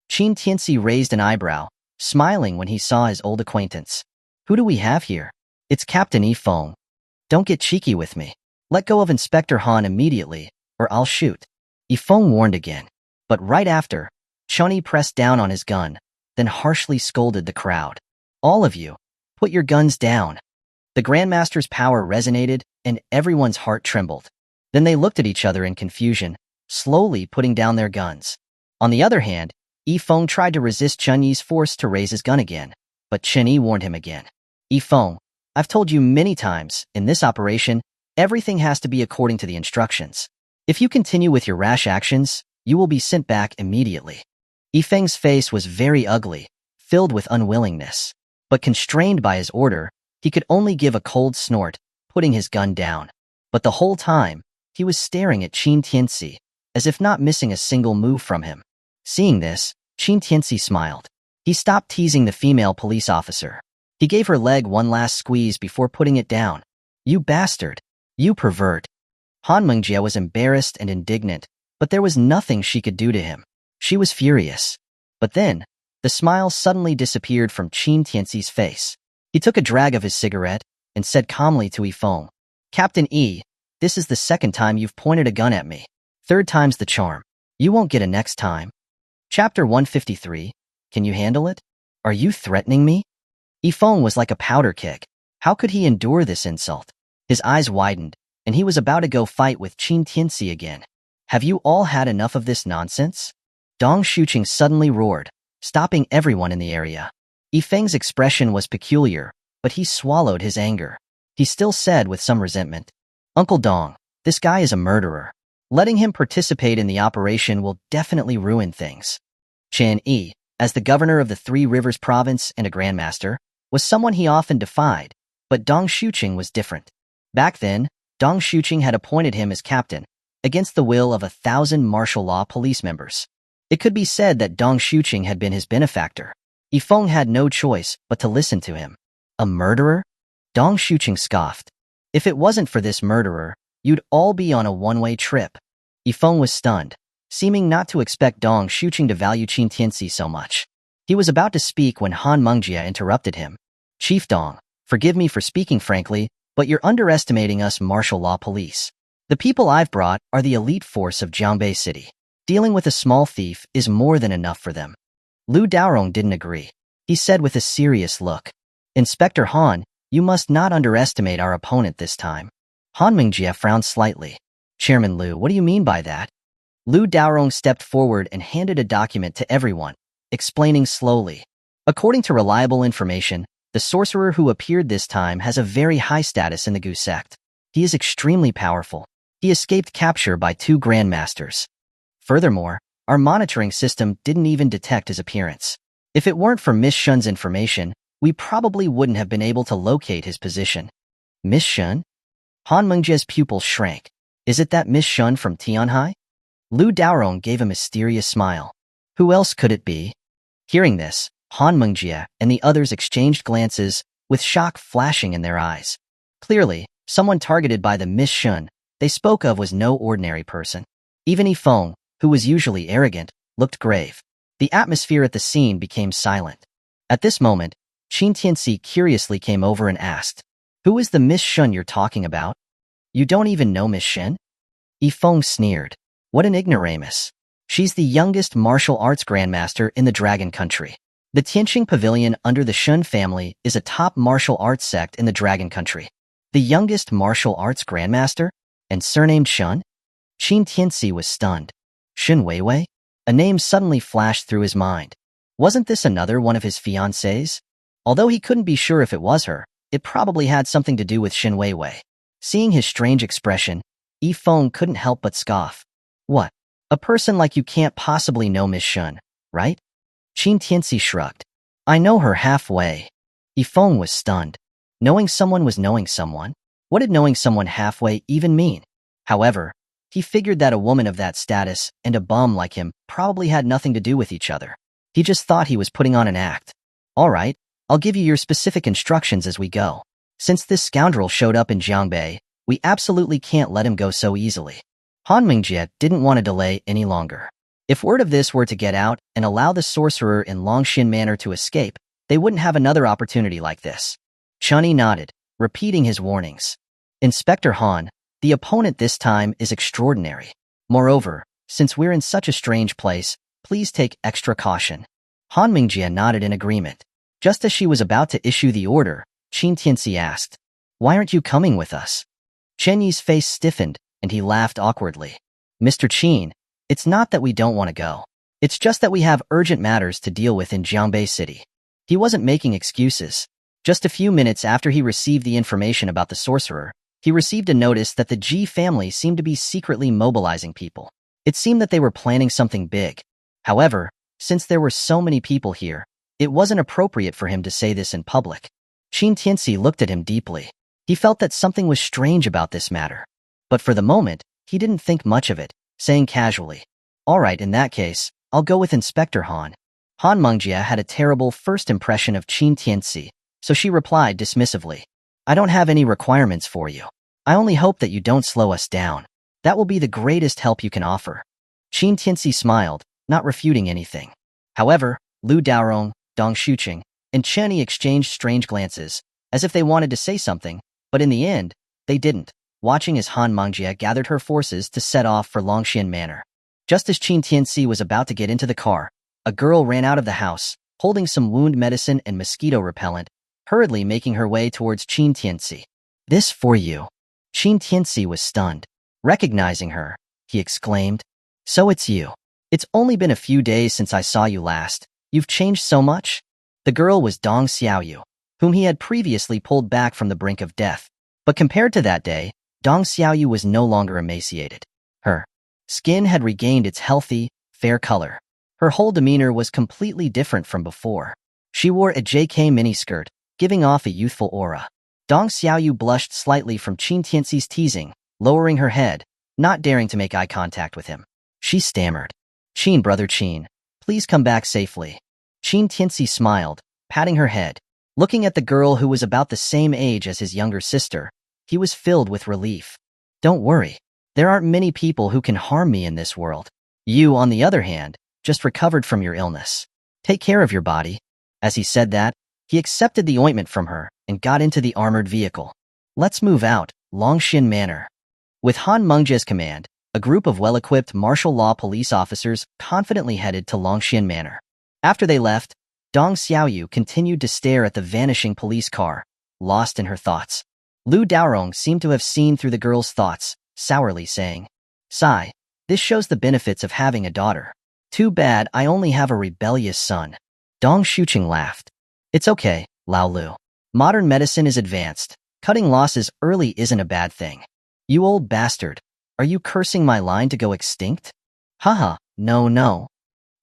Qin Tianci raised an eyebrow, smiling when he saw his old acquaintance. Who do we have here? It's Captain Yi Feng. Don't get cheeky with me. Let go of Inspector Han immediately, or I'll shoot. Yi Feng warned again. But right after, Qian Yi pressed down on his gun, then harshly scolded the crowd. All of you, put your guns down. The Grandmaster's power resonated, and everyone's heart trembled. Then they looked at each other in confusion, slowly putting down their guns. On the other hand, Yi Feng tried to resist Qian Yi's force to raise his gun again, but Qian Yi warned him again. Yi Feng, I've told you many times, in this operation, everything has to be according to the instructions. If you continue with your rash actions, you will be sent back immediately. Yi Feng's face was very ugly, filled with unwillingness. But constrained by his order, he could only give a cold snort, putting his gun down. But the whole time, he was staring at Qin Tianci, as if not missing a single move from him. Seeing this, Qin Tianci smiled. He stopped teasing the female police officer. He gave her leg one last squeeze before putting it down. You bastard. You pervert. Han Mengjie was embarrassed and indignant, but there was nothing she could do to him. She was furious. But then, the smile suddenly disappeared from Qin Tianci's face. He took a drag of his cigarette and said calmly to Yifeng, Captain E, this is the second time you've pointed a gun at me. Third time's the charm. You won't get a next time. Chapter 153. Can you handle it? Are you threatening me? Yifeng was like a powder keg. How could he endure this insult? His eyes widened, and he was about to go fight with Qin Tianci again. Have you all had enough of this nonsense? Dong Shuqing suddenly roared, stopping everyone in the area. Yifeng's expression was peculiar, but he swallowed his anger. He still said with some resentment, Uncle Dong, this guy is a murderer. Letting him participate in the operation will definitely ruin things. Chen Yi, as the governor of the Three Rivers province and a grandmaster, was someone he often defied, but Dong Shuqing was different. Back then, Dong Shuqing had appointed him as captain, against the will of 1,000 martial law police members. It could be said that Dong Shuqing had been his benefactor. Yifeng had no choice but to listen to him. A murderer? Dong Shuqing scoffed. If it wasn't for this murderer, you'd all be on a one-way trip. Yifeng was stunned, seeming not to expect Dong Shuqing to value Qin Tianci so much. He was about to speak when Han Mengjie interrupted him. Chief Dong, forgive me for speaking frankly, but you're underestimating us martial law police. The people I've brought are the elite force of Jiangbei City. Dealing with a small thief is more than enough for them. Lu Daorong didn't agree. He said with a serious look, Inspector Han, you must not underestimate our opponent this time. Han Mengjie frowned slightly. Chairman Lu, what do you mean by that? Lu Daorong stepped forward and handed a document to everyone, explaining slowly. According to reliable information, the sorcerer who appeared this time has a very high status in the Gu sect. He is extremely powerful. He escaped capture by 2 grandmasters. Furthermore, our monitoring system didn't even detect his appearance. If it weren't for Miss Shun's information, we probably wouldn't have been able to locate his position. Miss Shun? Han Mengjie's pupils shrank. Is it that Miss Shun from Tianhai? Lu Daorong gave a mysterious smile. Who else could it be? Hearing this, Han Mengjie and the others exchanged glances, with shock flashing in their eyes. Clearly, someone targeted by the Miss Shun they spoke of was no ordinary person. Even Yifeng, who was usually arrogant, looked grave. The atmosphere at the scene became silent. At this moment, Qin Tianci curiously came over and asked, Who is the Miss Shun you're talking about? You don't even know Miss Shen? Yifeng sneered. What an ignoramus. She's the youngest martial arts grandmaster in the Dragon Country. The Tianqing Pavilion under the Shun family is a top martial arts sect in the Dragon Country. The youngest martial arts grandmaster? And surnamed Shun? Qin Tianci was stunned. Shun Weiwei? A name suddenly flashed through his mind. Wasn't this another one of his fiancées? Although he couldn't be sure if it was her, it probably had something to do with Shun Weiwei. Seeing his strange expression, Yifeng couldn't help but scoff. What? A person like you can't possibly know Miss Shun, right? Qin Tianci shrugged. I know her halfway. Yifeng was stunned. Knowing someone was knowing someone? What did knowing someone halfway even mean? However, he figured that a woman of that status and a bum like him probably had nothing to do with each other. He just thought he was putting on an act. All right, I'll give you your specific instructions as we go. Since this scoundrel showed up in Jiangbei, we absolutely can't let him go so easily. Han Mengjie didn't want to delay any longer. If word of this were to get out and allow the sorcerer in Longxin Manor to escape, they wouldn't have another opportunity like this. Chunyi nodded, repeating his warnings. Inspector Han, the opponent this time is extraordinary. Moreover, since we're in such a strange place, please take extra caution. Han Mengjie nodded in agreement. Just as she was about to issue the order, Qin Tianci asked, Why aren't you coming with us? Chen Yi's face stiffened, and he laughed awkwardly. Mr. Qin, it's not that we don't want to go. It's just that we have urgent matters to deal with in Jiangbei City. He wasn't making excuses. Just a few minutes after he received the information about the sorcerer, he received a notice that the Ji family seemed to be secretly mobilizing people. It seemed that they were planning something big. However, since there were so many people here, it wasn't appropriate for him to say this in public. Qin Tianci looked at him deeply. He felt that something was strange about this matter. But for the moment, he didn't think much of it, saying casually, All right, in that case, I'll go with Inspector Han. Han Mengjie had a terrible first impression of Qin Tianci, so she replied dismissively, I don't have any requirements for you. I only hope that you don't slow us down. That will be the greatest help you can offer. Qin Tianci smiled, not refuting anything. However, Lu Daorong, Dong Shuqing, and Chen Yi exchanged strange glances, as if they wanted to say something, but in the end, they didn't, watching as Han Mengjie gathered her forces to set off for Longxian Manor. Just as Qin Tianci was about to get into the car, a girl ran out of the house, holding some wound medicine and mosquito repellent, hurriedly making her way towards Qin Tianci. This for you. Qin Tianci was stunned. Recognizing her, he exclaimed, So it's you. It's only been a few days since I saw you last. You've changed so much? The girl was Dong Xiaoyu, whom he had previously pulled back from the brink of death. But compared to that day, Dong Xiaoyu was no longer emaciated. Her skin had regained its healthy, fair color. Her whole demeanor was completely different from before. She wore a JK miniskirt, giving off a youthful aura. Dong Xiaoyu blushed slightly from Qin Tianci's teasing, lowering her head, not daring to make eye contact with him. She stammered, Qin, brother Qin, please come back safely. Qin Tianci smiled, patting her head. Looking at the girl who was about the same age as his younger sister, he was filled with relief. Don't worry. There aren't many people who can harm me in this world. You, on the other hand, just recovered from your illness. Take care of your body. As he said that, he accepted the ointment from her and got into the armored vehicle. Let's move out, Longxian Manor. With Han Mengjie's command, a group of well-equipped martial law police officers confidently headed to Longxian Manor. After they left, Dong Xiaoyu continued to stare at the vanishing police car, lost in her thoughts. Lu Daorong seemed to have seen through the girl's thoughts, sourly saying, Sigh, this shows the benefits of having a daughter. Too bad I only have a rebellious son. Dong Shuqing laughed. It's okay, Lao Lu. Modern medicine is advanced. Cutting losses early isn't a bad thing. You old bastard. Are you cursing my line to go extinct? Haha, no.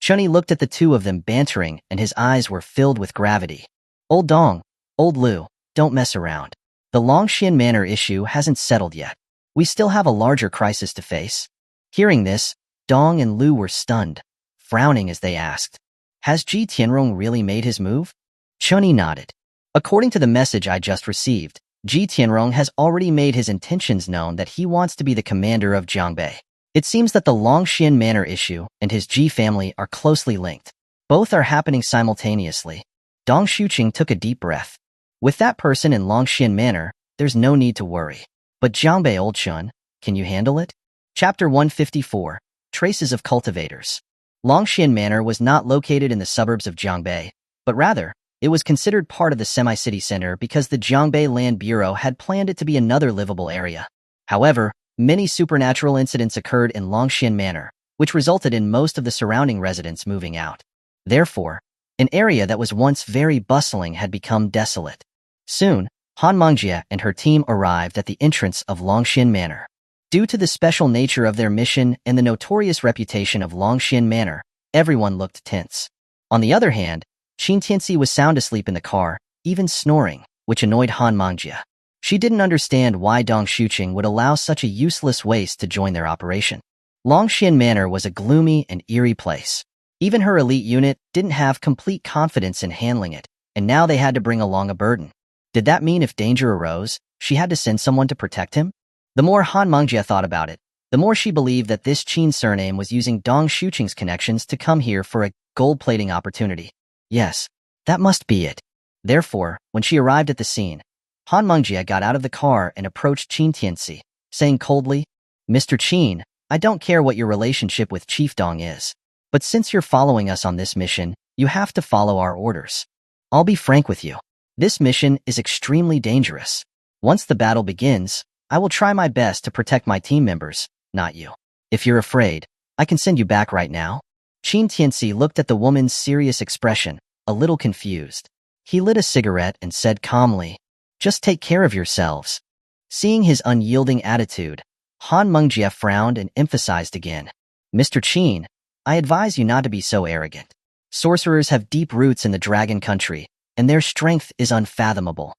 Chunyi looked at the two of them bantering and his eyes were filled with gravity. Old Dong, old Lu, don't mess around. The Longxian Manor issue hasn't settled yet. We still have a larger crisis to face. Hearing this, Dong and Lu were stunned, frowning as they asked, Has Ji Tianrong really made his move? Chunyi nodded. According to the message I just received, Ji Tianrong has already made his intentions known that he wants to be the commander of Jiangbei. It seems that the Longxian Manor issue and his Ji family are closely linked. Both are happening simultaneously. Dong Shuqing took a deep breath. With that person in Longxian Manor, there's no need to worry. But Jiangbei, old Chun, can you handle it? Chapter 154, Traces of Cultivators. Longxian Manor was not located in the suburbs of Jiangbei, but rather, it was considered part of the semi-city center because the Jiangbei Land Bureau had planned it to be another livable area. However, many supernatural incidents occurred in Longxian Manor, which resulted in most of the surrounding residents moving out. Therefore, an area that was once very bustling had become desolate. Soon, Han Mengjie and her team arrived at the entrance of Longxian Manor. Due to the special nature of their mission and the notorious reputation of Longxian Manor, everyone looked tense. On the other hand, Qin Tianci was sound asleep in the car, even snoring, which annoyed Han Mengjie. She didn't understand why Dong Shuqing would allow such a useless waste to join their operation. Longxian Manor was a gloomy and eerie place. Even her elite unit didn't have complete confidence in handling it, and now they had to bring along a burden. Did that mean if danger arose, she had to send someone to protect him? The more Han Mengjie thought about it, the more she believed that this Qin surname was using Dong Shuqing's connections to come here for a gold-plating opportunity. Yes, that must be it. Therefore, when she arrived at the scene, Han Mengjie got out of the car and approached Qin Tianci, saying coldly, Mr. Qin, I don't care what your relationship with Chief Dong is, but since you're following us on this mission, you have to follow our orders. I'll be frank with you. This mission is extremely dangerous. Once the battle begins, I will try my best to protect my team members, not you. If you're afraid, I can send you back right now. Qin Tianci looked at the woman's serious expression, a little confused. He lit a cigarette and said calmly, Just take care of yourselves. Seeing his unyielding attitude, Han Mengjie frowned and emphasized again, Mr. Qin, I advise you not to be so arrogant. Sorcerers have deep roots in the dragon country, and their strength is unfathomable.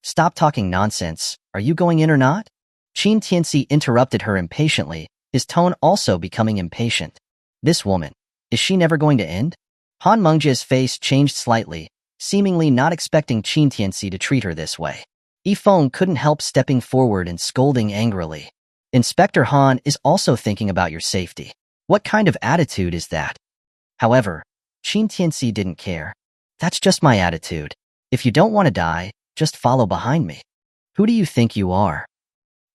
Stop talking nonsense. Are you going in or not? Qin Tianci interrupted her impatiently, his tone also becoming impatient. This woman, is she never going to end? Han Mengjie's face changed slightly, seemingly not expecting Qin Tianci to treat her this way. Yifeng couldn't help stepping forward and scolding angrily. Inspector Han is also thinking about your safety. What kind of attitude is that? However, Qin Tianci didn't care. That's just my attitude. If you don't want to die, just follow behind me. Who do you think you are?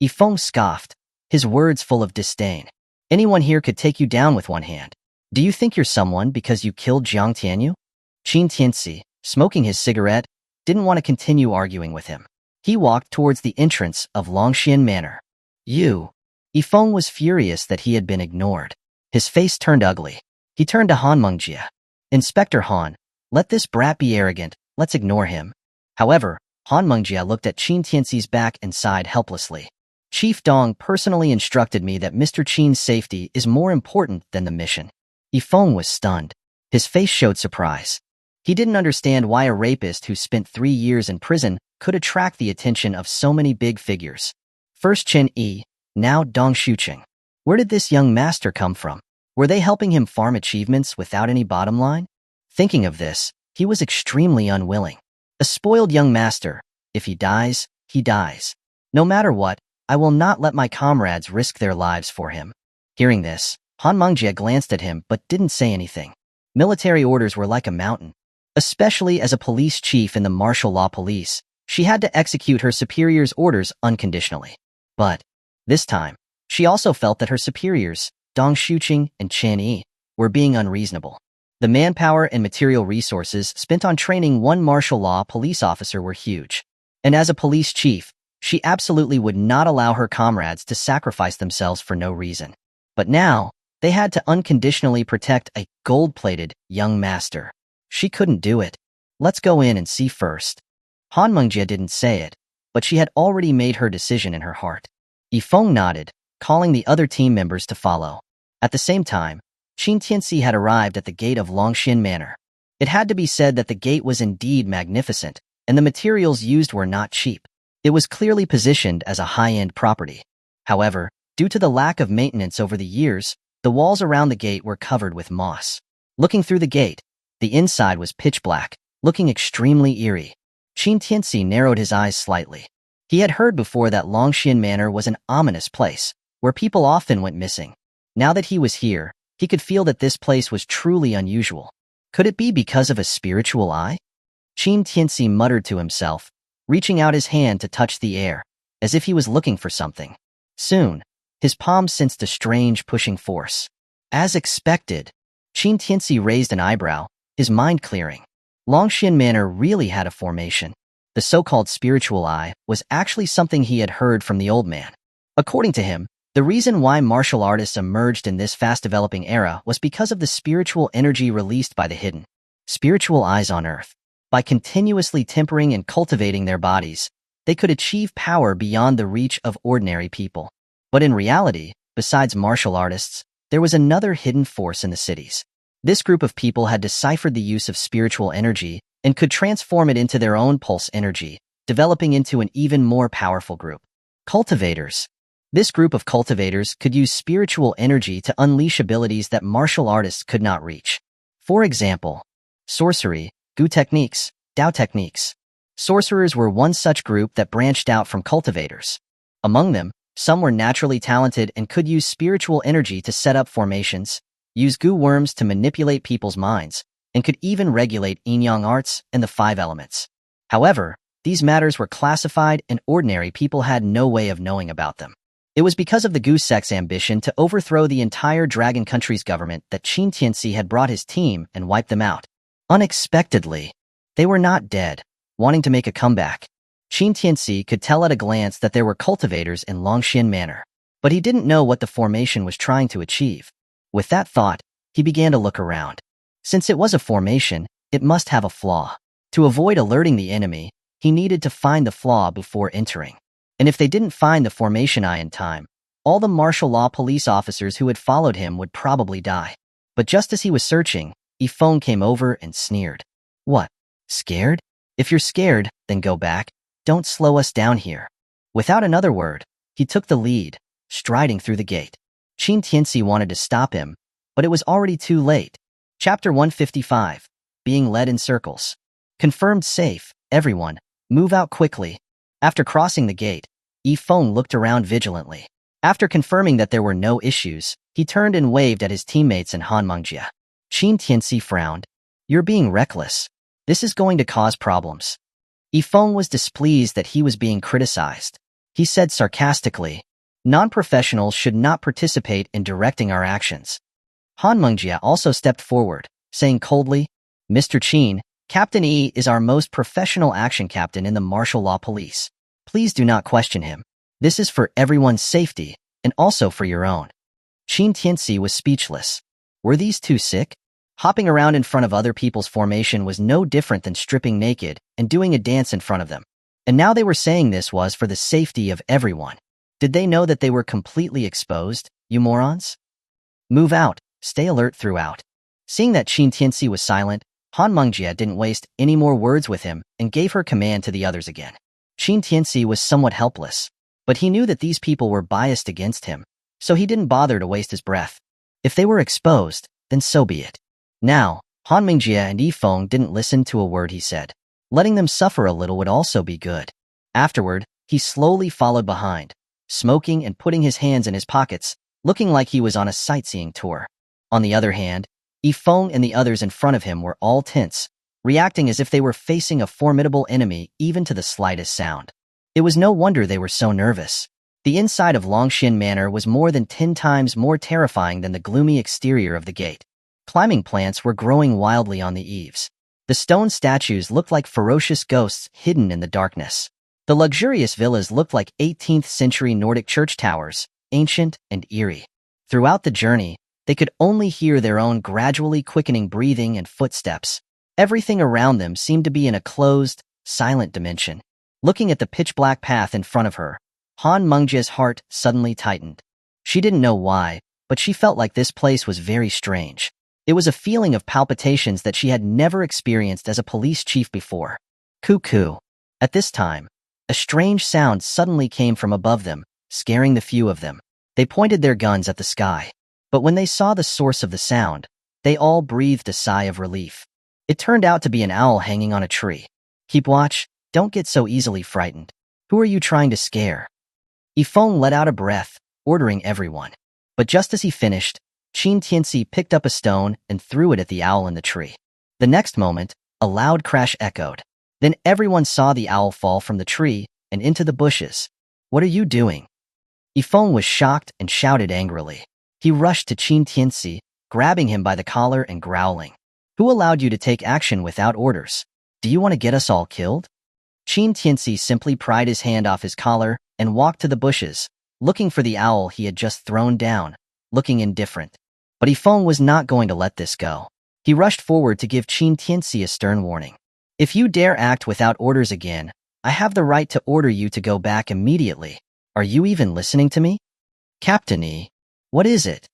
Yifeng scoffed, his words full of disdain. Anyone here could take you down with one hand. Do you think you're someone because you killed Jiang Tianyu? Qin Tianci, smoking his cigarette, didn't want to continue arguing with him. He walked towards the entrance of Longxian Manor. You. Yifeng was furious that he had been ignored. His face turned ugly. He turned to Han Mengjie. Inspector Han, let this brat be arrogant, let's ignore him. However, Han Mengjie looked at Qin Tianci's back and sighed helplessly. Chief Dong personally instructed me that Mr. Qin's safety is more important than the mission. Yifeng was stunned. His face showed surprise. He didn't understand why a rapist who spent 3 years in prison could attract the attention of so many big figures. First Chen Yi, now Dong Shuqing. Where did this young master come from? Were they helping him farm achievements without any bottom line? Thinking of this, he was extremely unwilling. A spoiled young master. If he dies, he dies. No matter what, I will not let my comrades risk their lives for him. Hearing this, Han Mengjie glanced at him but didn't say anything. Military orders were like a mountain. Especially as a police chief in the martial law police, she had to execute her superior's orders unconditionally. But this time, she also felt that her superiors, Dong Shuqing and Chen Yi, were being unreasonable. The manpower and material resources spent on training one martial law police officer were huge. And as a police chief, she absolutely would not allow her comrades to sacrifice themselves for no reason. But now, they had to unconditionally protect a gold-plated young master. She couldn't do it. Let's go in and see first. Han Mengjie didn't say it, but she had already made her decision in her heart. Yifeng nodded, calling the other team members to follow. At the same time, Qin Tianci had arrived at the gate of Longxian Manor. It had to be said that the gate was indeed magnificent, and the materials used were not cheap. It was clearly positioned as a high-end property. However, due to the lack of maintenance over the years, the walls around the gate were covered with moss. Looking through the gate, the inside was pitch black, looking extremely eerie. Qin Tianci narrowed his eyes slightly. He had heard before that Longxian Manor was an ominous place, where people often went missing. Now that he was here, he could feel that this place was truly unusual. Could it be because of a spiritual eye? Qin Tianci muttered to himself, reaching out his hand to touch the air, as if he was looking for something. Soon, his palm sensed a strange pushing force. As expected, Qin Tianci raised an eyebrow, his mind clearing. Longxian Manor really had a formation. The so-called spiritual eye was actually something he had heard from the old man. According to him, the reason why martial artists emerged in this fast-developing era was because of the spiritual energy released by the hidden spiritual eyes on Earth. By continuously tempering and cultivating their bodies, they could achieve power beyond the reach of ordinary people. But in reality, besides martial artists, there was another hidden force in the cities. This group of people had deciphered the use of spiritual energy and could transform it into their own pulse energy, developing into an even more powerful group. Cultivators. This group of cultivators could use spiritual energy to unleash abilities that martial artists could not reach. For example, sorcery, Gu techniques, Dao techniques. Sorcerers were one such group that branched out from cultivators. Among them, some were naturally talented and could use spiritual energy to set up formations, use Gu worms to manipulate people's minds, and could even regulate yin-yang arts and the 5 elements. However, these matters were classified and ordinary people had no way of knowing about them. It was because of the Gu sect's ambition to overthrow the entire Dragon Country's government that Qin Tianci had brought his team and wiped them out. Unexpectedly, they were not dead, wanting to make a comeback. Qin Tianci could tell at a glance that there were cultivators in Longxian Manor, but he didn't know what the formation was trying to achieve. With that thought, he began to look around. Since it was a formation, it must have a flaw. To avoid alerting the enemy, he needed to find the flaw before entering. And if they didn't find the formation eye in time, all the martial law police officers who had followed him would probably die. But just as he was searching, Yifeng came over and sneered. What? Scared? If you're scared, then go back. Don't slow us down here. Without another word, he took the lead, striding through the gate. Qin Tianci wanted to stop him, but it was already too late. Chapter 155. Being led in circles. Confirmed safe, everyone. Move out quickly. After crossing the gate, Yifeng looked around vigilantly. After confirming that there were no issues, he turned and waved at his teammates and Han Mengjie. Qin Tianci frowned. You're being reckless. This is going to cause problems. Yifeng was displeased that he was being criticized. He said sarcastically, non-professionals should not participate in directing our actions. Han Mengjie also stepped forward, saying coldly, Mr. Qin, Captain Yi is our most professional action captain in the martial law police. Please do not question him. This is for everyone's safety, and also for your own. Qin Tianci was speechless. Were these two sick? Hopping around in front of other people's formation was no different than stripping naked and doing a dance in front of them. And now they were saying this was for the safety of everyone. Did they know that they were completely exposed, you morons? Move out, stay alert throughout. Seeing that Qin Tianci was silent, Han Mengjie didn't waste any more words with him and gave her command to the others again. Qin Tianci was somewhat helpless, but he knew that these people were biased against him, so he didn't bother to waste his breath. If they were exposed, then so be it. Now, Han Mengjie and Yifeng didn't listen to a word he said. Letting them suffer a little would also be good. Afterward, he slowly followed behind, smoking and putting his hands in his pockets, looking like he was on a sightseeing tour. On the other hand, Yifeng and the others in front of him were all tense, reacting as if they were facing a formidable enemy even to the slightest sound. It was no wonder they were so nervous. The inside of Longshan Manor was more than 10 times more terrifying than the gloomy exterior of the gate. Climbing plants were growing wildly on the eaves. The stone statues looked like ferocious ghosts hidden in the darkness. The luxurious villas looked like 18th century Nordic church towers, ancient and eerie. Throughout the journey, they could only hear their own gradually quickening breathing and footsteps. Everything around them seemed to be in a closed, silent dimension. Looking at the pitch-black path in front of her, Han Mengjie's heart suddenly tightened. She didn't know why, but she felt like this place was very strange. It was a feeling of palpitations that she had never experienced as a police chief before. Cuckoo. At this time, a strange sound suddenly came from above them, scaring the few of them. They pointed their guns at the sky. But when they saw the source of the sound, they all breathed a sigh of relief. It turned out to be an owl hanging on a tree. Keep watch, don't get so easily frightened. Who are you trying to scare? Yifeng let out a breath, ordering everyone. But just as he finished, Qin Tianci picked up a stone and threw it at the owl in the tree. The next moment, a loud crash echoed. Then everyone saw the owl fall from the tree and into the bushes. What are you doing? Yifeng was shocked and shouted angrily. He rushed to Qin Tianci, grabbing him by the collar and growling. Who allowed you to take action without orders? Do you want to get us all killed? Qin Tianci simply pried his hand off his collar and walked to the bushes, looking for the owl he had just thrown down, looking indifferent. But Yifeng was not going to let this go. He rushed forward to give Qin Tianci a stern warning. If you dare act without orders again, I have the right to order you to go back immediately. Are you even listening to me? Captain Yi, what is it?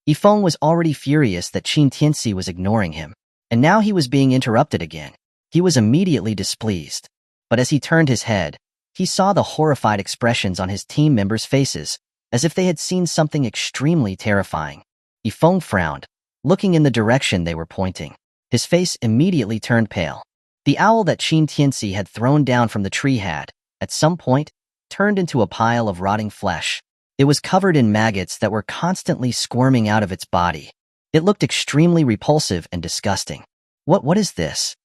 Yifeng was already furious that Qin Tianci was ignoring him, and now he was being interrupted again. He was immediately displeased. But as he turned his head, he saw the horrified expressions on his team members' faces, as if they had seen something extremely terrifying. Yifeng frowned, looking in the direction they were pointing. His face immediately turned pale. The owl that Qin Tianci had thrown down from the tree had, at some point, turned into a pile of rotting flesh. It was covered in maggots that were constantly squirming out of its body. It looked extremely repulsive and disgusting. What is this?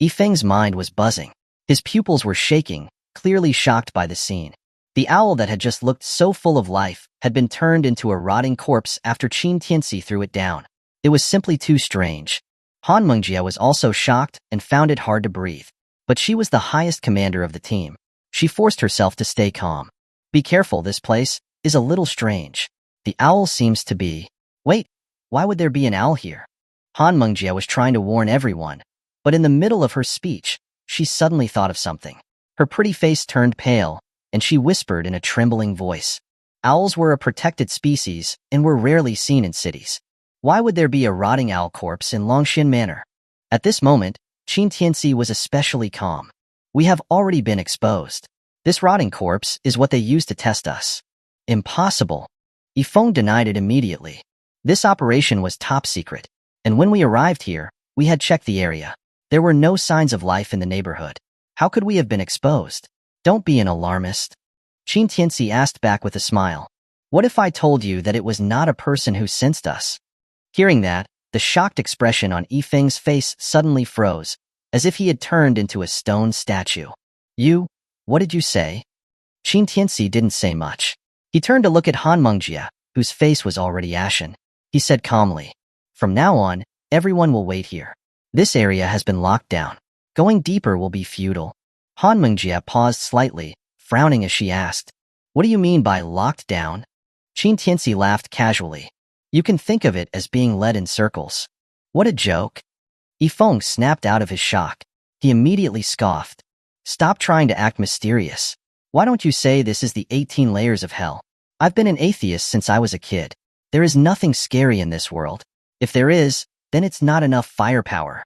Yifeng's mind was buzzing. His pupils were shaking, clearly shocked by the scene. The owl that had just looked so full of life had been turned into a rotting corpse after Qin Tianci threw it down. It was simply too strange. Han Mengjie was also shocked and found it hard to breathe. But she was the highest commander of the team. She forced herself to stay calm. Be careful, this place is a little strange. The owl seems to be... Wait, why would there be an owl here? Han Mengjie was trying to warn everyone, but in the middle of her speech, she suddenly thought of something. Her pretty face turned pale, and she whispered in a trembling voice. Owls were a protected species and were rarely seen in cities. Why would there be a rotting owl corpse in Longshan Manor? At this moment, Qin Tianci was especially calm. We have already been exposed. This rotting corpse is what they used to test us. Impossible. Yifeng denied it immediately. This operation was top secret, and when we arrived here, we had checked the area. There were no signs of life in the neighborhood. How could we have been exposed? Don't be an alarmist. Qin Tianci asked back with a smile. What if I told you that it was not a person who sensed us? Hearing that, the shocked expression on Yifeng's face suddenly froze, as if he had turned into a stone statue. What did you say? Qin Tianci didn't say much. He turned to look at Han Mengjie, whose face was already ashen. He said calmly, from now on, everyone will wait here. This area has been locked down. Going deeper will be futile. Han Mengjie paused slightly, frowning as she asked, what do you mean by locked down? Qin Tianci laughed casually. You can think of it as being led in circles. What a joke. Yifeng snapped out of his shock. He immediately scoffed. Stop trying to act mysterious. Why don't you say this is the 18 layers of hell? I've been an atheist since I was a kid. There is nothing scary in this world. If there is, then it's not enough firepower.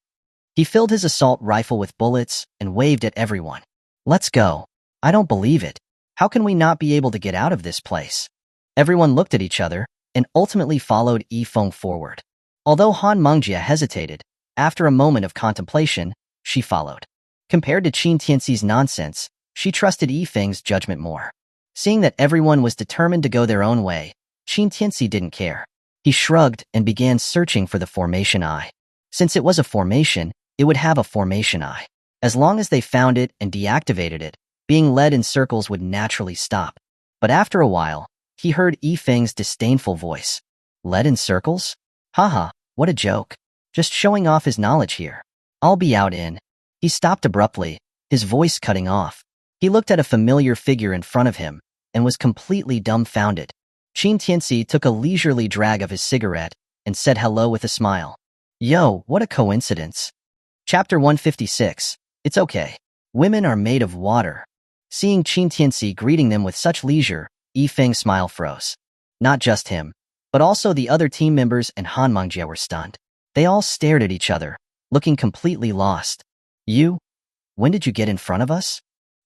He filled his assault rifle with bullets and waved at everyone. Let's go. I don't believe it. How can we not be able to get out of this place? Everyone looked at each other and ultimately followed Yifeng forward. Although Han Mengjie hesitated, after a moment of contemplation, she followed. Compared to Qin Tianci's nonsense, she trusted Yifeng's judgment more. Seeing that everyone was determined to go their own way, Qin Tianci didn't care. He shrugged and began searching for the formation eye. Since it was a formation, it would have a formation eye. As long as they found it and deactivated it, being led in circles would naturally stop. But after a while, he heard Yifeng's disdainful voice. Led in circles? Haha, what a joke. Just showing off his knowledge here. I'll be out in. He stopped abruptly, his voice cutting off. He looked at a familiar figure in front of him and was completely dumbfounded. Qin Tianci took a leisurely drag of his cigarette and said hello with a smile. Yo, what a coincidence. Chapter 156. It's okay. Women are made of water. Seeing Qin Tianci greeting them with such leisure, Yifeng's smile froze. Not just him, but also the other team members and Han Mengjie were stunned. They all stared at each other, looking completely lost. When did you get in front of us?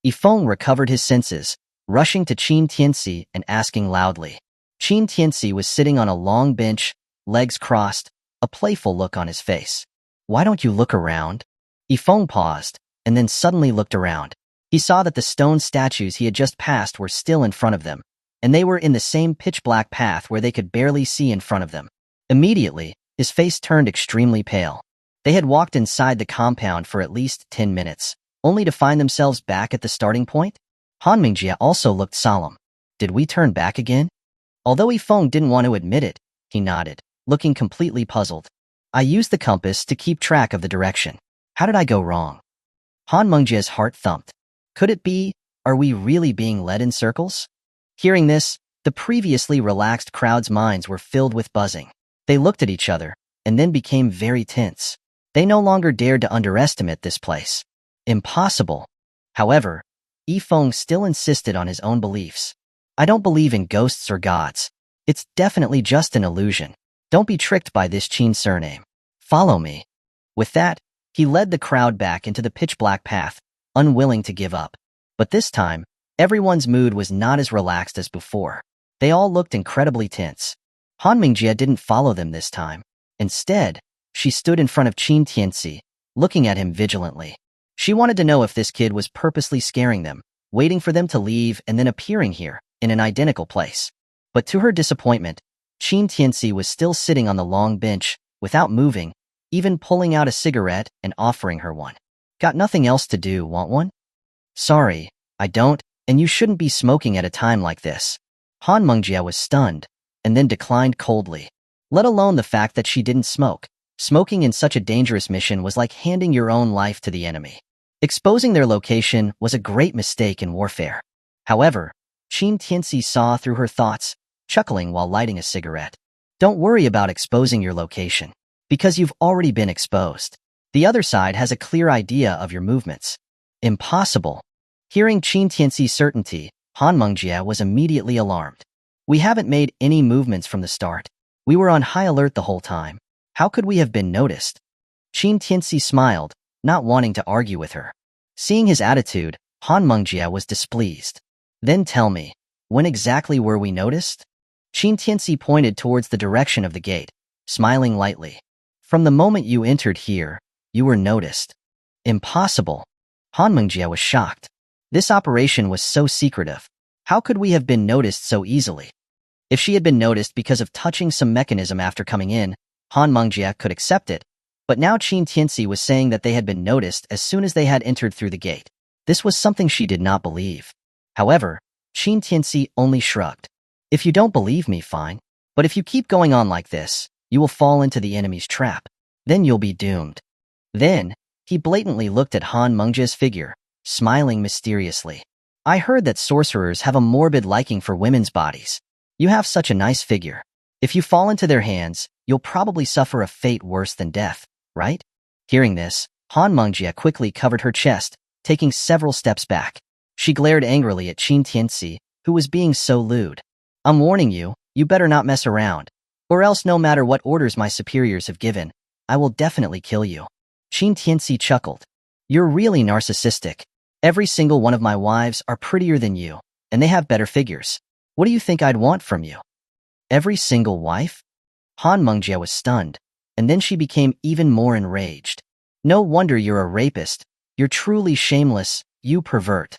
Yifeng recovered his senses, rushing to Qin Tianci and asking loudly. Qin Tianci was sitting on a long bench, legs crossed, a playful look on his face. Why don't you look around? Yifeng paused, and then suddenly looked around. He saw that the stone statues he had just passed were still in front of them, and they were in the same pitch-black path where they could barely see in front of them. Immediately, his face turned extremely pale. They had walked inside the compound for at least 10 minutes, only to find themselves back at the starting point. Han Mengjie also looked solemn. Did we turn back again? Although Yifeng didn't want to admit it, he nodded, looking completely puzzled. I used the compass to keep track of the direction. How did I go wrong? Han Mengjie's heart thumped. Could it be, are we really being led in circles? Hearing this, the previously relaxed crowd's minds were filled with buzzing. They looked at each other, and then became very tense. They no longer dared to underestimate this place. Impossible. However, Yifeng still insisted on his own beliefs. I don't believe in ghosts or gods. It's definitely just an illusion. Don't be tricked by this Qin surname. Follow me. With that, he led the crowd back into the pitch-black path, unwilling to give up. But this time, everyone's mood was not as relaxed as before. They all looked incredibly tense. Han Mengjie didn't follow them this time. Instead, she stood in front of Qin Tianci, looking at him vigilantly. She wanted to know if this kid was purposely scaring them, waiting for them to leave and then appearing here, in an identical place. But to her disappointment, Qin Tianci was still sitting on the long bench, without moving, even pulling out a cigarette and offering her one. Got nothing else to do, want one? Sorry, I don't, and you shouldn't be smoking at a time like this. Han Mengjie was stunned, and then declined coldly. Let alone the fact that she didn't smoke. Smoking in such a dangerous mission was like handing your own life to the enemy. Exposing their location was a great mistake in warfare. However, Qin Tianci saw through her thoughts, chuckling while lighting a cigarette. Don't worry about exposing your location, because you've already been exposed. The other side has a clear idea of your movements. Impossible. Hearing Qin Tianci's certainty, Han Mengjie was immediately alarmed. We haven't made any movements from the start. We were on high alert the whole time. How could we have been noticed? Qin Tianci smiled, not wanting to argue with her. Seeing his attitude, Han Mengjie was displeased. Then tell me, when exactly were we noticed? Qin Tianci pointed towards the direction of the gate, smiling lightly. From the moment you entered here, you were noticed. Impossible. Han Mengjie was shocked. This operation was so secretive. How could we have been noticed so easily? If she had been noticed because of touching some mechanism after coming in, Han Mengjie could accept it, but now Qin Tianci was saying that they had been noticed as soon as they had entered through the gate. This was something she did not believe. However, Qin Tianci only shrugged. If you don't believe me, fine. But if you keep going on like this, you will fall into the enemy's trap. Then you'll be doomed. Then, he blatantly looked at Han Mengjie's figure, smiling mysteriously. I heard that sorcerers have a morbid liking for women's bodies. You have such a nice figure. If you fall into their hands, you'll probably suffer a fate worse than death, right? Hearing this, Han Mengjie quickly covered her chest, taking several steps back. She glared angrily at Qin Tianci, who was being so lewd. I'm warning you, you better not mess around. Or else no matter what orders my superiors have given, I will definitely kill you. Qin Tianci chuckled. You're really narcissistic. Every single one of my wives are prettier than you, and they have better figures. What do you think I'd want from you? Every single wife? Han Mengjie was stunned, and then she became even more enraged. No wonder you're a rapist. You're truly shameless, you pervert.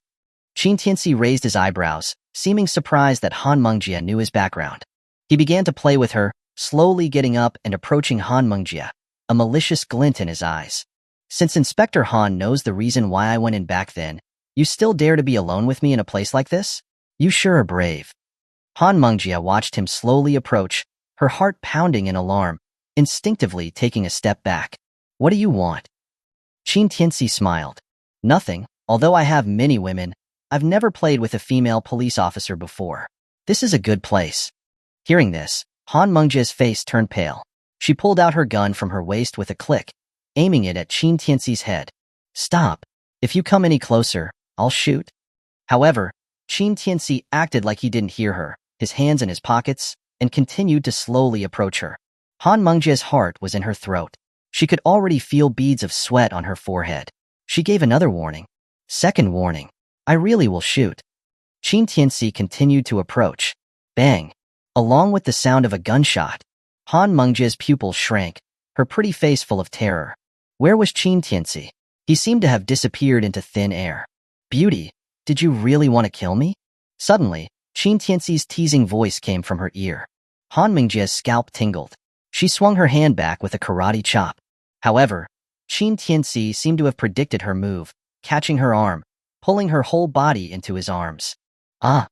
Qin Tianci raised his eyebrows, seeming surprised that Han Mengjie knew his background. He began to play with her, slowly getting up and approaching Han Mengjie, a malicious glint in his eyes. Since Inspector Han knows the reason why I went in back then, you still dare to be alone with me in a place like this? You sure are brave. Han Mengjie watched him slowly approach, her heart pounding in alarm, instinctively taking a step back. What do you want? Qin Tianci smiled. Nothing, although I have many women, I've never played with a female police officer before. This is a good place. Hearing this, Han Mengjie's face turned pale. She pulled out her gun from her waist with a click, aiming it at Qin Tianci's head. Stop. If you come any closer, I'll shoot. However, Qin Tianci acted like he didn't hear her, his hands in his pockets, and continued to slowly approach her. Han Mengjie's heart was in her throat. She could already feel beads of sweat on her forehead. She gave another warning. Second warning. I really will shoot. Qin Tianci continued to approach. Bang. Along with the sound of a gunshot, Han Mengjie's pupils shrank, her pretty face full of terror. Where was Qin Tianci? He seemed to have disappeared into thin air. Beauty, did you really want to kill me? Suddenly, Qin Tianci's teasing voice came from her ear. Han Mengjie's scalp tingled. She swung her hand back with a karate chop. However, Qin Tianci seemed to have predicted her move, catching her arm, pulling her whole body into his arms. Ah!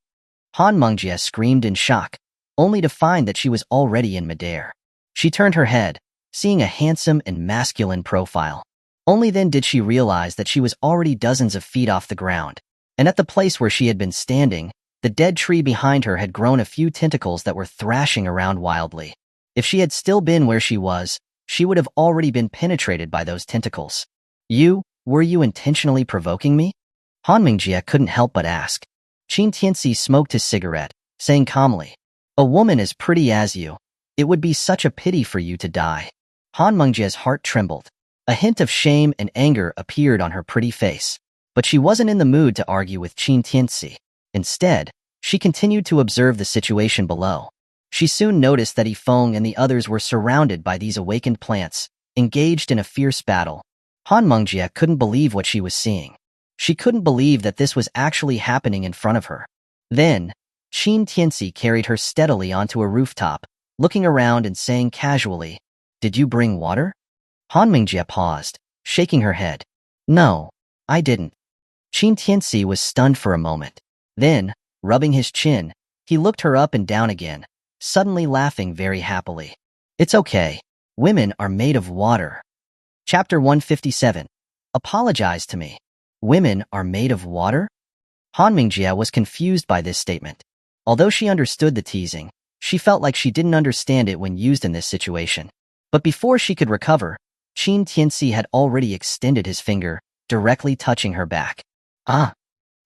Han Mengjie screamed in shock, only to find that she was already in midair. She turned her head, seeing a handsome and masculine profile. Only then did she realize that she was already dozens of feet off the ground, and at the place where she had been standing, the dead tree behind her had grown a few tentacles that were thrashing around wildly. If she had still been where she was, she would have already been penetrated by those tentacles. Were you intentionally provoking me? Han Mengjie couldn't help but ask. Qin Tianci smoked his cigarette, saying calmly, a woman as pretty as you. It would be such a pity for you to die. Han Mengjie's heart trembled. A hint of shame and anger appeared on her pretty face. But she wasn't in the mood to argue with Qin Tianci. Instead, she continued to observe the situation below. She soon noticed that Yifeng and the others were surrounded by these awakened plants, engaged in a fierce battle. Han Mengjie couldn't believe what she was seeing. She couldn't believe that this was actually happening in front of her. Then, Qin Tianci carried her steadily onto a rooftop, looking around and saying casually, Did you bring water? Han Mengjie paused, shaking her head. No, I didn't. Qin Tianci was stunned for a moment. Then, rubbing his chin, he looked her up and down again, suddenly laughing very happily. It's okay. Women are made of water. Chapter 157. Apologize to me. Women are made of water? Han Mengjie was confused by this statement. Although she understood the teasing, she felt like she didn't understand it when used in this situation. But before she could recover, Qin Tianci had already extended his finger, directly touching her back. Ah!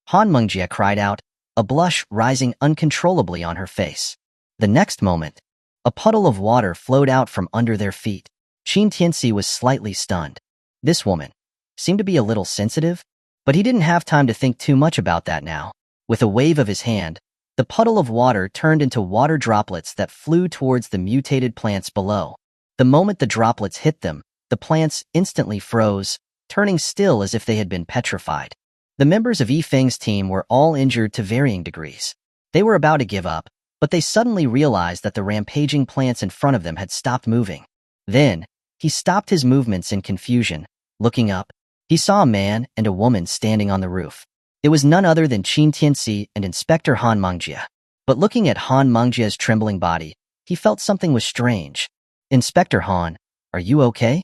Han Mengjie cried out, a blush rising uncontrollably on her face. The next moment, a puddle of water flowed out from under their feet. Qin Tianci was slightly stunned. This woman seemed to be a little sensitive, but he didn't have time to think too much about that now. With a wave of his hand, the puddle of water turned into water droplets that flew towards the mutated plants below. The moment the droplets hit them, the plants instantly froze, turning still as if they had been petrified. The members of Yifeng's team were all injured to varying degrees. They were about to give up, but they suddenly realized that the rampaging plants in front of them had stopped moving. Then, he stopped his movements in confusion. Looking up, he saw a man and a woman standing on the roof. It was none other than Qin Tianci and Inspector Han Mengjie. But looking at Han Mengjie's trembling body, he felt something was strange. Inspector Han, are you okay?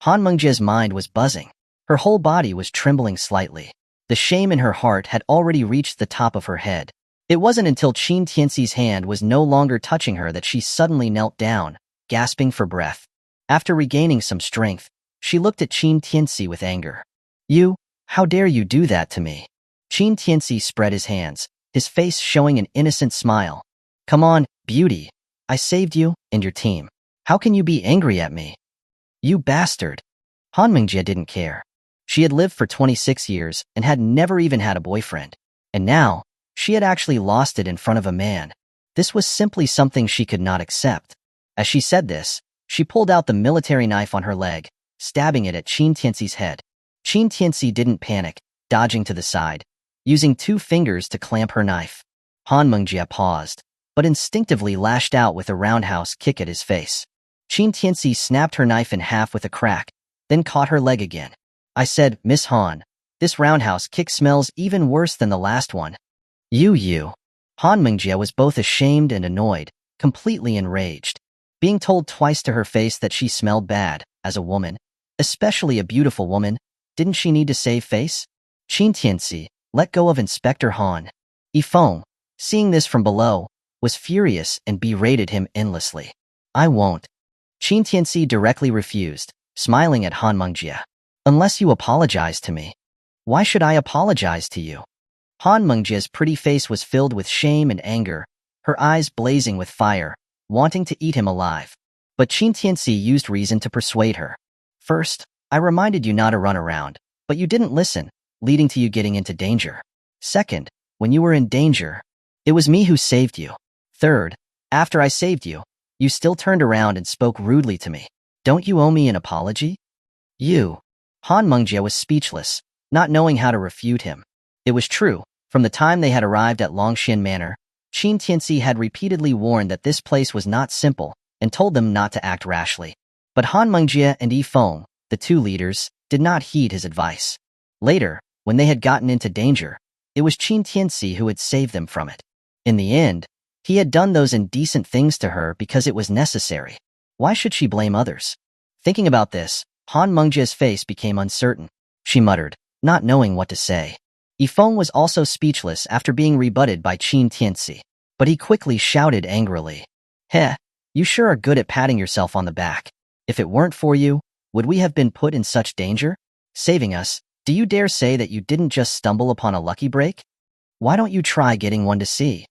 Han Mengjie's mind was buzzing. Her whole body was trembling slightly. The shame in her heart had already reached the top of her head. It wasn't until Qin Tianci's hand was no longer touching her that she suddenly knelt down, gasping for breath. After regaining some strength, she looked at Qin Tianci with anger. You, how dare you do that to me? Qin Tianci spread his hands, his face showing an innocent smile. Come on, beauty. I saved you and your team. How can you be angry at me? You bastard. Han Mengjie didn't care. She had lived for 26 years and had never even had a boyfriend. And now, she had actually lost it in front of a man. This was simply something she could not accept. As she said this, she pulled out the military knife on her leg, stabbing it at Qin Tianci's head. Qin Tianci didn't panic, dodging to the side, using 2 fingers to clamp her knife. Han Mengjie paused, but instinctively lashed out with a roundhouse kick at his face. Qin Tianci snapped her knife in half with a crack, then caught her leg again. I said, Miss Han, this roundhouse kick smells even worse than the last one. You. Han Mengjie was both ashamed and annoyed, completely enraged. Being told twice to her face that she smelled bad, as a woman, especially a beautiful woman, didn't she need to save face? Qin Tianci, let go of Inspector Han. Yifeng, seeing this from below, was furious and berated him endlessly. I won't. Qin Tianci directly refused, smiling at Han Mengjie. Unless you apologize to me. Why should I apologize to you? Han Mengjie's pretty face was filled with shame and anger, her eyes blazing with fire, wanting to eat him alive. But Qin Tianci used reason to persuade her. First, I reminded you not to run around, but you didn't listen, leading to you getting into danger. Second, when you were in danger, it was me who saved you. Third, after I saved you, you still turned around and spoke rudely to me. Don't you owe me an apology? You. Han Mengjie was speechless, not knowing how to refute him. It was true, from the time they had arrived at Longxin Manor, Qin Tianci had repeatedly warned that this place was not simple and told them not to act rashly. But Han Mengjie and Yifeng, the 2 leaders, did not heed his advice. Later, when they had gotten into danger, it was Qin Tianci who had saved them from it. In the end, he had done those indecent things to her because it was necessary. Why should she blame others? Thinking about this, Han Mengjie's face became uncertain. She muttered, not knowing what to say. Yifeng was also speechless after being rebutted by Qin Tianci, but he quickly shouted angrily. Heh, you sure are good at patting yourself on the back. If it weren't for you, would we have been put in such danger? Saving us, do you dare say that you didn't just stumble upon a lucky break? Why don't you try getting one to see?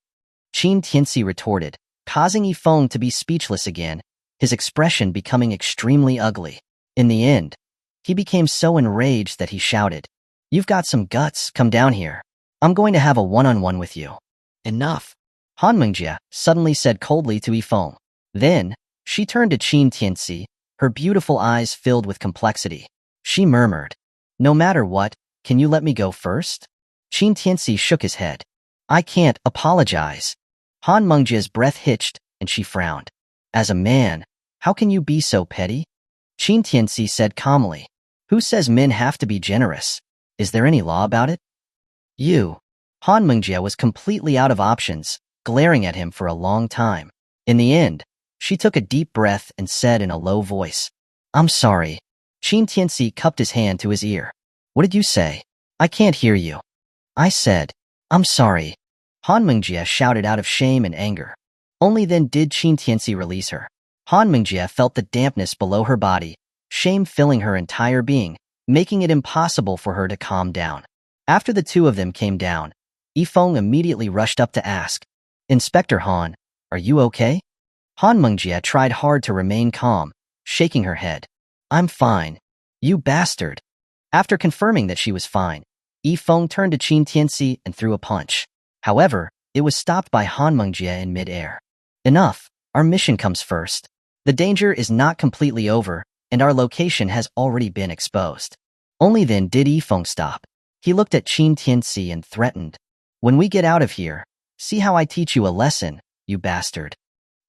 Qin Tianci retorted, causing Yifeng to be speechless again, his expression becoming extremely ugly. In the end, he became so enraged that he shouted, You've got some guts, come down here. I'm going to have a one-on-one with you. Enough. Han Mengjie suddenly said coldly to Yifeng. Then, she turned to Qin Tianci, her beautiful eyes filled with complexity. She murmured, No matter what, can you let me go first? Qin Tianci shook his head. I can't apologize. Han Mengjie's breath hitched, and she frowned. As a man, how can you be so petty? Qin Tianci said calmly, Who says men have to be generous? Is there any law about it? You. Han Mengjie was completely out of options, glaring at him for a long time. In the end, she took a deep breath and said in a low voice, I'm sorry. Qin Tianci cupped his hand to his ear. What did you say? I can't hear you. I said, I'm sorry. Han Mengjie shouted out of shame and anger. Only then did Qin Tianci release her. Han Mengjie felt the dampness below her body, shame filling her entire being, making it impossible for her to calm down. After the 2 of them came down, Yifeng immediately rushed up to ask, Inspector Han, are you okay? Han Mengjie tried hard to remain calm, shaking her head. I'm fine. You bastard. After confirming that she was fine, Yifeng turned to Qin Tianci and threw a punch. However, it was stopped by Han Mengjie in midair. Enough. Our mission comes first. The danger is not completely over, and our location has already been exposed. Only then did Yifeng stop. He looked at Qin Tianci and threatened. When we get out of here, see how I teach you a lesson, you bastard.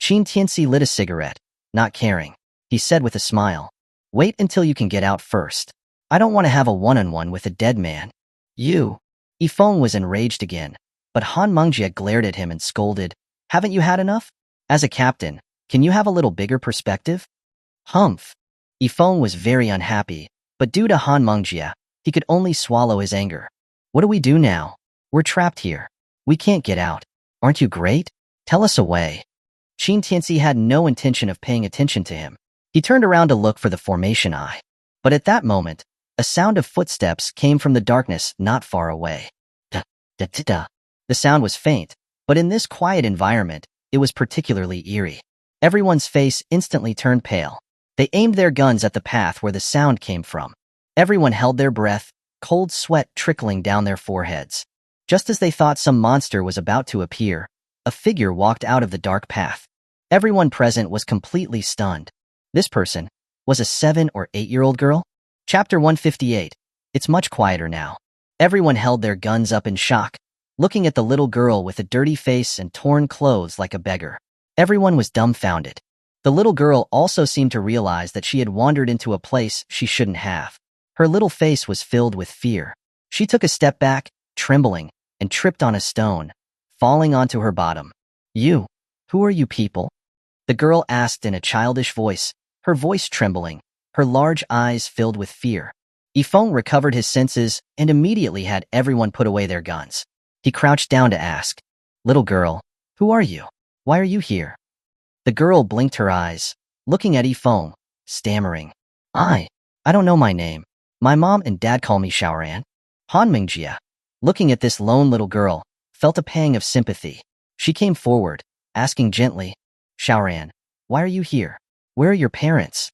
Qin Tianci lit a cigarette, not caring. He said with a smile, wait until you can get out first. I don't want to have a one-on-one with a dead man. You. Yifeng was enraged again, but Han Mengjie glared at him and scolded, haven't you had enough? As a captain, can you have a little bigger perspective? Humph. Yifeng was very unhappy, but due to Han Mengjie, he could only swallow his anger. What do we do now? We're trapped here. We can't get out. Aren't you great? Tell us a way. Qin Tianci had no intention of paying attention to him. He turned around to look for the formation eye. But at that moment, a sound of footsteps came from the darkness not far away. Da-da-da-da. The sound was faint, but in this quiet environment, it was particularly eerie. Everyone's face instantly turned pale. They aimed their guns at the path where the sound came from. Everyone held their breath, cold sweat trickling down their foreheads. Just as they thought some monster was about to appear, a figure walked out of the dark path. Everyone present was completely stunned. This person was a 7 or 8-year-old girl? Chapter 158. It's much quieter now. Everyone held their guns up in shock, looking at the little girl with a dirty face and torn clothes like a beggar. Everyone was dumbfounded. The little girl also seemed to realize that she had wandered into a place she shouldn't have. Her little face was filled with fear. She took a step back, trembling, and tripped on a stone, falling onto her bottom. You, who are you people? The girl asked in a childish voice, her voice trembling, her large eyes filled with fear. Yifeng recovered his senses and immediately had everyone put away their guns. He crouched down to ask, little girl, who are you? Why are you here? The girl blinked her eyes, looking at Yifeng, stammering. I don't know my name. My mom and dad call me Xiaoran. Han Mengjie, looking at this lone little girl, felt a pang of sympathy. She came forward, asking gently, Xiaoran, why are you here? Where are your parents?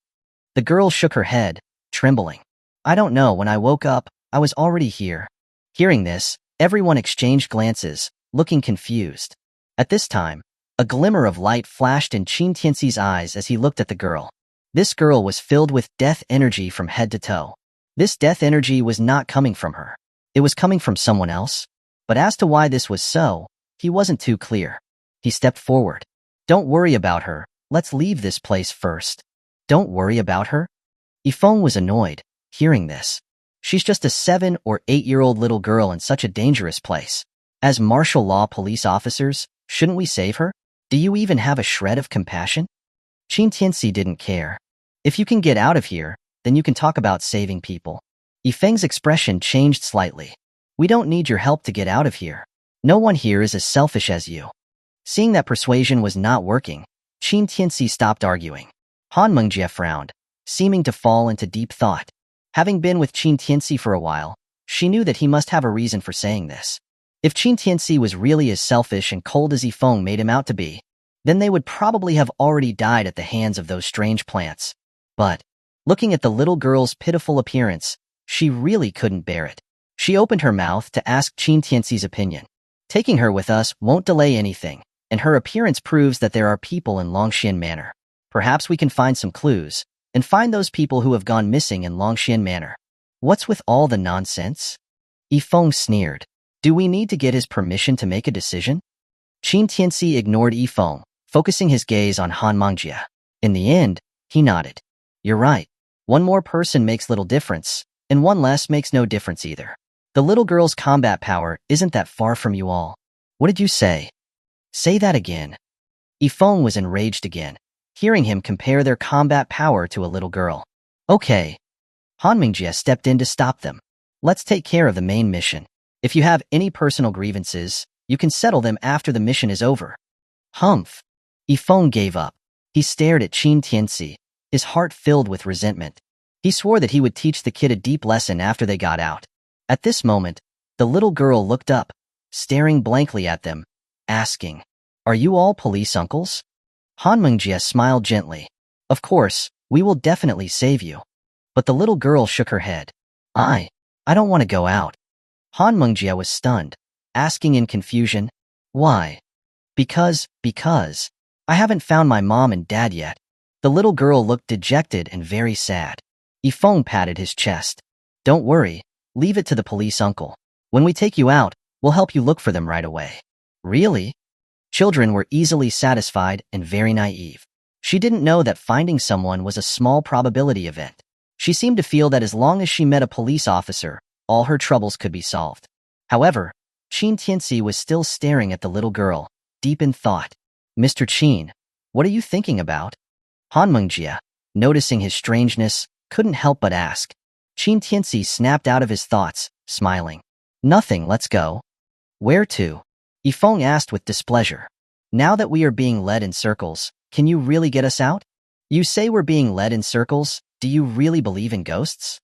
The girl shook her head, trembling. I don't know, when I woke up, I was already here. Hearing this, everyone exchanged glances, looking confused. At this time, a glimmer of light flashed in Qin Tianci's eyes as he looked at the girl. This girl was filled with death energy from head to toe. This death energy was not coming from her. It was coming from someone else. But as to why this was so, he wasn't too clear. He stepped forward. Don't worry about her. Let's leave this place first. Don't worry about her? Yifeng was annoyed, hearing this. She's just a 7 or 8-year-old little girl in such a dangerous place. As martial law police officers, shouldn't we save her? Do you even have a shred of compassion? Qin Tianci didn't care. If you can get out of here, then you can talk about saving people. Yifeng's expression changed slightly. We don't need your help to get out of here. No one here is as selfish as you. Seeing that persuasion was not working, Qin Tianci stopped arguing. Han Mengjie frowned, seeming to fall into deep thought. Having been with Qin Tianci for a while, she knew that he must have a reason for saying this. If Qin Tianci was really as selfish and cold as Yifeng made him out to be, then they would probably have already died at the hands of those strange plants. But, looking at the little girl's pitiful appearance, she really couldn't bear it. She opened her mouth to ask Qin Tianci's opinion. Taking her with us won't delay anything, and her appearance proves that there are people in Longxian Manor. Perhaps we can find some clues, and find those people who have gone missing in Longxian Manor. What's with all the nonsense? Yifeng sneered. Do we need to get his permission to make a decision? Qin Tianci ignored Yifeng, focusing his gaze on Han Mengjie. In the end, he nodded. You're right. One more person makes little difference, and one less makes no difference either. The little girl's combat power isn't that far from you all. What did you say? Say that again. Yifeng was enraged again, hearing him compare their combat power to a little girl. Okay. Han Mengjie stepped in to stop them. Let's take care of the main mission. If you have any personal grievances, you can settle them after the mission is over. Humph. Yifeng gave up. He stared at Qin Tianci, his heart filled with resentment. He swore that he would teach the kid a deep lesson after they got out. At this moment, the little girl looked up, staring blankly at them, asking, Are you all police uncles? Han Mengjie smiled gently. Of course, we will definitely save you. But the little girl shook her head. I don't want to go out. Han Mengjie was stunned, asking in confusion, Why? Because I haven't found my mom and dad yet. The little girl looked dejected and very sad. Yifeng patted his chest. Don't worry, Leave it to the police, uncle. When we take you out, we'll help you look for them right away. Really? Children were easily satisfied and very naive. She didn't know that finding someone was a small probability event. She seemed to feel that as long as she met a police officer, all her troubles could be solved. However, Qin Tianci was still staring at the little girl, deep in thought. Mr. Qin, what are you thinking about? Han Mengjie, noticing his strangeness, couldn't help but ask. Qin Tianci snapped out of his thoughts, smiling. Nothing, let's go. Where to? Yifeng asked with displeasure. Now that we are being led in circles, can you really get us out? You say we're being led in circles, do you really believe in ghosts?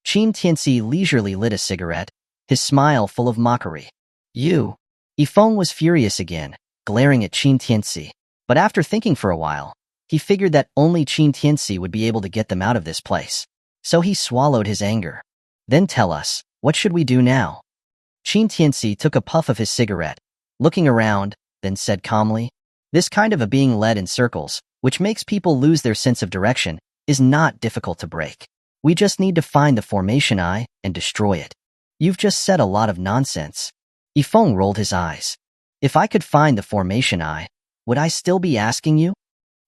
Qin Tianci leisurely lit a cigarette, his smile full of mockery. You? Yifeng was furious again, glaring at Qin Tianci. But after thinking for a while, he figured that only Qin Tianci would be able to get them out of this place. So he swallowed his anger. Then tell us, what should we do now? Qin Tianci took a puff of his cigarette, looking around, then said calmly, this kind of a being led in circles, which makes people lose their sense of direction, is not difficult to break. We just need to find the formation eye and destroy it. You've just said a lot of nonsense. Yifeng rolled his eyes. If I could find the formation eye, would I still be asking you?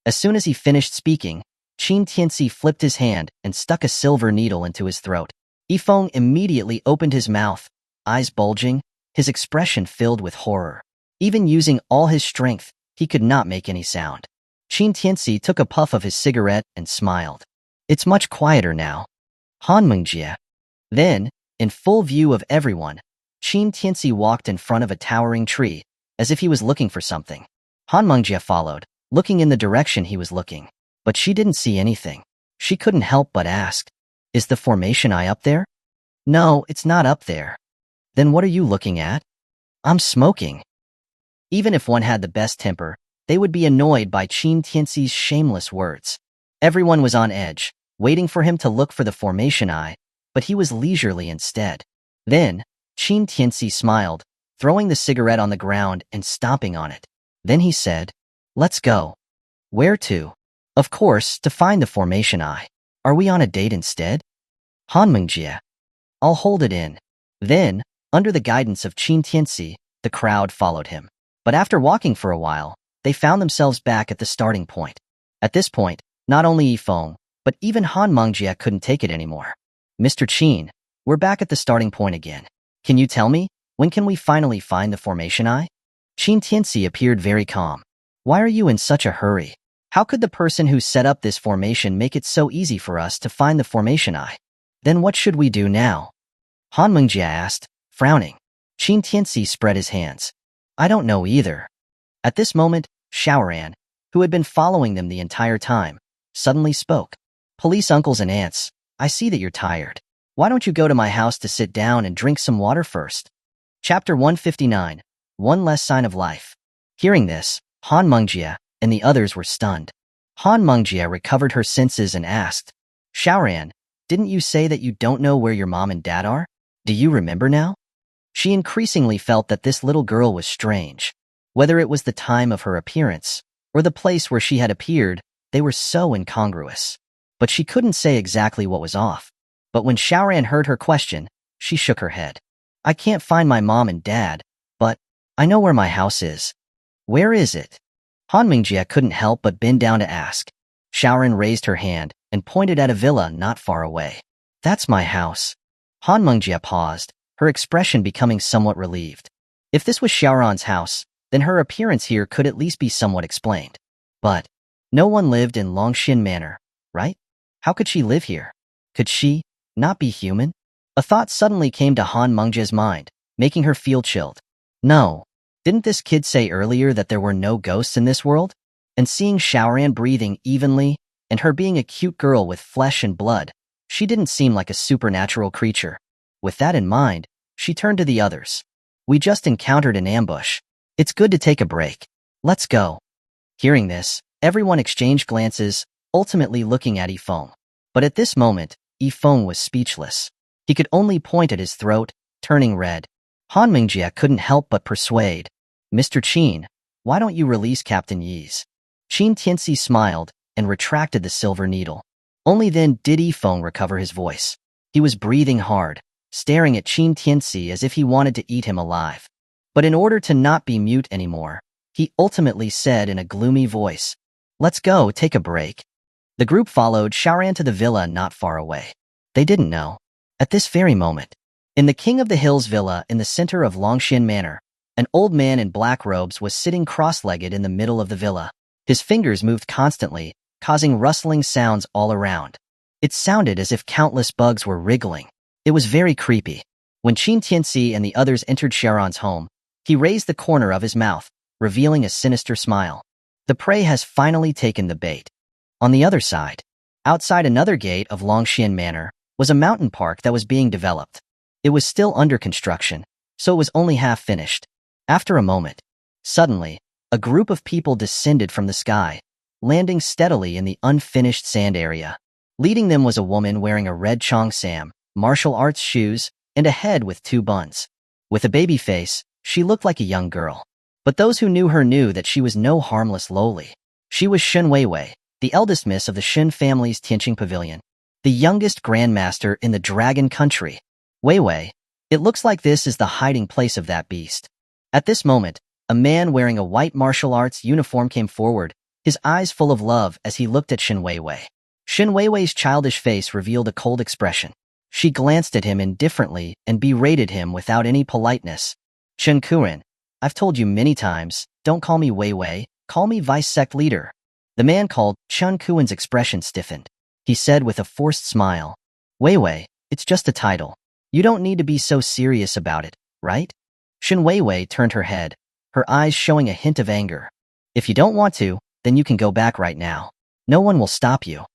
As soon as he finished speaking, Qin Tianci flipped his hand and stuck a silver needle into his throat. Yifeng immediately opened his mouth, eyes bulging, his expression filled with horror. Even using all his strength, he could not make any sound. Qin Tianci took a puff of his cigarette and smiled. It's much quieter now. Han Mengjie. Then, in full view of everyone, Qin Tianci walked in front of a towering tree, as if he was looking for something. Han Mengjie followed, looking in the direction he was looking. But she didn't see anything. She couldn't help but ask, is the formation eye up there? No, it's not up there. Then what are you looking at? I'm smoking. Even if one had the best temper, they would be annoyed by Qin Tianci's shameless words. Everyone was on edge, waiting for him to look for the formation eye, but he was leisurely instead. Then, Qin Tianci smiled, throwing the cigarette on the ground and stomping on it. Then he said, let's go. Where to? Of course, to find the formation eye. Are we on a date instead? Han Mengjie. I'll hold it in. Then, under the guidance of Qin Tianci, the crowd followed him. But after walking for a while, they found themselves back at the starting point. At this point, not only Yifeng, but even Han Mengjie couldn't take it anymore. Mr. Qin, we're back at the starting point again. Can you tell me, when can we finally find the formation eye? Qin Tianci appeared very calm. Why are you in such a hurry? How could the person who set up this formation make it so easy for us to find the formation eye? Then what should we do now? Han Mengjie asked, frowning. Qin Tianci spread his hands. I don't know either. At this moment, Xiaoran, who had been following them the entire time, suddenly spoke. Police uncles and aunts, I see that you're tired. Why don't you go to my house to sit down and drink some water first? Chapter 159, One Less Sign of Life. Hearing this, Han Mengjie and the others were stunned. Han Mengjie recovered her senses and asked, Xiaoran, didn't you say that you don't know where your mom and dad are? Do you remember now? She increasingly felt that this little girl was strange. Whether it was the time of her appearance, or the place where she had appeared, they were so incongruous. But she couldn't say exactly what was off. But when Xiaoran heard her question, she shook her head. I can't find my mom and dad, but I know where my house is. Where is it? Han Mengjie couldn't help but bend down to ask. Xiaoran raised her hand and pointed at a villa not far away. That's my house. Han Mengjie paused, her expression becoming somewhat relieved. If this was Xiaoran's house, then her appearance here could at least be somewhat explained. But no one lived in Longxin Manor, right? How could she live here? Could she not be human? A thought suddenly came to Han Mengjie's mind, making her feel chilled. No. Didn't this kid say earlier that there were no ghosts in this world? And seeing Xiaoran breathing evenly, and her being a cute girl with flesh and blood, she didn't seem like a supernatural creature. With that in mind, she turned to the others. We just encountered an ambush. It's good to take a break. Let's go. Hearing this, everyone exchanged glances, ultimately looking at Yifeng. But at this moment, Yifeng was speechless. He could only point at his throat, turning red. Han Mengjie couldn't help but persuade. Mr. Qin, why don't you release Captain Yi's? Qin Tianci smiled and retracted the silver needle. Only then did Yifeng recover his voice. He was breathing hard, staring at Qin Tianci as if he wanted to eat him alive. But in order to not be mute anymore, he ultimately said in a gloomy voice, "Let's go, take a break." The group followed Xiaoran to the villa not far away. They didn't know. At this very moment, in the King of the Hills villa in the center of Longxian Manor, an old man in black robes was sitting cross-legged in the middle of the villa. His fingers moved constantly, causing rustling sounds all around. It sounded as if countless bugs were wriggling. It was very creepy. When Qin Tianci and the others entered Xiaoran's home, he raised the corner of his mouth, revealing a sinister smile. The prey has finally taken the bait. On the other side, outside another gate of Longxian Manor, was a mountain park that was being developed. It was still under construction, so it was only half finished. After a moment, suddenly, a group of people descended from the sky, landing steadily in the unfinished sand area. Leading them was a woman wearing a red cheongsam, martial arts shoes, and a head with two buns. With a baby face, she looked like a young girl. But those who knew her knew that she was no harmless lowly. She was Shen Weiwei, the eldest miss of the Shen family's Tianqing Pavilion, the youngest grandmaster in the Dragon Country. Weiwei, it looks like this is the hiding place of that beast. At this moment, a man wearing a white martial arts uniform came forward, his eyes full of love as he looked at Shen Weiwei. Shen Weiwei's childish face revealed a cold expression. She glanced at him indifferently and berated him without any politeness. "Chen Kuren, I've told you many times, don't call me Weiwei, call me vice sect leader." The man called Chen Kuren's expression stiffened. He said with a forced smile, "Weiwei, it's just a title. You don't need to be so serious about it, right?" Shen Weiwei turned her head, her eyes showing a hint of anger. "If you don't want to, then you can go back right now. No one will stop you."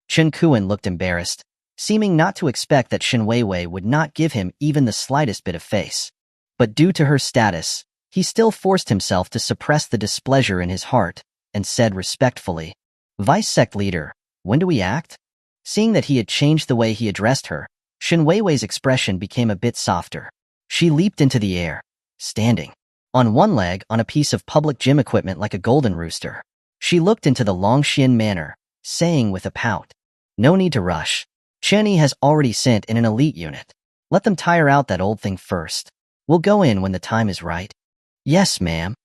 Chen Kuren looked embarrassed, seeming not to expect that Shen Weiwei would not give him even the slightest bit of face. But due to her status, he still forced himself to suppress the displeasure in his heart and said respectfully, "Vice sect leader, when do we act?" Seeing that he had changed the way he addressed her, Shen Weiwei's expression became a bit softer. She leaped into the air, standing on one leg on a piece of public gym equipment like a golden rooster. She looked into the Longxian Manor, saying with a pout, "No need to rush. Chenny has already sent in an elite unit. Let them tire out that old thing first. We'll go in when the time is right." "Yes, ma'am."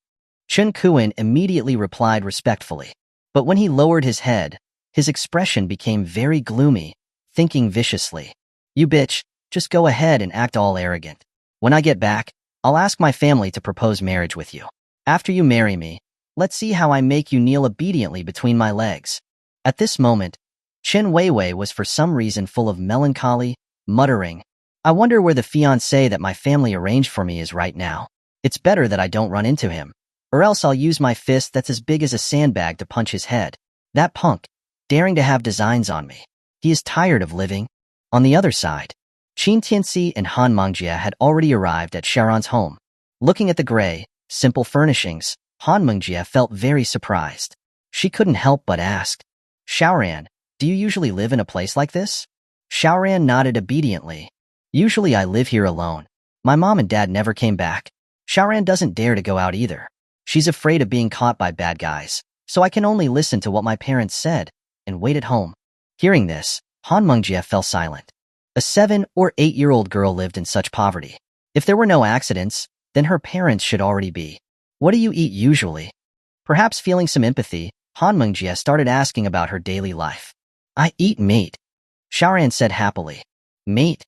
Chen Kuren immediately replied respectfully. But when he lowered his head, his expression became very gloomy, thinking viciously, "You bitch, just go ahead and act all arrogant. When I get back, I'll ask my family to propose marriage with you. After you marry me, let's see how I make you kneel obediently between my legs." At this moment, Chen Weiwei was for some reason full of melancholy, muttering, "I wonder where the fiancé that my family arranged for me is right now. It's better that I don't run into him, or else I'll use my fist that's as big as a sandbag to punch his head. That punk, daring to have designs on me. He is tired of living." On the other side, Qin Tianci and Han Mengjie had already arrived at Xiaoran's home. Looking at the gray, simple furnishings, Han Mengjie felt very surprised. She couldn't help but ask, "Xiaoran, do you usually live in a place like this?" Xiaoran nodded obediently. "Usually I live here alone. My mom and dad never came back." Xiaoran doesn't dare to go out either. She's afraid of being caught by bad guys, so I can only listen to what my parents said and wait at home. Hearing this, Han Mengjie fell silent. A 7 or 8-year-old girl lived in such poverty. If there were no accidents, then her parents should already be. "What do you eat usually?" Perhaps feeling some empathy, Han Mengjie started asking about her daily life. "I eat meat," Xiaoran said happily. "Meat?"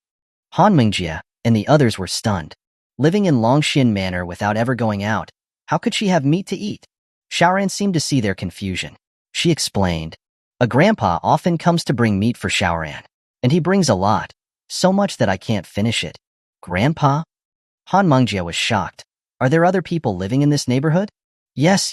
Han Mengjie and the others were stunned. Living in Longxian Manor without ever going out, how could she have meat to eat? Xiaoran seemed to see their confusion. She explained, "A grandpa often comes to bring meat for Xiaoran, and he brings a lot, so much that I can't finish it." "Grandpa?" Han Mengjie was shocked. "Are there other people living in this neighborhood?" Yes.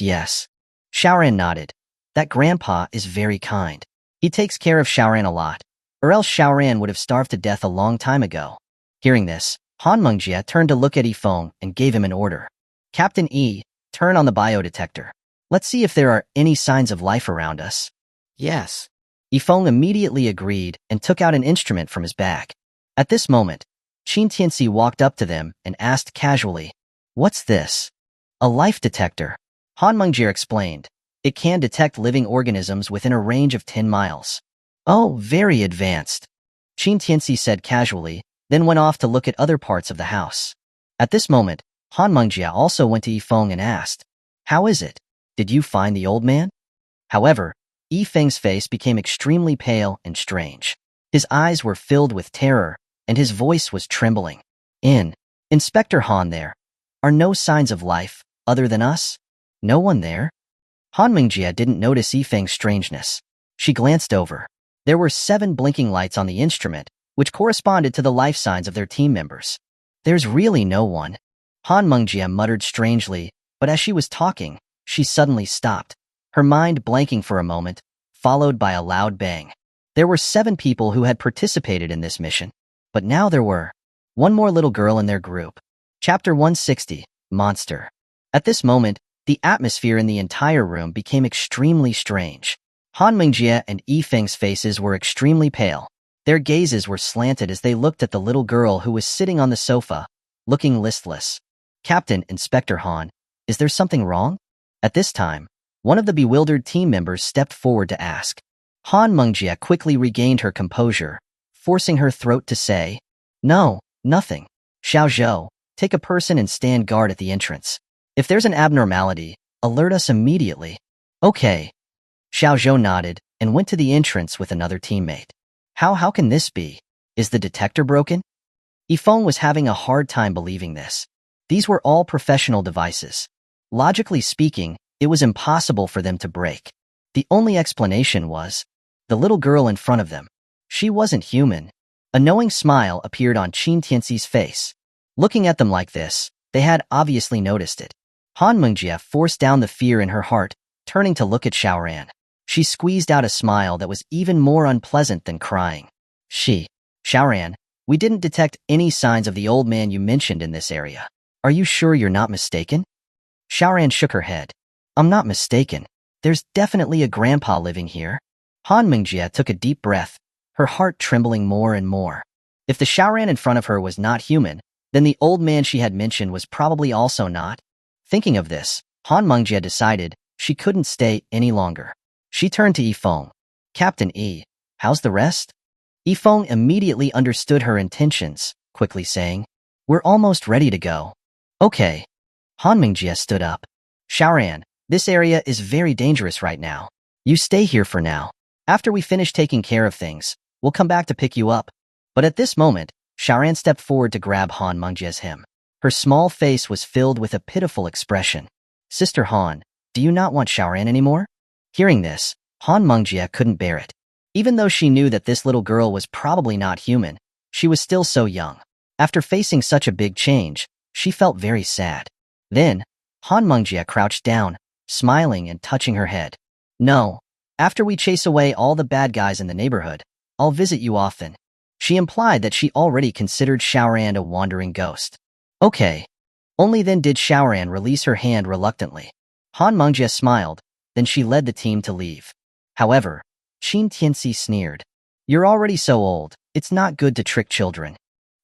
Xiaoran nodded. "That grandpa is very kind. He takes care of Xiaoran a lot, or else Xiaoran would have starved to death a long time ago." Hearing this, Han Mengjie turned to look at Yifeng and gave him an order. "Captain E, turn on the biodetector. Let's see if there are any signs of life around us." "Yes." Yifeng immediately agreed and took out an instrument from his bag. At this moment, Qin Tianci walked up to them and asked casually, "What's this?" "A life detector," Han Mengjie explained. "It can detect living organisms within a range of 10 miles. "Oh, very advanced," Qin Tianci said casually, then went off to look at other parts of the house. At this moment, Han Mengjia also went to Yifeng and asked, "How is it? Did you find the old man?" However, Yifeng's face became extremely pale and strange. His eyes were filled with terror, and his voice was trembling. Inspector Han, there are no signs of life, other than us? No one there? Han Mengjia didn't notice Yifeng's strangeness. She glanced over. There were 7 blinking lights on the instrument, which corresponded to the life signs of their team members. There's really no one. Han Mengjia muttered strangely, but as she was talking, she suddenly stopped, her mind blanking for a moment, followed by a loud bang. There were 7 people who had participated in this mission, but now there were one more little girl in their group. Chapter 160, Monster. At this moment, the atmosphere in the entire room became extremely strange. Han Mengjia and Yifeng's faces were extremely pale. Their gazes were slanted as they looked at the little girl who was sitting on the sofa, looking listless. "Captain, Inspector Han, is there something wrong?" At this time, one of the bewildered team members stepped forward to ask. Han Mengjia quickly regained her composure, forcing her throat to say, "No, nothing. Xiao Zhou, take a person and stand guard at the entrance. If there's an abnormality, alert us immediately." "Okay." Xiao Zhou nodded and went to the entrance with another teammate. How can this be? Is the detector broken? Yifeng was having a hard time believing this. These were all professional devices. Logically speaking, it was impossible for them to break. The only explanation was the little girl in front of them. She wasn't human. A knowing smile appeared on Qin Tianci's face. Looking at them like this, they had obviously noticed it. Han Mengjia forced down the fear in her heart, turning to look at Xiaoran. She squeezed out a smile that was even more unpleasant than crying. Xiaoran, we didn't detect any signs of the old man you mentioned in this area. Are you sure you're not mistaken?" Xiaoran shook her head. "I'm not mistaken. There's definitely a grandpa living here." Han Mengjia took a deep breath, her heart trembling more and more. If the Xiaoran in front of her was not human, then the old man she had mentioned was probably also not. Thinking of this, Han Mengjia decided she couldn't stay any longer. She turned to Yifeng. "Captain Yi, how's the rest?" Yifeng immediately understood her intentions, quickly saying, "We're almost ready to go." "Okay." Han Mengjia stood up. "Xiaoran, this area is very dangerous right now. You stay here for now. After we finish taking care of things, we'll come back to pick you up." But at this moment, Xiaoran stepped forward to grab Han Mengjia's hem. Her small face was filled with a pitiful expression. "Sister Han, do you not want Xiaoran anymore?" Hearing this, Han Mengjia couldn't bear it. Even though she knew that this little girl was probably not human, she was still so young. After facing such a big change, she felt very sad. Then, Han Mengjia crouched down, smiling and touching her head. "No. After we chase away all the bad guys in the neighborhood, I'll visit you often." She implied that she already considered Xiaoran a wandering ghost. "Okay." Only then did Xiaoran release her hand reluctantly. Han Mengjia smiled, then she led the team to leave. However, Qin Tianci sneered. "You're already so old, it's not good to trick children."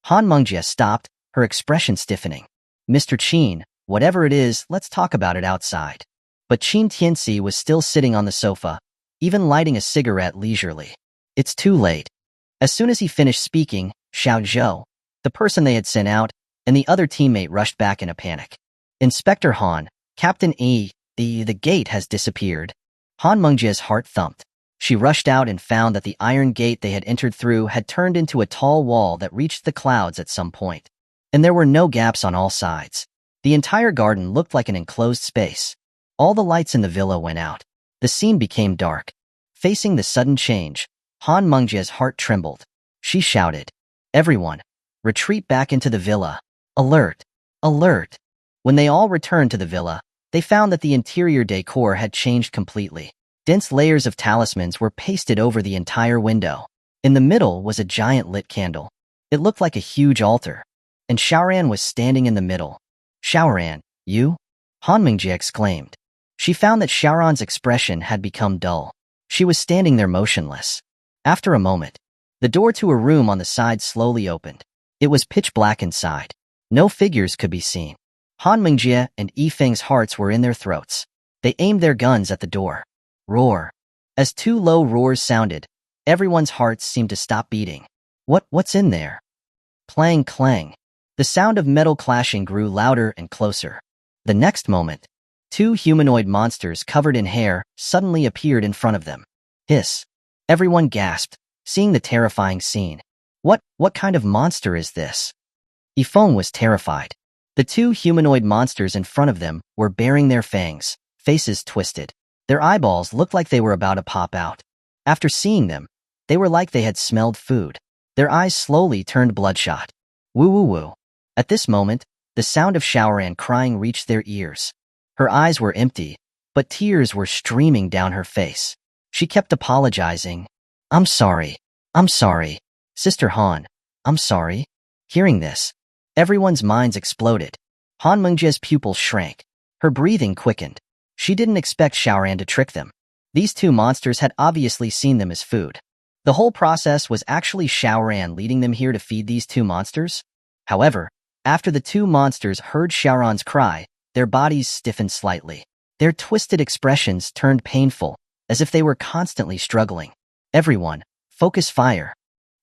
Han Mengjia stopped, her expression stiffening. "Mr. Qin, whatever it is, let's talk about it outside." But Qin Tianci was still sitting on the sofa, even lighting a cigarette leisurely. "It's too late." As soon as he finished speaking, Xiao Zhou, the person they had sent out, and the other teammate rushed back in a panic. "Inspector Han, Captain Yi, the gate has disappeared." Han Mengjia's heart thumped. She rushed out and found that the iron gate they had entered through had turned into a tall wall that reached the clouds at some point. And there were no gaps on all sides. The entire garden looked like an enclosed space. All the lights in the villa went out. The scene became dark. Facing the sudden change, Han Mengjia's heart trembled. She shouted, "Everyone, retreat back into the villa. Alert! Alert!" When they all returned to the villa, they found that the interior decor had changed completely. Dense layers of talismans were pasted over the entire window. In the middle was a giant lit candle. It looked like a huge altar. And Xiaoran was standing in the middle. "Xiaoran, you?" Han Mengjia exclaimed. She found that Xiaoran's expression had become dull. She was standing there motionless. After a moment, the door to a room on the side slowly opened. It was pitch black inside. No figures could be seen. Han Mengjia and Yifeng's hearts were in their throats. They aimed their guns at the door. Roar. As 2 low roars sounded, everyone's hearts seemed to stop beating. What's in there?" Clang, clang. The sound of metal clashing grew louder and closer. The next moment, two humanoid monsters covered in hair suddenly appeared in front of them. Hiss. Everyone gasped, seeing the terrifying scene. What kind of monster is this? Yifeng was terrified. The two humanoid monsters in front of them were baring their fangs, faces twisted. Their eyeballs looked like they were about to pop out. After seeing them, they were like they had smelled food. Their eyes slowly turned bloodshot. Woo woo woo. At this moment, the sound of Xiaoran crying reached their ears. Her eyes were empty, but tears were streaming down her face. She kept apologizing. I'm sorry. Sister Han, I'm sorry. Hearing this, everyone's minds exploded. Han Mengjie's pupils shrank. Her breathing quickened. She didn't expect Xiaoran to trick them. These two monsters had obviously seen them as food. The whole process was actually Xiaoran leading them here to feed these two monsters. However, after the two monsters heard Xiaoran's cry, their bodies stiffened slightly. Their twisted expressions turned painful, as if they were constantly struggling. Everyone, focus fire.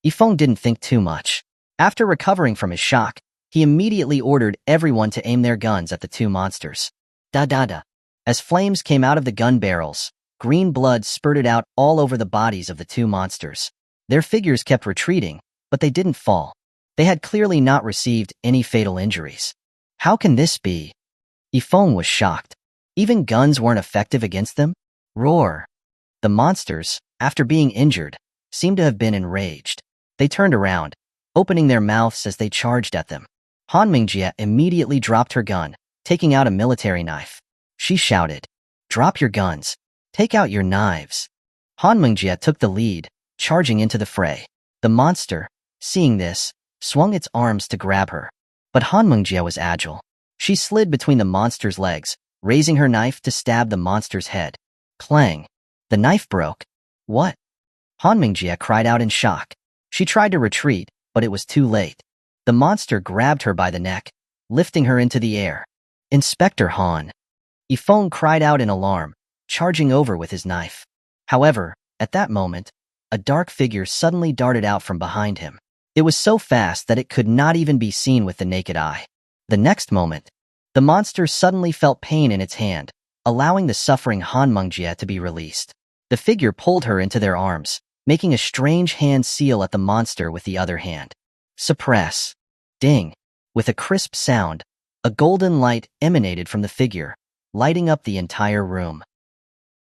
Yifeng didn't think too much. After recovering from his shock, he immediately ordered everyone to aim their guns at the two monsters. Da-da-da. As flames came out of the gun barrels, green blood spurted out all over the bodies of the two monsters. Their figures kept retreating, but they didn't fall. They had clearly not received any fatal injuries. How can this be? Yifeng was shocked. Even guns weren't effective against them? Roar. The monsters, after being injured, seemed to have been enraged. They turned around, opening their mouths as they charged at them. Han Mengjie immediately dropped her gun, taking out a military knife. She shouted, "Drop your guns. Take out your knives." Han Mengjie took the lead, charging into the fray. The monster, seeing this, swung its arms to grab her. But Han Mengjie was agile. She slid between the monster's legs, raising her knife to stab the monster's head. Clang. The knife broke. What? Han Mengjie cried out in shock. She tried to retreat, but it was too late. The monster grabbed her by the neck, lifting her into the air. Inspector Han. Yifeng cried out in alarm, charging over with his knife. However, at that moment, a dark figure suddenly darted out from behind him. It was so fast that it could not even be seen with the naked eye. The next moment, the monster suddenly felt pain in its hand, allowing the suffering Han Mengjie to be released. The figure pulled her into their arms, making a strange hand seal at the monster with the other hand. Suppress. Ding. With a crisp sound, a golden light emanated from the figure, lighting up the entire room.